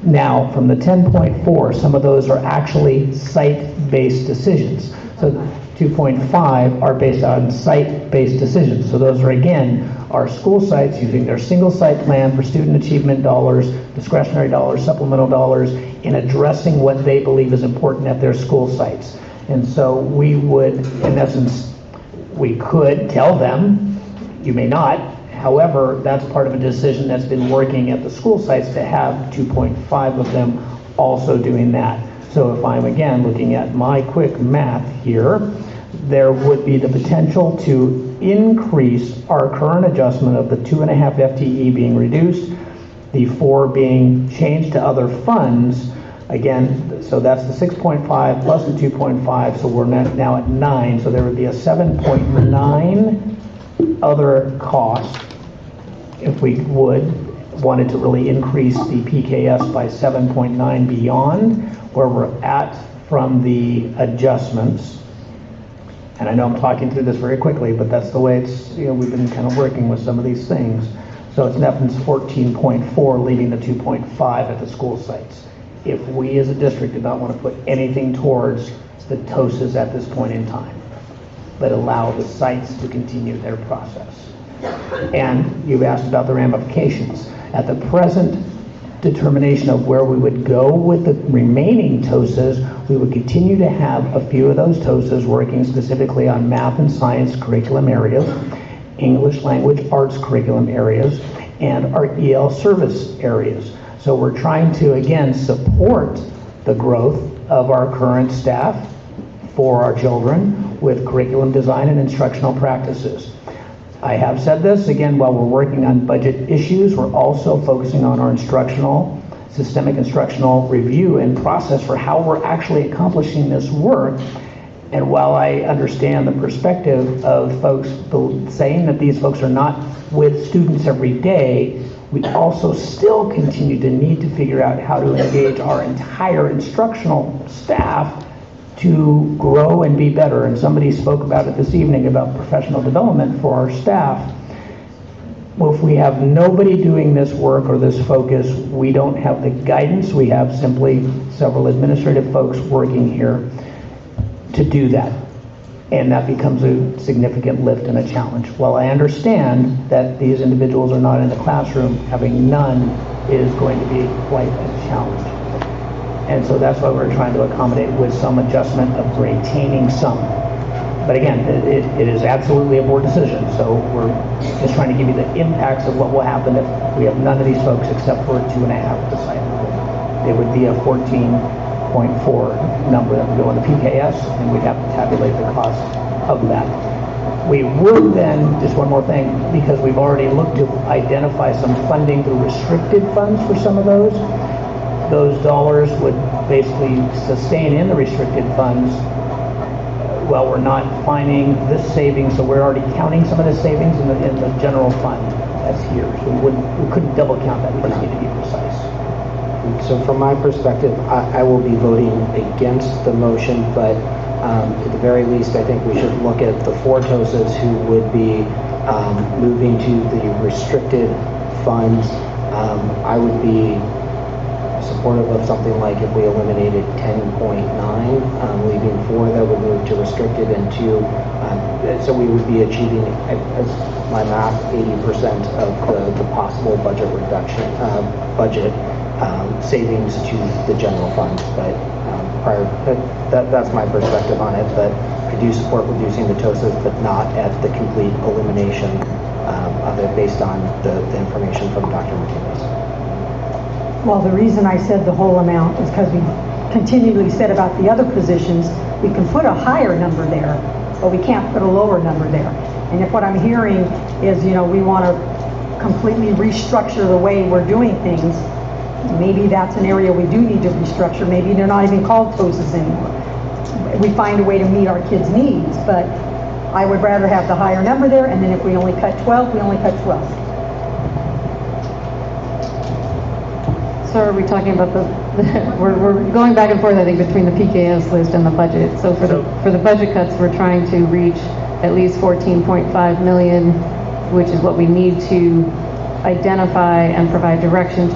[SPEAKER 14] Now, from the 10.4, some of those are actually site-based decisions. So 2.5 are based on site-based decisions. So those are, again, our school sites using their single site plan for student achievement dollars, discretionary dollars, supplemental dollars, in addressing what they believe is important at their school sites. And so we would, in essence, we could tell them, you may not. However, that's part of a decision that's been working at the school sites to have 2.5 of them also doing that. So if I'm, again, looking at my quick math here, there would be the potential to increase our current adjustment of the 2.5 FTE being reduced, the 4 being changed to other funds. Again, so that's the 6.5 plus the 2.5, so we're now at 9. So there would be a 7.9 other cost if we wanted to really increase the PKS by 7.9 beyond where we're at from the adjustments. And I know I'm talking through this very quickly, but that's the way it's, we've been kind of working with some of these things. So it's in essence 14.4, leaving the 2.5 at the school sites. If we as a district did not want to put anything towards the TOSAs at this point in time, but allow the sites to continue their process. And you've asked about the ramifications. At the present determination of where we would go with the remaining TOSAs, we would continue to have a few of those TOSAs working specifically on math and science curriculum areas, English language arts curriculum areas, and our EL service areas. So we're trying to, again, support the growth of our current staff for our children with curriculum design and instructional practices. I have said this, again, while we're working on budget issues, we're also focusing on our systemic instructional review and process for how we're actually accomplishing this work. And while I understand the perspective of folks saying that these folks are not with students every day, we also still continue to need to figure out how to engage our entire instructional staff to grow and be better. And somebody spoke about it this evening about professional development for our staff. Well, if we have nobody doing this work or this focus, we don't have the guidance. We have simply several administrative folks working here to do that. And that becomes a significant lift and a challenge. While I understand that these individuals are not in the classroom, having none is going to be quite a challenge. And so that's why we're trying to accommodate with some adjustment of retaining some. But again, it is absolutely a board decision, so we're just trying to give you the impacts of what will happen if we have none of these folks except for 2.5 at the site. It would be a 14.4 number that would go in the PKS, and we'd have to tabulate the cost of that. We would then, just one more thing, because we've already looked to identify some funding through restricted funds for some of those dollars would basically sustain in the restricted funds. Well, we're not finding this savings, so we're already counting some of the savings in the general fund that's here. So we couldn't double count that. We just need to be precise.
[SPEAKER 1] So from my perspective, I will be voting against the motion, but at the very least, I think we should look at the 4 TOSAs who would be moving to the restricted funds. I would be supportive of something like if we eliminated 10.9, leaving 4 that would move to restricted and 2, so we would be achieving, as my math, 80% of the possible budget reduction, savings to the general fund. But that's my perspective on it. But I do support reducing the TOSAs, but not at the complete elimination of it based on the information from Dr. Martinez.
[SPEAKER 13] Well, the reason I said the whole amount is because we continually said about the other positions, we can put a higher number there, but we can't put a lower number there. And if what I'm hearing is, we want to completely restructure the way we're doing things, maybe that's an area we do need to restructure. Maybe they're not even called TOSAs anymore. We find a way to meet our kids' needs, but I would rather have the higher number there, and then if we only cut 12, we only cut 12.
[SPEAKER 12] So are we talking about we're going back and forth, I think, between the PKS list and the budget. So for the budget cuts, we're trying to reach at least 14.5 million, which is what we need to identify and provide direction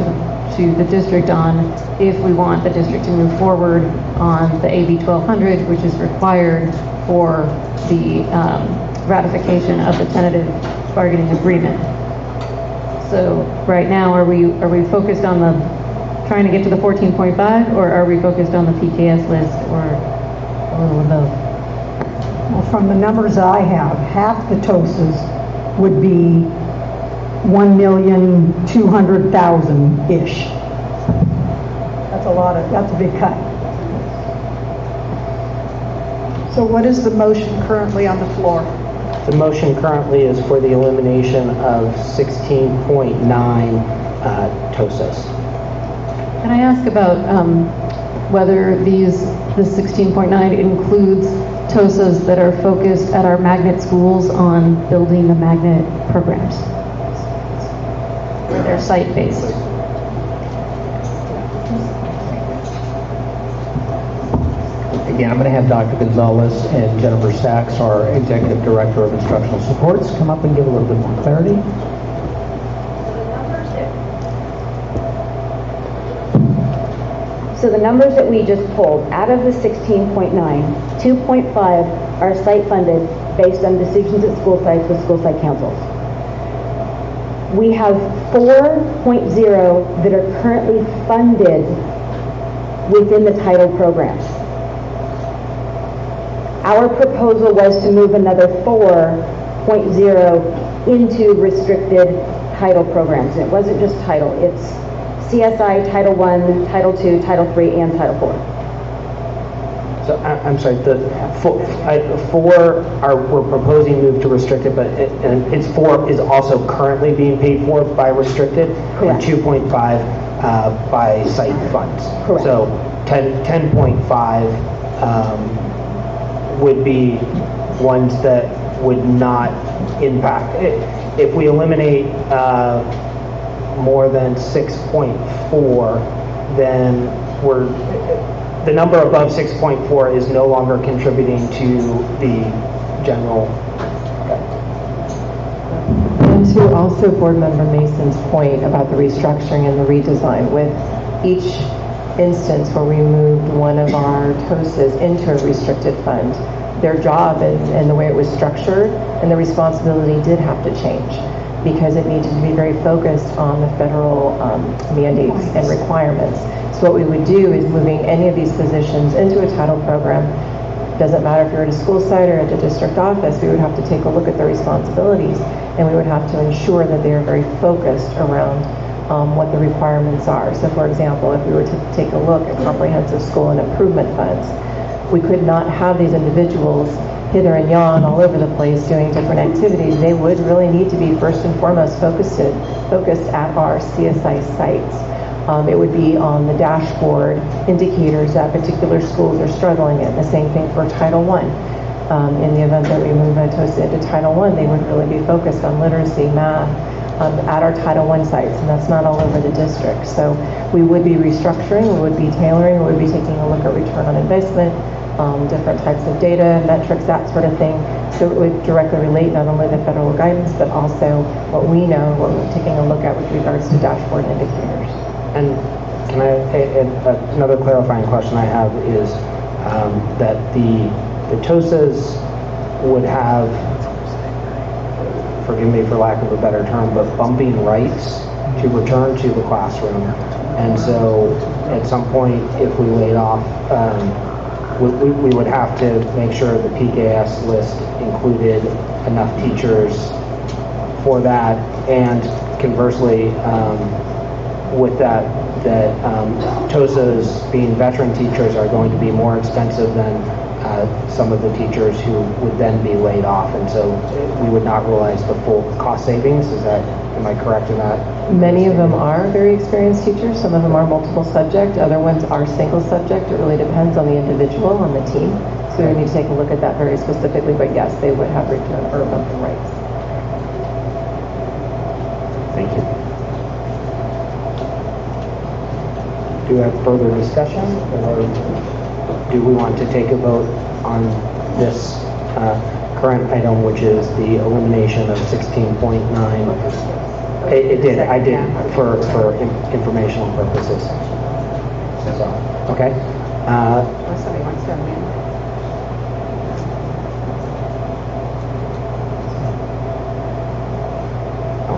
[SPEAKER 12] to the district on if we want the district to move forward on the AB 1200, which is required for the ratification of the tentative bargaining agreement. So right now, are we focused on trying to get to the 14.5, or are we focused on the PKS list, or a little of both?
[SPEAKER 13] Well, from the numbers I have, half the TOSAs would be 1,200,000-ish. That's a big cut.
[SPEAKER 16] So what is the motion currently on the floor?
[SPEAKER 1] The motion currently is for the elimination of 16.9 TOSAs.
[SPEAKER 12] Can I ask about whether the 16.9 includes TOSAs that are focused at our magnet schools on building the magnet programs? They're site-based.
[SPEAKER 14] Again, I'm going to have Dr. Gonzalez and Jennifer Sachs, our Executive Director of Instructional Supports, come up and give a little bit more clarity.
[SPEAKER 15] So the numbers that we just pulled, out of the 16.9, 2.5 are site funded based on decisions at school sites with school site councils. We have 4.0 that are currently funded within the title programs. Our proposal was to move another 4.0 into restricted title programs. It wasn't just title, it's CSI, Title I, Title II, Title III, and Title IV.
[SPEAKER 1] So I'm sorry, we're proposing move to restricted, but it's 4 is also currently being paid for by restricted,
[SPEAKER 15] Correct.
[SPEAKER 1] And 2.5 by site funds.
[SPEAKER 15] Correct.
[SPEAKER 1] So 10.5 would be ones that would not impact. If we eliminate more than 6.4, then the number above 6.4 is no longer contributing to the general.
[SPEAKER 4] And to also Board Member Mason's point about the restructuring and the redesign, with each instance where we moved one of our TOSAs into a restricted fund, their job and the way it was structured and the responsibility did have to change, because it needed to be very focused on the federal mandates and requirements. So what we would do is moving any of these positions into a title program, doesn't matter if you're at a school site or at the district office, we would have to take a look at the responsibilities, and we would have to ensure that they are very focused around what the requirements are. So for example, if we were to take a look at comprehensive school and improvement funds, we could not have these individuals hither and yon all over the place doing different activities. They would really need to be first and foremost focused at our CSI sites. It would be on the dashboard indicators that particular schools are struggling in. The same thing for Title I. In the event that we move a TOSA into Title I, they would really be focused on literacy, math, at our Title I sites, and that's not all over the district. So we would be restructuring, we would be tailoring, we would be taking a look at return on investment, different types of data, metrics, that sort of thing. So it would directly relate not only the federal guidance, but also what we know, what we're taking a look at with regards to dashboard indicators.
[SPEAKER 1] And can another clarifying question I have is that the TOSAs would have, forgive me for lack of a better term, but bumping rights to return to the classroom. And so at some point, if we laid off, we would have to make sure the PKS list included enough teachers for that, and conversely, with that TOSAs being veteran teachers are going to be more expensive than some of the teachers who would then be laid off, and so we would not realize the full cost savings. Am I correct in that?
[SPEAKER 4] Many of them are very experienced teachers. Some of them are multiple subject. Other ones are single subject. It really depends on the individual, on the team. So we need to take a look at that very specifically, but yes, they would have return or bumping rights.
[SPEAKER 1] Thank you. Do we have further discussion, or do we want to take a vote on this current item, which is the elimination of 16.9? I did for informational purposes. So, okay.
[SPEAKER 20] Somebody wants to amend.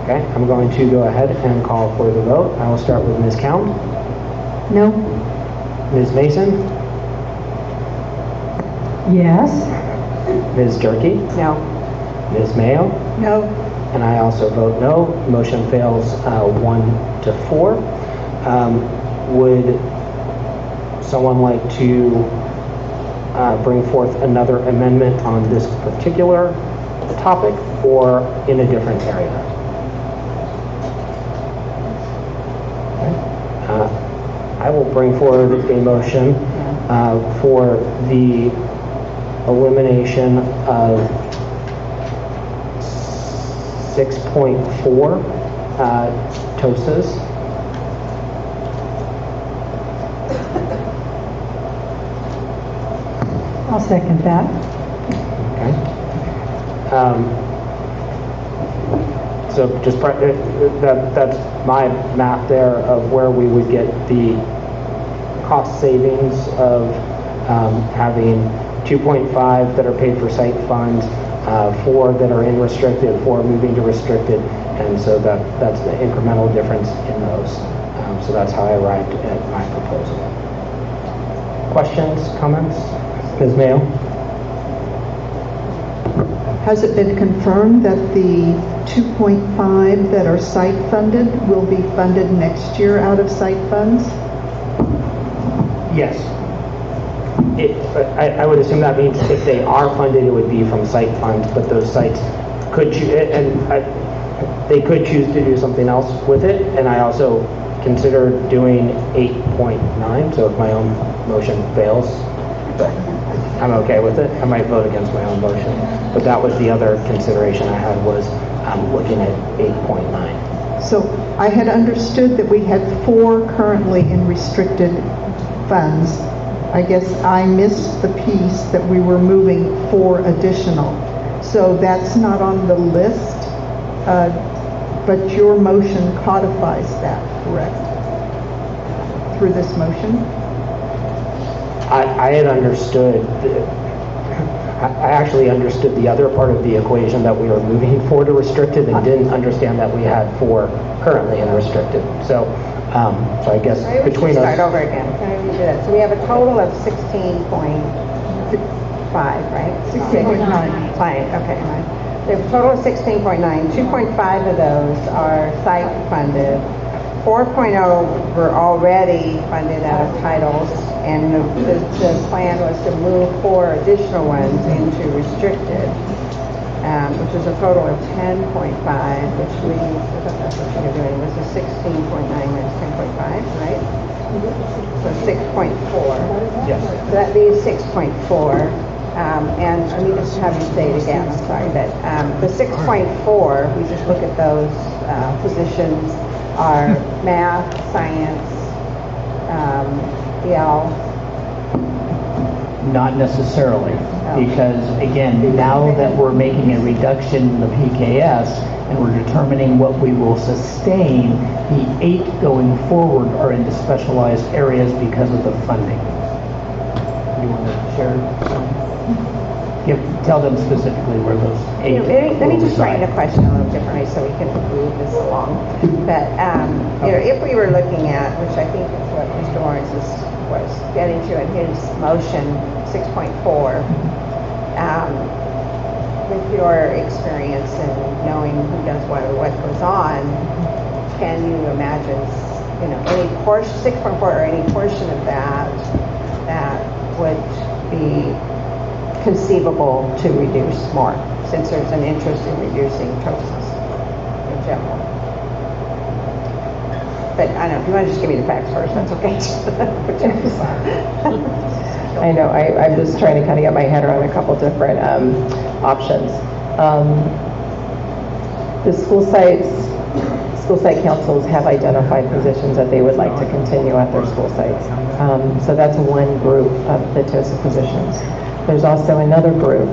[SPEAKER 1] Okay, I'm going to go ahead and call for the vote. I will start with Ms. Count.
[SPEAKER 13] No.
[SPEAKER 1] Ms. Mason?
[SPEAKER 13] Yes.
[SPEAKER 1] Ms. Durkee?
[SPEAKER 20] No.
[SPEAKER 1] Ms. Mayo?
[SPEAKER 13] No.
[SPEAKER 1] And I also vote no. Motion fails 1 to 4. Would someone like to bring forth another amendment on this particular topic or in a different area? I will bring forward a motion for the elimination of 6.4 TOSAs.
[SPEAKER 13] I'll second that.
[SPEAKER 1] Okay. So just that's my math there of where we would get the cost savings of having 2.5 that are paid for site funds, 4 that are in restricted, 4 moving to restricted, And so that's the incremental difference in those. So that's how I arrived at my proposal. Questions, comments? Ms. Mayo?
[SPEAKER 16] Has it been confirmed that the 2.5 that are site funded will be funded next year out of site funds?
[SPEAKER 1] Yes. I would assume that means if they are funded, it would be from site funds, but those sites could they could choose to do something else with it, and I also consider doing 8.9, so if my own motion fails, I'm okay with it. I might vote against my own motion, but that was the other consideration I had, was looking at 8.9.
[SPEAKER 16] So I had understood that we had 4 currently in restricted funds. I guess I missed the piece that we were moving 4 additional. So that's not on the list, but your motion codifies that, correct? Through this motion?
[SPEAKER 1] I had understood, I actually understood the other part of the equation, that we were moving 4 to restricted, and didn't understand that we had 4 currently in restricted. So I guess between us.
[SPEAKER 20] Start over again. Can we do that? So we have a total of 16.5, right?
[SPEAKER 16] 16.9.
[SPEAKER 20] Fine, okay. We have a total of 16.9. 2.5 of those are site funded. 4.0 were already funded out of titles, and the plan was to move 4 additional ones into restricted, which is a total of 10.5, which leaves, I thought that's what you were doing, was the 16.9 minus 10.5, right? So 6.4.
[SPEAKER 1] Yes.
[SPEAKER 20] So that leaves 6.4. And let me just have you say it again, I'm sorry, but the 6.4, we just look at those positions are math, science, EL.
[SPEAKER 14] Not necessarily, because again, now that we're making a reduction in the PKS and we're determining what we will sustain, the 8 going forward are into specialized areas because of the funding. You want to share? Tell them specifically where those 8.
[SPEAKER 20] Let me just frame the question a little differently so we can move this along. But if we were looking at, which I think is what Mr. Lawrence was getting to in his motion, 6.4, with your experience and knowing who does what or what goes on, can you imagine, any portion, 6.4 or any portion of that would be conceivable to reduce more, since there's an interest in reducing TOSAs in general. But I don't know, if you want to just give me the facts first, that's okay.
[SPEAKER 4] I know, I'm just trying to kind of get my head around a couple different options. The school site councils have identified positions that they would like to continue at their school sites. So that's one group of the TOSA positions. There's also another group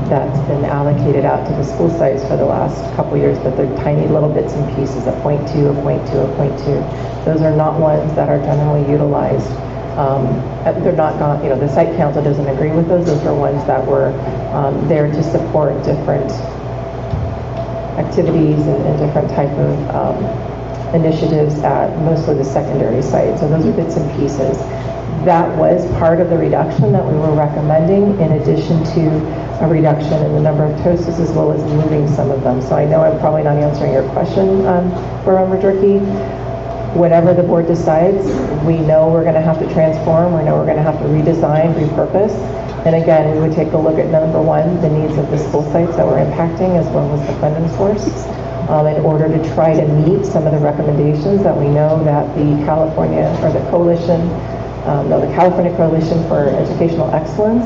[SPEAKER 4] that's been allocated out to the school sites for the last couple years, but they're tiny little bits and pieces, a 0.2, a 0.2, a 0.2. Those are not ones that are generally utilized. They're not, the site council doesn't agree with those. Those are ones that were there to support different activities and different type of initiatives at mostly the secondary sites. So those are bits and pieces. That was part of the reduction that we were recommending, in addition to a reduction in the number of TOSAs, as well as moving some of them. So I know I'm probably not answering your question, Board Member Durkee. Whatever the board decides, we know we're going to have to transform. We know we're going to have to redesign, repurpose. And again, we would take a look at number 1, the needs of the school sites that we're impacting, as well as the funding source, in order to try to meet some of the recommendations that we know that the California Coalition for Educational Excellence,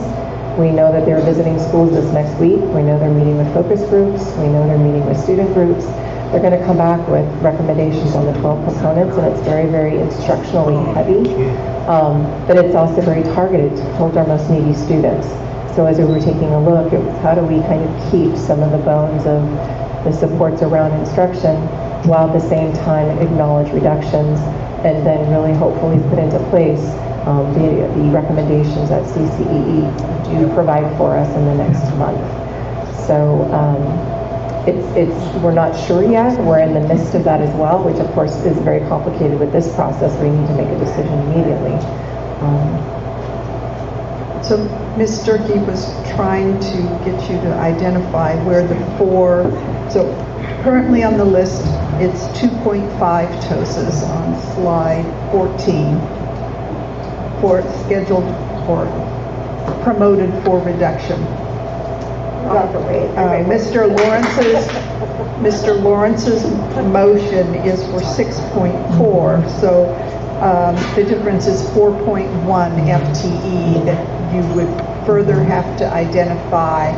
[SPEAKER 4] we know that they're visiting schools this next week. We know they're meeting with focus groups. We know they're meeting with student groups. They're going to come back with recommendations on the 12 components, and it's very, very instructionally heavy. But it's also very targeted towards our most needy students. So as we were taking a look at how do we kind of keep some of the bones of the supports around instruction, while at the same time acknowledge reductions, and then really hopefully put into place the recommendations that CCEE do provide for us in the next month. So we're not sure yet. We're in the midst of that as well, which of course is very complicated with this process. We need to make a decision immediately.
[SPEAKER 16] So Ms. Sturkey was trying to get you to identify where the so currently on the list, it's 2.5 TOSAs on slide 14 for scheduled or promoted for reduction. Mr. Lawrence's motion is for 6.4, so the difference is 4.1 FTE that you would further have to identify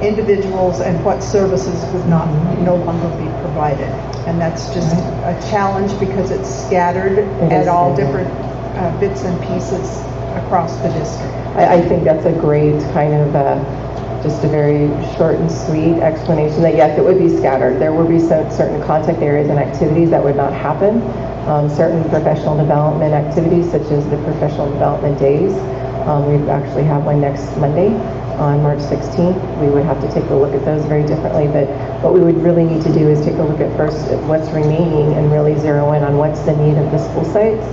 [SPEAKER 16] individuals and what services would no longer be provided. And that's just a challenge because it's scattered at all different bits and pieces across the district.
[SPEAKER 4] I think that's a great kind of just a very short and sweet explanation that yes, it would be scattered. There would be certain contact areas and activities that would not happen. Certain professional development activities, such as the professional development days. We actually have one next Monday on March 16th. We would have to take a look at those very differently, but what we would really need to do is take a look at first at what's remaining and really zero in on what's the need of the school sites.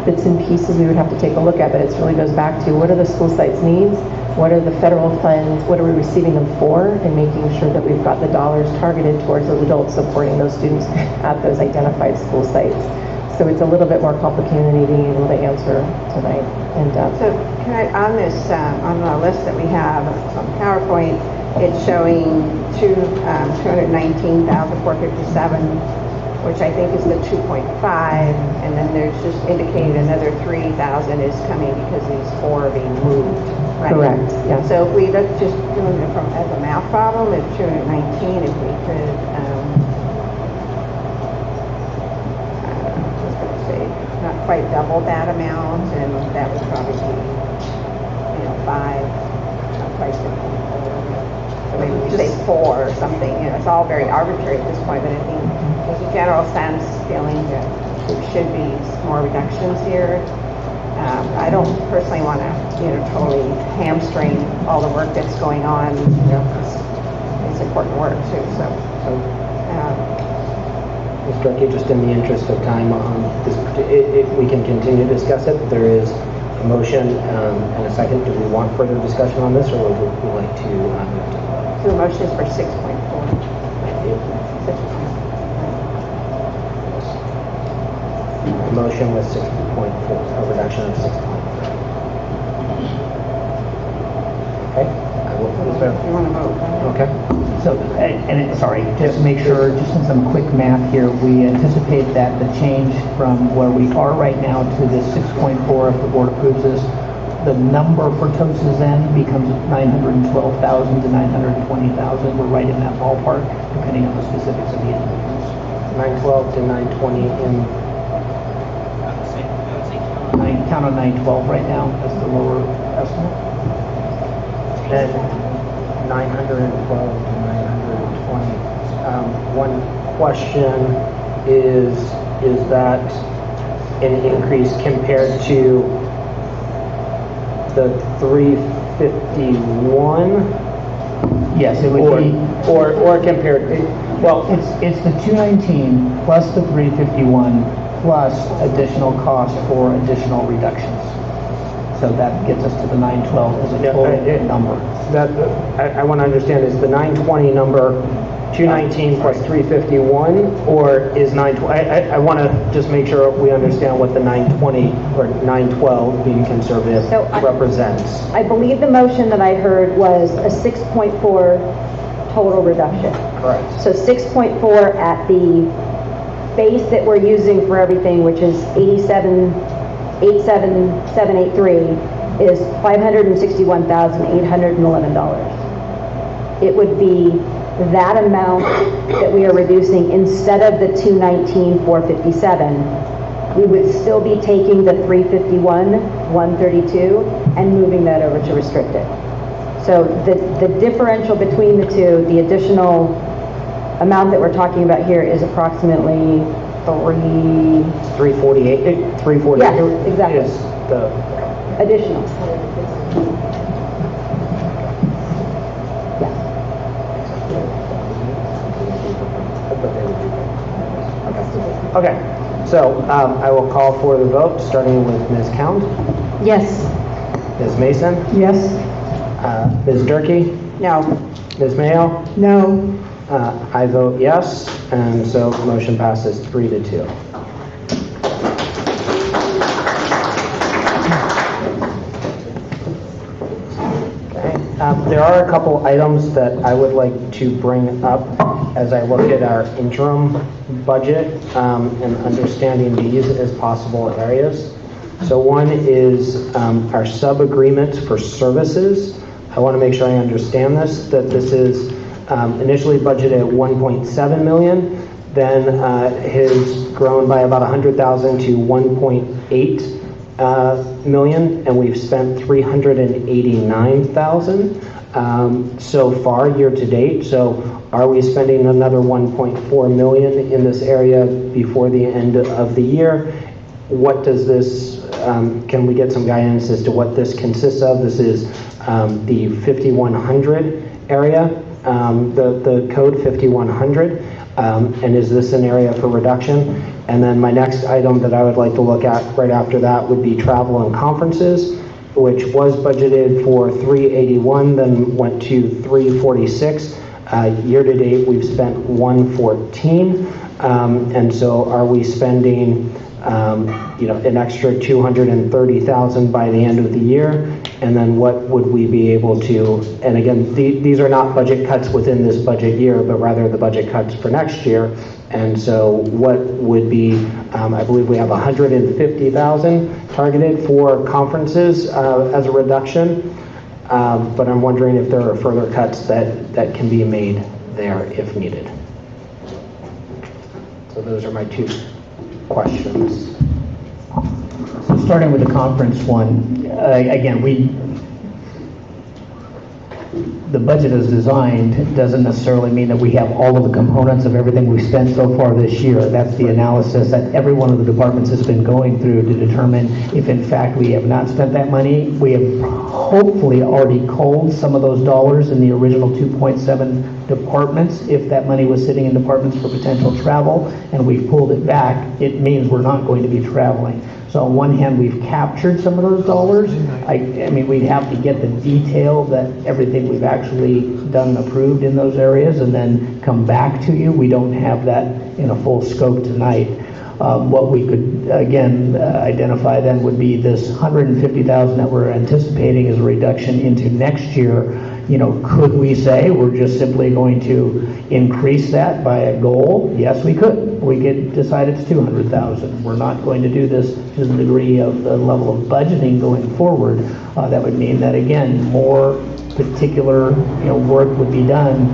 [SPEAKER 4] Bits and pieces we would have to take a look at, but it really goes back to what are the school sites' needs, what are the federal funds, what are we receiving them for, and making sure that we've got the dollars targeted towards those adults supporting those students at those identified school sites. So it's a little bit more complicated than being able to answer tonight in depth.
[SPEAKER 20] So can I, on this, on the list that we have on PowerPoint, it's showing 219,457, which I think is the 2.5, and then there's just indicated another 3,000 is coming because these 4 are being moved, right?
[SPEAKER 4] Correct, yeah.
[SPEAKER 20] So if we look just doing it from as a math problem, it's 219, if we could, not quite double that amount, and that would probably be, 5, not quite 6.4. So maybe we say 4 or something, it's all very arbitrary at this point, but I think there's a general sense feeling that there should be more reductions here. I don't personally want to, totally hamstring all the work that's going on, it's important work too, so.
[SPEAKER 1] Mr. Turkey, just in the interest of time, we can continue to discuss it. There is a motion and a second. Do we want further discussion on this, or would we like to move to vote?
[SPEAKER 20] So the motion is for 6.4.
[SPEAKER 1] The motion was 6.4, a reduction of 6.4. Okay, I will put this vote.
[SPEAKER 20] You want to vote?
[SPEAKER 1] Okay.
[SPEAKER 14] So, sorry, just to make sure, just in some quick math here, we anticipate that the change from where we are right now to this 6.4, if the board approves this, the number for TOSAs then becomes 912,000 to 920,000. We're right in that ballpark, depending on the specifics of the individuals.
[SPEAKER 1] 912 to 920 in.
[SPEAKER 14] Count on 912 right now as the lower estimate.
[SPEAKER 1] And 912 to 920. One question is that an increase compared to the 351?
[SPEAKER 14] Yes, it would be.
[SPEAKER 1] Or compared, well,
[SPEAKER 14] it's the 219 plus the 351 plus additional cost for additional reductions. So that gets us to the 912 as a total number.
[SPEAKER 1] I want to understand, is the 920 number 219 plus 351, or is 920? I want to just make sure we understand what the 920 or 912, being conservative, represents.
[SPEAKER 15] I believe the motion that I heard was a 6.4 total reduction.
[SPEAKER 1] Correct.
[SPEAKER 15] So 6.4 at the base that we're using for everything, which is 87,783, is $561,811. It would be that amount that we are reducing instead of the 219,457. We would still be taking the 351,132 and moving that over to restricted. So the differential between the two, the additional amount that we're talking about here is approximately
[SPEAKER 1] 348. 348.
[SPEAKER 15] Yes, exactly.
[SPEAKER 1] Is the
[SPEAKER 15] additional.
[SPEAKER 1] Okay, so I will call for the vote, starting with Ms. Count,
[SPEAKER 12] Yes.
[SPEAKER 1] Ms. Mason,
[SPEAKER 13] Yes?
[SPEAKER 1] Ms. Durkee,
[SPEAKER 20] No.
[SPEAKER 1] Ms. Mayo.
[SPEAKER 13] No.
[SPEAKER 1] I vote yes, and so motion passes 3-2. There are a couple items that I would like to bring up as I look at our interim budget and understanding these as possible areas. So one is our sub-agreements for services. I want to make sure I understand this, that this is initially budgeted at 1.7 million, then has grown by about 100,000 to 1.8 million, and we've spent 389,000 so far year to date. So are we spending another 1.4 million in this area before the end of the year? What does this, can we get some guidance as to what this consists of? This is the 5100 area, the code 5100. And is this an area for reduction? And then my next item that I would like to look at right after that would be travel and conferences, which was budgeted for 381, then went to 346. Year to date, we've spent 114. And so are we spending an extra 230,000 by the end of the year? And then what would we be able to, and again, these are not budget cuts within this budget year, but rather the budget cuts for next year. And so what would be, I believe we have 150,000 targeted for conferences as a reduction. But I'm wondering if there are further cuts that can be made there if needed. So those are my two questions.
[SPEAKER 14] So starting with the conference one, again, the budget is designed doesn't necessarily mean that we have all of the components of everything we've spent so far this year. That's the analysis that every one of the departments has been going through to determine if in fact we have not spent that money. We have hopefully already culled some of those dollars in the original 2.7 departments. If that money was sitting in departments for potential travel and we've pulled it back, it means we're not going to be traveling. So on one hand, we've captured some of those dollars. I mean, we'd have to get the detail that everything we've actually done and approved in those areas and then come back to you. We don't have that in a full scope tonight. What we could, again, identify then would be this 150,000 that we're anticipating as a reduction into next year. Could we say we're just simply going to increase that by a goal? Yes, we could. We could decide it's 200,000. We're not going to do this to the degree of the level of budgeting going forward. That would mean that, again, more particular work would be done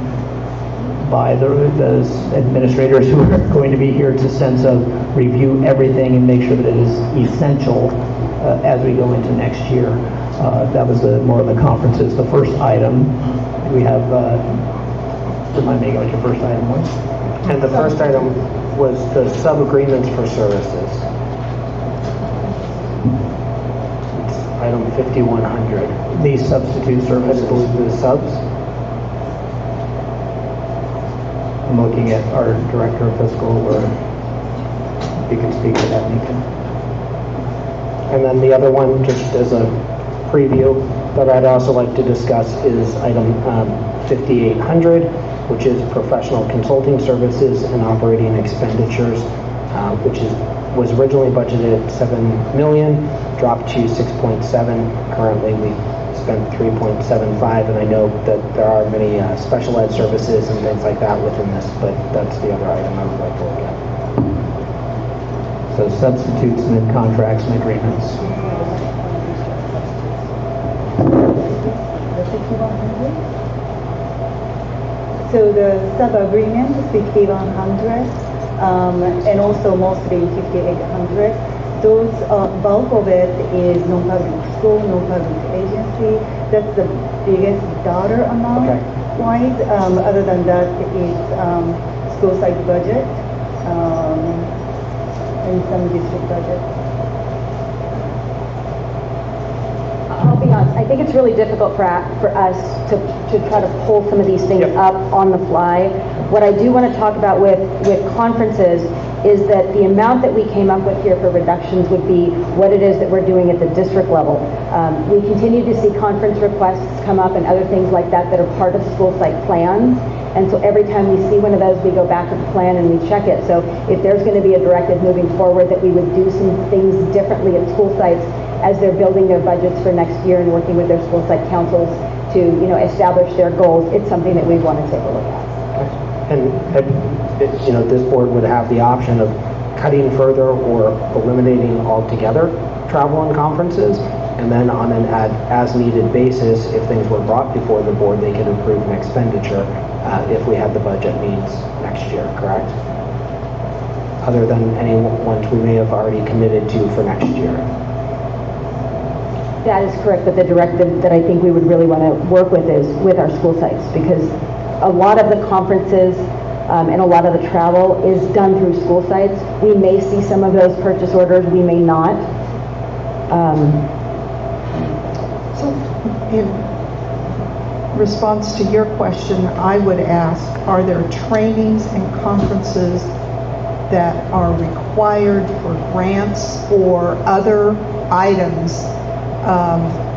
[SPEAKER 14] by those administrators who are going to be here to sense of review everything and make sure that it is essential as we go into next year. That was more of the conferences. The first item, we have, remind me what your first item was?
[SPEAKER 1] And the first item was the sub-agreements for services. It's item 5100.
[SPEAKER 14] The substitute services.
[SPEAKER 1] I believe the subs.
[SPEAKER 14] I'm looking at our director of fiscal, or you can speak to that, Nika.
[SPEAKER 1] And then the other one, just as a preview, that I'd also like to discuss is item 5800, which is professional consulting services and operating expenditures, which was originally budgeted at 7 million, dropped to 6.7. Currently, we spent 3.75, and I know that there are many special ed services and things like that within this, but that's the other item I would like to look at.
[SPEAKER 14] So substitutes and then contracts and agreements.
[SPEAKER 17] So the sub-agreement is 5100 and also mostly 5800. Those bulk of it is non-public school, non-public agency. That's the biggest dollar amount.
[SPEAKER 1] Okay.
[SPEAKER 17] Wise. Other than that, it's school site budget and some district budget.
[SPEAKER 15] I'll be honest, I think it's really difficult for us to try to pull some of these things up on the fly. What I do want to talk about with conferences is that the amount that we came up with here for reductions would be what it is that we're doing at the district level. We continue to see conference requests come up and other things like that that are part of school site plans. And so every time we see one of those, we go back to the plan and we check it. So if there's going to be a directive moving forward that we would do some things differently at school sites as they're building their budgets for next year and working with their school site councils to, establish their goals, it's something that we want to take a look at.
[SPEAKER 1] And, this board would have the option of cutting further or eliminating altogether travel and conferences. And then on an as-needed basis, if things were brought before the board, they could approve an expenditure if we had the budget needs next year, correct? Other than any ones we may have already committed to for next year.
[SPEAKER 15] That is correct, but the directive that I think we would really want to work with is with our school sites, because a lot of the conferences and a lot of the travel is done through school sites. We may see some of those purchase orders, we may not.
[SPEAKER 16] So, in response to your question, I would ask, are there trainings and conferences that are required for grants or other items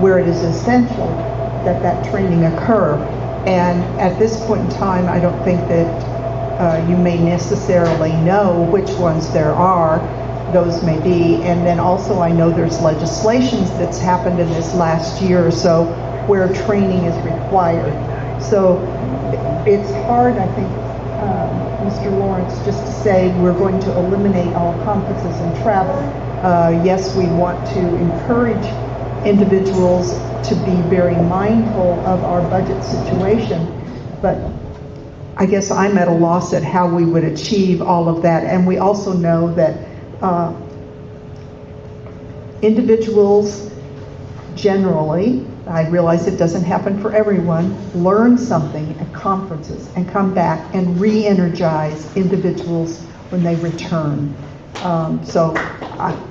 [SPEAKER 16] where it is essential that that training occur? And at this point in time, I don't think that you may necessarily know which ones there are. Those may be. And then also I know there's legislations that's happened in this last year or so where training is required. So it's hard, I think, Mr. Lawrence, just to say we're going to eliminate all conferences and travel. Yes, we want to encourage individuals to be very mindful of our budget situation, but I guess I'm at a loss at how we would achieve all of that. And we also know that individuals generally, I realize it doesn't happen for everyone, learn something at conferences and come back and re-energize individuals when they return. So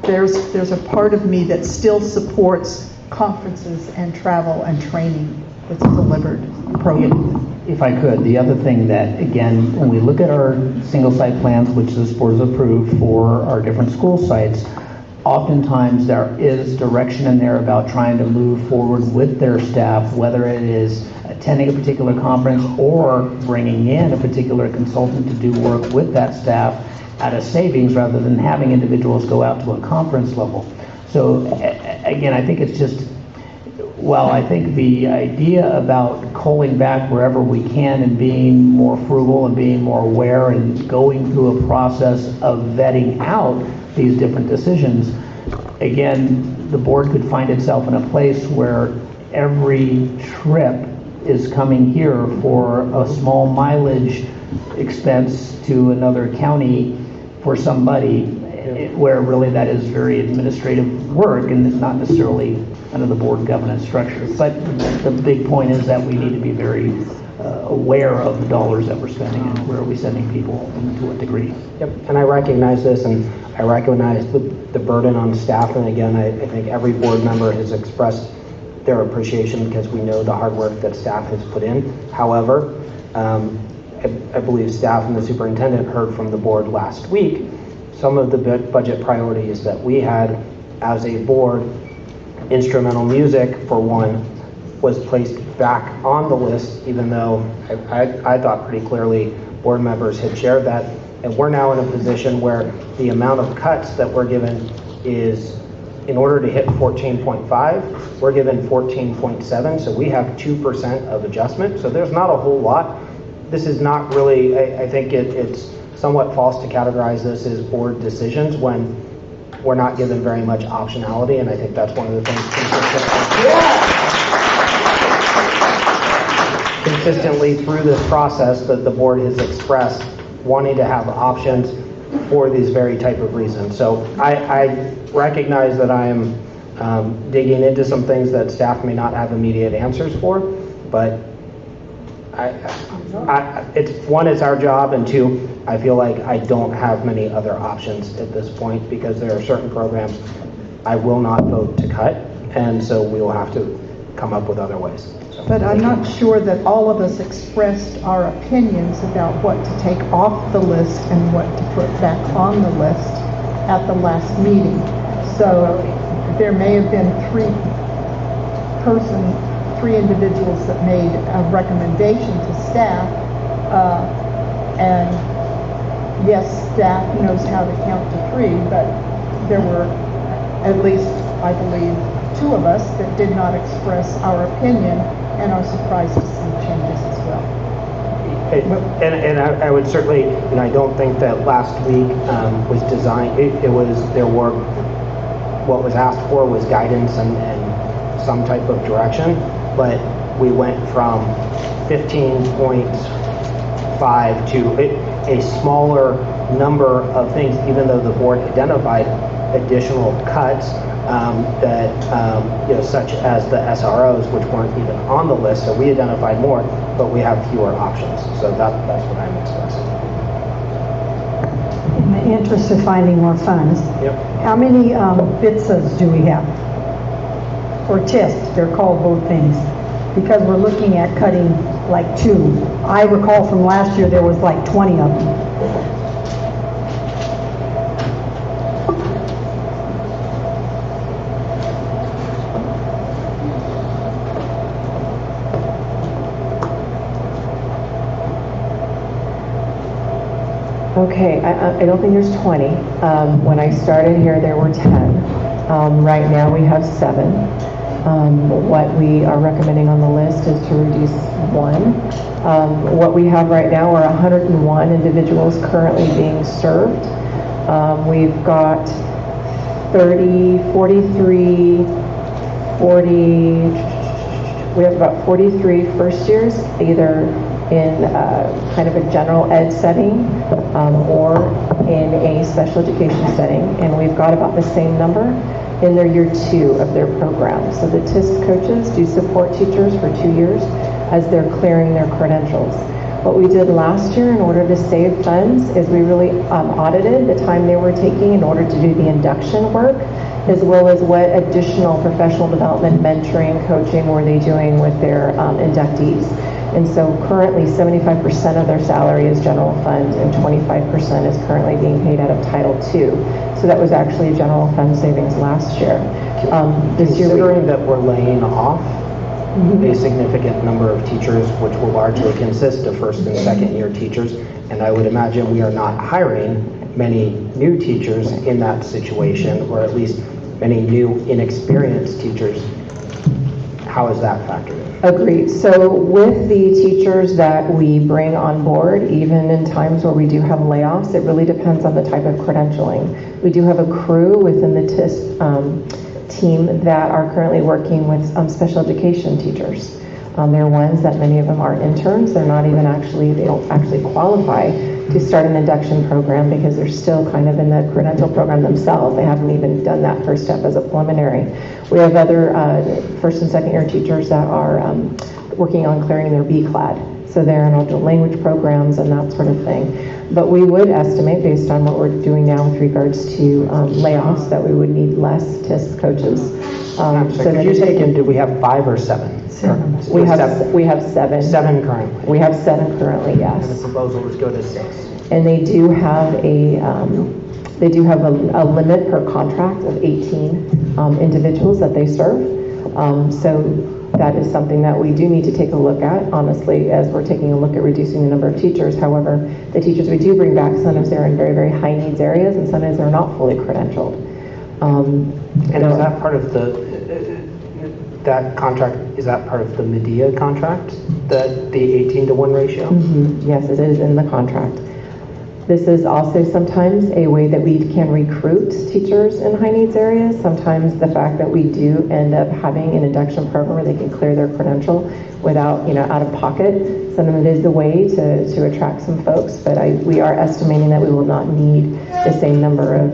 [SPEAKER 16] there's a part of me that still supports conferences and travel and training that's delivered appropriately.
[SPEAKER 14] If I could, the other thing that, again, when we look at our single site plans, which this board has approved for our different school sites, oftentimes there is direction in there about trying to move forward with their staff, whether it is attending a particular conference or bringing in a particular consultant to do work with that staff at a savings rather than having individuals go out to a conference level. So again, I think it's just, well, I think the idea about culling back wherever we can and being more frugal and being more aware and going through a process of vetting out these different decisions, again, the board could find itself in a place where every trip is coming here for a small mileage expense to another county for somebody, where really that is very administrative work and it's not necessarily under the board governance structure. But the big point is that we need to be very aware of the dollars that we're spending and where are we sending people and to what degree.
[SPEAKER 1] Yep, and I recognize this, and I recognize the burden on staff, and again, I think every board member has expressed their appreciation because we know the hard work that staff has put in. However, I believe staff and the superintendent heard from the board last week some of the budget priorities that we had as a board. Instrumental music, for one, was placed back on the list, even though I thought pretty clearly board members had shared that. And we're now in a position where the amount of cuts that we're given is, in order to hit 14.5, we're given 14.7, so we have 2% of adjustment. So there's not a whole lot. This is not really, I think it's somewhat false to categorize this as board decisions when we're not given very much optionality, and I think that's one of the things consistently through this process that the board has expressed wanting to have options for these very type of reasons. So I recognize that I am digging into some things that staff may not have immediate answers for, but it's our job, and two, I feel like I don't have many other options at this point because there are certain programs I will not vote to cut, and so we will have to come up with other ways.
[SPEAKER 16] But I'm not sure that all of us expressed our opinions about what to take off the list and what to put back on the list at the last meeting. So there may have been three individuals that made a recommendation to staff, and yes, staff knows how to count to three, but there were at least, I believe, two of us that did not express our opinion and are surprised to see changes as well.
[SPEAKER 1] And I would certainly, I don't think that last week was designed, what was asked for was guidance and some type of direction, but we went from 15.5 to a smaller number of things, even though the board identified additional cuts such as the SROs, which weren't even on the list. So we identified more, but we have fewer options. So that's what I'm expressing.
[SPEAKER 13] In the interest of finding more funds,
[SPEAKER 1] Yep.
[SPEAKER 13] how many BITSAs do we have? Or TIST, they're called both things. Because we're looking at cutting like 2. I recall from last year there was like 20 of them.
[SPEAKER 4] Okay, I don't think there's 20. When I started here, there were 10. Right now, we have 7. What we are recommending on the list is to reduce 1. What we have right now are 101 individuals currently being served. We've got 43 first years, either in kind of a general ed setting or in a special education setting, and we've got about the same number in their year 2 of their program. So the TIST coaches do support teachers for 2 years as they're clearing their credentials. What we did last year in order to save funds is we really audited the time they were taking in order to do the induction work, as well as what additional professional development, mentoring, coaching were they doing with their inductees. And so currently 75% of their salary is general fund and 25% is currently being paid out of Title II. So that was actually a general fund savings last year.
[SPEAKER 1] Considering that we're laying off a significant number of teachers, which will largely consist of first and second year teachers, and I would imagine we are not hiring many new teachers in that situation, or at least many new inexperienced teachers, how is that factored in?
[SPEAKER 4] Agreed. So with the teachers that we bring on board, even in times where we do have layoffs, it really depends on the type of credentialing. We do have a crew within the TIST team that are currently working with special education teachers. They're ones that many of them are interns. They're not even they don't actually qualify to start an induction program because they're still kind of in the credential program themselves. They haven't even done that first step as a preliminary. We have other first and second year teachers that are working on clearing their BCLAD. So they're in adult language programs and that sort of thing. But we would estimate, based on what we're doing now with regards to layoffs, that we would need less TIST coaches.
[SPEAKER 1] So could you take in, do we have 5 or 7?
[SPEAKER 4] We have 7.
[SPEAKER 1] 7 currently.
[SPEAKER 4] We have 7 currently, yes.
[SPEAKER 1] And the proposal is go to 6.
[SPEAKER 4] And they do have a limit per contract of 18 individuals that they serve. So that is something that we do need to take a look at, honestly, as we're taking a look at reducing the number of teachers. However, the teachers we do bring back, sometimes they're in very, very high needs areas, and sometimes they're not fully credentialed.
[SPEAKER 1] And is that part of that contract, is that part of the Medea contract, the 18-to-1 ratio?
[SPEAKER 4] Yes, it is in the contract. This is also sometimes a way that we can recruit teachers in high needs areas. Sometimes the fact that we do end up having an induction program where they can clear their credential without, out of pocket, sometimes it is the way to attract some folks, but we are estimating that we will not need the same number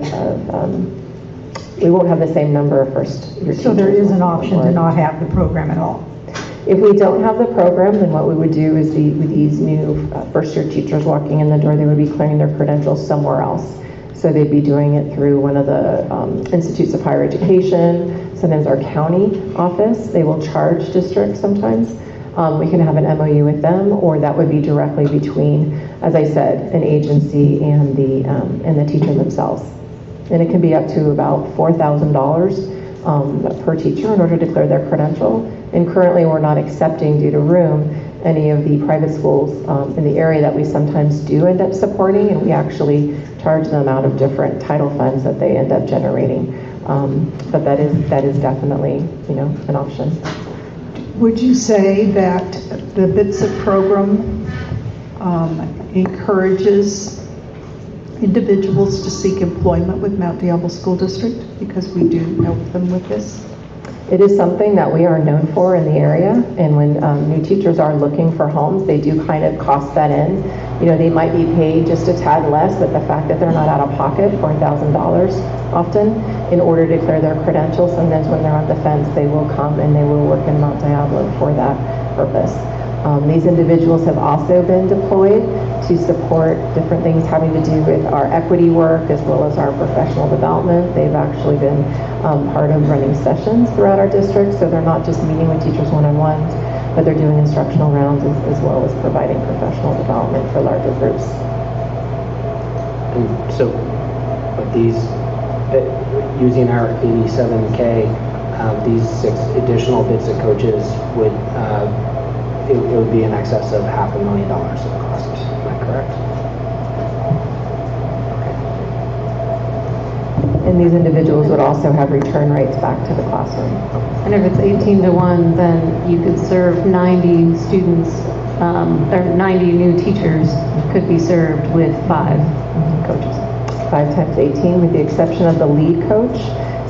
[SPEAKER 4] we won't have the same number of first year teachers.
[SPEAKER 13] So there is an option to not have the program at all?
[SPEAKER 4] If we don't have the program, then what we would do is with these new first year teachers walking in the door, they would be clearing their credentials somewhere else. So they'd be doing it through one of the institutes of higher education, sometimes our county office. They will charge districts sometimes we can have an MOU with them, or that would be directly between, as I said, an agency and the teacher themselves. And it can be up to about $4,000 per teacher in order to declare their credential. And currently, we're not accepting, due to room, any of the private schools in the area that we sometimes do end up supporting, and we actually charge them out of different title funds that they end up generating. But that is definitely, an option.
[SPEAKER 16] Would you say that the BITSA program encourages individuals to seek employment with Mount Diablo School District, because we do help them with this?
[SPEAKER 4] It is something that we are known for in the area, and when new teachers are looking for homes, they do kind of cost that in. They might be paid just a tad less, but the fact that they're not out of pocket $4,000 often in order to clear their credentials, sometimes when they're on the fence, they will come and they will work in Mount Diablo for that purpose. These individuals have also been deployed to support different things having to do with our equity work as well as our professional development. They've actually been part of running sessions throughout our district, so they're not just meeting with teachers one-on-ones, but they're doing instructional rounds as well as providing professional development for larger groups.
[SPEAKER 1] And so, with these, using our 87K, these 6 additional BITSA coaches would, it would be in excess of $500,000 of cost. Am I correct?
[SPEAKER 4] And these individuals would also have return rates back to the classroom.
[SPEAKER 12] And if it's 18-to-1, then you could serve 90 students, or 90 new teachers could be served with 5 coaches.
[SPEAKER 4] 5 times 18, with the exception of the lead coach.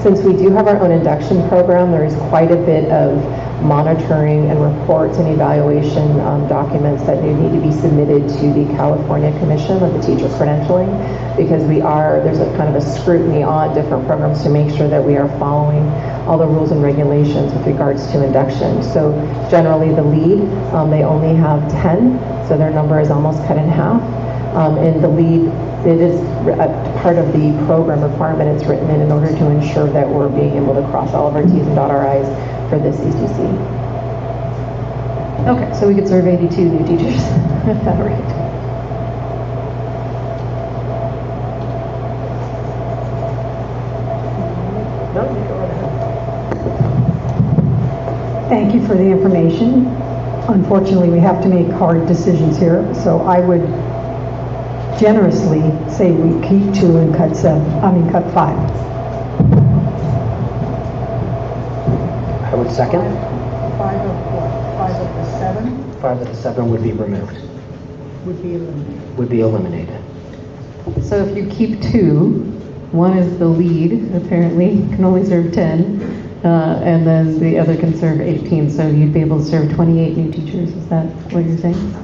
[SPEAKER 4] Since we do have our own induction program, there is quite a bit of monitoring and reports and evaluation documents that need to be submitted to the California Commission of the Teacher Credentialing, because there's a kind of a scrutiny on different programs to make sure that we are following all the rules and regulations with regards to induction. So generally the lead, they only have 10, so their number is almost cut in half. And the lead, it is a part of the program requirement. It's written in order to ensure that we're being able to cross all of our T's and dot our I's for this CTC.
[SPEAKER 12] Okay, so we could serve 82 new teachers at that rate.
[SPEAKER 13] Thank you for the information. Unfortunately, we have to make hard decisions here, so I would generously say we keep 2 and cut 5.
[SPEAKER 1] I would second.
[SPEAKER 16] 5 of what? 5 of the 7
[SPEAKER 1] 5 of the 7 would be removed,
[SPEAKER 16] would be eliminated.
[SPEAKER 1] would be eliminated.
[SPEAKER 12] So if you keep 2, one is the lead, apparently, can only serve 10, and then the other can serve 18, so you'd be able to serve 28 new teachers. Is that what you're saying?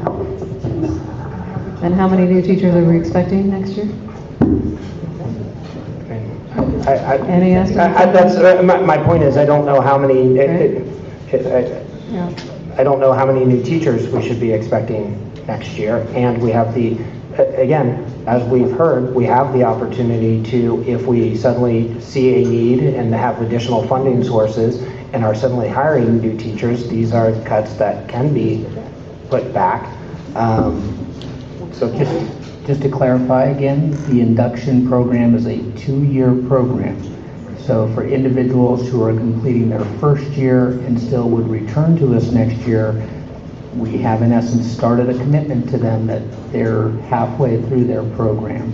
[SPEAKER 12] And how many new teachers are we expecting next year? Any estimate?
[SPEAKER 1] That's my point is I don't know how many. I don't know how many new teachers we should be expecting next year, and we have again, as we've heard, we have the opportunity to, if we suddenly see a need and have additional funding sources and are suddenly hiring new teachers, these are cuts that can be put back.
[SPEAKER 14] So just to clarify again, the induction program is a 2-year program. So for individuals who are completing their first year and still would return to us next year, we have in essence started a commitment to them that they're halfway through their program.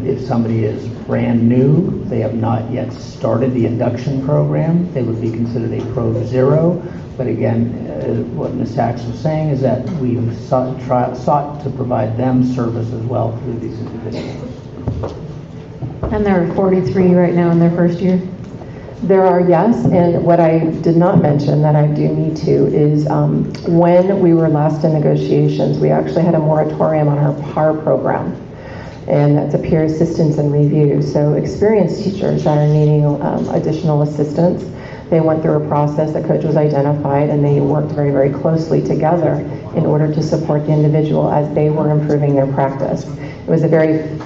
[SPEAKER 14] If somebody is brand new, they have not yet started the induction program, they would be considered a Pro 0. But again, what Ms. Sachs was saying is that we've sought to provide them service as well through these individuals.
[SPEAKER 12] And there are 43 right now in their first year?
[SPEAKER 4] There are, yes, and what I did not mention that I do need to is when we were last in negotiations, we actually had a moratorium on our PAR program, and that's a peer assistance and review. So experienced teachers that are needing additional assistance, they went through a process, the coach was identified, and they worked very, very closely together in order to support the individual as they were improving their practice. It was a very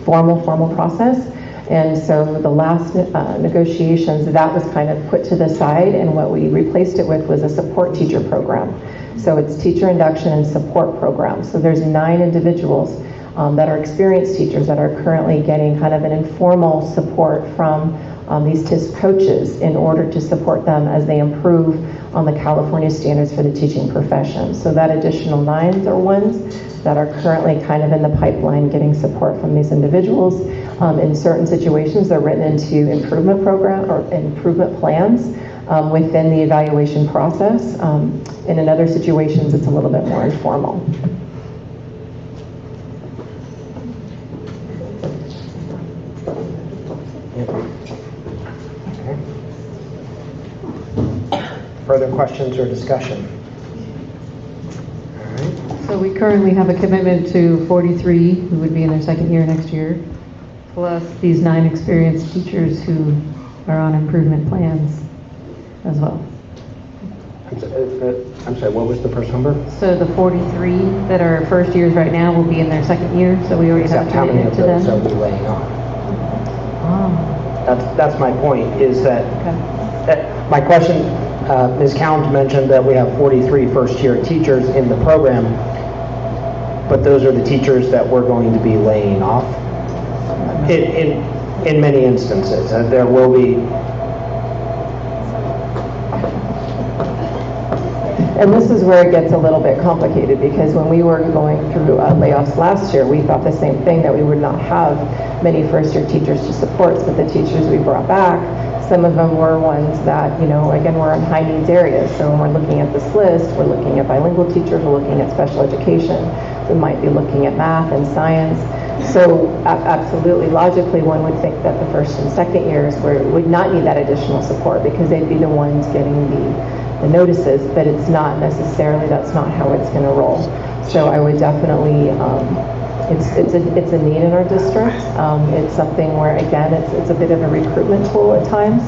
[SPEAKER 4] formal process. And so the last negotiations, that was kind of put to the side, and what we replaced it with was a support teacher program. So it's teacher induction and support program. So there's 9 individuals that are experienced teachers that are currently getting kind of an informal support from these TIS coaches in order to support them as they improve on the California standards for the teaching profession. So that additional 9 are ones that are currently kind of in the pipeline getting support from these individuals. In certain situations, they're written into improvement program or improvement plans within the evaluation process. In other situations, it's a little bit more informal.
[SPEAKER 1] Further questions or discussion?
[SPEAKER 12] So we currently have a commitment to 43 who would be in their second year next year, plus these 9 experienced teachers who are on improvement plans as well.
[SPEAKER 1] I'm sorry, what was the first number?
[SPEAKER 12] So the 43 that are first years right now will be in their second year, so we already have a
[SPEAKER 1] How many
[SPEAKER 12] commitment
[SPEAKER 1] of
[SPEAKER 12] to
[SPEAKER 1] those
[SPEAKER 12] them.
[SPEAKER 1] are we laying off?
[SPEAKER 12] Oh.
[SPEAKER 1] That's my point, is that, my question, Ms. Count mentioned that we have 43 first-year teachers in the program, but those are the teachers that we're going to be laying off. In many instances, there will be.
[SPEAKER 4] And this is where it gets a little bit complicated, because when we were going through layoffs last year, we thought the same thing, that we would not have many first-year teachers to support, but the teachers we brought back, some of them were ones that, again, were in high needs areas. So when we're looking at this list, we're looking at bilingual teachers, we're looking at special education, we might be looking at math and science. So absolutely, logically, one would think that the first and second years would not need that additional support, because they'd be the ones getting the notices, but it's not necessarily, that's not how it's going to roll. So I would definitely, it's a need in our district. It's something where, again, it's a bit of a recruitment tool at times,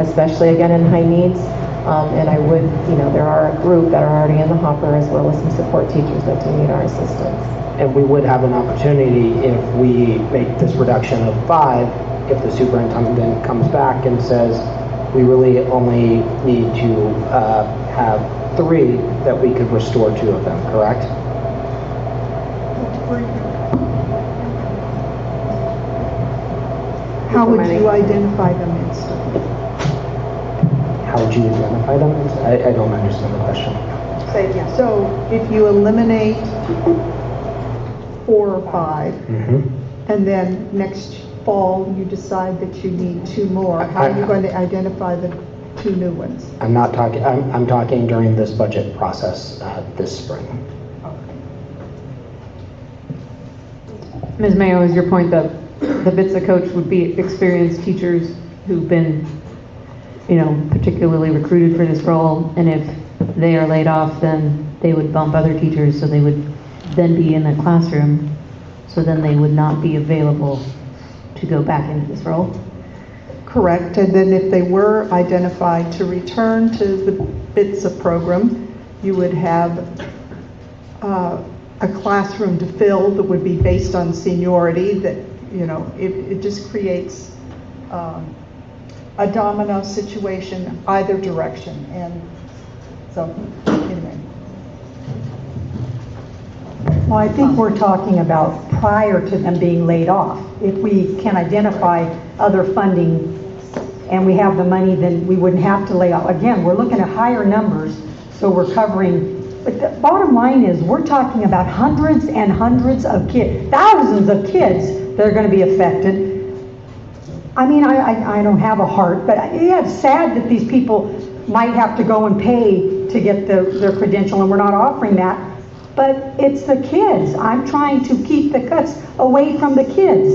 [SPEAKER 4] especially again in high needs. And I would, there are a group that are already in the hopper, as well as some support teachers that do need our assistance.
[SPEAKER 1] And we would have an opportunity, if we make this reduction of 5, if the superintendent comes back and says, we really only need to have 3, that we could restore 2 of them, correct?
[SPEAKER 16] How would you identify them instantly?
[SPEAKER 1] How would you identify them? I don't understand the question.
[SPEAKER 16] So if you eliminate 4 or 5, and then next fall you decide that you need 2 more, how are you going to identify the 2 new ones?
[SPEAKER 1] I'm not talking, I'm talking during this budget process this spring.
[SPEAKER 12] Ms. Mayo, is your point that the BITSA coach would be experienced teachers who've been, particularly recruited for this role, and if they are laid off, then they would bump other teachers, so they would then be in the classroom, so then they would not be available to go back into this role?
[SPEAKER 16] Correct, and then if they were identified to return to the BITSA program, you would have a classroom to fill that would be based on seniority, that, it just creates a domino situation either direction. And so, anyway.
[SPEAKER 13] Well, I think we're talking about prior to them being laid off. If we can identify other funding and we have the money, then we wouldn't have to lay off. Again, we're looking at higher numbers, so we're covering. But the bottom line is, we're talking about hundreds and hundreds of kids, thousands of kids that are going to be affected. I mean, I don't have a heart, but yeah, it's sad that these people might have to go and pay to get their credential, and we're not offering that. But it's the kids. I'm trying to keep the cuts away from the kids.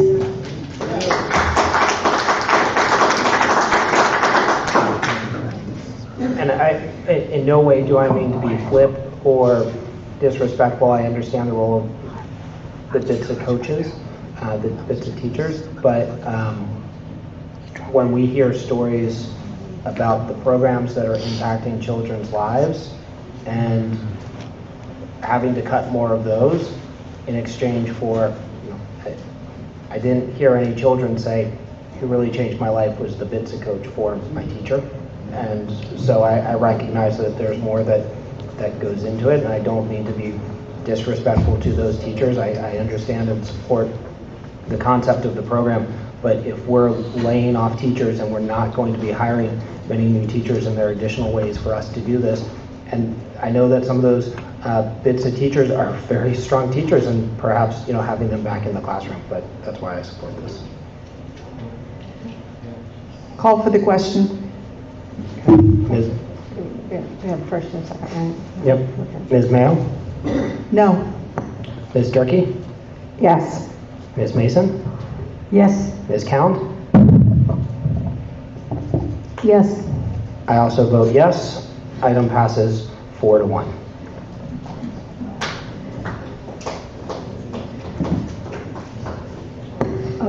[SPEAKER 1] And in no way do I mean to be flip or disrespectful. I understand the role of the BITSA coaches, the BITSA teachers, but when we hear stories about the programs that are impacting children's lives and having to cut more of those in exchange for, I didn't hear any children say, who really changed my life was the BITSA coach for my teacher. And so I recognize that there's more that goes into it, and I don't mean to be disrespectful to those teachers. I understand and support the concept of the program, but if we're laying off teachers and we're not going to be hiring many new teachers, and there are additional ways for us to do this, and I know that some of those BITSA teachers are very strong teachers, and perhaps having them back in the classroom, but that's why I support this.
[SPEAKER 16] Call for the question.
[SPEAKER 1] Ms.
[SPEAKER 20] We have first and second, right?
[SPEAKER 1] Yep. Ms. Mayo?
[SPEAKER 16] No.
[SPEAKER 1] Ms. Durkee?
[SPEAKER 16] Yes.
[SPEAKER 1] Ms. Mason?
[SPEAKER 13] Yes.
[SPEAKER 1] Ms. Cound?
[SPEAKER 13] Yes.
[SPEAKER 1] I also vote yes. Item passes 4-1.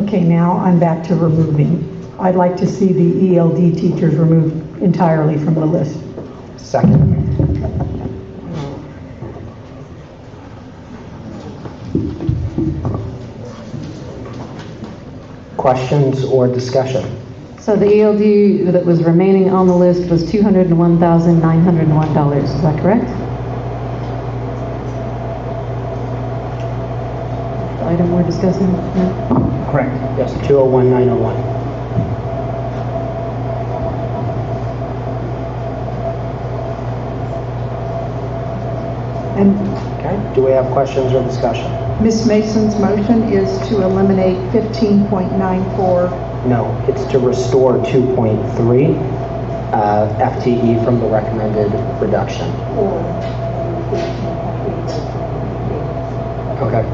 [SPEAKER 13] Okay, now I'm back to removing. I'd like to see the ELD teachers removed entirely from the list.
[SPEAKER 1] Second. Questions or discussion?
[SPEAKER 12] So the ELD that was remaining on the list was $201,901, is that correct? The item we're discussing? No?
[SPEAKER 1] Correct. Yes, 201,901.
[SPEAKER 16] And
[SPEAKER 1] Okay, do we have questions or discussion?
[SPEAKER 16] Ms. Mason's motion is to eliminate 15.94.
[SPEAKER 1] No, it's to restore 2.3 FTE from the recommended reduction. Okay.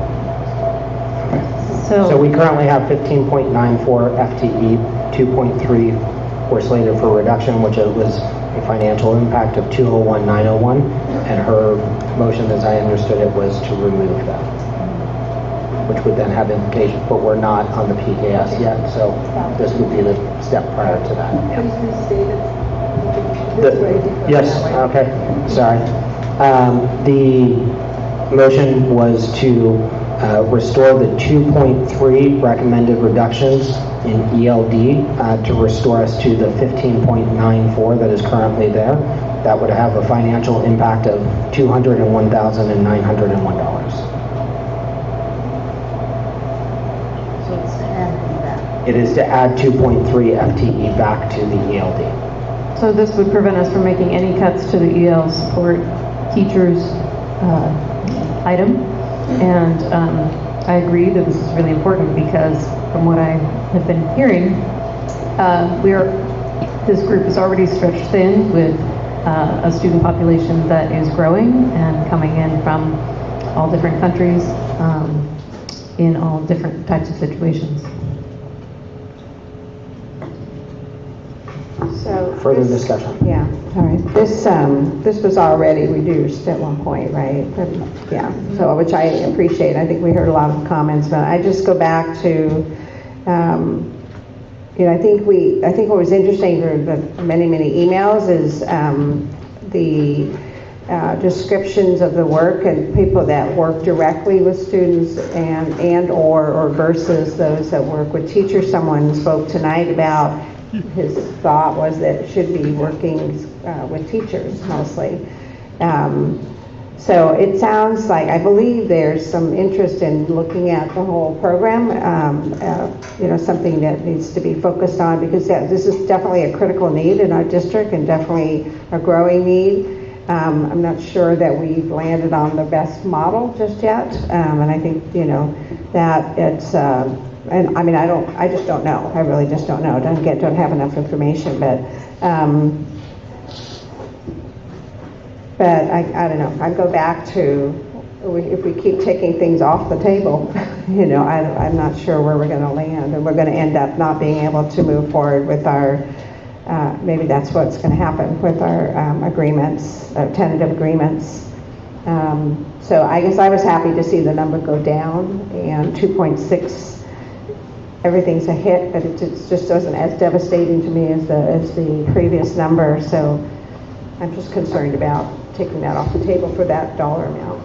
[SPEAKER 1] So we currently have 15.94 FTE, 2.3 were slated for reduction, which it was a financial impact of 201,901, and her motion, as I understood it, was to remove that, which would then have implications, but we're not on the PKS yet, so this would be the step prior to that. Yes, okay, sorry. The motion was to restore the 2.3 recommended reductions in ELD to restore us to the 15.94 that is currently there. That would have a financial impact of $201,901.
[SPEAKER 18] So it's to add that.
[SPEAKER 1] It is to add 2.3 FTE back to the ELD.
[SPEAKER 12] So this would prevent us from making any cuts to the EL support teachers item. And I agree that this is really important because from what I have been hearing, this group is already stretched thin with a student population that is growing and coming in from all different countries in all different types of situations.
[SPEAKER 20] So
[SPEAKER 1] Further discussion?
[SPEAKER 20] Yeah, all right. This was already reduced at one point, right? Yeah, so which I appreciate. I think we heard a lot of comments, but I just go back to, I think what was interesting through the many emails is the descriptions of the work and people that work directly with students and or versus those that work with teachers. Someone spoke tonight about his thought was that it should be working with teachers mostly. So it sounds like, I believe there's some interest in looking at the whole program, something that needs to be focused on because this is definitely a critical need in our district and definitely a growing need. I'm not sure that we've landed on the best model just yet. And I think, that it's, and I mean, I just don't know. I really just don't know. Don't have enough information, but I don't know. I go back to if we keep taking things off the table, I'm not sure where we're going to land, and we're going to end up not being able to move forward with our. Maybe that's what's going to happen with our agreements, tentative agreements. So I guess I was happy to see the number go down, and 2.6. Everything's a hit, but it just wasn't as devastating to me as the previous number. So I'm just concerned about taking that off the table for that dollar amount.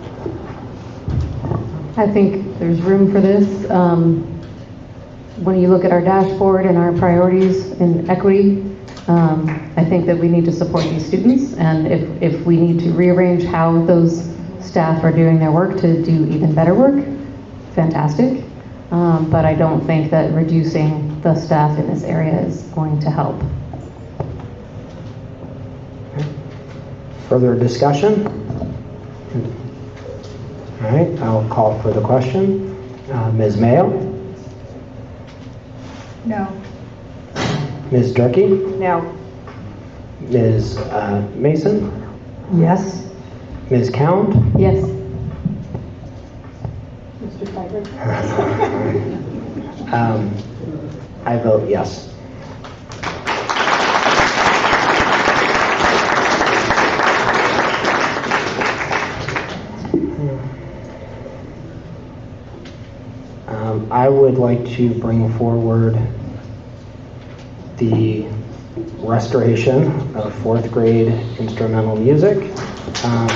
[SPEAKER 12] I think there's room for this. when you look at our dashboard and our priorities in equity, I think that we need to support these students, and if we need to rearrange how those staff are doing their work to do even better work, fantastic. But I don't think that reducing the staff in this area is going to help.
[SPEAKER 1] Further discussion? All right, I'll call for the question. Ms. Mayo?
[SPEAKER 13] No.
[SPEAKER 1] Ms. Durkee?
[SPEAKER 20] No.
[SPEAKER 1] Ms. Mason?
[SPEAKER 13] Yes.
[SPEAKER 1] Ms. Count?
[SPEAKER 12] Yes.
[SPEAKER 2] Mr. Tiger?
[SPEAKER 1] I vote yes. I would like to bring forward the restoration of 4th grade instrumental music at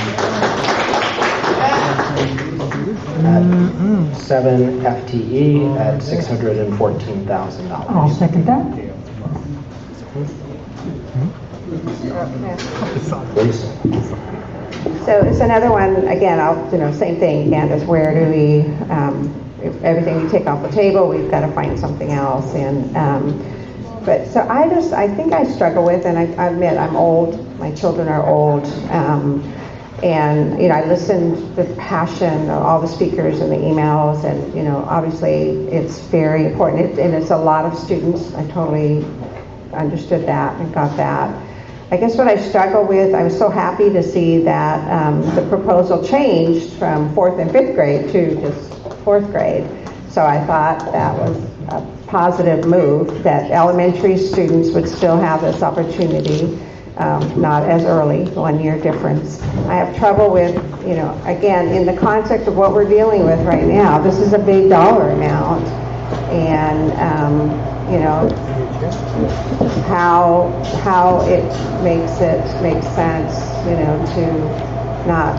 [SPEAKER 1] 7 FTE at $614,000.
[SPEAKER 13] I'll second that.
[SPEAKER 1] Please.
[SPEAKER 20] So it's another one, again, same thing, Candace, where do we, everything we take off the table, we've got to find something else. And but so I think I struggle with, and I admit I'm old, my children are old, and I listened with passion to all the speakers and the emails, and obviously it's very important, and it's a lot of students. I totally understood that and got that. I guess what I struggle with, I was so happy to see that the proposal changed from 4th and 5th grade to just 4th grade. So I thought that was a positive move, that elementary students would still have this opportunity, not as early, 1 year difference. I have trouble with, again, in the context of what we're dealing with right now, this is a big dollar amount. And, how it makes sense, to not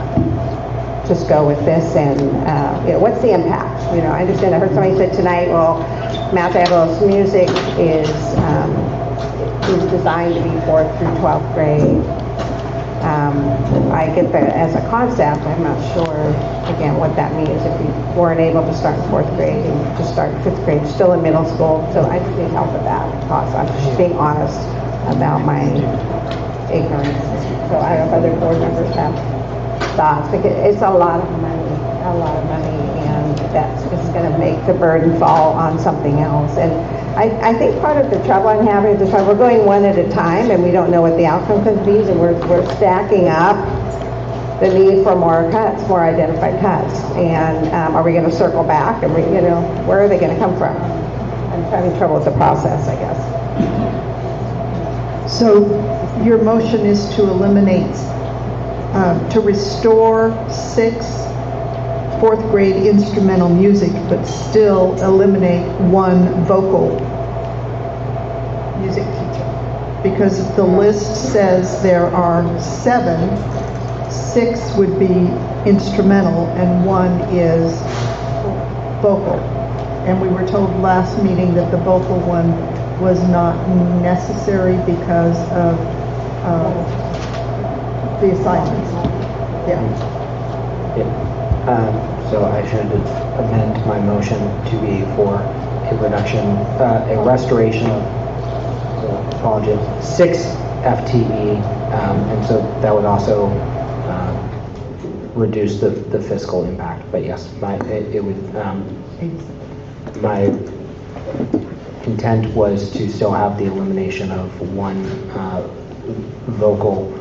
[SPEAKER 20] just go with this, and what's the impact? I understand. I heard somebody said tonight, well, Mount Avalos music is designed to be 4th through 12th grade. I get that as a concept. I'm not sure, again, what that means if we weren't able to start in 4th grade and just start in 5th grade, still in middle school. So I just need help with that. I'm just being honest about my ignorance. So I don't know if other board members have thoughts. Because it's a lot of money, and that's just going to make the burden fall on something else. And I think part of the trouble I'm having is we're going one at a time, and we don't know what the outcome could be, and we're stacking up the need for more cuts, more identified cuts. And are we going to circle back? And where are they going to come from? I'm having trouble with the process, I guess.
[SPEAKER 16] So your motion is to eliminate, to restore 6 4th grade instrumental music, but still eliminate 1 vocal music teacher. Because the list says there are 7, 6 would be instrumental and 1 is vocal. And we were told last meeting that the vocal one was not necessary because of the assignments. Yeah.
[SPEAKER 1] So I should amend my motion to be for a reduction, a restoration of, apologies, 6 FTE, and so that would also reduce the fiscal impact. But yes, my intent was to still have the elimination of 1 vocal,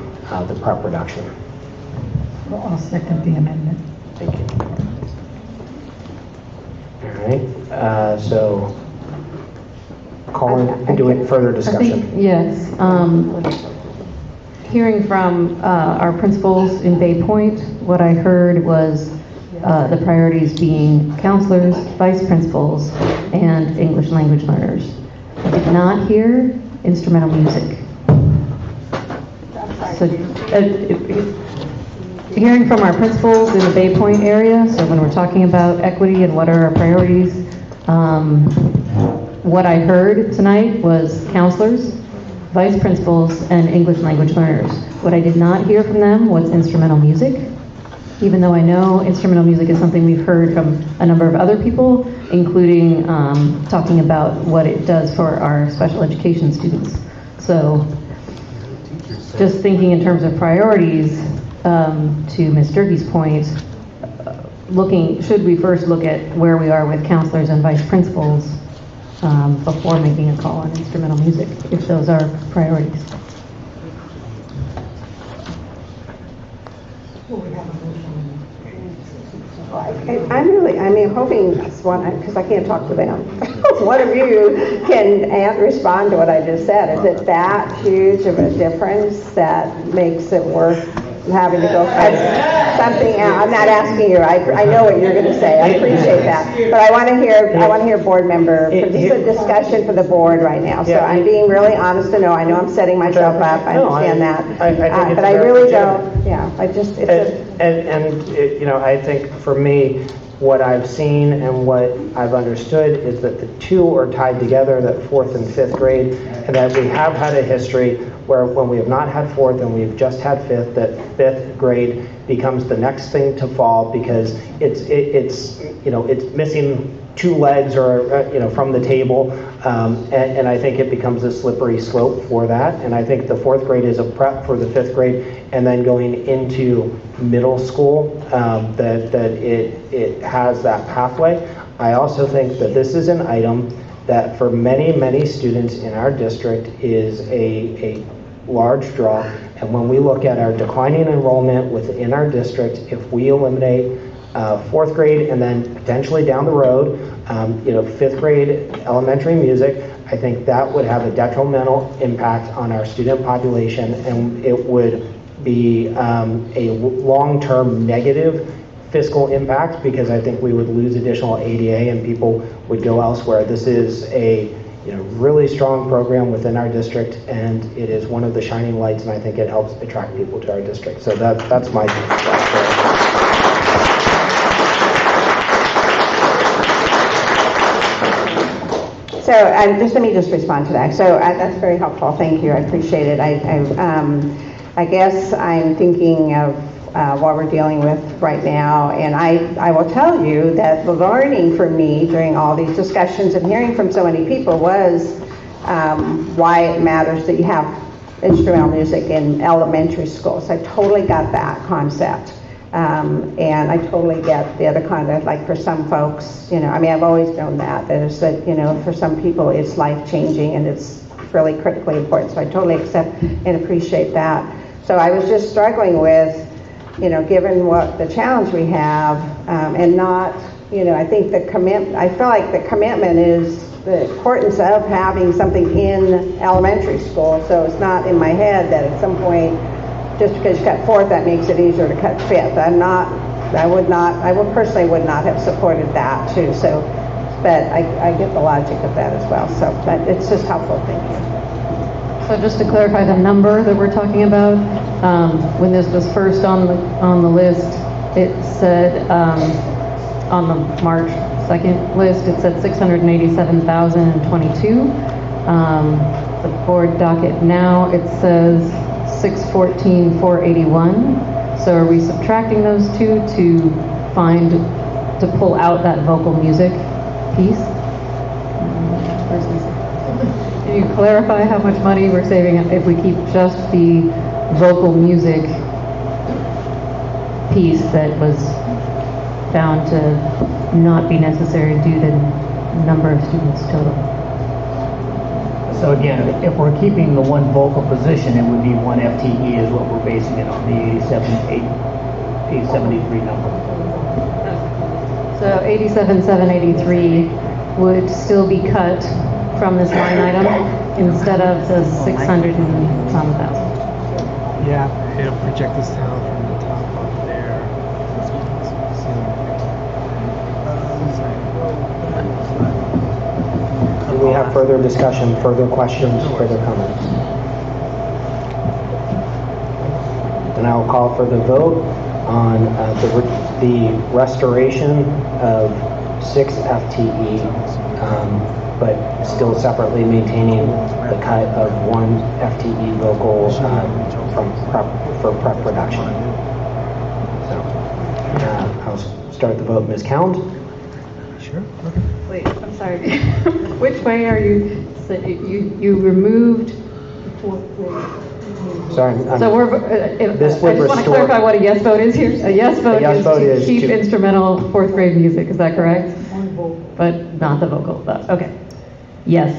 [SPEAKER 1] the prep reduction.
[SPEAKER 13] Well, I'll second the amendment.
[SPEAKER 1] Thank you. All right, so call into it further discussion.
[SPEAKER 12] Yes. Hearing from our principals in Bay Point, what I heard was the priorities being counselors, vice principals, and English language learners. I did not hear instrumental music. So, hearing from our principals in the Bay Point area, so when we're talking about equity and what are our priorities, what I heard tonight was counselors, vice principals, and English language learners. What I did not hear from them was instrumental music, even though I know instrumental music is something we've heard from a number of other people, including talking about what it does for our special education students. So just thinking in terms of priorities, to Ms. Durkee's point, should we first look at where we are with counselors and vice principals before making a call on instrumental music, if those are priorities?
[SPEAKER 20] I'm hoping, because I can't talk to them, one of you can respond to what I just said. Is it that huge of a difference that makes it worth having to go cut something out? I'm not asking you. I know what you're going to say. I appreciate that. But I want to hear board member, this is a discussion for the board right now. So I'm being really honest to know. I know I'm setting myself up. I understand that. But I really don't. Yeah,
[SPEAKER 1] I think for me, what I've seen and what I've understood is that the two are tied together, that 4th and 5th grade, and that we have had a history where when we have not had 4th and we've just had 5th, that 5th grade becomes the next thing to fall because it's missing 2 legs or from the table, and I think it becomes a slippery slope for that. And I think the 4th grade is a prep for the 5th grade, and then going into middle school, that it has that pathway. I also think that this is an item that for many students in our district is a large draw. And when we look at our declining enrollment within our district, if we eliminate 4th grade and then potentially down the road, 5th grade elementary music, I think that would have a detrimental impact on our student population, and it would be a long-term negative fiscal impact because I think we would lose additional ADA and people would go elsewhere. This is a really strong program within our district, and it is one of the shining lights, and I think it helps attract people to our district. So that's my thought.
[SPEAKER 20] So let me respond to that. So that's very helpful. Thank you. I appreciate it. I guess I'm thinking of what we're dealing with right now, and I will tell you that the learning for me during all these discussions and hearing from so many people was why it matters that you have instrumental music in elementary schools. I totally got that concept. And I totally get the other kind of, like for some folks, I've always known that is that, for some people it's life-changing and it's really critically important. So I totally accept and appreciate that. So I was just struggling with, given what the challenge we have, and not, I think I feel like the commitment is the importance of having something in elementary school. So it's not in my head that at some point, just because you cut 4th, that makes it easier to cut 5th. I personally would not have supported that too. So, but I get the logic of that as well. So, but it's just helpful. Thank you.
[SPEAKER 12] So just to clarify the number that we're talking about, when this was first on the list, it said on the March 2nd list, it said 687,022. The board docket now, it says 614,481. So are we subtracting those two to pull out that vocal music piece? Can you clarify how much money we're saving if we keep just the vocal music piece that was found to not be necessary due to number of students total?
[SPEAKER 14] So again, if we're keeping the one vocal position, it would be 1 FTE is what we're basing it on, the 873 number.
[SPEAKER 12] So 87,783 would still be cut from this line item instead of the 600 and some thousand.
[SPEAKER 3] Yeah, it'll project this down from the top up there.
[SPEAKER 1] Do we have further discussion, further questions, further comments? Then I will call for the vote on the restoration of 6 FTE but still separately maintaining the cut of one FTE vocal for prep production. So I'll start the vote. Ms. Count?
[SPEAKER 3] Sure.
[SPEAKER 12] Wait, I'm sorry. Which way are you, so you removed?
[SPEAKER 1] Sorry.
[SPEAKER 12] So we're,
[SPEAKER 1] This would
[SPEAKER 12] I just want to
[SPEAKER 1] restore-
[SPEAKER 12] clarify what a yes vote is here. A yes vote
[SPEAKER 1] yes vote
[SPEAKER 12] is
[SPEAKER 1] is
[SPEAKER 12] to keep
[SPEAKER 1] to-
[SPEAKER 12] instrumental fourth grade music, is that correct? But not the vocal, okay. Yes.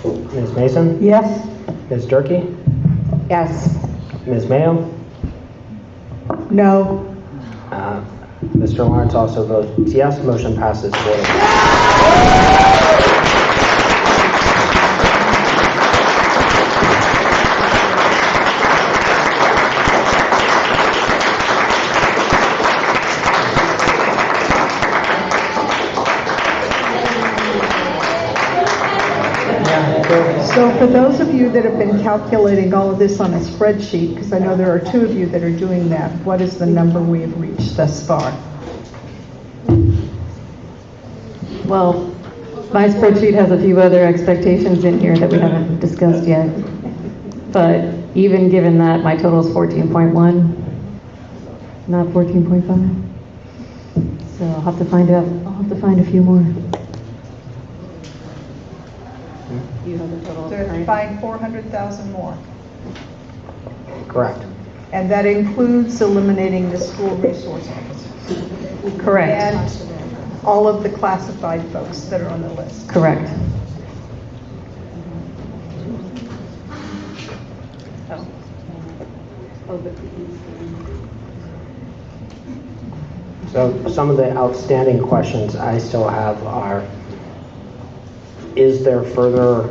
[SPEAKER 1] Ms. Mason?
[SPEAKER 13] Yes.
[SPEAKER 1] Ms. Durkee?
[SPEAKER 15] Yes.
[SPEAKER 1] Ms. Mayo?
[SPEAKER 13] No.
[SPEAKER 1] Mr. Lawrence also votes yes. Motion passes 4-0.
[SPEAKER 16] So for those of you that have been calculating all of this on a spreadsheet, because I know there are two of you that are doing that, what is the number we have reached thus far?
[SPEAKER 12] Well, my spreadsheet has a few other expectations in here that we haven't discussed yet. But even given that, my total is 14.1, not 14.5. So I'll have to find out, I'll have to find a few more. You have the total.
[SPEAKER 16] To find 400,000 more.
[SPEAKER 1] Correct.
[SPEAKER 16] And that includes eliminating the school resource officers.
[SPEAKER 12] Correct.
[SPEAKER 16] And all of the classified folks that are on the list.
[SPEAKER 12] Correct.
[SPEAKER 1] So some of the outstanding questions I still have are, is there further,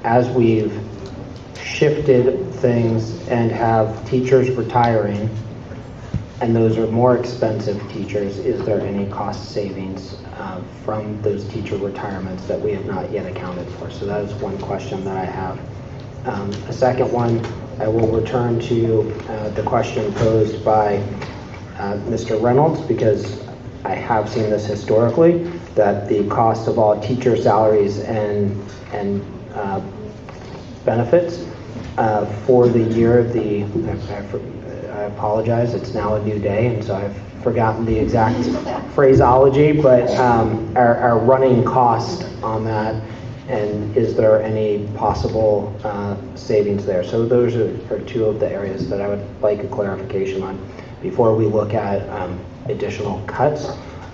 [SPEAKER 1] as we've shifted things and have teachers retiring, and those are more expensive teachers, is there any cost savings from those teacher retirements that we have not yet accounted for? So that is one question that I have. A second one, I will return to the question posed by Mr. Reynolds, because I have seen this historically, that the cost of all teacher salaries and benefits for the year, I apologize, it's now a new day, and so I've forgotten the exact phraseology, but our running cost on that, and is there any possible savings there? So those are two of the areas that I would like a clarification on before we look at additional cuts.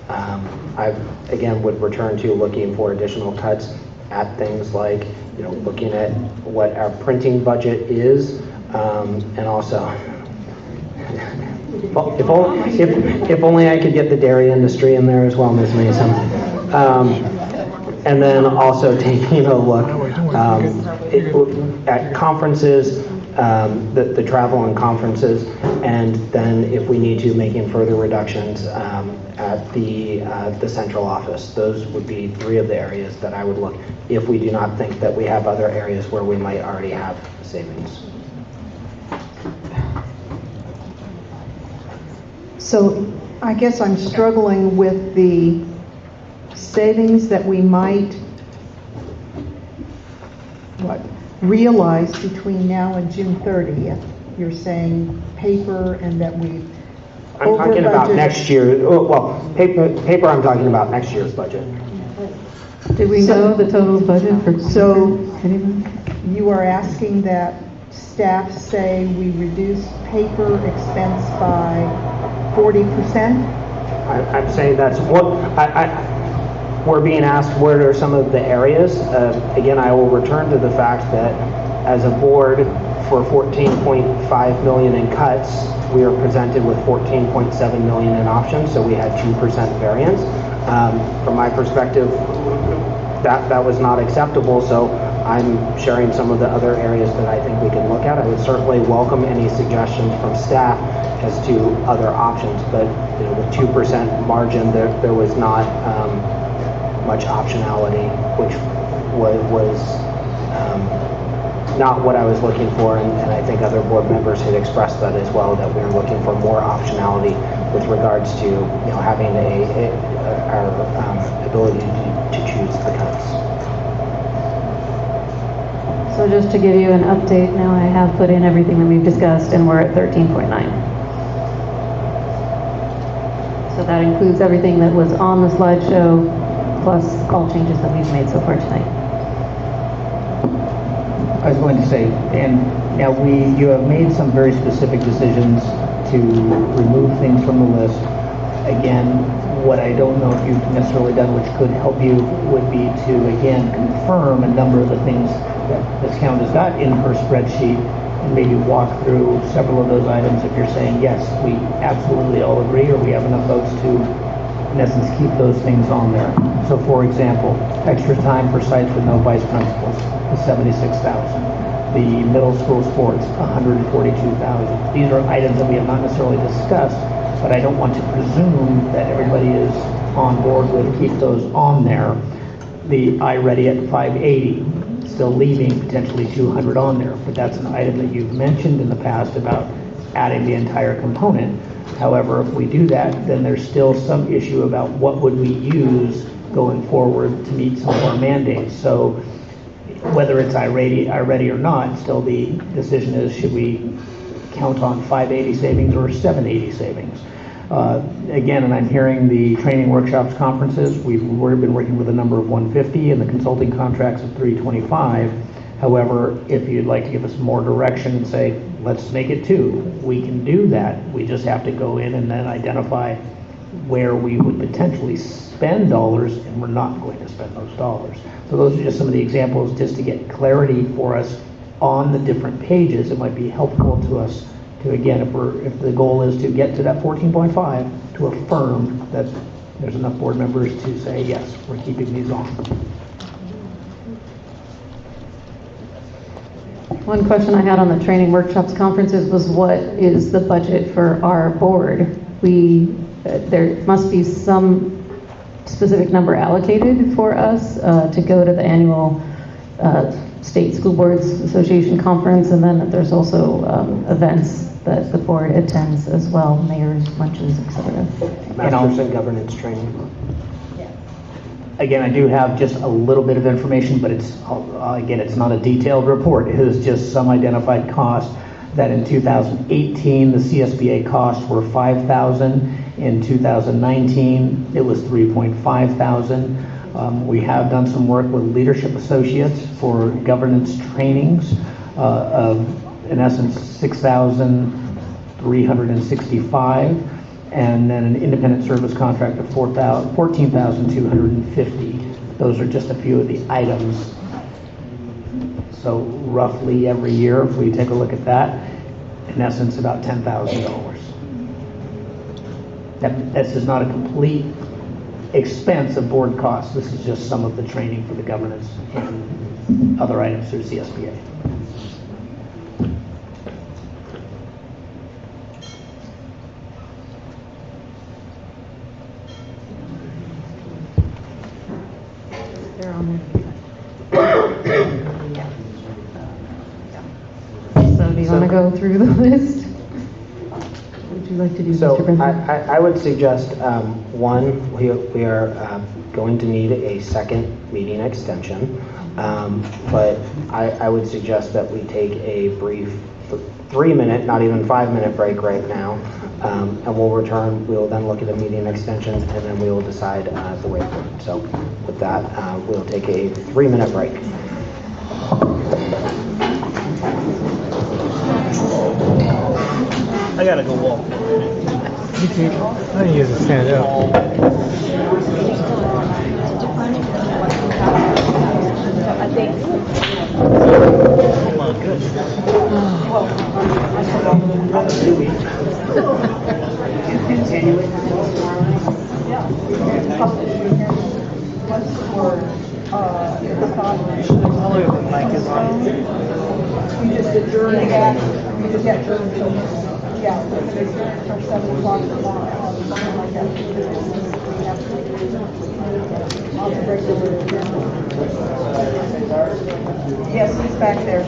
[SPEAKER 1] I, again, would return to looking for additional cuts at things like, looking at what our printing budget is, and also, if only I could get the dairy industry in there as well, Ms. Mason. And then also taking a look at conferences, the travel and conferences, and then if we need to, making further reductions at the central office. Those would be three of the areas that I would look, if we do not think that we have other areas where we might already have savings.
[SPEAKER 16] So I guess I'm struggling with the savings that we might, realize between now and June 30th. You're saying paper and that we
[SPEAKER 1] I'm talking about next year, well, paper I'm talking about next year's budget.
[SPEAKER 12] Do we know the total budget for?
[SPEAKER 16] So you are asking that staff say we reduce paper expense by 40%?
[SPEAKER 1] I'm saying that's what, we're being asked what are some of the areas. Again, I will return to the fact that as a board, for 14.5 million in cuts, we are presented with 14.7 million in options, so we had 2% variance. From my perspective, that was not acceptable, so I'm sharing some of the other areas that I think we can look at. I would certainly welcome any suggestions from staff as to other options, but with 2% margin, there was not much optionality, which was not what I was looking for, and I think other board members had expressed that as well, that we were looking for more optionality with regards to having our ability to choose
[SPEAKER 12] So just to give you an update, now I have put in everything that we've discussed, and we're at 13.9. So that includes everything that was on the slideshow, plus all changes that we've made so far tonight.
[SPEAKER 14] I was going to say, and now you have made some very specific decisions to remove things from the list. Again, what I don't know if you've necessarily done, which could help you, would be to, again, confirm a number of the things that Ms. Count has got in her spreadsheet, and maybe walk through several of those items if you're saying, yes, we absolutely all agree, or we have enough votes to, in essence, keep those things on there. So, for example, extra time for sites with no vice principals is $76,000. The middle school sports, $142,000. These are items that we have not necessarily discussed, but I don't want to presume that everybody is on board with keep those on there. The iReady at $580, still leaving potentially $200 on there, but that's an item that you've mentioned in the past about adding the entire component. However, if we do that, then there's still some issue about what would we use going forward to meet some of our mandates. So whether it's iReady or not, still the decision is, should we count on 580 savings or 780 savings? Again, and I'm hearing the training workshops, conferences, we've been working with a number of 150 and the consulting contracts of 325. However, if you'd like to give us more direction and say, let's make it 2, we can do that. We just have to go in and then identify where we would potentially spend dollars and we're not going to spend those dollars. So those are just some of the examples just to get clarity for us on the different pages. It might be helpful to us to, again, if the goal is to get to that 14.5, to affirm that there's enough board members to say, yes, we're keeping these on.
[SPEAKER 12] One question I had on the training workshops, conferences was, what is the budget for our board? There must be some specific number allocated for us to go to the annual State School Boards Association conference, and then there's also events that the board attends as well, mayors, luncheons, etc.
[SPEAKER 1] Masters in governance training.
[SPEAKER 14] Again, I do have just a little bit of information, but it's, again, it's not a detailed report. It is just some identified costs that in 2018, the CSBA costs were $5,000. In 2019, it was $3,500. We have done some work with Leadership Associates for governance trainings of, in essence, $6,365, and then an independent service contract of $14,250. Those are just a few of the items. So roughly every year, if we take a look at that, in essence, about $10,000. This is not a complete expense of board costs. This is just some of the training for the governance and other items through CSBA.
[SPEAKER 12] They're on there. So do you want to go through the list? What would you like to do,
[SPEAKER 1] So
[SPEAKER 12] Mr. President?
[SPEAKER 1] I would suggest, one, we are going to need a second meeting extension, but I would suggest that we take a brief 3-minute, not even 5-minute break right now, and we'll return. We'll then look at the meeting extension, and then we will decide the way forward. So with that, we'll take a 3-minute break.
[SPEAKER 3] I gotta go walk. You can, I need to stand up.
[SPEAKER 8] I think.
[SPEAKER 3] Oh my goodness.
[SPEAKER 1] Continue it.
[SPEAKER 2] You just adjourn that, you just adjourn until, yeah, it's till 7 o'clock tomorrow, something like that. On the regular agenda. Yes, he's back there.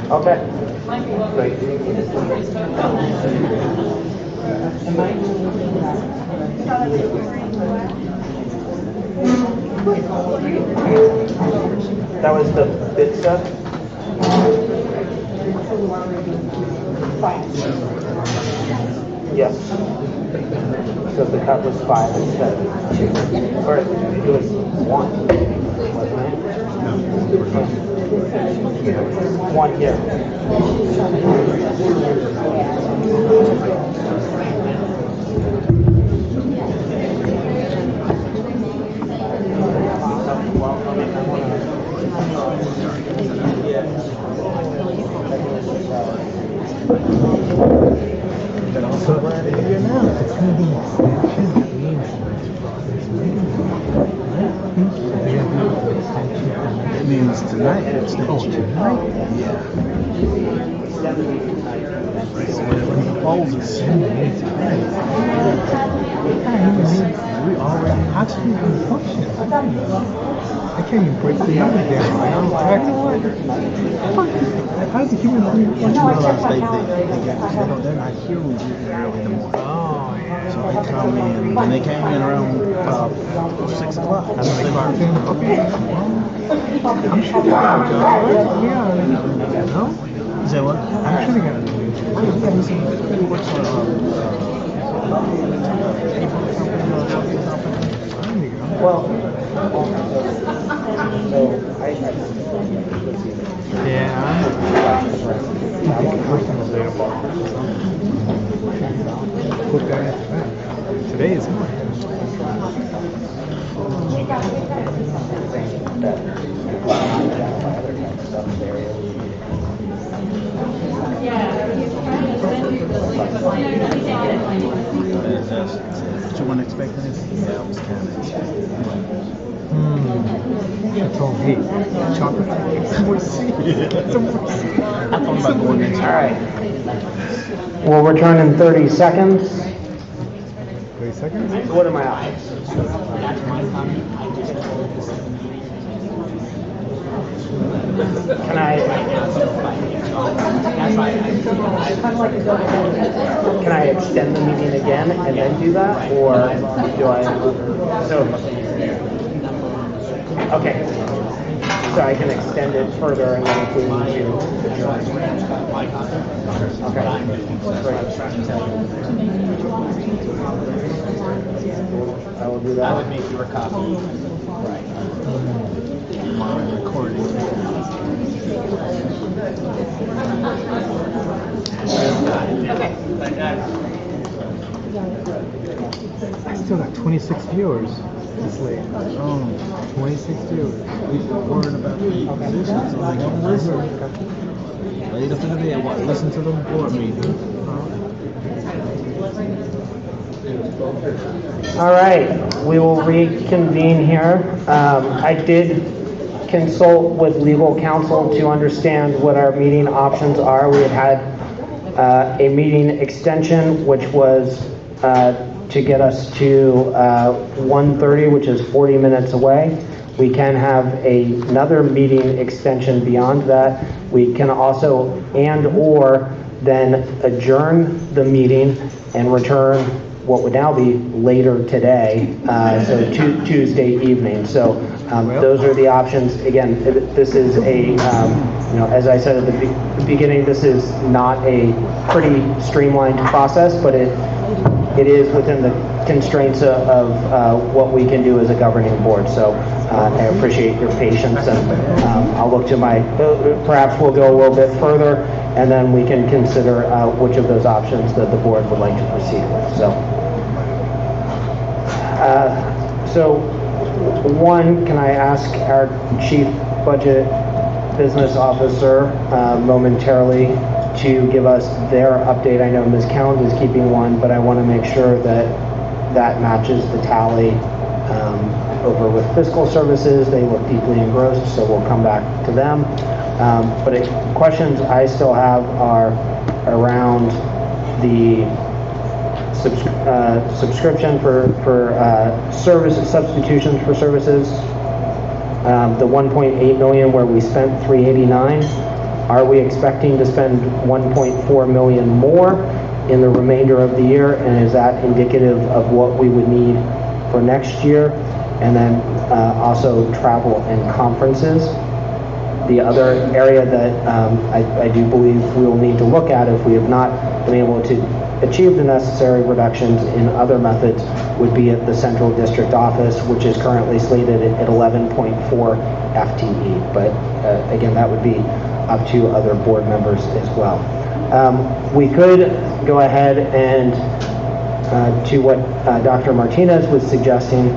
[SPEAKER 1] Okay. Great. That was the bid stuff? Yes. So the cut was 5 instead of 2. Or it was 1, wasn't it? 1 year.
[SPEAKER 3] So you're now, it's going to be an extension that means
[SPEAKER 5] It means tonight. Oh, tonight? Yeah. When the polls are sending tonight. We already actually can function.
[SPEAKER 3] I can't even break the numbers down. How's the human being?
[SPEAKER 5] They're not huge early in the morning.
[SPEAKER 3] Oh, yeah.
[SPEAKER 5] So they come in, and they came in around 6 o'clock.
[SPEAKER 3] That's what they walked in. Okay. I'm sure they got a job. Yeah. No?
[SPEAKER 5] Is that what?
[SPEAKER 3] I'm sure they got a job.
[SPEAKER 5] He works for
[SPEAKER 1] Well,
[SPEAKER 3] yeah. Today is more.
[SPEAKER 5] Did you want to expect this? Yeah, I was kind of expecting.
[SPEAKER 3] Hey, chocolate. Some more seed. Some more seed.
[SPEAKER 5] I thought about going next.
[SPEAKER 1] All right. We'll return in 30 seconds.
[SPEAKER 3] 30 seconds?
[SPEAKER 1] What are my options? Can I extend the meeting again and then do that, or do I? So, okay. So I can extend it further and then if we need to adjourn. Okay. Great. I will do that.
[SPEAKER 5] I would make you a copy. Right. My recording.
[SPEAKER 3] Okay. I still got 26 viewers this late. 26 viewers.
[SPEAKER 5] People worried about the positions, so they don't listen. Later for the day, listen to the board meeting.
[SPEAKER 1] All right, we will reconvene here. I did consult with legal counsel to understand what our meeting options are. We had a meeting extension, which was to get us to 1:30, which is 40 minutes away. We can have another meeting extension beyond that. We can also or then adjourn the meeting and return what would now be later today, so Tuesday evening. So those are the options. Again, this is a, as I said at the beginning, this is not a pretty streamlined process, but it is within the constraints of what we can do as a governing board. So I appreciate your patience, and I'll look to perhaps we'll go a little bit further, and then we can consider which of those options that the board would like to proceed with. So one, can I ask our Chief Budget Business Officer momentarily to give us their update? I know Ms. Count is keeping one, but I want to make sure that matches the tally over with fiscal services. They look deeply engrossed, so we'll come back to them. But questions I still have are around the subscription for services, substitutions for services, the 1.8 million where we spent 389. Are we expecting to spend 1.4 million more in the remainder of the year? And is that indicative of what we would need for next year? And then also travel and conferences. The other area that I do believe we will need to look at if we have not been able to achieve the necessary reductions in other methods would be at the central district office, which is currently slated at 11.4 FTE. But again, that would be up to other board members as well. We could go ahead and to what Dr. Martinez was suggesting,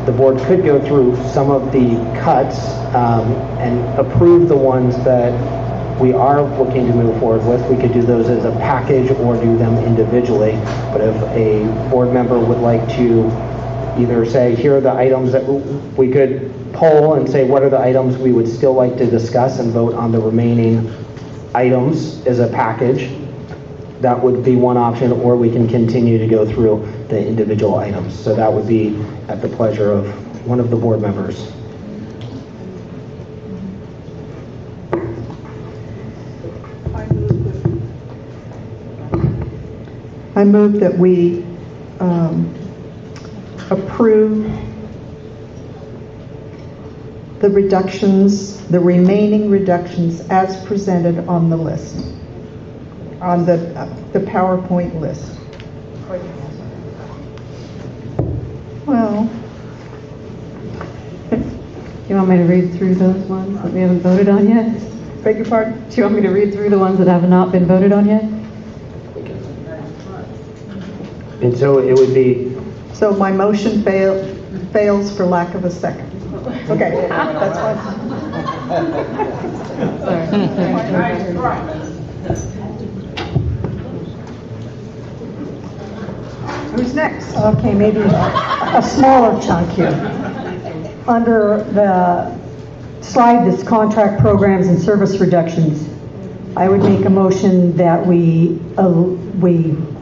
[SPEAKER 1] the board could go through some of the cuts and approve the ones that we are looking to move forward with. We could do those as a package or do them individually. But if a board member would like to either say, here are the items that we could poll and say, what are the items we would still like to discuss and vote on the remaining items as a package, that would be one option, or we can continue to go through the individual items. So that would be at the pleasure of one of the board members.
[SPEAKER 16] I move that we approve the reductions, the remaining reductions as presented on the list, on the PowerPoint list. Well,
[SPEAKER 12] You want me to read through those ones that we haven't voted on yet?
[SPEAKER 16] Beg your pardon?
[SPEAKER 12] Do you want me to read through the ones that have not been voted on yet?
[SPEAKER 1] And so it would be...
[SPEAKER 16] So my motion fails for lack of a second. Okay, that's fine.
[SPEAKER 13] Who's next? Okay, maybe a smaller chunk here. Under the slide that's contract programs and service reductions, I would make a motion that we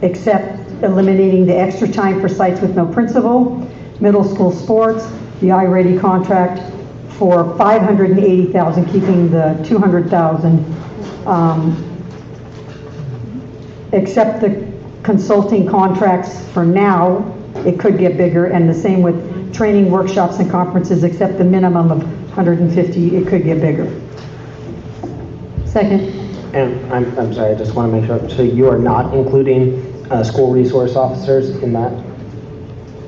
[SPEAKER 13] accept eliminating the extra time for sites with no principal, middle school sports, the iReady contract for $580,000, keeping the $200,000. Accept the consulting contracts for now. It could get bigger, and the same with training, workshops, and conferences, except the minimum of 150. It could get bigger.
[SPEAKER 12] Second.
[SPEAKER 1] And I'm sorry, I just want to make sure. So you are not including school resource officers in that?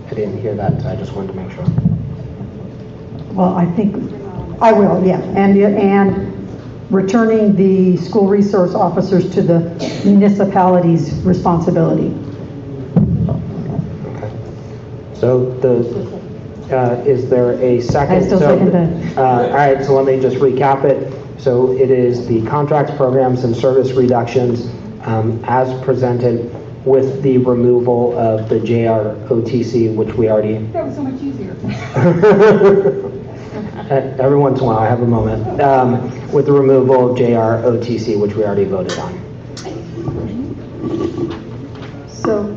[SPEAKER 1] I didn't hear that, so I just wanted to make sure.
[SPEAKER 13] Well, I think I will, yeah. And returning the school resource officers to the municipality's responsibility.
[SPEAKER 1] Okay. So is there a second?
[SPEAKER 13] I still second that.
[SPEAKER 1] All right, so let me just recap it. So it is the contracts, programs, and service reductions as presented with the removal of the JROTC, which we already...
[SPEAKER 13] That was so much easier.
[SPEAKER 1] Every once in a while, I have a moment. With the removal of JROTC, which we already voted on.
[SPEAKER 16] So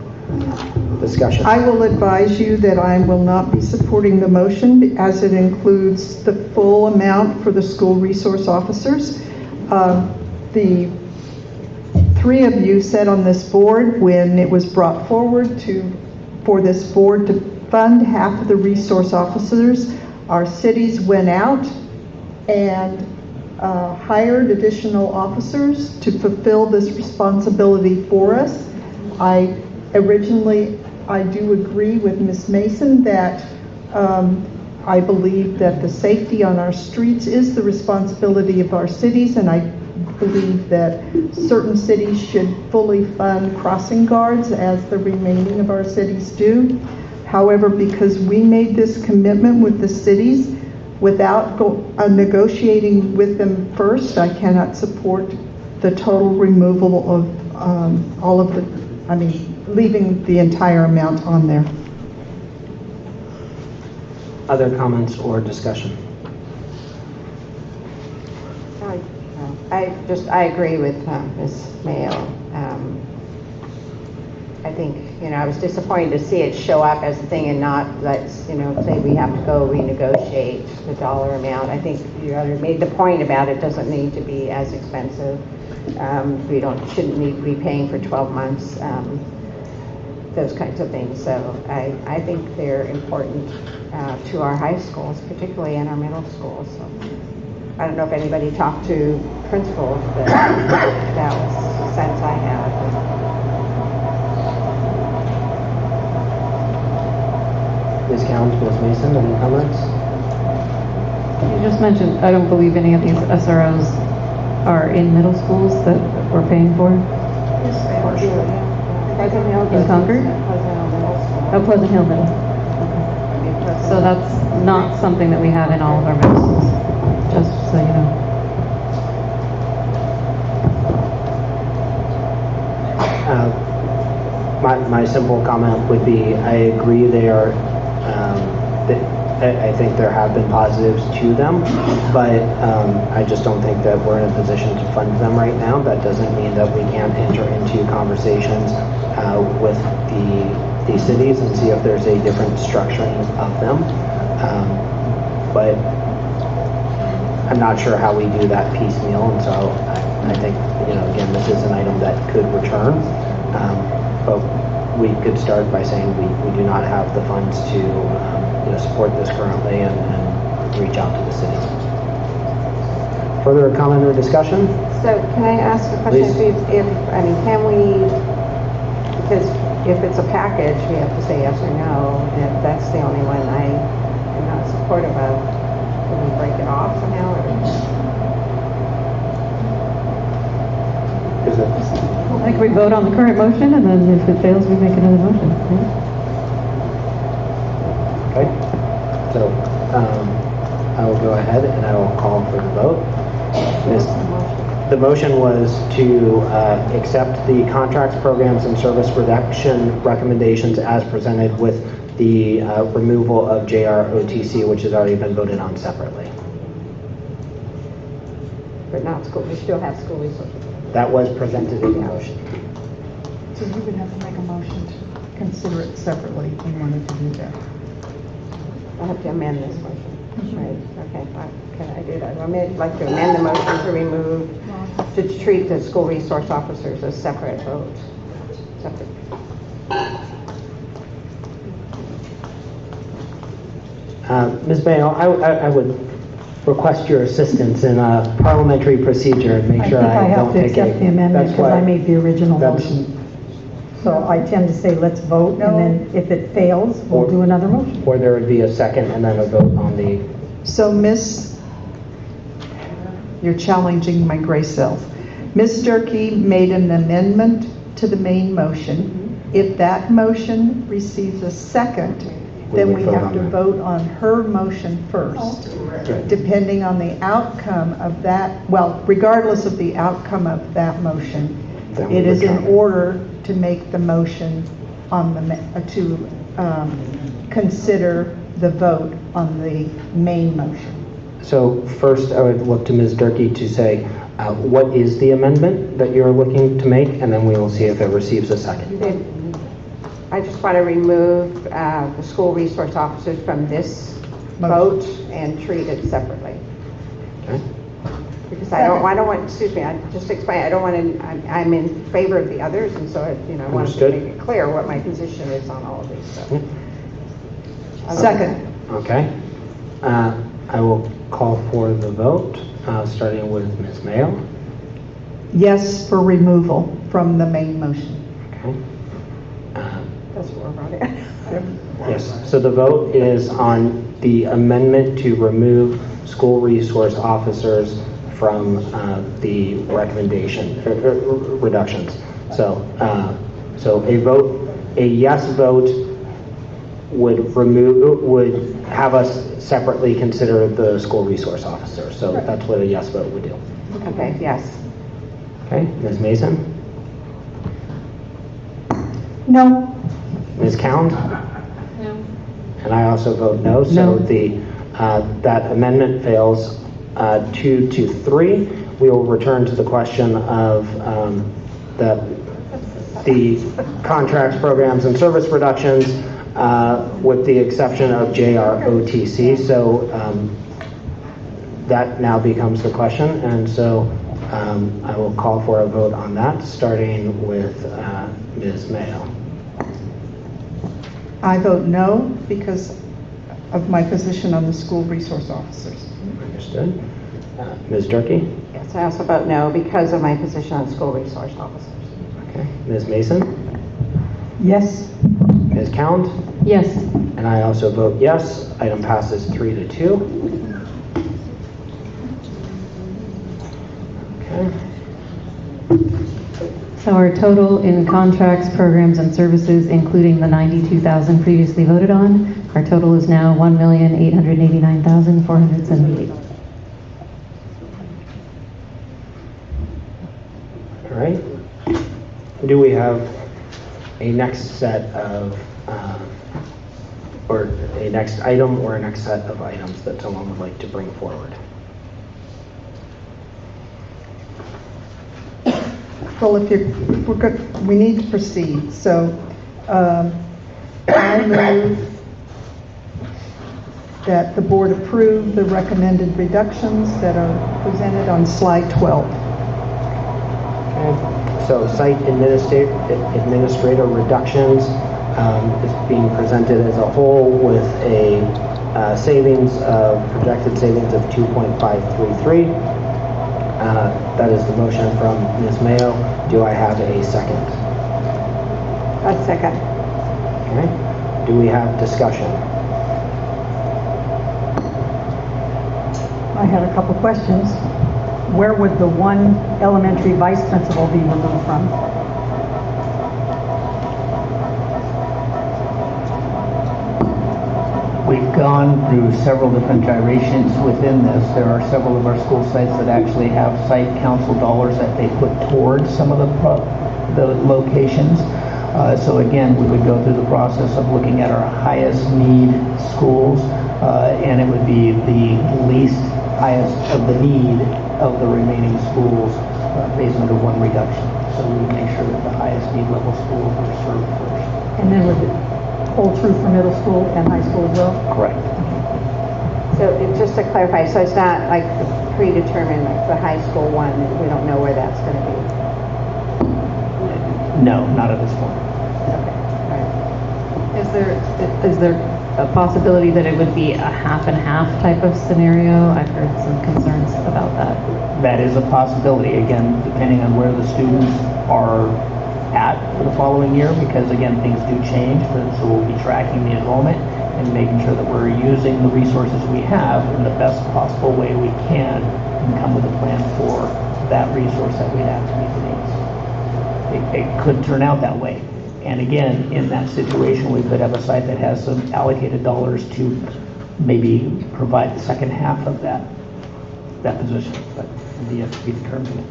[SPEAKER 1] Discussion.
[SPEAKER 16] I will advise you that I will not be supporting the motion as it includes the full amount for the school resource officers. The three of you sat on this board when it was brought forward for this board to fund half of the resource officers. Our cities went out and hired additional officers to fulfill this responsibility for us. I do agree with Ms. Mason that I believe that the safety on our streets is the responsibility of our cities, and I believe that certain cities should fully fund crossing guards as the remaining of our cities do. However, because we made this commitment with the cities without negotiating with them first, I cannot support the total removal of all of the, leaving the entire amount on there.
[SPEAKER 1] Other comments or discussion?
[SPEAKER 20] I agree with Ms. Mayo. I think I was disappointed to see it show up as a thing and not, let's, say we have to go renegotiate the dollar amount. I think you already made the point about it doesn't need to be as expensive. We shouldn't need to be paying for 12 months, those kinds of things. So I think they're important to our high schools, particularly in our middle schools. So I don't know if anybody talked to principals, but that was the sense I had.
[SPEAKER 1] Ms. Counts, Ms. Mason, any comments?
[SPEAKER 12] You just mentioned, I don't believe any of these SROs are in middle schools that we're paying for. In Concord? Oh, Pleasant Hill Middle. Okay. So that's not something that we have in all of our middle schools, just so you know.
[SPEAKER 1] My simple comment would be, I agree they are, I think there have been positives to them, but I just don't think that we're in a position to fund them right now. That doesn't mean that we can't enter into conversations with the cities and see if there's a different structuring of them. But I'm not sure how we do that piecemeal, and so I think, again, this is an item that could return. But we could start by saying we do not have the funds to support this currently and reach out to the cities. Further comment or discussion?
[SPEAKER 20] So can I ask a question? Can we, because if it's a package, we have to say yes or no, and if that's the only one I am not supportive of, can we break it off somehow?
[SPEAKER 12] I think we vote on the current motion, and then if it fails, we make another motion.
[SPEAKER 1] Okay. So I will go ahead and I will call for the vote. The motion was to accept the contracts, programs, and service reduction recommendations as presented with the removal of JROTC, which has already been voted on separately.
[SPEAKER 20] But not school, we still have school resources.
[SPEAKER 1] That was presented in the motion.
[SPEAKER 16] So you would have to make a motion to consider it separately if you wanted to do that.
[SPEAKER 20] I have to amend this motion. Right, okay, can I do that? I'd like to amend the motion to remove, to treat the school resource officers as separate votes. Separate.
[SPEAKER 1] Ms. Mayo, I would request your assistance in a parliamentary procedure and make sure I don't take
[SPEAKER 13] I think I have to accept the amendment because I made the original
[SPEAKER 1] That's-
[SPEAKER 13] motion. So I tend to say, let's vote, and then if it fails, we'll do another motion.
[SPEAKER 1] Or there would be a second and then a vote on the...
[SPEAKER 16] So you're challenging my gray self. Ms. Durkee made an amendment to the main motion. If that motion receives a second, then we have to vote on her motion first. Depending on the outcome of that, well, regardless of the outcome of that motion, it is in order to make the motion on to consider the vote on the main motion.
[SPEAKER 1] So first, I would look to Ms. Durkee to say, what is the amendment that you're looking to make, and then we will see if it receives a second.
[SPEAKER 20] I just want to remove the school resource officers from this vote and treat it separately.
[SPEAKER 1] Okay.
[SPEAKER 20] Because I don't want, excuse me, I just explain, I don't want to, I'm in favor of the others, and so, I want to make it clear what my position is on all of these. So.
[SPEAKER 16] Second.
[SPEAKER 1] Okay. I will call for the vote, starting with Ms. Mayo.
[SPEAKER 16] Yes for removal from the main motion.
[SPEAKER 1] Okay.
[SPEAKER 20] That's what we're about it.
[SPEAKER 1] Yes, so the vote is on the amendment to remove school resource officers from the recommendation reductions. So a yes vote would have us separately consider the school resource officer. So that's what a yes vote would do.
[SPEAKER 20] Okay, yes.
[SPEAKER 1] Okay, Ms. Mason?
[SPEAKER 13] No.
[SPEAKER 1] Ms. Cound?
[SPEAKER 12] No.
[SPEAKER 1] And I also vote no. So that amendment fails 2-3. We will return to the question of the contracts, programs, and service reductions, with the exception of JROTC. So that now becomes the question, and so I will call for a vote on that, starting with Ms. Mayo.
[SPEAKER 16] I vote no because of my position on the school resource officers.
[SPEAKER 1] Understood. Ms. Durkee?
[SPEAKER 20] Yes, I also vote no because of my position on school resource officers.
[SPEAKER 1] Okay. Ms. Mason?
[SPEAKER 13] Yes.
[SPEAKER 1] Ms. Count?
[SPEAKER 12] Yes.
[SPEAKER 1] And I also vote yes. Item passes 3-2. Okay.
[SPEAKER 12] So our total in contracts, programs, and services, including the 92,000 previously voted on, our total is now 1,889,478.
[SPEAKER 1] All right. Do we have a next set of, or a next item or a next set of items that someone would like to bring forward?
[SPEAKER 16] Well, if we're good, we need to proceed. So I move that the board approve the recommended reductions that are presented on slide 12.
[SPEAKER 1] Okay. So site administrator reductions is being presented as a whole with a projected savings of 2.533. That is the motion from Ms. Mayo. Do I have a second?
[SPEAKER 20] A second.
[SPEAKER 1] Okay. Do we have discussion?
[SPEAKER 13] I had a couple questions. Where would the one elementary vice principal be removed from?
[SPEAKER 14] We've gone through several different gyrations within this. There are several of our school sites that actually have site council dollars that they put towards some of the locations. So again, we would go through the process of looking at our highest need schools, and it would be the least highest of the need of the remaining schools based on the one reduction. So we would make sure that the highest need level schools were served first.
[SPEAKER 13] And then would it hold true for middle school and high school as well?
[SPEAKER 14] Correct.
[SPEAKER 20] So just to clarify, so it's not like predetermined, like the high school one, we don't know where that's going to be?
[SPEAKER 14] No, not at this point.
[SPEAKER 12] Is there a possibility that it would be a half and half type of scenario? I've heard some concerns about that.
[SPEAKER 14] That is a possibility, again, depending on where the students are at for the following year, because again, things do change, so we'll be tracking the enrollment and making sure that we're using the resources we have in the best possible way we can and come with a plan for that resource that we have to meet the needs. It could turn out that way. And again, in that situation, we could have a site that has some allocated dollars to maybe provide the second half of that position, but it has to be determined.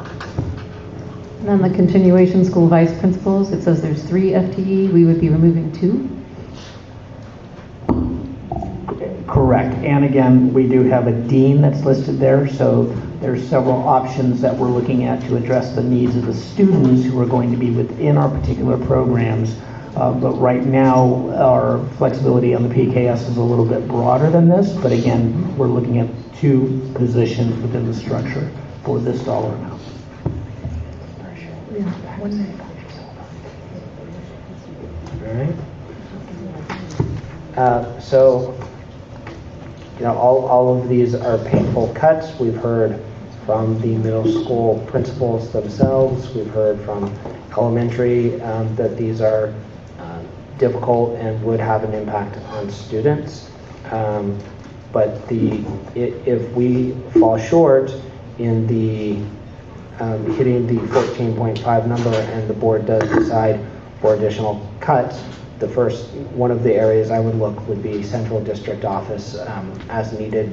[SPEAKER 12] And then the continuation school vice principals, it says there's 3 FTE, we would be removing 2?
[SPEAKER 14] Correct. And again, we do have a dean that's listed there, so there's several options that we're looking at to address the needs of the students who are going to be within our particular programs. But right now, our flexibility on the PKS is a little bit broader than this, but again, we're looking at 2 positions within the structure for this dollar amount.
[SPEAKER 1] All right. So, you know, all of these are painful cuts. We've heard from the middle school principals themselves. We've heard from elementary that these are difficult and would have an impact on students. But if we fall short in the hitting the 14.5 number and the board does decide for additional cuts, the first one of the areas I would look would be central district office as needed.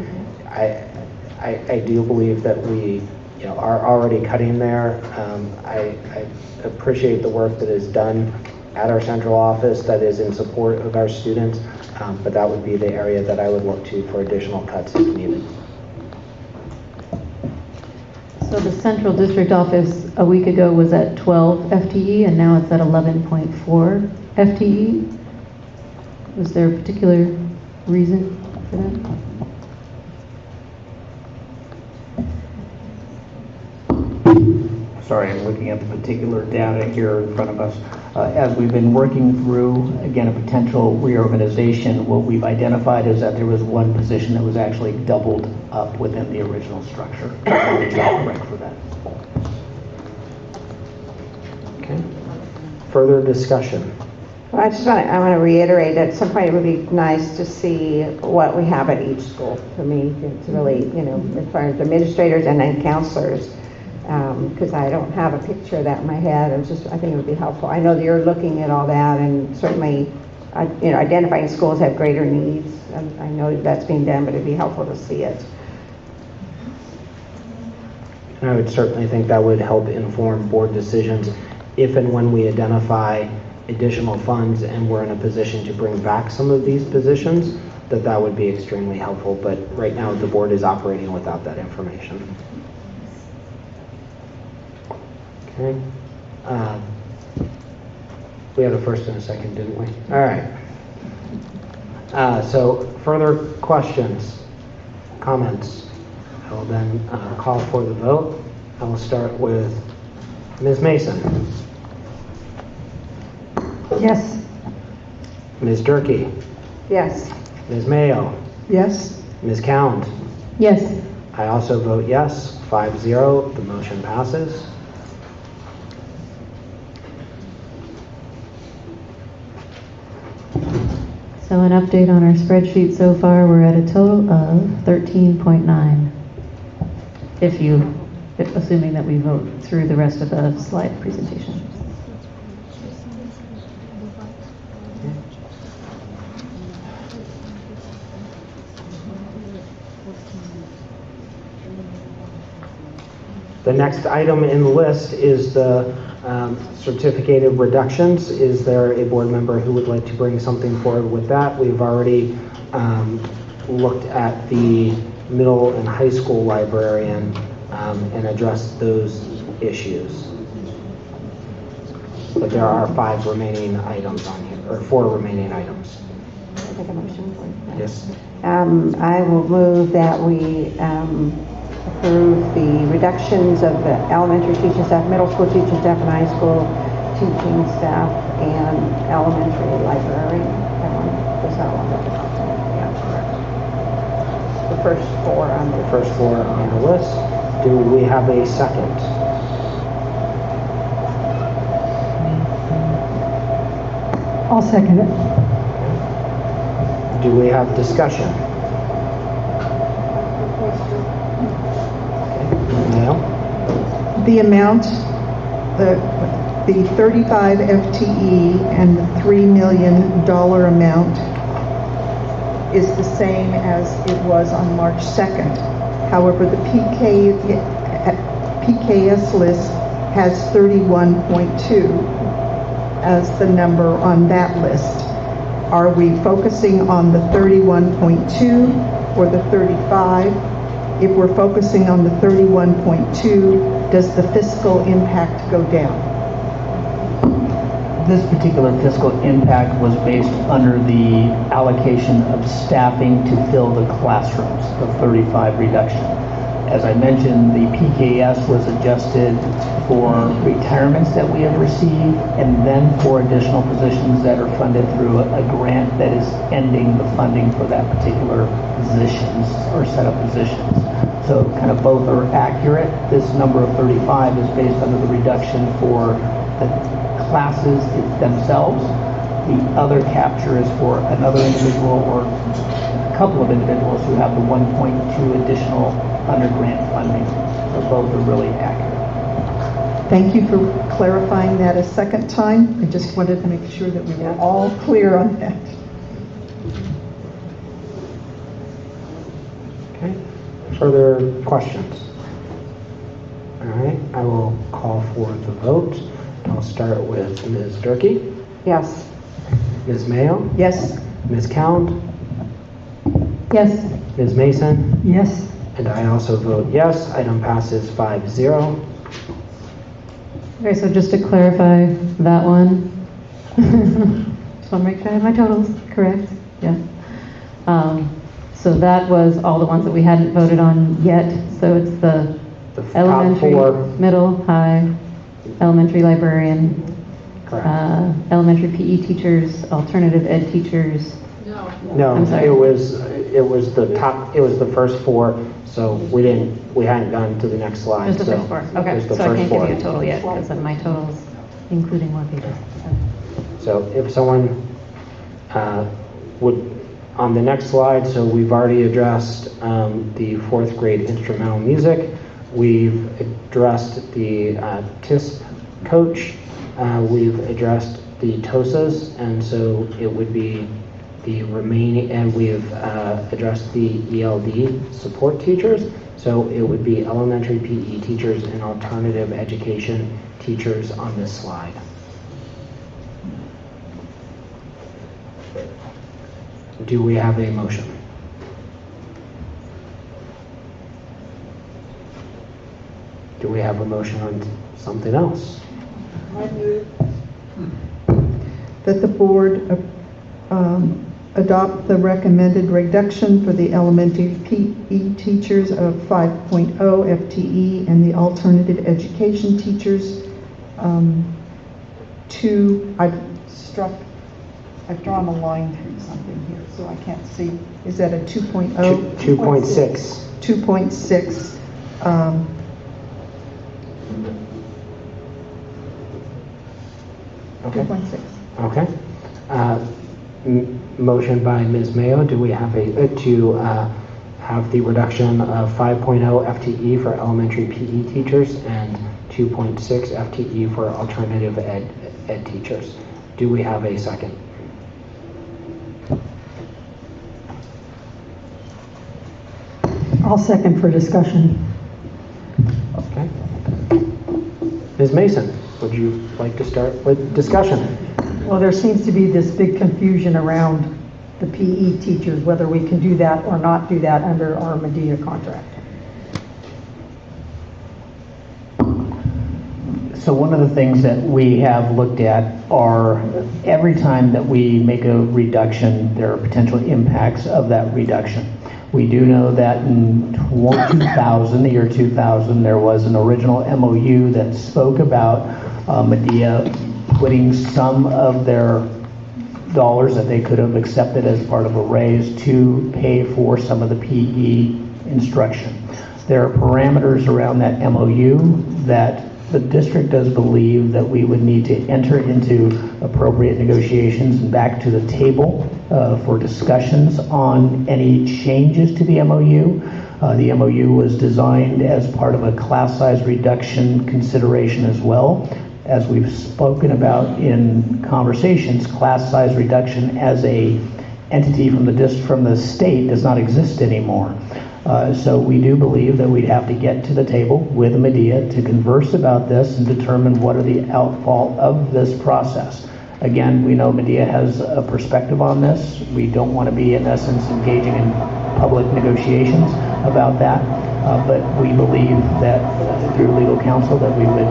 [SPEAKER 1] I do believe that we are already cutting there. I appreciate the work that is done at our central office that is in support of our students, but that would be the area that I would look to for additional cuts if needed.
[SPEAKER 12] So the central district office a week ago was at 12 FTE and now it's at 11.4 FTE. Was there a particular reason for that?
[SPEAKER 14] Sorry, I'm looking at the particular data here in front of us. As we've been working through, again, a potential reorganization, what we've identified is that there was one position that was actually doubled up within the original structure. The job correct for that.
[SPEAKER 1] Okay. Further discussion?
[SPEAKER 20] Well, I want to reiterate, at some point it would be nice to see what we have at each school. For me, it's really, as far as administrators and then counselors, because I don't have a picture of that in my head. I think it would be helpful. I know that you're looking at all that, and certainly, identifying schools have greater needs. I know that's being done, but it'd be helpful to see it.
[SPEAKER 1] And I would certainly think that would help inform board decisions if and when we identify additional funds and we're in a position to bring back some of these positions, that would be extremely helpful. But right now, the board is operating without that information. Okay. We had a first and a second, didn't we? All right. So further questions, comments? I will then call for the vote. I will start with Ms. Mason.
[SPEAKER 13] Yes.
[SPEAKER 1] Ms. Durkee.
[SPEAKER 20] Yes.
[SPEAKER 1] Ms. Mayo.
[SPEAKER 16] Yes.
[SPEAKER 1] Ms. Count.
[SPEAKER 12] Yes.
[SPEAKER 1] I also vote yes, 5-0. The motion passes.
[SPEAKER 12] So an update on our spreadsheet so far, we're at a total of 13.9. Assuming that we vote through the rest of the slide presentation.
[SPEAKER 1] The next item in the list is the certificated reductions. Is there a board member who would like to bring something forward with that? We've already looked at the middle and high school librarian and addressed those issues. But there are 5 remaining items on here, or 4 remaining items.
[SPEAKER 20] Can I take a motion for that?
[SPEAKER 1] Yes.
[SPEAKER 20] I will move that we approve the reductions of the elementary teaching staff, middle school teaching staff, and high school teaching staff, and elementary librarian. That one was that one. Yeah, correct. The first 4 on the
[SPEAKER 1] First 4 on the list. Do we have a second?
[SPEAKER 13] I'll second it.
[SPEAKER 1] Do we have discussion? No?
[SPEAKER 16] The amount, the 35 FTE and the $3 million amount is the same as it was on March 2nd. However, the PKS list has 31.2 as the number on that list. Are we focusing on the 31.2 or the 35? If we're focusing on the 31.2, does the fiscal impact go down?
[SPEAKER 14] This particular fiscal impact was based under the allocation of staffing to fill the classrooms, the 35 reduction. As I mentioned, the PKS was adjusted for retirements that we have received and then for additional positions that are funded through a grant that is ending the funding for that particular positions or set of positions. So kind of both are accurate. This number of 35 is based under the reduction for the classes themselves. The other capture is for another individual or a couple of individuals who have the 1.2 additional under grant funding. So both are really accurate.
[SPEAKER 16] Thank you for clarifying that a second time. I just wanted to make sure that we were all clear on that.
[SPEAKER 1] Okay. Further questions? All right, I will call for the vote. I'll start with Ms. Durkee.
[SPEAKER 20] Yes.
[SPEAKER 1] Ms. Mayo.
[SPEAKER 16] Yes.
[SPEAKER 1] Ms. Count.
[SPEAKER 12] Yes.
[SPEAKER 1] Ms. Mason.
[SPEAKER 13] Yes.
[SPEAKER 1] And I also vote yes. Item passes 5-0.
[SPEAKER 12] Okay, so just to clarify that one, just want to make sure I have my totals correct. Yeah. So that was all the ones that we hadn't voted on yet. So it's the
[SPEAKER 1] top
[SPEAKER 12] elementary,
[SPEAKER 1] four.
[SPEAKER 12] middle, high, elementary librarian, elementary PE teachers, alternative ed teachers.
[SPEAKER 1] No,
[SPEAKER 12] I'm sorry.
[SPEAKER 1] it was the top, it was the first four, so we hadn't gone to the next slide.
[SPEAKER 12] Just the
[SPEAKER 1] so
[SPEAKER 12] first four.
[SPEAKER 1] it
[SPEAKER 12] Okay,
[SPEAKER 1] was the
[SPEAKER 12] so I
[SPEAKER 1] first
[SPEAKER 12] can't
[SPEAKER 1] four.
[SPEAKER 12] give you a total yet because of my totals, including more pages.
[SPEAKER 1] So if someone would, on the next slide, so we've already addressed the fourth grade instrumental music. We've addressed the TISP coach. We've addressed the TOSAs, and so it would be the remaining, and we've addressed the ELD support teachers. So it would be elementary PE teachers and alternative education teachers on this slide. Do we have a motion? Do we have a motion on something else?
[SPEAKER 16] That the board adopt the recommended reduction for the elementary PE teachers of 5.0 FTE and the alternative education teachers I've drawn a line through something here, so I can't see. Is that a 2.0?
[SPEAKER 1] 2.6.
[SPEAKER 16] 2.6.
[SPEAKER 1] Okay.
[SPEAKER 16] 2.6.
[SPEAKER 1] Okay. Motion by Ms. Mayo. Do we have to have the reduction of 5.0 FTE for elementary PE teachers and 2.6 FTE for alternative ed teachers? Do we have a second?
[SPEAKER 13] I'll second for discussion.
[SPEAKER 1] Okay. Ms. Mason, would you like to start with discussion?
[SPEAKER 13] Well, there seems to be this big confusion around the PE teachers, whether we can do that or not do that under our Medea contract.
[SPEAKER 14] So one of the things that we have looked at are every time that we make a reduction, there are potential impacts of that reduction. We do know that in 2000, the year 2000, there was an original MOU that spoke about Medea putting some of their dollars that they could have accepted as part of a raise to pay for some of the PE instruction. There are parameters around that MOU that the district does believe that we would need to enter into appropriate negotiations and back to the table for discussions on any changes to the MOU. The MOU was designed as part of a class size reduction consideration as well. As we've spoken about in conversations, class size reduction as a entity from the state does not exist anymore. So we do believe that we'd have to get to the table with Medea to converse about this and determine what are the outfall of this process. Again, we know Medea has a perspective on this. We don't want to be, in essence, engaging in public negotiations about that. But we believe that through legal counsel that we would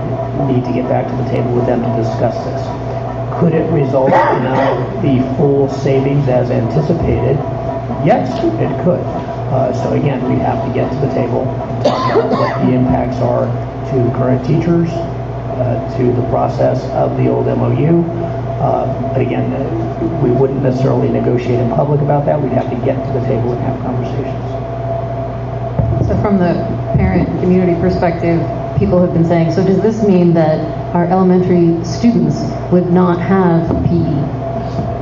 [SPEAKER 14] need to get back to the table with them to discuss this. Could it result in the full savings as anticipated? Yes, it could. So again, we have to get to the table, talk about what the impacts are to current teachers, to the process of the old MOU. But again, we wouldn't necessarily negotiate in public about that. We'd have to get to the table and have conversations.
[SPEAKER 12] So from the parent community perspective, people have been saying, so does this mean that our elementary students would not have PE?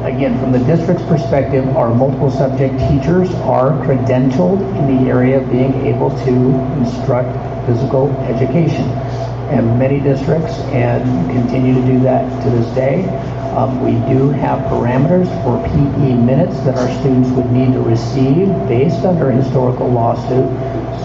[SPEAKER 14] Again, from the district's perspective, our multiple subject teachers are credentialed in the area of being able to instruct physical education. And many districts and continue to do that to this day. We do have parameters for PE minutes that our students would need to receive based on our historical lawsuit.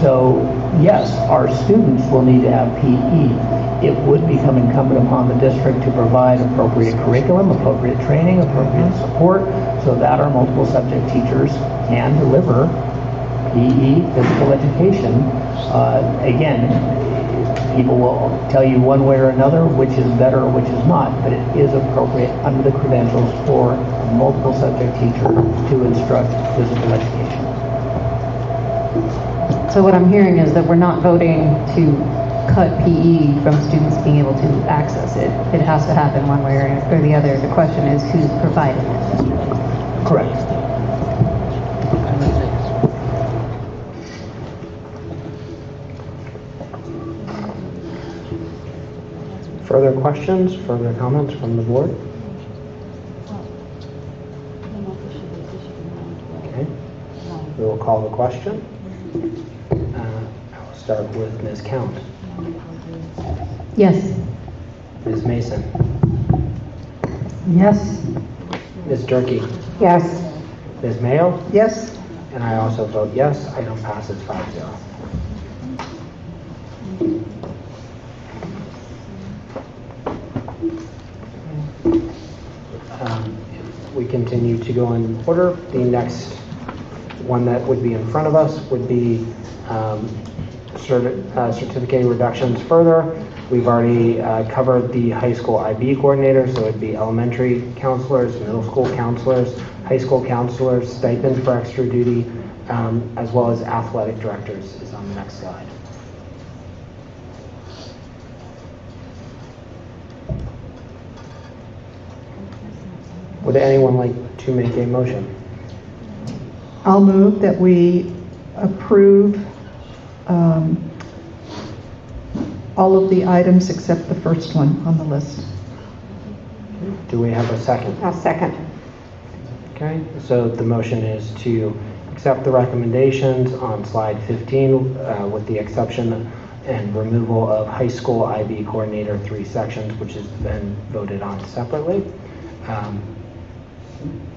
[SPEAKER 14] So yes, our students will need to have PE. It would become incumbent upon the district to provide appropriate curriculum, appropriate training, appropriate support, so that our multiple subject teachers can deliver PE, physical education. Again, people will tell you one way or another which is better or which is not, but it is appropriate under the credentials for a multiple subject teacher to instruct physical education.
[SPEAKER 12] So what I'm hearing is that we're not voting to cut PE from students being able to access it. It has to happen one way or the other. The question is who's providing it.
[SPEAKER 14] Correct.
[SPEAKER 1] Further questions, further comments from the board? Okay, we will call the question. I'll start with Ms. Count.
[SPEAKER 12] Yes.
[SPEAKER 1] Ms. Mason.
[SPEAKER 13] Yes.
[SPEAKER 1] Ms. Durkee.
[SPEAKER 13] Yes.
[SPEAKER 1] Ms. Mayo.
[SPEAKER 16] Yes.
[SPEAKER 1] And I also vote yes. Item passes 5-0. If we continue to go in order, the next one that would be in front of us would be certificate reductions further. We've already covered the high school IB coordinators, so it would be elementary counselors, middle school counselors, high school counselors, stipend for extra duty, as well as athletic directors is on the next slide. Would anyone like to make a motion?
[SPEAKER 16] I'll move that we approve all of the items except the first one on the list.
[SPEAKER 1] Do we have a second?
[SPEAKER 20] I'll second.
[SPEAKER 1] Okay, so the motion is to accept the recommendations on slide 15 with the exception and removal of high school IB coordinator 3 sections, which has been voted on separately.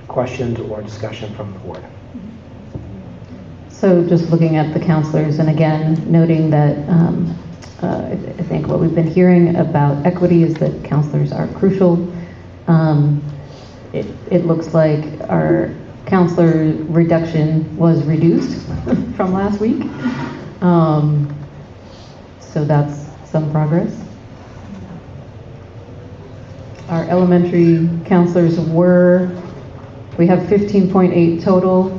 [SPEAKER 1] Questions or discussion from the board?
[SPEAKER 12] So just looking at the counselors, and again, noting that I think what we've been hearing about equity is that counselors are crucial. It looks like our counselor reduction was reduced from last week. So that's some progress. Our elementary counselors we have 15.8 total,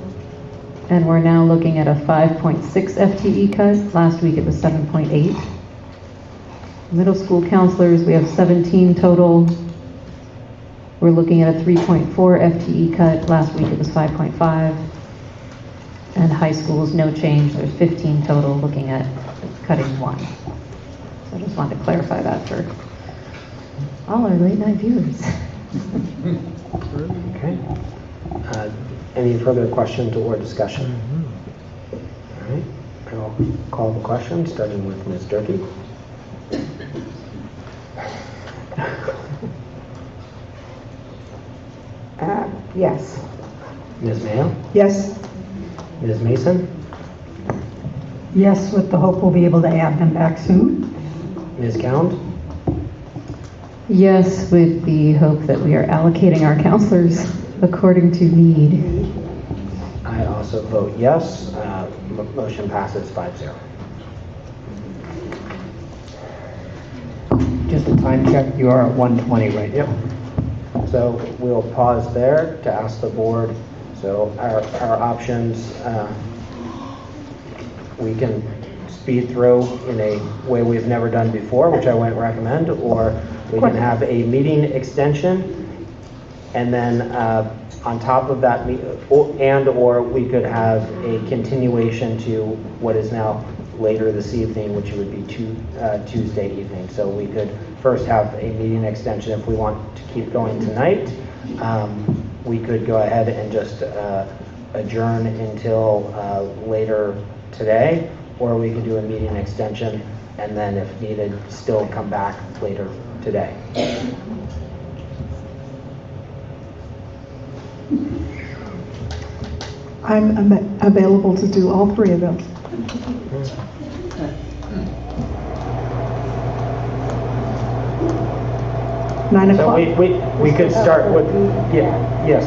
[SPEAKER 12] and we're now looking at a 5.6 FTE cut. Last week it was 7.8. Middle school counselors, we have 17 total. We're looking at a 3.4 FTE cut. Last week it was 5.5. And high schools, no change. There's 15 total, looking at cutting 1. So I just wanted to clarify that for all our late night viewers.
[SPEAKER 1] Okay. Any further questions or discussion? All right. I'll call the question, starting with Ms. Durkee.
[SPEAKER 20] Yes.
[SPEAKER 1] Ms. Mayo?
[SPEAKER 16] Yes.
[SPEAKER 1] Ms. Mason?
[SPEAKER 13] Yes, with the hope we'll be able to add them back soon.
[SPEAKER 1] Ms. Count?
[SPEAKER 12] Yes, with the hope that we are allocating our counselors according to need.
[SPEAKER 1] I also vote yes. Motion passes 5-0.
[SPEAKER 14] Just a time check, you are at 120 right now.
[SPEAKER 1] Yep. So we'll pause there to ask the board. So our options, we can speed through in a way we've never done before, which I wouldn't recommend, or we can have a meeting extension, and then on top of that, or we could have a continuation to what is now later this evening, which would be Tuesday evening. So we could first have a meeting extension if we want to keep going tonight. We could go ahead and just adjourn until later today, or we could do a meeting extension and then if needed, still come back later today.
[SPEAKER 16] I'm available to do all three of those. Nine
[SPEAKER 1] So
[SPEAKER 16] o'clock.
[SPEAKER 1] we could start with, yes.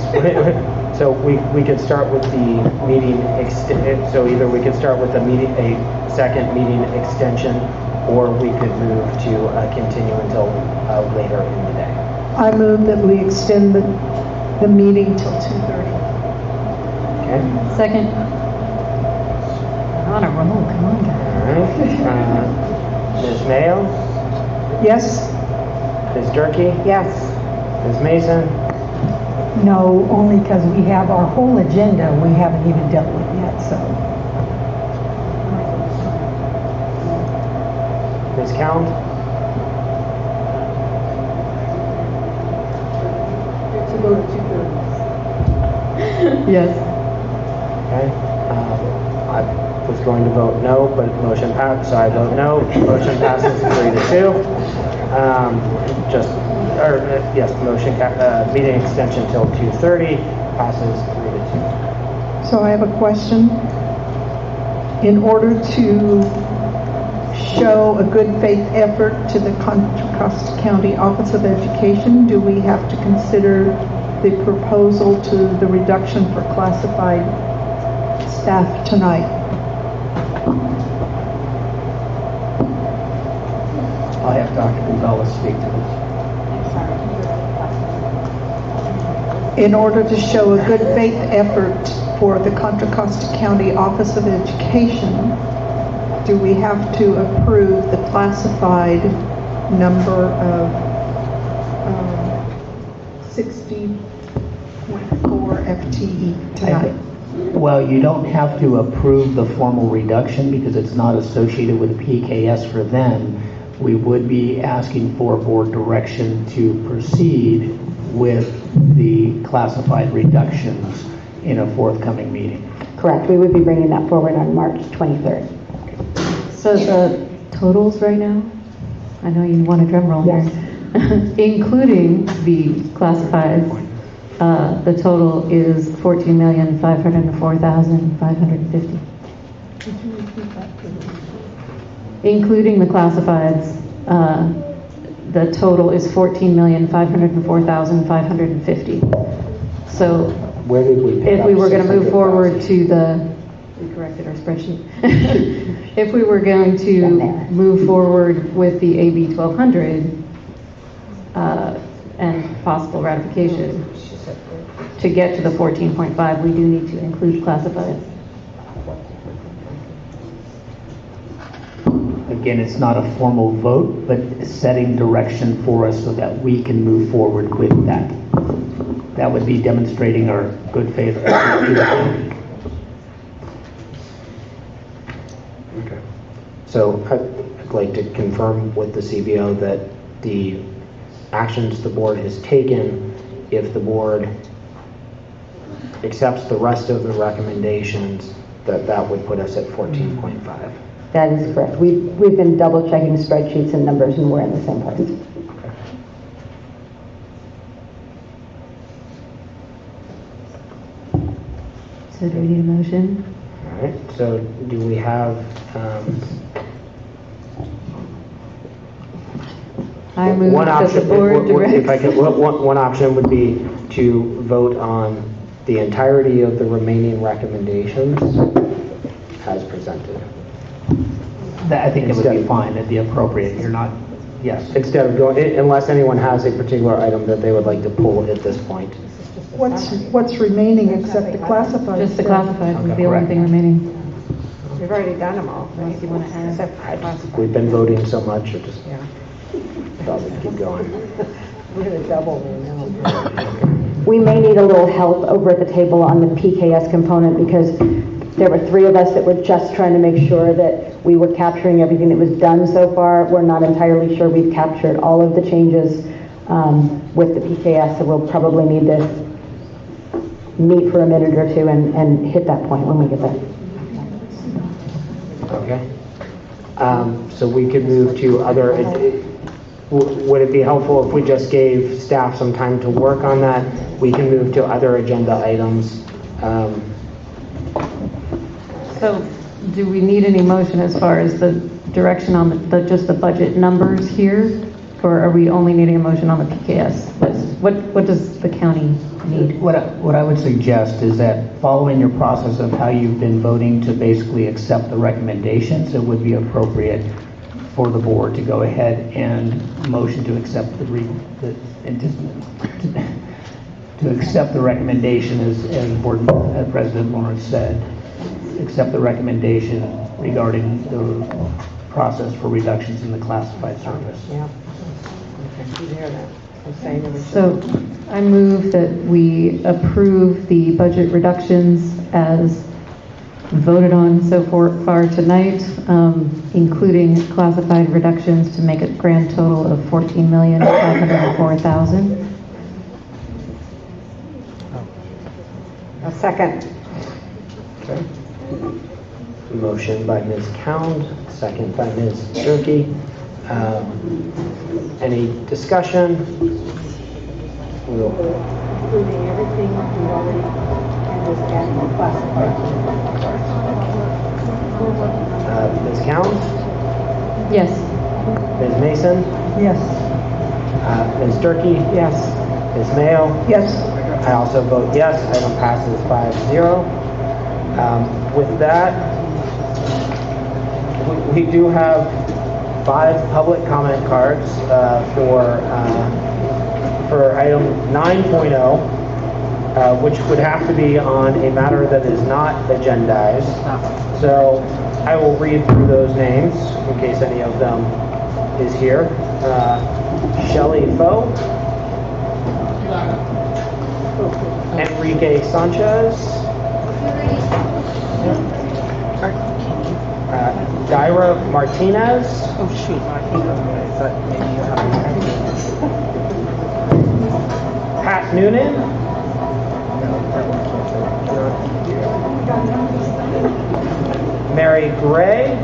[SPEAKER 1] So we could start with the meeting, so either we could start with a second meeting extension, or we could move to continue until later in the day.
[SPEAKER 16] I move that we extend the meeting till 2:30.
[SPEAKER 1] Okay?
[SPEAKER 12] Second. On a roll, come on, guys.
[SPEAKER 1] All right. Ms. Mayo?
[SPEAKER 16] Yes?
[SPEAKER 1] Ms. Durkee?
[SPEAKER 15] Yes.
[SPEAKER 1] Ms. Mason?
[SPEAKER 13] No, only because we have our whole agenda we haven't even dealt with yet, so.
[SPEAKER 1] Ms. Count?
[SPEAKER 2] To go to 2:30.
[SPEAKER 12] Yes.
[SPEAKER 1] Okay. I was going to vote no, but motion passed, so I vote no. Motion passes 3-2. Yes, motion, meeting extension till 2:30 passes 3-2.
[SPEAKER 16] So I have a question. In order to show a good faith effort to the Contra Costa County Office of Education, do we have to consider the proposal to the reduction for classified staff tonight?
[SPEAKER 14] I'll have Dr. Gonzalez speak to this.
[SPEAKER 16] In order to show a good faith effort for the Contra Costa County Office of Education, do we have to approve the classified number of 60.4 FTE tonight?
[SPEAKER 14] Well, you don't have to approve the formal reduction because it's not associated with PKS for them. We would be asking for board direction to proceed with the classified reductions in a forthcoming meeting.
[SPEAKER 15] Correct. We would be bringing that forward on March 23rd.
[SPEAKER 12] So the totals right now, I know you want a drum roll here, including the classifieds, the total is $14,504,550. Including the classifieds, the total is $14,504,550. So
[SPEAKER 1] where did we pick
[SPEAKER 12] if
[SPEAKER 1] up
[SPEAKER 12] we were going to move
[SPEAKER 1] 600,000?
[SPEAKER 12] forward to we corrected our spreadsheet. If we were going to move forward with the AB 1200 and possible ratification, to get to the 14.5, we do need to include classifieds.
[SPEAKER 14] Again, it's not a formal vote, but setting direction for us so that we can move forward with that. That would be demonstrating our good faith.
[SPEAKER 1] Okay. So I'd like to confirm with the CBO that the actions the board has taken, if the board accepts the rest of the recommendations, that would put us at 14.5.
[SPEAKER 15] That is correct. We've been double checking spreadsheets and numbers, and we're in the same place.
[SPEAKER 12] So do we need a motion?
[SPEAKER 1] All right, so do we have,
[SPEAKER 12] I move
[SPEAKER 1] one
[SPEAKER 12] that the
[SPEAKER 1] option,
[SPEAKER 12] board directs.
[SPEAKER 1] if I could, one option would be to vote on the entirety of the remaining recommendations as presented.
[SPEAKER 14] I think it would be fine, it'd be appropriate, you're not, yes.
[SPEAKER 1] Instead of going, unless anyone has a particular item that they would like to pull at this point.
[SPEAKER 16] What's remaining except the classified?
[SPEAKER 12] Just the classified would be the only
[SPEAKER 1] correct.
[SPEAKER 12] thing remaining.
[SPEAKER 20] We've already done them all.
[SPEAKER 12] Unless you want to add.
[SPEAKER 20] Except for classified.
[SPEAKER 1] We've been voting so much, it just thought we'd keep going.
[SPEAKER 20] We're going to double them now.
[SPEAKER 15] We may need a little help over at the table on the PKS component because there were 3 of us that were just trying to make sure that we were capturing everything that was done so far. We're not entirely sure we've captured all of the changes with the PKS, so we'll probably need to meet for a minute or two and hit that point when we get there.
[SPEAKER 1] Okay. So we could move to other, would it be helpful if we just gave staff some time to work on that? We can move to other agenda items.
[SPEAKER 12] So do we need any motion as far as the direction on just the budget numbers here? Or are we only needing a motion on the PKS list? What does the county need?
[SPEAKER 14] What I would suggest is that following your process of how you've been voting to basically accept the recommendations, it would be appropriate for the board to go ahead and motion to accept to accept the recommendation as Board President Lawrence said, accept the recommendation regarding the process for reductions in the classified service.
[SPEAKER 20] Yeah. You hear that? I'm saying there was-
[SPEAKER 12] So I move that we approve the budget reductions as voted on so far tonight, including classified reductions to make a grand total of $14,504,000.
[SPEAKER 20] A second.
[SPEAKER 1] Okay. Motion by Ms. Cound, second by Ms. Durkee. Any discussion?
[SPEAKER 17] Including everything we already and just adding the classified.
[SPEAKER 1] Ms. Cound?
[SPEAKER 12] Yes.
[SPEAKER 1] Ms. Mason?
[SPEAKER 13] Yes.
[SPEAKER 1] Ms. Durkee?
[SPEAKER 20] Yes.
[SPEAKER 1] Ms. Mayo?
[SPEAKER 13] Yes.
[SPEAKER 1] I also vote yes. Item passes 5-0. With that, we do have 5 public comment cards for item 9.0, which would have to be on a matter that is not agendized. So I will read through those names in case any of them is here. Shelley Foe, Enrique Sanchez, Jaira Martinez. Oh shoot! Pat Noonan. Mary Gray.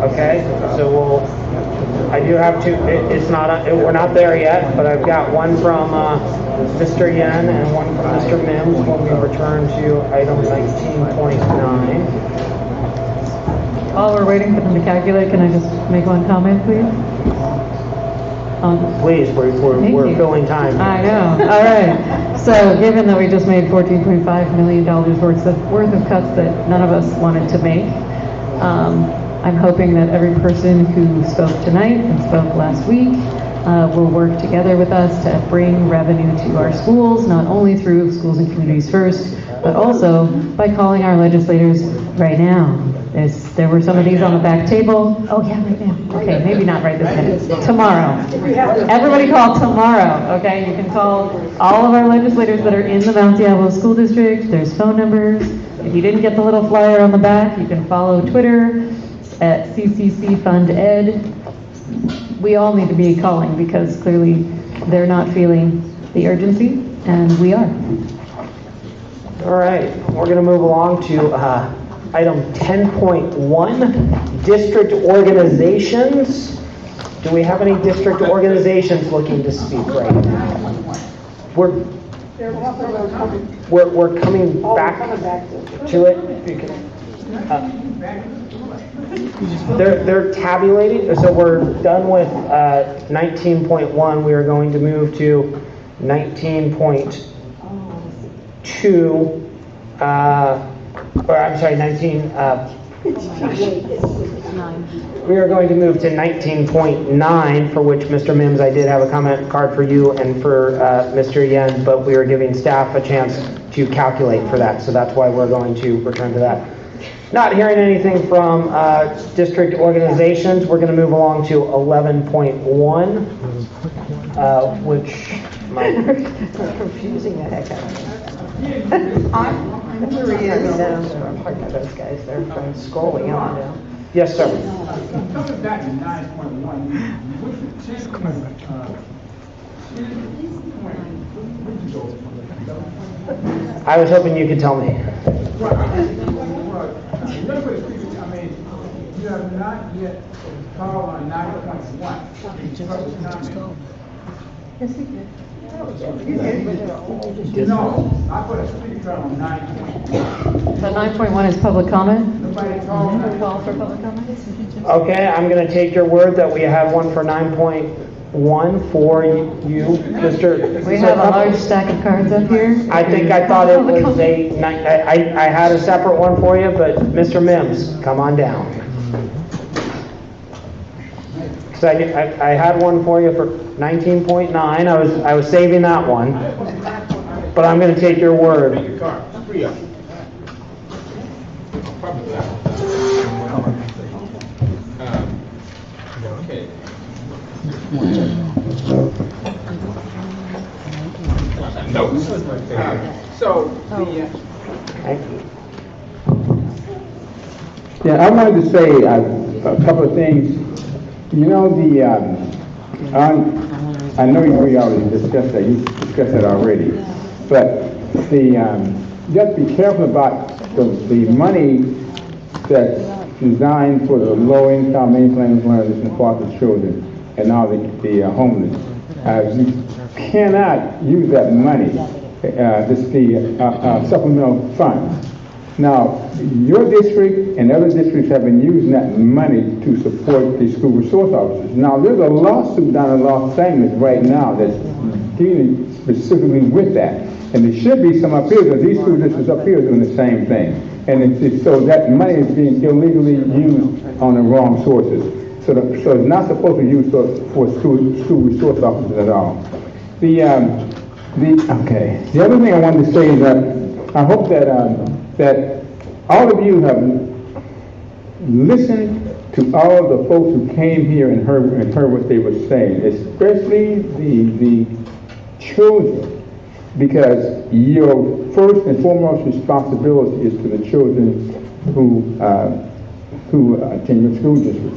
[SPEAKER 1] Okay, so I do have two. We're not there yet, but I've got one from Mr. Yen and one from Mr. Mims when we return to item 19.9.
[SPEAKER 12] While we're waiting for them to calculate, can I just make one comment, please?
[SPEAKER 1] Please, we're filling time.
[SPEAKER 12] I know. All right. So, given that we just made $14.5 million worth of cuts that none of us wanted to make, I'm hoping that every person who spoke tonight and spoke last week will work together with us to bring revenue to our schools, not only through Schools and Communities First, but also by calling our legislators right now. There were some of these on the back table. Oh yeah, right now. Okay, maybe not right this minute. Tomorrow. Everybody call tomorrow, okay? You can call all of our legislators that are in the Mount Diablo School District. There's phone numbers. If you didn't get the little flyer on the back, you can follow Twitter at CCC Fund Ed. We all need to be calling because clearly they're not feeling the urgency, and we are.
[SPEAKER 1] All right, we're going to move along to item 10.1, district organizations. Do we have any district organizations looking to speak right now? We're coming back to it. They're tabulating, so we're done with 19.1. We are going to move to 19.2. Or I'm sorry, 19. We are going to move to 19.9, for which Mr. Mims, I did have a comment card for you and for Mr. Yen, but we are giving staff a chance to calculate for that, so that's why we're going to return to that. Not hearing anything from district organizations, we're going to move along to 11.1, which might
[SPEAKER 20] confusing the heck out of me.
[SPEAKER 1] I'm
[SPEAKER 20] talking about those guys, they're from scrolling on.
[SPEAKER 1] Yes, sir.
[SPEAKER 19] Coming back to 9.1, which
[SPEAKER 1] I was hoping you could tell me.
[SPEAKER 19] You have not yet called on 9.1.
[SPEAKER 2] Yes, he did.
[SPEAKER 19] No, I put a speaker on 9.1.
[SPEAKER 12] So 9.1 is public comment?
[SPEAKER 19] Nobody called.
[SPEAKER 12] Call for public comment?
[SPEAKER 1] Okay, I'm going to take your word that we have one for 9.1 for you, Mr.
[SPEAKER 12] We have a large stack of cards up here.
[SPEAKER 1] I think I thought it was I had a separate one for you, but Mr. Mims, come on down. So I had one for you for 19.9. I was saving that one, but I'm going to take your word.
[SPEAKER 19] Okay. No. So
[SPEAKER 21] Yeah, I wanted to say a couple of things. You know, I know we already discussed that. You discussed that already, but you have to be careful about the money that's designed for the low-income English language learners and foster children and all the homeless. You cannot use that money, the supplemental fund. Now, your district and other districts have been using that money to support the school resource officers. Now, there's a lawsuit down in Los Angeles right now that's dealing specifically with that. And there should be some up here, because these school districts up here are doing the same thing. And so that money is being illegally used on the wrong sources. So it's not supposed to be used for school resource officers at all. The other thing I wanted to say is that I hope that all of you have listened to all the folks who came here and heard what they were saying, especially the children, because your first and foremost responsibility is to the children who attend your school district.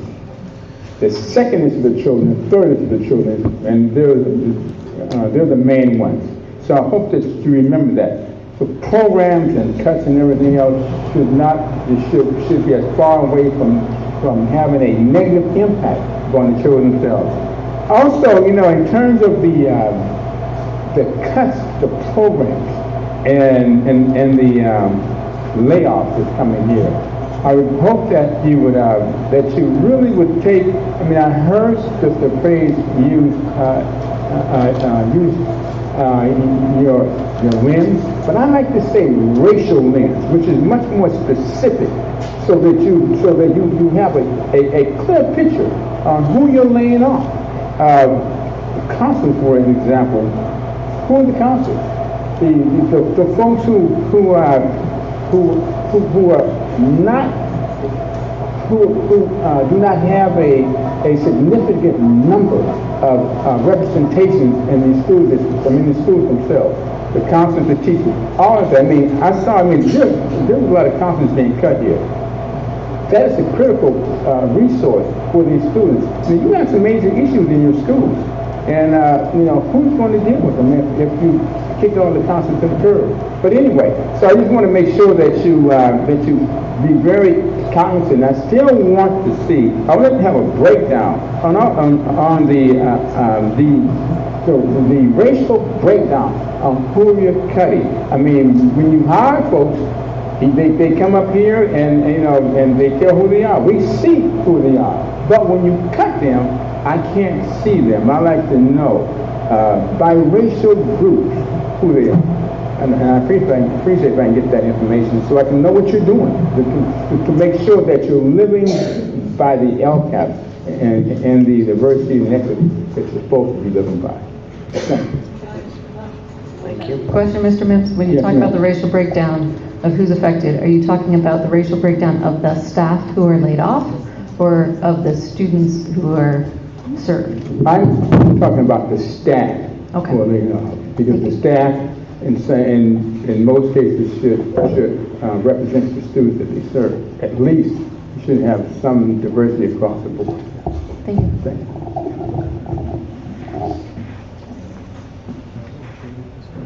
[SPEAKER 21] The second is to the children, the third is to the children, and they're the main ones. So I hope that you remember that. So programs and cuts and everything else should be as far away from having a negative impact on the children themselves. Also, you know, in terms of the cuts, the programs, and the layoffs that's coming here, I would hope that you would really would take. I mean, I heard the phrase used your lens, but I like to say racial lens, which is much more specific, so that you have a clear picture on who you're laying off. Counselors, for an example, who are the counselors? The folks who do not have a significant number of representations in these school districts, in the schools themselves. The counselors, the teachers, all of that. I mean, there's a lot of counselors being cut here. That is a critical resource for these students. I mean, you have some major issues in your schools, and you know, who's going to deal with them if you kick all the counselors to the curb? But anyway, so I just want to make sure that you be very cognizant. I still want to see. I would like to have a breakdown on the racial breakdown on who you're cutting. I mean, when you hire folks, they come up here and they tell who they are. We see who they are, but when you cut them, I can't see them. I like to know by racial groups who they are. And I appreciate if I can get that information so I can know what you're doing to make sure that you're living by the LCAP and the diversity and equity that you're supposed to be living by.
[SPEAKER 1] Thank you.
[SPEAKER 12] Question, Mr. Mims, when you talk about the racial breakdown of who's affected, are you talking about the racial breakdown of the staff who are laid off or of the students who are served?
[SPEAKER 21] I'm talking about the staff who are laid off, because the staff in most cases should represent the students that they serve. At least you should have some diversity across the board.
[SPEAKER 12] Thank you.
[SPEAKER 21] Thank you.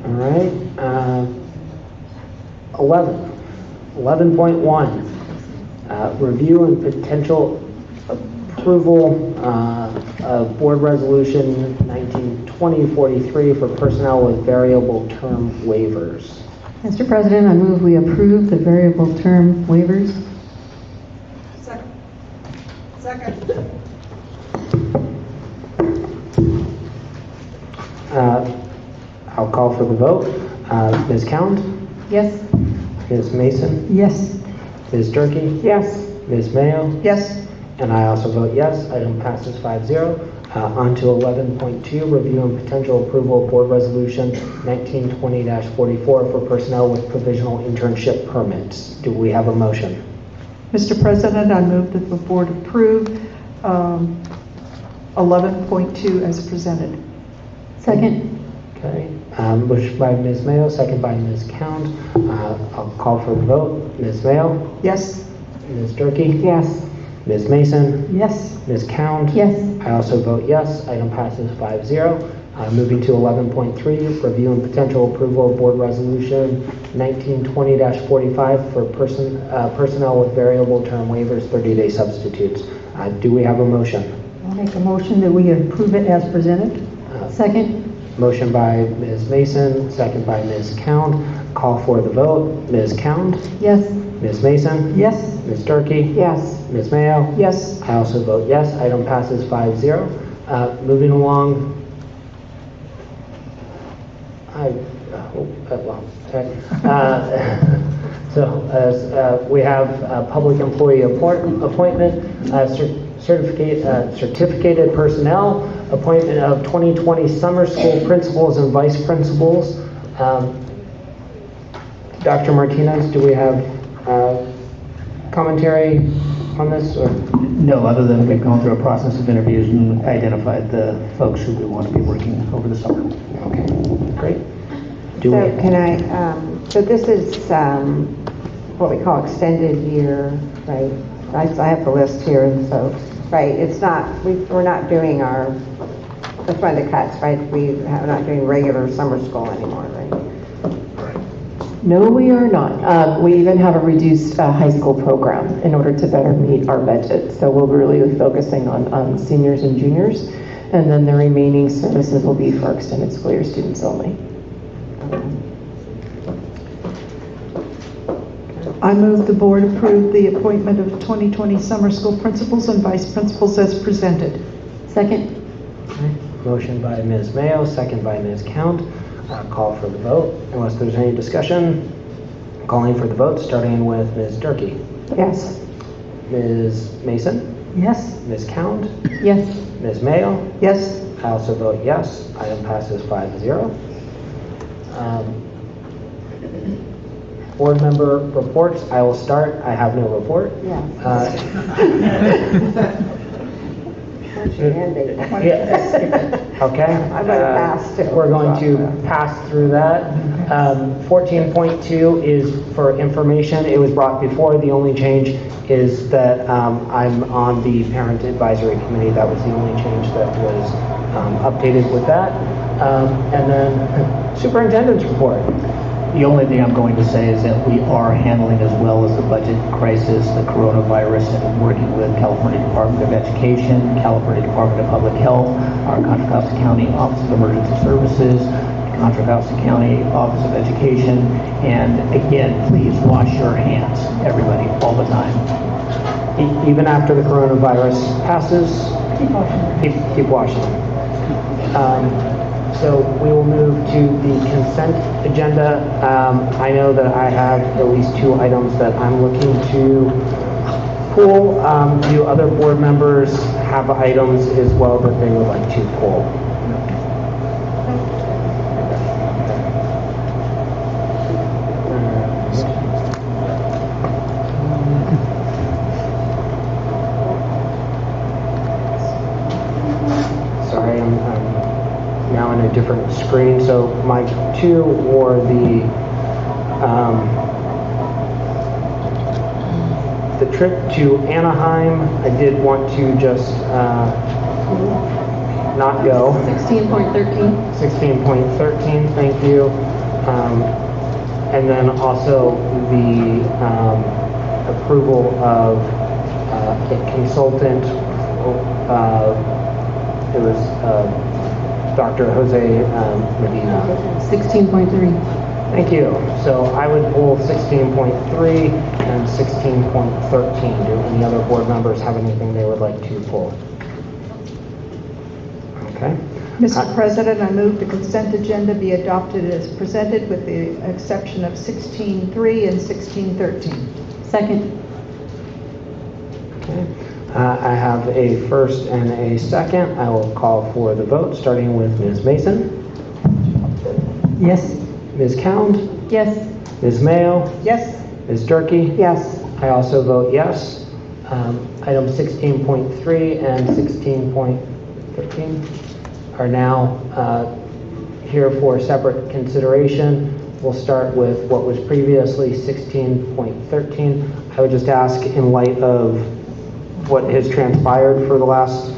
[SPEAKER 1] All right. 11.1. Review and potential approval of Board Resolution 1920. 2043 for personnel with variable term waivers.
[SPEAKER 12] Mr. President, I move we approve the variable term waivers.
[SPEAKER 13] Second.
[SPEAKER 1] I'll call for the vote. Ms. Count?
[SPEAKER 12] Yes.
[SPEAKER 1] Ms. Mason?
[SPEAKER 13] Yes.
[SPEAKER 1] Ms. Durkee?
[SPEAKER 15] Yes.
[SPEAKER 1] Ms. Mayo?
[SPEAKER 16] Yes.
[SPEAKER 1] And I also vote yes. Item passes 5-0. On to 11.2, review and potential approval of board resolution 1920-44 for personnel with provisional internship permits. Do we have a motion?
[SPEAKER 16] Mr. President, I move that the board approve 11.2 as presented.
[SPEAKER 12] Second.
[SPEAKER 1] Okay. Motion by Ms. Mayo, second by Ms. Count. I'll call for the vote. Ms. Mayo?
[SPEAKER 16] Yes.
[SPEAKER 1] Ms. Durkee?
[SPEAKER 15] Yes.
[SPEAKER 1] Ms. Mason?
[SPEAKER 13] Yes.
[SPEAKER 1] Ms. Count?
[SPEAKER 12] Yes.
[SPEAKER 1] I also vote yes. Item passes 5-0. Moving to 11.3, review and potential approval of board resolution 1920-45 for personnel with variable term waivers, 30-day substitutes. Do we have a motion?
[SPEAKER 13] I'll make a motion that we approve it as presented.
[SPEAKER 12] Second.
[SPEAKER 1] Motion by Ms. Mason, second by Ms. Count. Call for the vote. Ms. Count?
[SPEAKER 12] Yes.
[SPEAKER 1] Ms. Mason?
[SPEAKER 13] Yes.
[SPEAKER 1] Ms. Durkee?
[SPEAKER 15] Yes.
[SPEAKER 1] Ms. Mayo?
[SPEAKER 16] Yes.
[SPEAKER 1] I also vote yes. Item passes 5-0. Moving along. We have public employee appointment, certificated personnel, appointment of 2020 summer school principals and vice principals. Dr. Martinez, do we have commentary on this? Or?
[SPEAKER 14] No, other than we've gone through a process of interviews and identified the folks who we want to be working over the summer.
[SPEAKER 1] Okay, great.
[SPEAKER 15] So this is what we call extended year, right? I have the list here, so, right, it's not, we're not doing the funded cuts, right? We're not doing regular summer school anymore, right?
[SPEAKER 4] No, we are not. We even have a reduced high school program in order to better meet our budget. So we'll really be focusing on seniors and juniors, and then the remaining services will be for extended school year students only.
[SPEAKER 16] I move the board approve the appointment of 2020 summer school principals and vice principals as presented.
[SPEAKER 12] Second.
[SPEAKER 1] Motion by Ms. Mayo, second by Ms. Count. Call for the vote. Unless there's any discussion, calling for the vote, starting with Ms. Durkee.
[SPEAKER 15] Yes.
[SPEAKER 1] Ms. Mason?
[SPEAKER 13] Yes.
[SPEAKER 1] Ms. Count?
[SPEAKER 12] Yes.
[SPEAKER 1] Ms. Mayo?
[SPEAKER 16] Yes.
[SPEAKER 1] I also vote yes. Item passes 5-0. Board member reports. I will start. I have no report.
[SPEAKER 15] Yeah.
[SPEAKER 1] Okay.
[SPEAKER 15] I'm going to pass too.
[SPEAKER 1] We're going to pass through that. 14.2 is for information. It was brought before. The only change is that I'm on the parent advisory committee. That was the only change that was updated with that. And then superintendent's report.
[SPEAKER 14] The only thing I'm going to say is that we are handling as well as the budget crisis, the coronavirus, and working with California Department of Education, California Department of Public Health, our Contra Costa County Office of Emergency Services, Contra Costa County Office of Education, and again, please wash your hands, everybody, all the time.
[SPEAKER 1] Even after the coronavirus passes, keep washing. So we will move to the consent agenda. I know that I have at least 2 items that I'm looking to pull. Do other board members have items as well that they would like to pull? Sorry, I'm now in a different screen. So my 2 were the trip to Anaheim. I did want to just not go.
[SPEAKER 12] 16.13.
[SPEAKER 1] 16.13, thank you. And then also the approval of a consultant. It was Dr. Jose Medina?
[SPEAKER 12] 16.3.
[SPEAKER 1] Thank you. So I would pull 16.3 and 16.13. Do any other board members have anything they would like to pull? Okay.
[SPEAKER 16] Mr. President, I move the consent agenda be adopted as presented with the exception of 16.3 and 16.13.
[SPEAKER 12] Second.
[SPEAKER 1] Okay. I have a first and a second. I will call for the vote, starting with Ms. Mason.
[SPEAKER 13] Yes.
[SPEAKER 1] Ms. Cound?
[SPEAKER 12] Yes.
[SPEAKER 1] Ms. Mayo?
[SPEAKER 16] Yes.
[SPEAKER 1] Ms. Durkee?
[SPEAKER 15] Yes.
[SPEAKER 1] I also vote yes. Item 16.3 and 16.13 are now here for separate consideration. We'll start with what was previously 16.13. I would just ask, in light of what has transpired for the last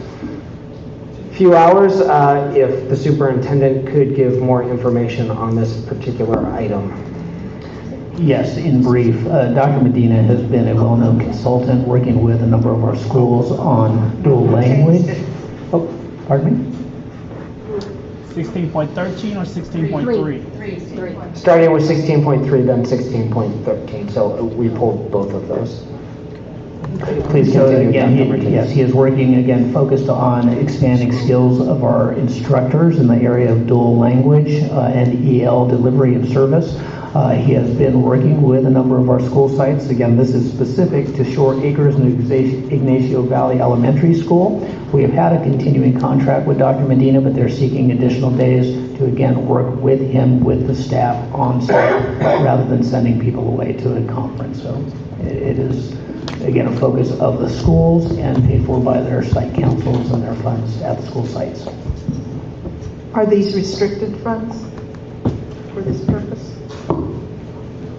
[SPEAKER 1] few hours, if the superintendent could give more information on this particular item.
[SPEAKER 14] Yes, in brief, Dr. Medina has been a well-known consultant working with a number of our schools on dual language. Oh, pardon me?
[SPEAKER 11] 16.13 or 16.3?
[SPEAKER 1] Starting with 16.3, then 16.13. So we pulled both of those. Please
[SPEAKER 14] So
[SPEAKER 1] continue.
[SPEAKER 14] again,
[SPEAKER 1] Dr. Martinez.
[SPEAKER 14] yes, he is working again focused on expanding skills of our instructors in the area of dual language and EL delivery and service. He has been working with a number of our school sites. Again, this is specific to Shore Acres and Ignacio Valley Elementary School. We have had a continuing contract with Dr. Medina, but they're seeking additional days to again work with him, with the staff on site, rather than sending people away to a conference. So it is, again, a focus of the schools and paid for by their site councils and their funds at the school sites.
[SPEAKER 16] Are these restricted funds for this purpose?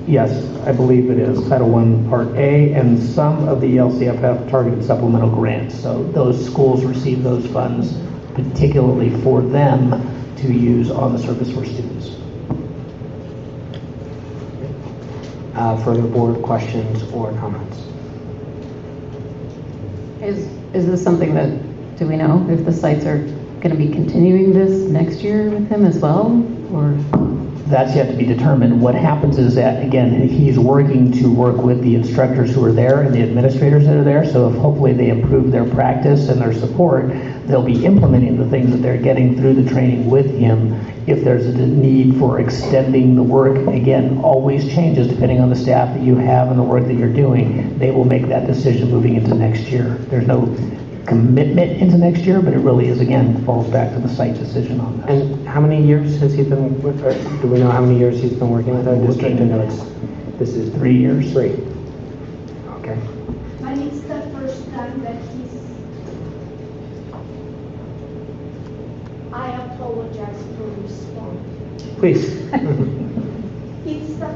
[SPEAKER 14] Yes, I believe it is Title I Part A, and some of the LCFF targeted supplemental grants. So those schools receive those funds particularly for them to use on the surface for students.
[SPEAKER 1] Further board questions or comments?
[SPEAKER 12] Is this something that, do we know if the sites are going to be continuing this next year with him as well, or?
[SPEAKER 14] That's yet to be determined. What happens is that, again, he's working to work with the instructors who are there and the administrators that are there, so if hopefully they improve their practice and their support, they'll be implementing the things that they're getting through the training with him. If there's a need for extending the work, again, always changes depending on the staff that you have and the work that you're doing. They will make that decision moving into next year. There's no commitment into next year, but it really is, again, falls back to the site decision on that.
[SPEAKER 1] And how many years has he been with, or do we know how many years he's been working with our district? I know this is
[SPEAKER 14] 3 years.
[SPEAKER 1] 3. Okay.
[SPEAKER 6] And it's the first time that I apologize for responding.
[SPEAKER 1] Please.
[SPEAKER 6] It's the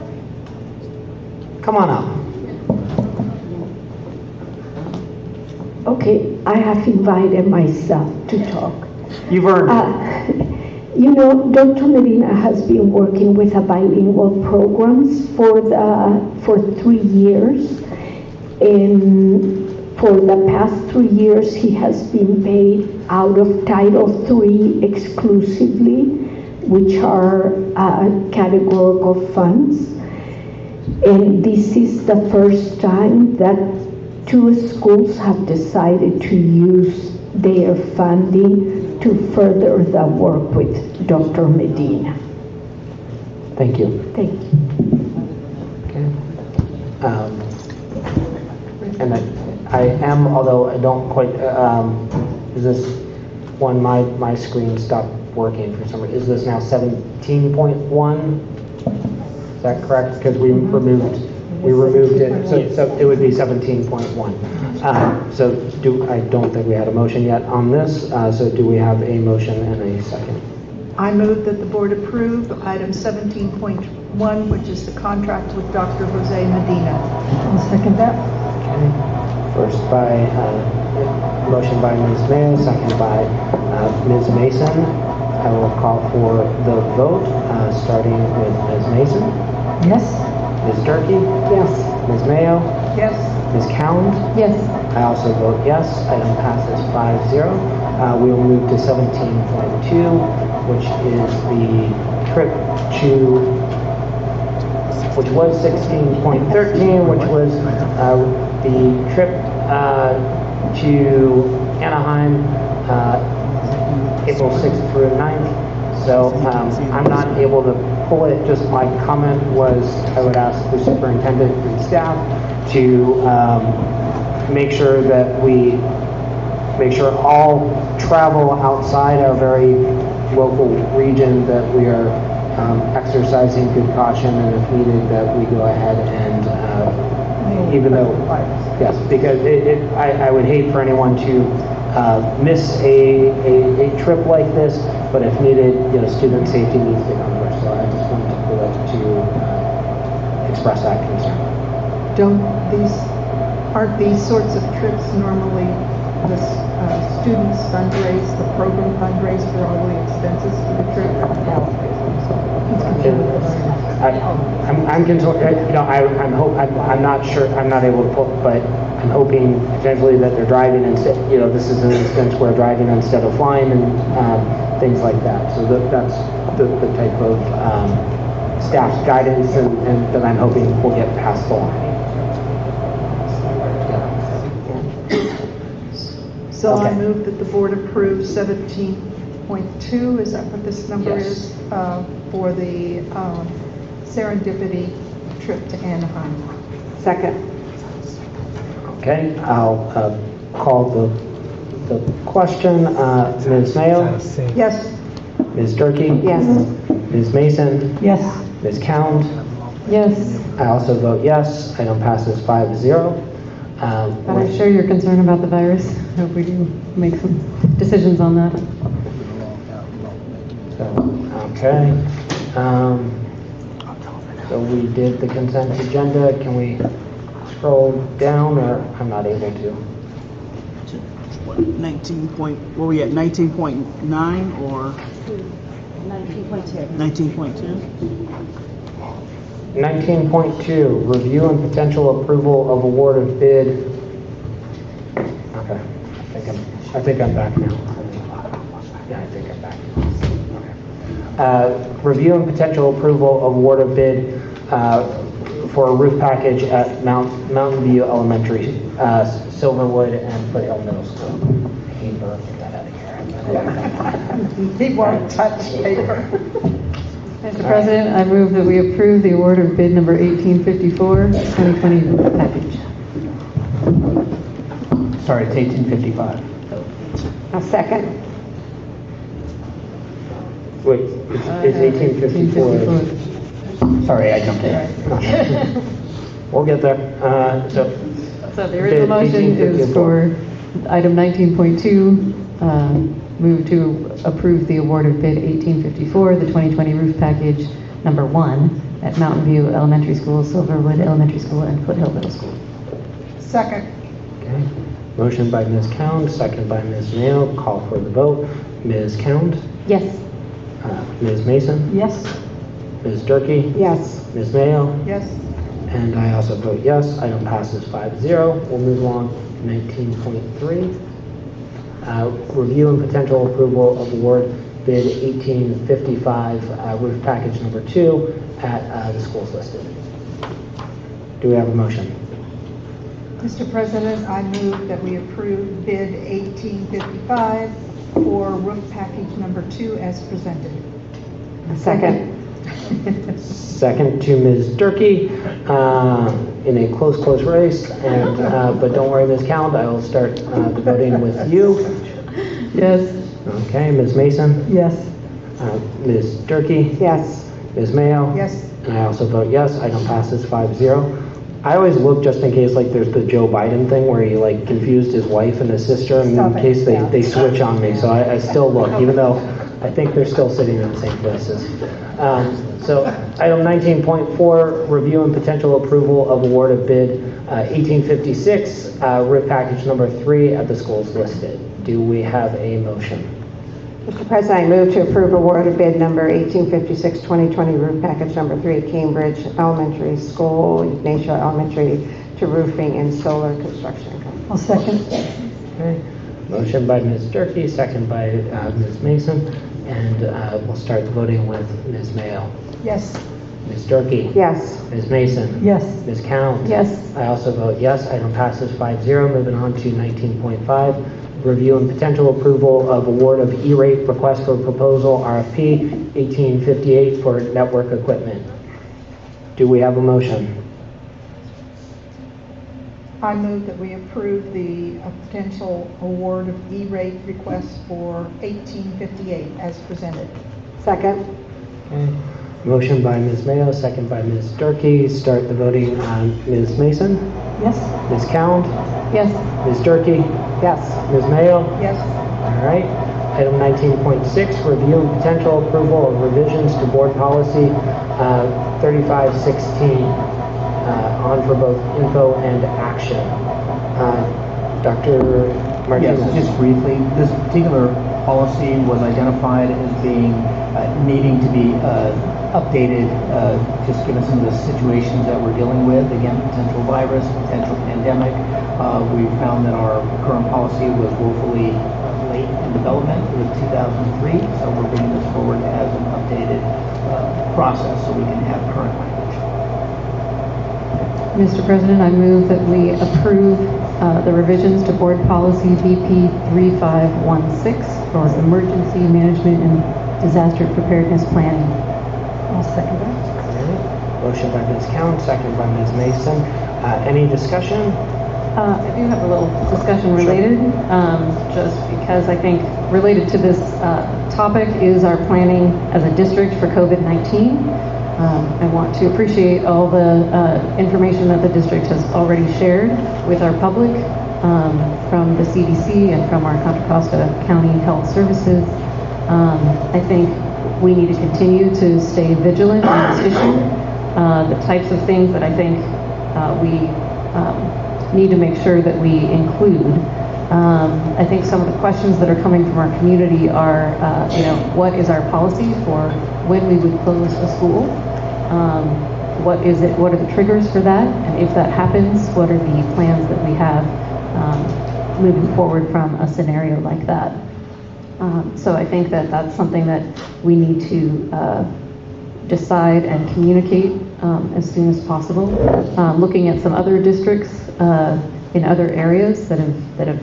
[SPEAKER 1] Come on up.
[SPEAKER 6] Okay, I have invited myself to talk.
[SPEAKER 1] You've earned it.
[SPEAKER 6] You know, Dr. Medina has been working with a bilingual programs for 3 years. And for the past 3 years, he has been paid out of Title III exclusively, which are categorical funds. And this is the first time that 2 schools have decided to use their funding to further the work with Dr. Medina.
[SPEAKER 1] Thank you.
[SPEAKER 6] Thank you.
[SPEAKER 1] Okay. And I am, although I don't quite, is this one, my screen stopped working for some reason. Is this now 17.1? Is that correct? Because we removed it, so it would be 17.1. So I don't think we had a motion yet on this, so do we have a motion and a second?
[SPEAKER 16] I move that the board approve item 17.1, which is the contract with Dr. Jose Medina.
[SPEAKER 13] I'll second that.
[SPEAKER 1] Okay. First by, motion by Ms. Mayo, second by Ms. Mason. I will call for the vote, starting with Ms. Mason.
[SPEAKER 13] Yes.
[SPEAKER 1] Ms. Durkee?
[SPEAKER 15] Yes.
[SPEAKER 1] Ms. Mayo?
[SPEAKER 16] Yes.
[SPEAKER 1] Ms. Cound?
[SPEAKER 12] Yes.
[SPEAKER 1] I also vote yes. Item passes 5-0. We will move to 17.2. which is the trip to, which was 16.13, which was the trip to Anaheim, April 6th through 9th. So I'm not able to pull it, just my comment was I would ask the superintendent and staff to make sure that we make sure all travel outside our very local region, that we are exercising good caution, and if needed, that we go ahead and even though, yes, because I would hate for anyone to miss a trip like this, but if needed, student safety needs to come first. So I just wanted to pull it to express that concern.
[SPEAKER 16] Aren't these sorts of trips normally the students fundraise, the program fundraise for all the expenses for the trip?
[SPEAKER 1] I'm concerned, I'm not sure, I'm not able to pull, but I'm hoping potentially that they're driving instead, this is an instance where driving instead of flying and things like that. So that's the type of staff's guidance and that I'm hoping will get passed along.
[SPEAKER 16] So I move that the board approve 17.2, is that what this number is? For the Serendipity trip to Anaheim.
[SPEAKER 20] Second.
[SPEAKER 1] Okay, I'll call the question. Ms. Mayo?
[SPEAKER 16] Yes.
[SPEAKER 1] Ms. Durkee?
[SPEAKER 20] Yes.
[SPEAKER 1] Ms. Mason?
[SPEAKER 13] Yes.
[SPEAKER 1] Ms. Cound?
[SPEAKER 12] Yes.
[SPEAKER 1] I also vote yes. Item passes 5-0.
[SPEAKER 12] But I share your concern about the virus. Hope we do make some decisions on that.
[SPEAKER 1] Okay. So we did the consent agenda. Can we scroll down, or I'm not able to?
[SPEAKER 18] What, 19 point, what were we at, 19.9 or?
[SPEAKER 17] 19.2.
[SPEAKER 18] 19.2?
[SPEAKER 1] 19.2, review and potential approval of award of bid. Okay, I think I'm back now. Yeah, I think I'm back. Okay. Review and potential approval of award of bid for a roof package at Mountain View Elementary, Silverwood, and Foothill Middle School. Paper, get that out of here.
[SPEAKER 16] He won't touch paper.
[SPEAKER 12] Mr. President, I move that we approve the award of bid number 1854, 2020 package.
[SPEAKER 14] Sorry, it's 1855.
[SPEAKER 20] A second.
[SPEAKER 1] Wait, it's 1854.
[SPEAKER 14] Sorry, I jumped in.
[SPEAKER 1] We'll get there.
[SPEAKER 12] So the original motion is for item 19.2, move to approve the award of bid 1854, the 2020 roof package number 1 at Mountain View Elementary School, Silverwood Elementary School, and Foothill Middle School.
[SPEAKER 16] Second.
[SPEAKER 1] Okay. Motion by Ms. Cound, second by Ms. Mayo. Call for the vote. Ms. Cound?
[SPEAKER 12] Yes.
[SPEAKER 1] Ms. Mason?
[SPEAKER 13] Yes.
[SPEAKER 1] Ms. Durkee?
[SPEAKER 20] Yes.
[SPEAKER 1] Ms. Mayo?
[SPEAKER 16] Yes.
[SPEAKER 1] And I also vote yes. Item passes 5-0. We'll move along to 19.3. Review and potential approval of award bid 1855, roof package number 2 at the schools listed. Do we have a motion?
[SPEAKER 16] Mr. President, I move that we approve bid 1855 for roof package number 2 as presented.
[SPEAKER 20] Second.
[SPEAKER 1] Second to Ms. Durkee in a close race, and but don't worry, Ms. Cound, I will start the voting with you.
[SPEAKER 12] Yes.
[SPEAKER 1] Okay, Ms. Mason?
[SPEAKER 13] Yes.
[SPEAKER 1] Ms. Durkee?
[SPEAKER 20] Yes.
[SPEAKER 1] Ms. Mayo?
[SPEAKER 16] Yes.
[SPEAKER 1] And I also vote yes. Item passes 5-0. I always look just in case, like, there's the Joe Biden thing where he, like, confused his wife and his sister, and in case they switch on me. So I still look, even though I think they're still sitting in the same places. So item 19.4, review and potential approval of award of bid 1856, roof package number 3 at the schools listed. Do we have a motion?
[SPEAKER 20] Mr. President, I move to approve award of bid number 1856, 2020 roof package number 3 at Cambridge Elementary School, Ignatia Elementary, to roofing and solar construction.
[SPEAKER 13] I'll second.
[SPEAKER 1] Okay. Motion by Ms. Durkee, second by Ms. Mason. And we'll start the voting with Ms. Mayo.
[SPEAKER 13] Yes.
[SPEAKER 1] Ms. Durkee?
[SPEAKER 15] Yes.
[SPEAKER 1] Ms. Mason?
[SPEAKER 13] Yes.
[SPEAKER 1] Ms. Count?
[SPEAKER 12] Yes.
[SPEAKER 1] I also vote yes. Item passes 5-0. Moving on to 19.5, review and potential approval of award of E-rate request for proposal RFP 1858 for network equipment. Do we have a motion?
[SPEAKER 16] I move that we approve the potential award of E-rate request for 1858 as presented.
[SPEAKER 15] Second?
[SPEAKER 1] Okay. Motion by Ms. Mayo, second by Ms. Durkee. Start the voting on Ms. Mason.
[SPEAKER 13] Yes.
[SPEAKER 1] Ms. Count?
[SPEAKER 12] Yes.
[SPEAKER 1] Ms. Durkee?
[SPEAKER 15] Yes.
[SPEAKER 1] Ms. Mayo?
[SPEAKER 16] Yes.
[SPEAKER 1] All right. Item 19.6, review and potential approval of revisions to board policy 3516 on for both info and action. Dr. Martinez.
[SPEAKER 14] Yes, just briefly, this particular policy was identified as being needing to be updated, just given some of the situations that we're dealing with. Again, potential virus, potential pandemic. We found that our current policy was woefully late in development. It was 2003, so we're bringing this forward as an updated process so we can have current language.
[SPEAKER 12] Mr. President, I move that we approve the revisions to Board Policy BP 3516 for emergency management and disaster preparedness planning.
[SPEAKER 13] I'll second that.
[SPEAKER 1] Motion by Ms. Count, second by Ms. Mason. Any discussion?
[SPEAKER 12] I do have a little discussion related, just because I think related to this topic is our planning as a district for COVID-19. I want to appreciate all the information that the district has already shared with our public from the CDC and from our Contra Costa County Health Services. I think we need to continue to stay vigilant on this issue. The types of things that I think we need to make sure that we include. I think some of the questions that are coming from our community are, what is our policy for when we would close a school? What is it? What are the triggers for that? And if that happens, what are the plans that we have moving forward from a scenario like that? So I think that that's something that we need to decide and communicate as soon as possible. Looking at some other districts in other areas that have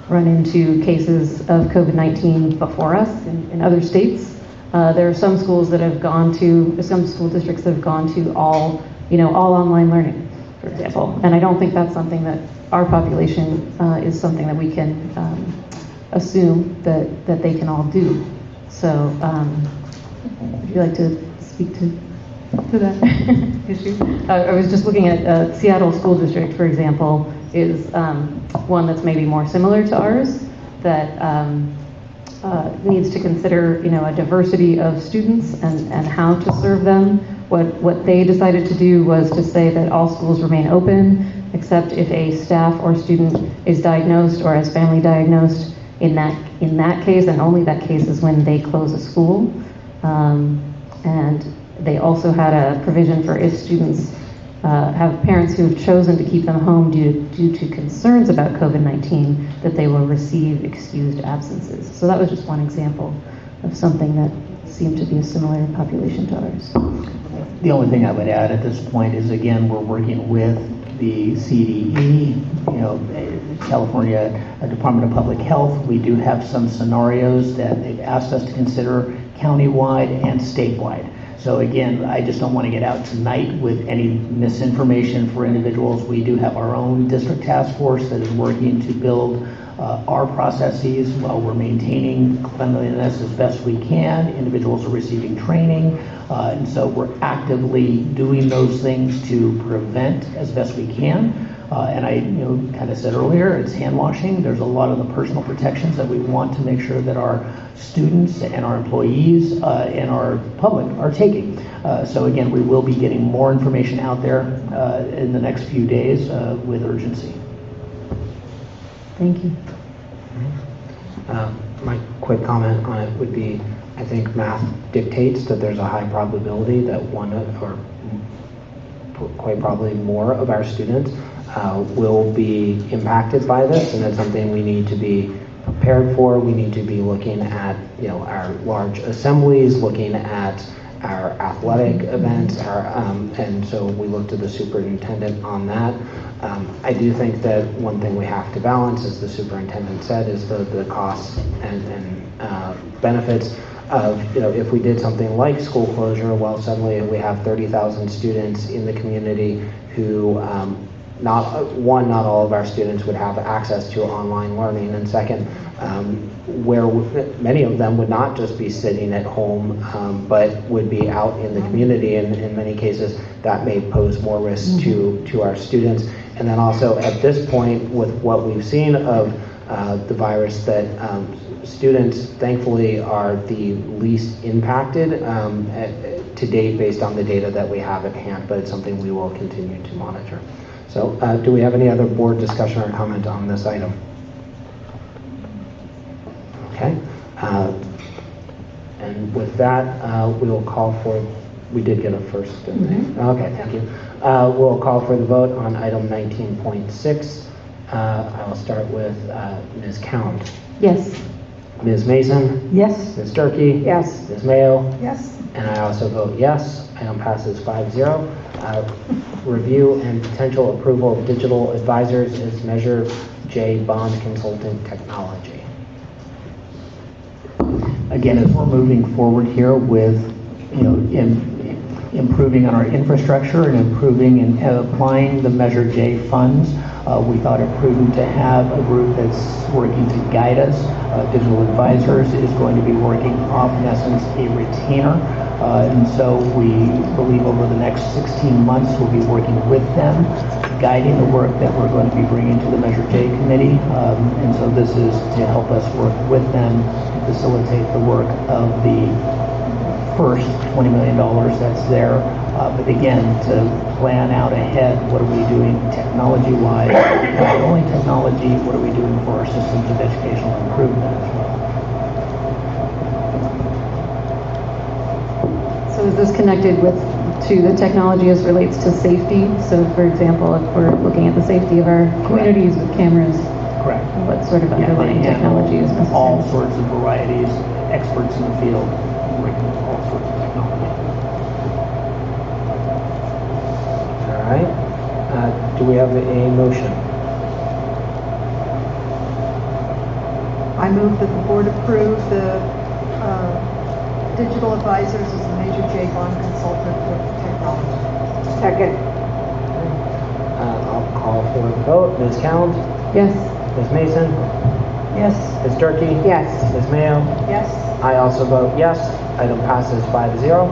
[SPEAKER 12] run into cases of COVID-19 before us in other states. There are some schools that have gone to, some school districts that have gone to all online learning, for example. And I don't think that's something that our population is something that we can assume that they can all do. So, would you like to speak to that issue? I was just looking at Seattle School District, for example, is one that's maybe more similar to ours, that needs to consider, a diversity of students and how to serve them. What they decided to do was to say that all schools remain open, except if a staff or student is diagnosed or has family diagnosed. In that case, and only that case, is when they close a school. And they also had a provision for if students have parents who have chosen to keep them home due to concerns about COVID-19, that they will receive excused absences. So that was just one example of something that seemed to be a similar population to ours.
[SPEAKER 14] The only thing I would add at this point is, again, we're working with the CDE, California Department of Public Health. We do have some scenarios that they've asked us to consider countywide and statewide. So again, I just don't want to get out tonight with any misinformation for individuals. We do have our own district task force that is working to build our processes while we're maintaining cleanliness as best we can. Individuals are receiving training, and so we're actively doing those things to prevent as best we can. And I kind of said earlier, it's hand washing. There's a lot of the personal protections that we want to make sure that our students and our employees and our public are taking. So again, we will be getting more information out there in the next few days with urgency.
[SPEAKER 12] Thank you.
[SPEAKER 1] My quick comment on it would be, I think math dictates that there's a high probability that one or quite probably more of our students will be impacted by this, and that's something we need to be prepared for. We need to be looking at, our large assemblies, looking at our athletic events, and so we look to the superintendent on that. I do think that one thing we have to balance, as the superintendent said, is the costs and benefits of, if we did something like school closure, well, suddenly we have 30,000 students in the community who, not all of our students would have access to online learning, and second, where many of them would not just be sitting at home, but would be out in the community, and in many cases that may pose more risk to our students. And then also at this point, with what we've seen of the virus, that students thankfully are the least impacted to date based on the data that we have at hand, but it's something we will continue to monitor. So do we have any other board discussion or comment on this item? Okay. And with that, we will call for, we did get a first, didn't we? Okay, thank you. We'll call for the vote on item 19.6. I will start with Ms. Count.
[SPEAKER 12] Yes.
[SPEAKER 1] Ms. Mason?
[SPEAKER 13] Yes.
[SPEAKER 1] Ms. Durkee?
[SPEAKER 13] Yes.
[SPEAKER 1] Ms. Mayo?
[SPEAKER 13] Yes.
[SPEAKER 1] And I also vote yes. Item passes 5-0. Review and potential approval of digital advisors is Measure J Bond Consultant Technology.
[SPEAKER 14] Again, as we're moving forward here with, improving on our infrastructure and improving and applying the Measure J funds, we thought it prudent to have a group that's working to guide us. Digital Advisors is going to be working off, in essence, a retainer. And so we believe over the next 16 months we'll be working with them, guiding the work that we're going to be bringing to the Measure J committee. And so this is to help us work with them to facilitate the work of the first $20 million that's there. But again, to plan out ahead, what are we doing technology-wise? Not only technology, what are we doing for our systems of educational improvement as well?
[SPEAKER 12] So is this connected to the technology as relates to safety? So for example, if we're looking at the safety of our communities with cameras,
[SPEAKER 14] correct,
[SPEAKER 12] what sort of underlying technology is necessary?
[SPEAKER 14] All sorts of varieties, experts in the field, working with all sorts of technology.
[SPEAKER 1] All right. Do we have a motion?
[SPEAKER 16] I move that the board approve the digital advisors as the Major J. Bond consultant with technology.
[SPEAKER 15] Second.
[SPEAKER 1] I'll call for the vote. Ms. Count?
[SPEAKER 12] Yes.
[SPEAKER 1] Ms. Mason?
[SPEAKER 13] Yes.
[SPEAKER 1] Ms. Durkee?
[SPEAKER 15] Yes.
[SPEAKER 1] Ms. Mayo?
[SPEAKER 16] Yes.
[SPEAKER 1] I also vote yes. Item passes 5-0.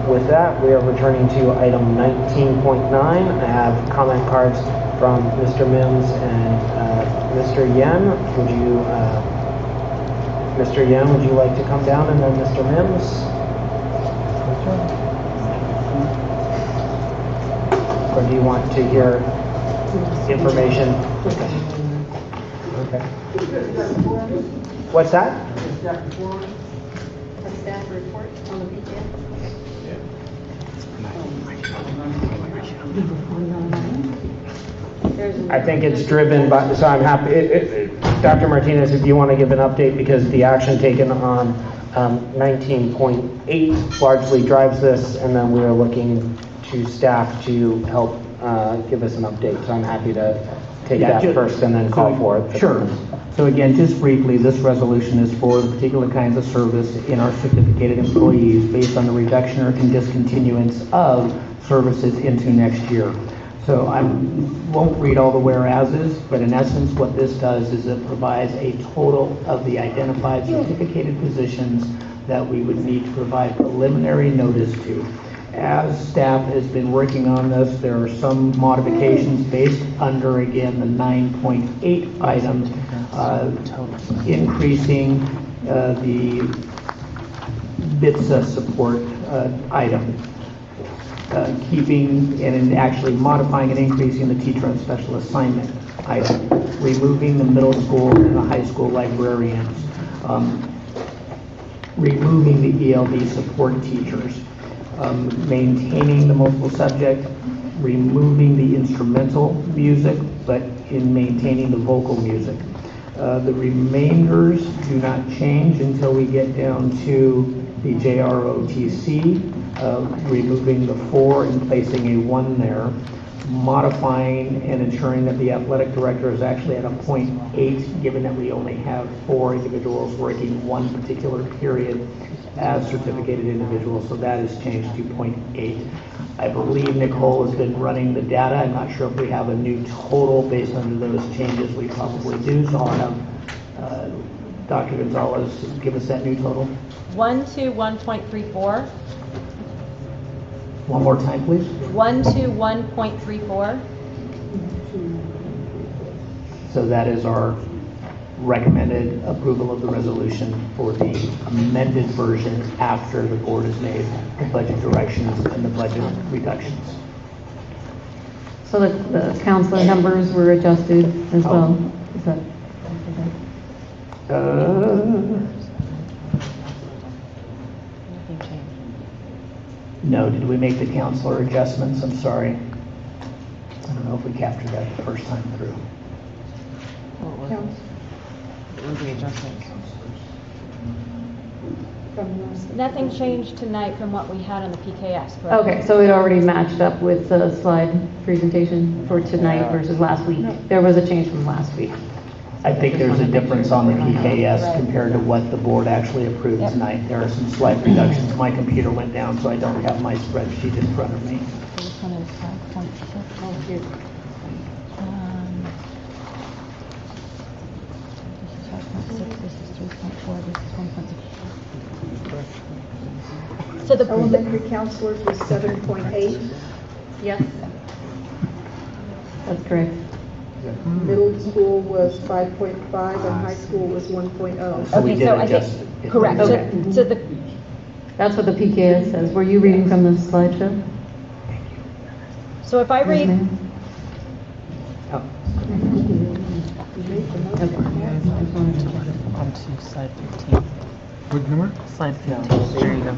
[SPEAKER 1] With that, we are returning to item 19.9. I have comment cards from Mr. Mims and Mr. Yen. Mr. Yen, would you like to come down, and then Mr. Mims? Or do you want to hear information? Okay. What's that?
[SPEAKER 2] A staff report on the weekend.
[SPEAKER 1] I think it's driven by, so I'm happy, Dr. Martinez, if you want to give an update, because the action taken on 19.8 largely drives this, and then we are looking to staff to help give us an update. So I'm happy to take that first and then call for it.
[SPEAKER 14] Sure. So again, just briefly, this resolution is for the particular kinds of service in our certificated employees based on the reduction or discontinuance of services into next year. So I won't read all the whereases, but in essence what this does is it provides a total of the identified certificated positions that we would need to provide preliminary notice to. As staff has been working on this, there are some modifications based under, again, the 9.8 items, increasing the BITSA support item. Keeping and actually modifying and increasing the teacher on special assignment item, removing the middle school and the high school librarians, removing the ELD support teachers, maintaining the multiple subject, removing the instrumental music, but in maintaining the vocal music. The remainders do not change until we get down to the JROTC, removing the 4 and placing a 1 there, modifying and ensuring that the athletic director is actually at a 0.8, given that we only have 4 individuals working one particular period as certificated individuals, so that has changed to 0.8. I believe Nicole has been running the data. I'm not sure if we have a new total based on those changes. We probably do, so I'll have Dr. Gonzalez give us that new total.
[SPEAKER 8] 121.34.
[SPEAKER 14] One more time, please.
[SPEAKER 8] 121.34.
[SPEAKER 14] So that is our recommended approval of the resolution for the amended version after the board has made the budget directions and the budget reductions.
[SPEAKER 12] So the counselor numbers were adjusted as well? Is that?
[SPEAKER 14] No, did we make the counselor adjustments? I'm sorry. I don't know if we captured that the first time through.
[SPEAKER 8] Nothing changed tonight from what we had on the PKS, correct?
[SPEAKER 12] Okay, so it already matched up with the slide presentation for tonight versus last week. There was a change from last week.
[SPEAKER 14] I think there's a difference on the PKS compared to what the board actually approved tonight. There are some slight reductions. My computer went down, so I don't have my spreadsheet in front of me.
[SPEAKER 8] This one is 5.6. Oh, here. This is 5.6, this is 3.4, this is 1.6. So the
[SPEAKER 16] Elementary counselors was 7.8.
[SPEAKER 12] Yes. That's correct.
[SPEAKER 16] Middle school was 5.5 and high school was 1.0.
[SPEAKER 8] Okay, so I think, correct.
[SPEAKER 12] Okay.
[SPEAKER 8] So the,
[SPEAKER 12] That's what the PKS says. Were you reading from the slideshow?
[SPEAKER 8] so if I read,
[SPEAKER 11] On to slide 15.
[SPEAKER 3] What number?
[SPEAKER 11] Slide 15. There you go.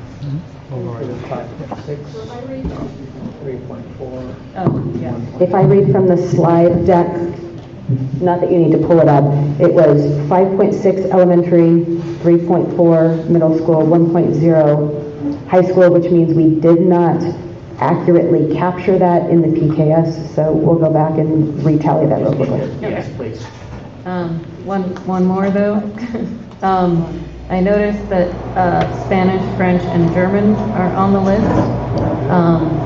[SPEAKER 15] If I read from the slide deck, not that you need to pull it up, it was 5.6 elementary, 3.4 middle school, 1.0 high school, which means we did not accurately capture that in the PKS, so we'll go back and retally that real quickly.
[SPEAKER 14] Yes, please.
[SPEAKER 12] One more though. I noticed that Spanish, French, and German are on the list.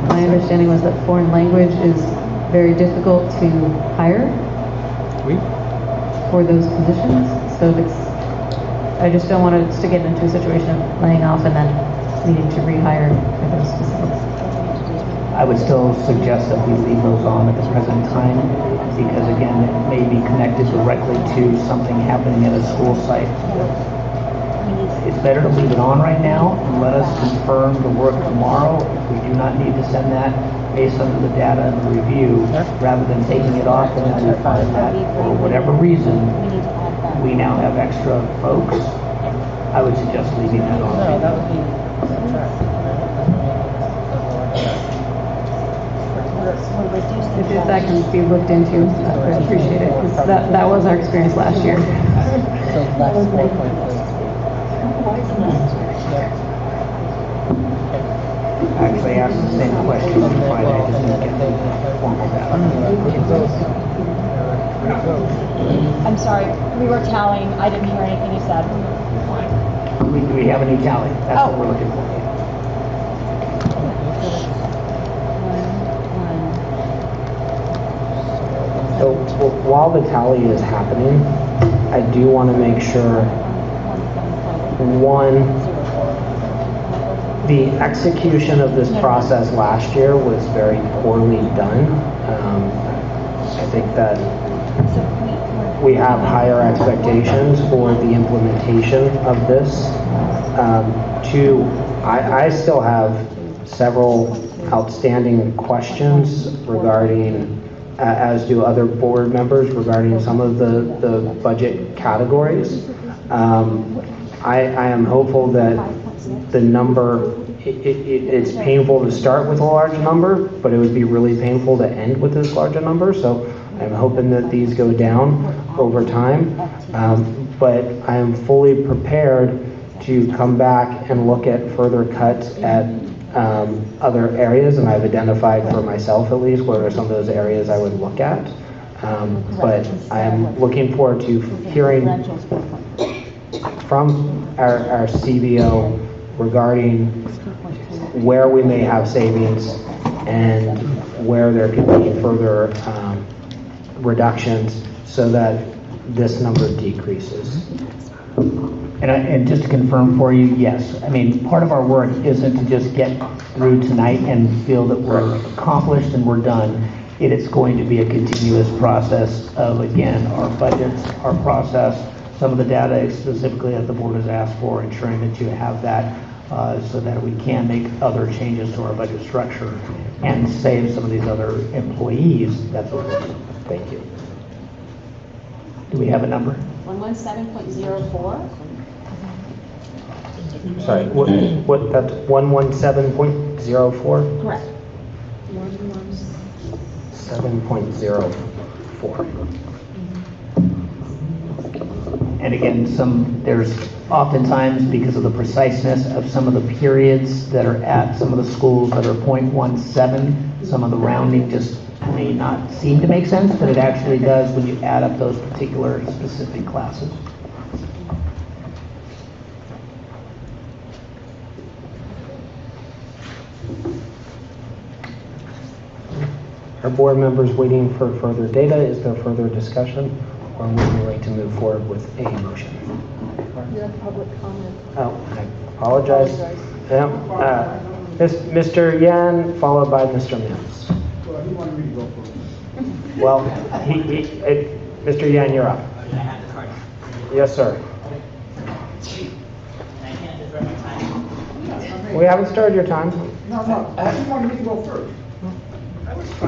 [SPEAKER 12] My understanding was that foreign language is very difficult to hire for those positions. So I just don't want us to get into a situation of laying off and then needing to rehire for those specifics.
[SPEAKER 14] I would still suggest that we leave those on at the present time because, again, it may be connected directly to something happening at a school site. It's better to leave it on right now and let us confirm the work tomorrow. If we do not need to send that based on the data and the review, rather than taking it off and then we find that for whatever reason we now have extra folks, I would suggest leaving that on.
[SPEAKER 11] No, that would be
[SPEAKER 12] If that can be looked into, I would appreciate it, because that was our experience last year.
[SPEAKER 11] So last 4.3.
[SPEAKER 14] Actually, I asked the same question on Friday, I just didn't get the formal data.
[SPEAKER 8] I'm sorry, we were tallying, I didn't hear anything you said.
[SPEAKER 14] Do we have any tally? That's what we're looking for.
[SPEAKER 1] So while the tally is happening, I do want to make sure, one, the execution of this process last year was very poorly done. I think that we have higher expectations for the implementation of this. Two, I still have several outstanding questions regarding, as do other board members, regarding some of the budget categories. I am hopeful that the number, it's painful to start with a large number, but it would be really painful to end with this large a number. So I'm hoping that these go down over time, but I am fully prepared to come back and look at further cuts at other areas, and I've identified for myself at least what are some of those areas I would look at. But I'm looking forward to hearing from our CBO regarding where we may have savings and where there could be further reductions so that this number decreases.
[SPEAKER 14] And just to confirm for you, yes. I mean, part of our work isn't to just get through tonight and feel that we're accomplished and we're done. It is going to be a continuous process of, again, our budgets, our process, some of the data specifically that the board has asked for, ensuring that you have that so that we can make other changes to our budget structure and save some of these other employees. That's what we're doing. Thank you. Do we have a number?
[SPEAKER 8] 117.04.
[SPEAKER 1] Sorry, what that's 117.04?
[SPEAKER 8] Correct.
[SPEAKER 1] 7.04.
[SPEAKER 14] And again, there's oftentimes, because of the preciseness of some of the periods that are at some of the schools that are 0.17, some of the rounding just may not seem to make sense, but it actually does when you add up those particular specific classes.
[SPEAKER 1] Are board members waiting for further data? Is there further discussion? Or would we like to move forward with a motion?
[SPEAKER 2] You have public comment.
[SPEAKER 1] Oh, I apologize. Yeah, Mr. Yan, followed by Mr. Mims.
[SPEAKER 19] Well, he wanted me to go first.
[SPEAKER 1] Well, Mr. Yan, you're up. Yes, sir. We haven't started your time.
[SPEAKER 19] No, he wanted me to go first.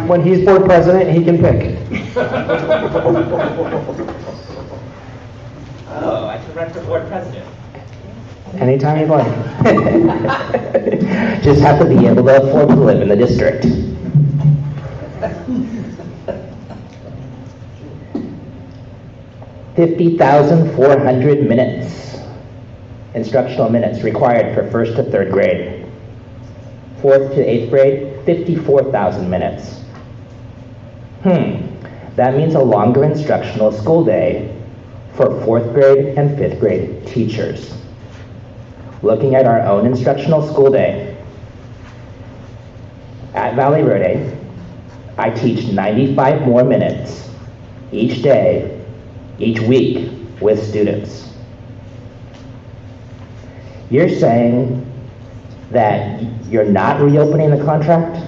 [SPEAKER 1] When he's board president, he can pick.
[SPEAKER 10] Oh, I should run for board president.
[SPEAKER 1] Anytime you'd like.
[SPEAKER 10] Just have to be able to afford to live in the district. $50,400 minutes, instructional minutes required for 1st to 3rd grade. 4th to 8th grade, 54,000 minutes. That means a longer instructional school day for 4th grade and 5th grade teachers. Looking at our own instructional school day, at Valley Verde, I teach 95 more minutes each day, each week with students. You're saying that you're not reopening the contract?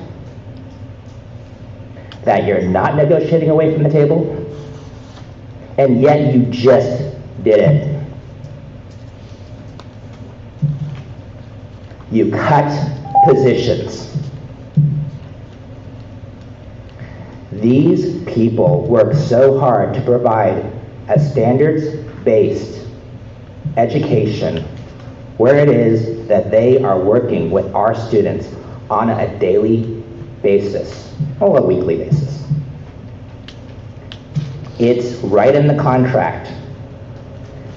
[SPEAKER 10] That you're not negotiating away from the table? And yet you just did it. You cut positions. These people work so hard to provide a standards-based education where it is that they are working with our students on a daily basis or a weekly basis. It's right in the contract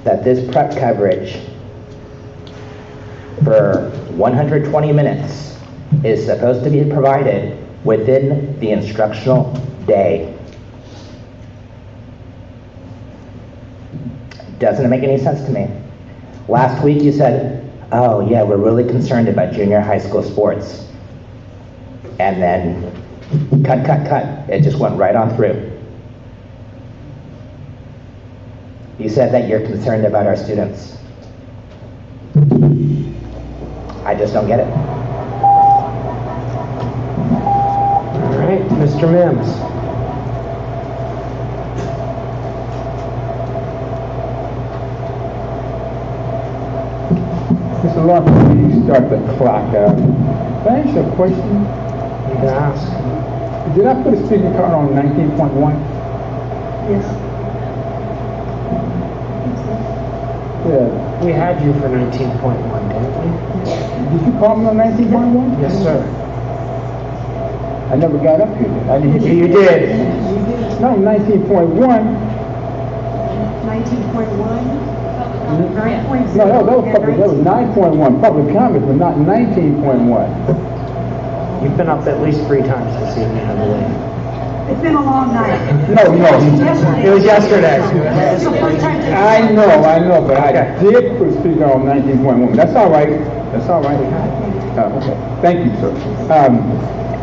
[SPEAKER 10] that this prep coverage for 120 minutes is supposed to be provided within the instructional day. Doesn't it make any sense to me? Last week you said, oh yeah, we're really concerned about junior high school sports. And then cut. It just went right on through. You said that you're concerned about our students. I just don't get it.
[SPEAKER 1] All right, Mr. Mims.
[SPEAKER 21] Mr. Lawson, you start the clock out. Can I ask you a question?
[SPEAKER 1] You can ask.
[SPEAKER 21] Did I put a speaker card on 19.1?
[SPEAKER 2] Yes.
[SPEAKER 21] Yeah.
[SPEAKER 1] We had you for 19.1, didn't we?
[SPEAKER 21] Did you call me on 19.1?
[SPEAKER 1] Yes, sir.
[SPEAKER 21] I never got up here. I didn't
[SPEAKER 1] You did.
[SPEAKER 21] not 19.1.
[SPEAKER 13] 19.1?
[SPEAKER 21] No, that was 9.1 public comments, but not 19.1.
[SPEAKER 1] You've been up at least 3 times this evening, I believe.
[SPEAKER 13] It's been a long night.
[SPEAKER 21] No.
[SPEAKER 1] It was yesterday.
[SPEAKER 13] This is the first time today.
[SPEAKER 21] I know, but I did put a speaker on 19.1. That's all right. Okay. Thank you, sir.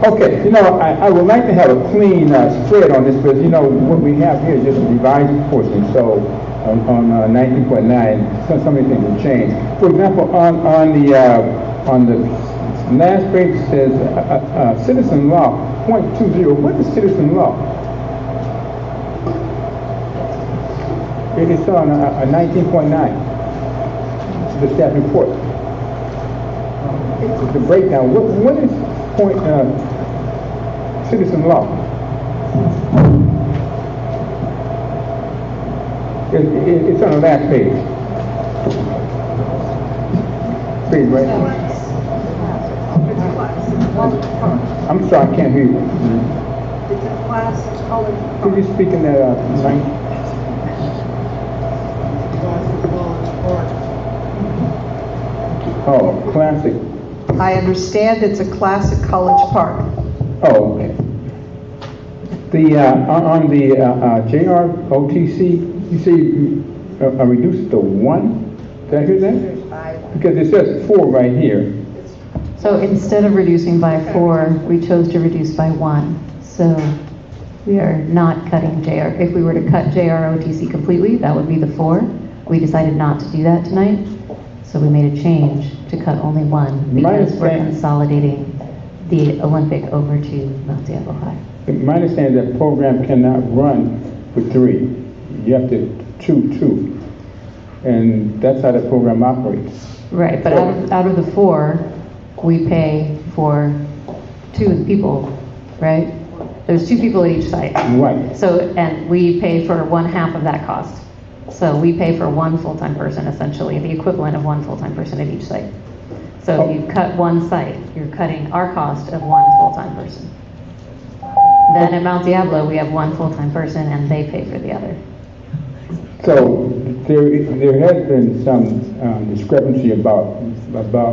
[SPEAKER 21] Okay, I would like to have a clean spread on this, because, what we have here is just a revised portion. So on 19.9, some of these things have changed. For example, on the last page, it says citizen law, .20. What is citizen law? It's on 19.9, the staff report. It's the breakdown. What is citizen law? It's on the last page. Page right here. I'm sorry, I can't hear you.
[SPEAKER 13] It's a class college.
[SPEAKER 21] Could you speak in that mic? Oh, classic.
[SPEAKER 16] I understand it's a classic college park.
[SPEAKER 21] Oh, okay. On the JROTC, you see reduced to 1? Did I hear that? Because it says 4 right here.
[SPEAKER 12] So instead of reducing by 4, we chose to reduce by 1. So we are not cutting JR. If we were to cut JROTC completely, that would be the 4. We decided not to do that tonight. So we made a change to cut only 1 because we're consolidating the Olympic over to Mount Diablo High.
[SPEAKER 21] My understanding is that program cannot run with 3. You have to 2. And that's how the program operates.
[SPEAKER 12] Right, but out of the 4, we pay for 2 people, right? There's 2 people at each site.
[SPEAKER 21] Right.
[SPEAKER 12] So, and we pay for 1/2 of that cost. So we pay for 1 full-time person, essentially, the equivalent of 1 full-time person at each site. So if you cut 1 site, you're cutting our cost of 1 full-time person. Then at Mount Diablo, we have 1 full-time person and they pay for the other.
[SPEAKER 21] So there has been some discrepancy about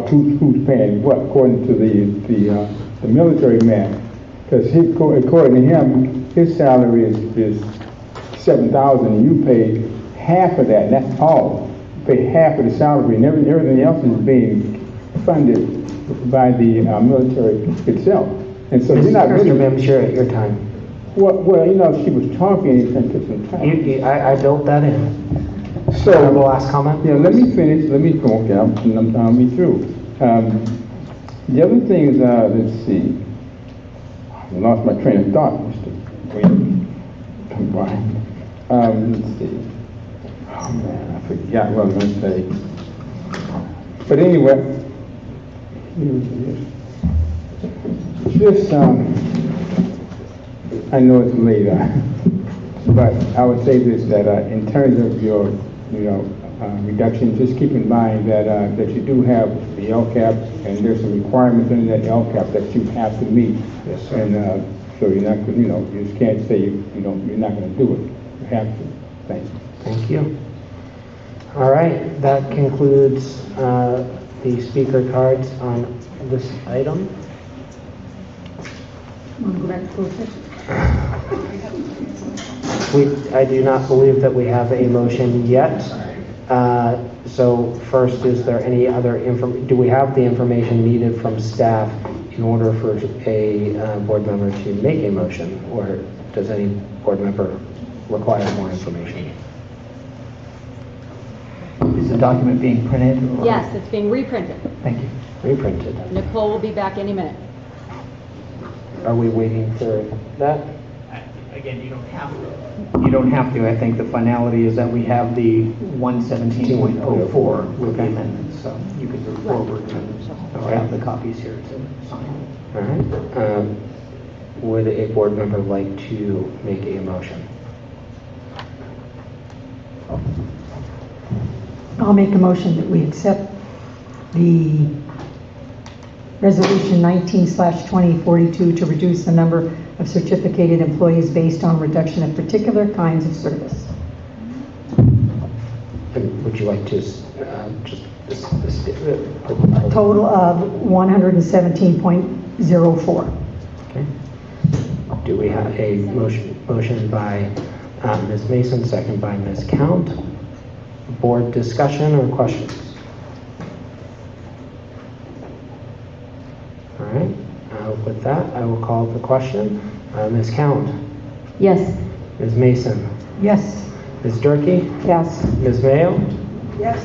[SPEAKER 21] who's paying what, according to the military man, because according to him, his salary is $7,000, and you pay half of that, and that's all. You pay half of the salary, and everything else is being funded by the military itself. And so you're not really...
[SPEAKER 1] Mr. Chair, at your time.
[SPEAKER 21] Well, she was talking and took some time.
[SPEAKER 1] I built that in.
[SPEAKER 21] So,
[SPEAKER 1] the last comment?
[SPEAKER 21] Yeah, let me finish. Let me go. Okay, I'm through. The other thing is, let's see. I lost my train of thought, Mr. Brian. Let's see. Oh man, I forgot what I was going to say. But anyway, just I know it's late, but I would say this, that in terms of your, reduction, just keep in mind that you do have the LCAP, and there's some requirements under that LCAP that you have to meet.
[SPEAKER 1] Yes, sir.
[SPEAKER 21] And so you're not, you just can't say you're not going to do it. You have to. Thanks.
[SPEAKER 1] Thank you. All right, that concludes the speaker cards on this item.
[SPEAKER 13] Want to go back to closed session?
[SPEAKER 1] I do not believe that we have a motion yet. So first, is there any other do we have the information needed from staff in order for a board member to make a motion, or does any board member require more information?
[SPEAKER 14] Is the document being printed? Or?
[SPEAKER 8] Yes, it's being reprinted.
[SPEAKER 14] Thank you.
[SPEAKER 1] Reprinted.
[SPEAKER 8] Nicole will be back any minute.
[SPEAKER 1] Are we waiting for that?
[SPEAKER 14] Again, you don't have to. I think the finality is that we have the 117.04 with the amendments, so you can move forward and have the copies here to sign.
[SPEAKER 1] All right. Would a board member like to make a motion?
[SPEAKER 13] I'll make a motion that we accept the Resolution 19/2042 to reduce the number of certificated employees based on reduction of particular kinds of service.
[SPEAKER 1] And would you like to
[SPEAKER 13] A total of 117.04.
[SPEAKER 1] Okay. Do we have a motion by Ms. Mason, second by Ms. Count? Board discussion or questions? All right. With that, I will call the question. Ms. Count?
[SPEAKER 12] Yes.
[SPEAKER 1] Ms. Mason?
[SPEAKER 13] Yes.
[SPEAKER 1] Ms. Durkee?
[SPEAKER 15] Yes.
[SPEAKER 1] Ms. Mayo?
[SPEAKER 13] Yes.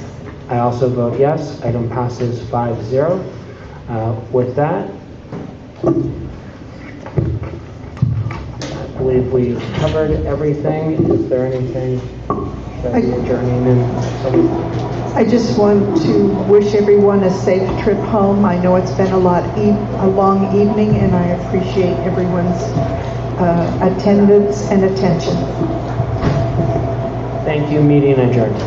[SPEAKER 1] I also vote yes. Item passes 5-0. With that, I believe we've covered everything. Is there anything that we're adjourning in?
[SPEAKER 16] I just want to wish everyone a safe trip home. I know it's been a long evening, and I appreciate everyone's attendance and attention.
[SPEAKER 1] Thank you. Meeting adjourned.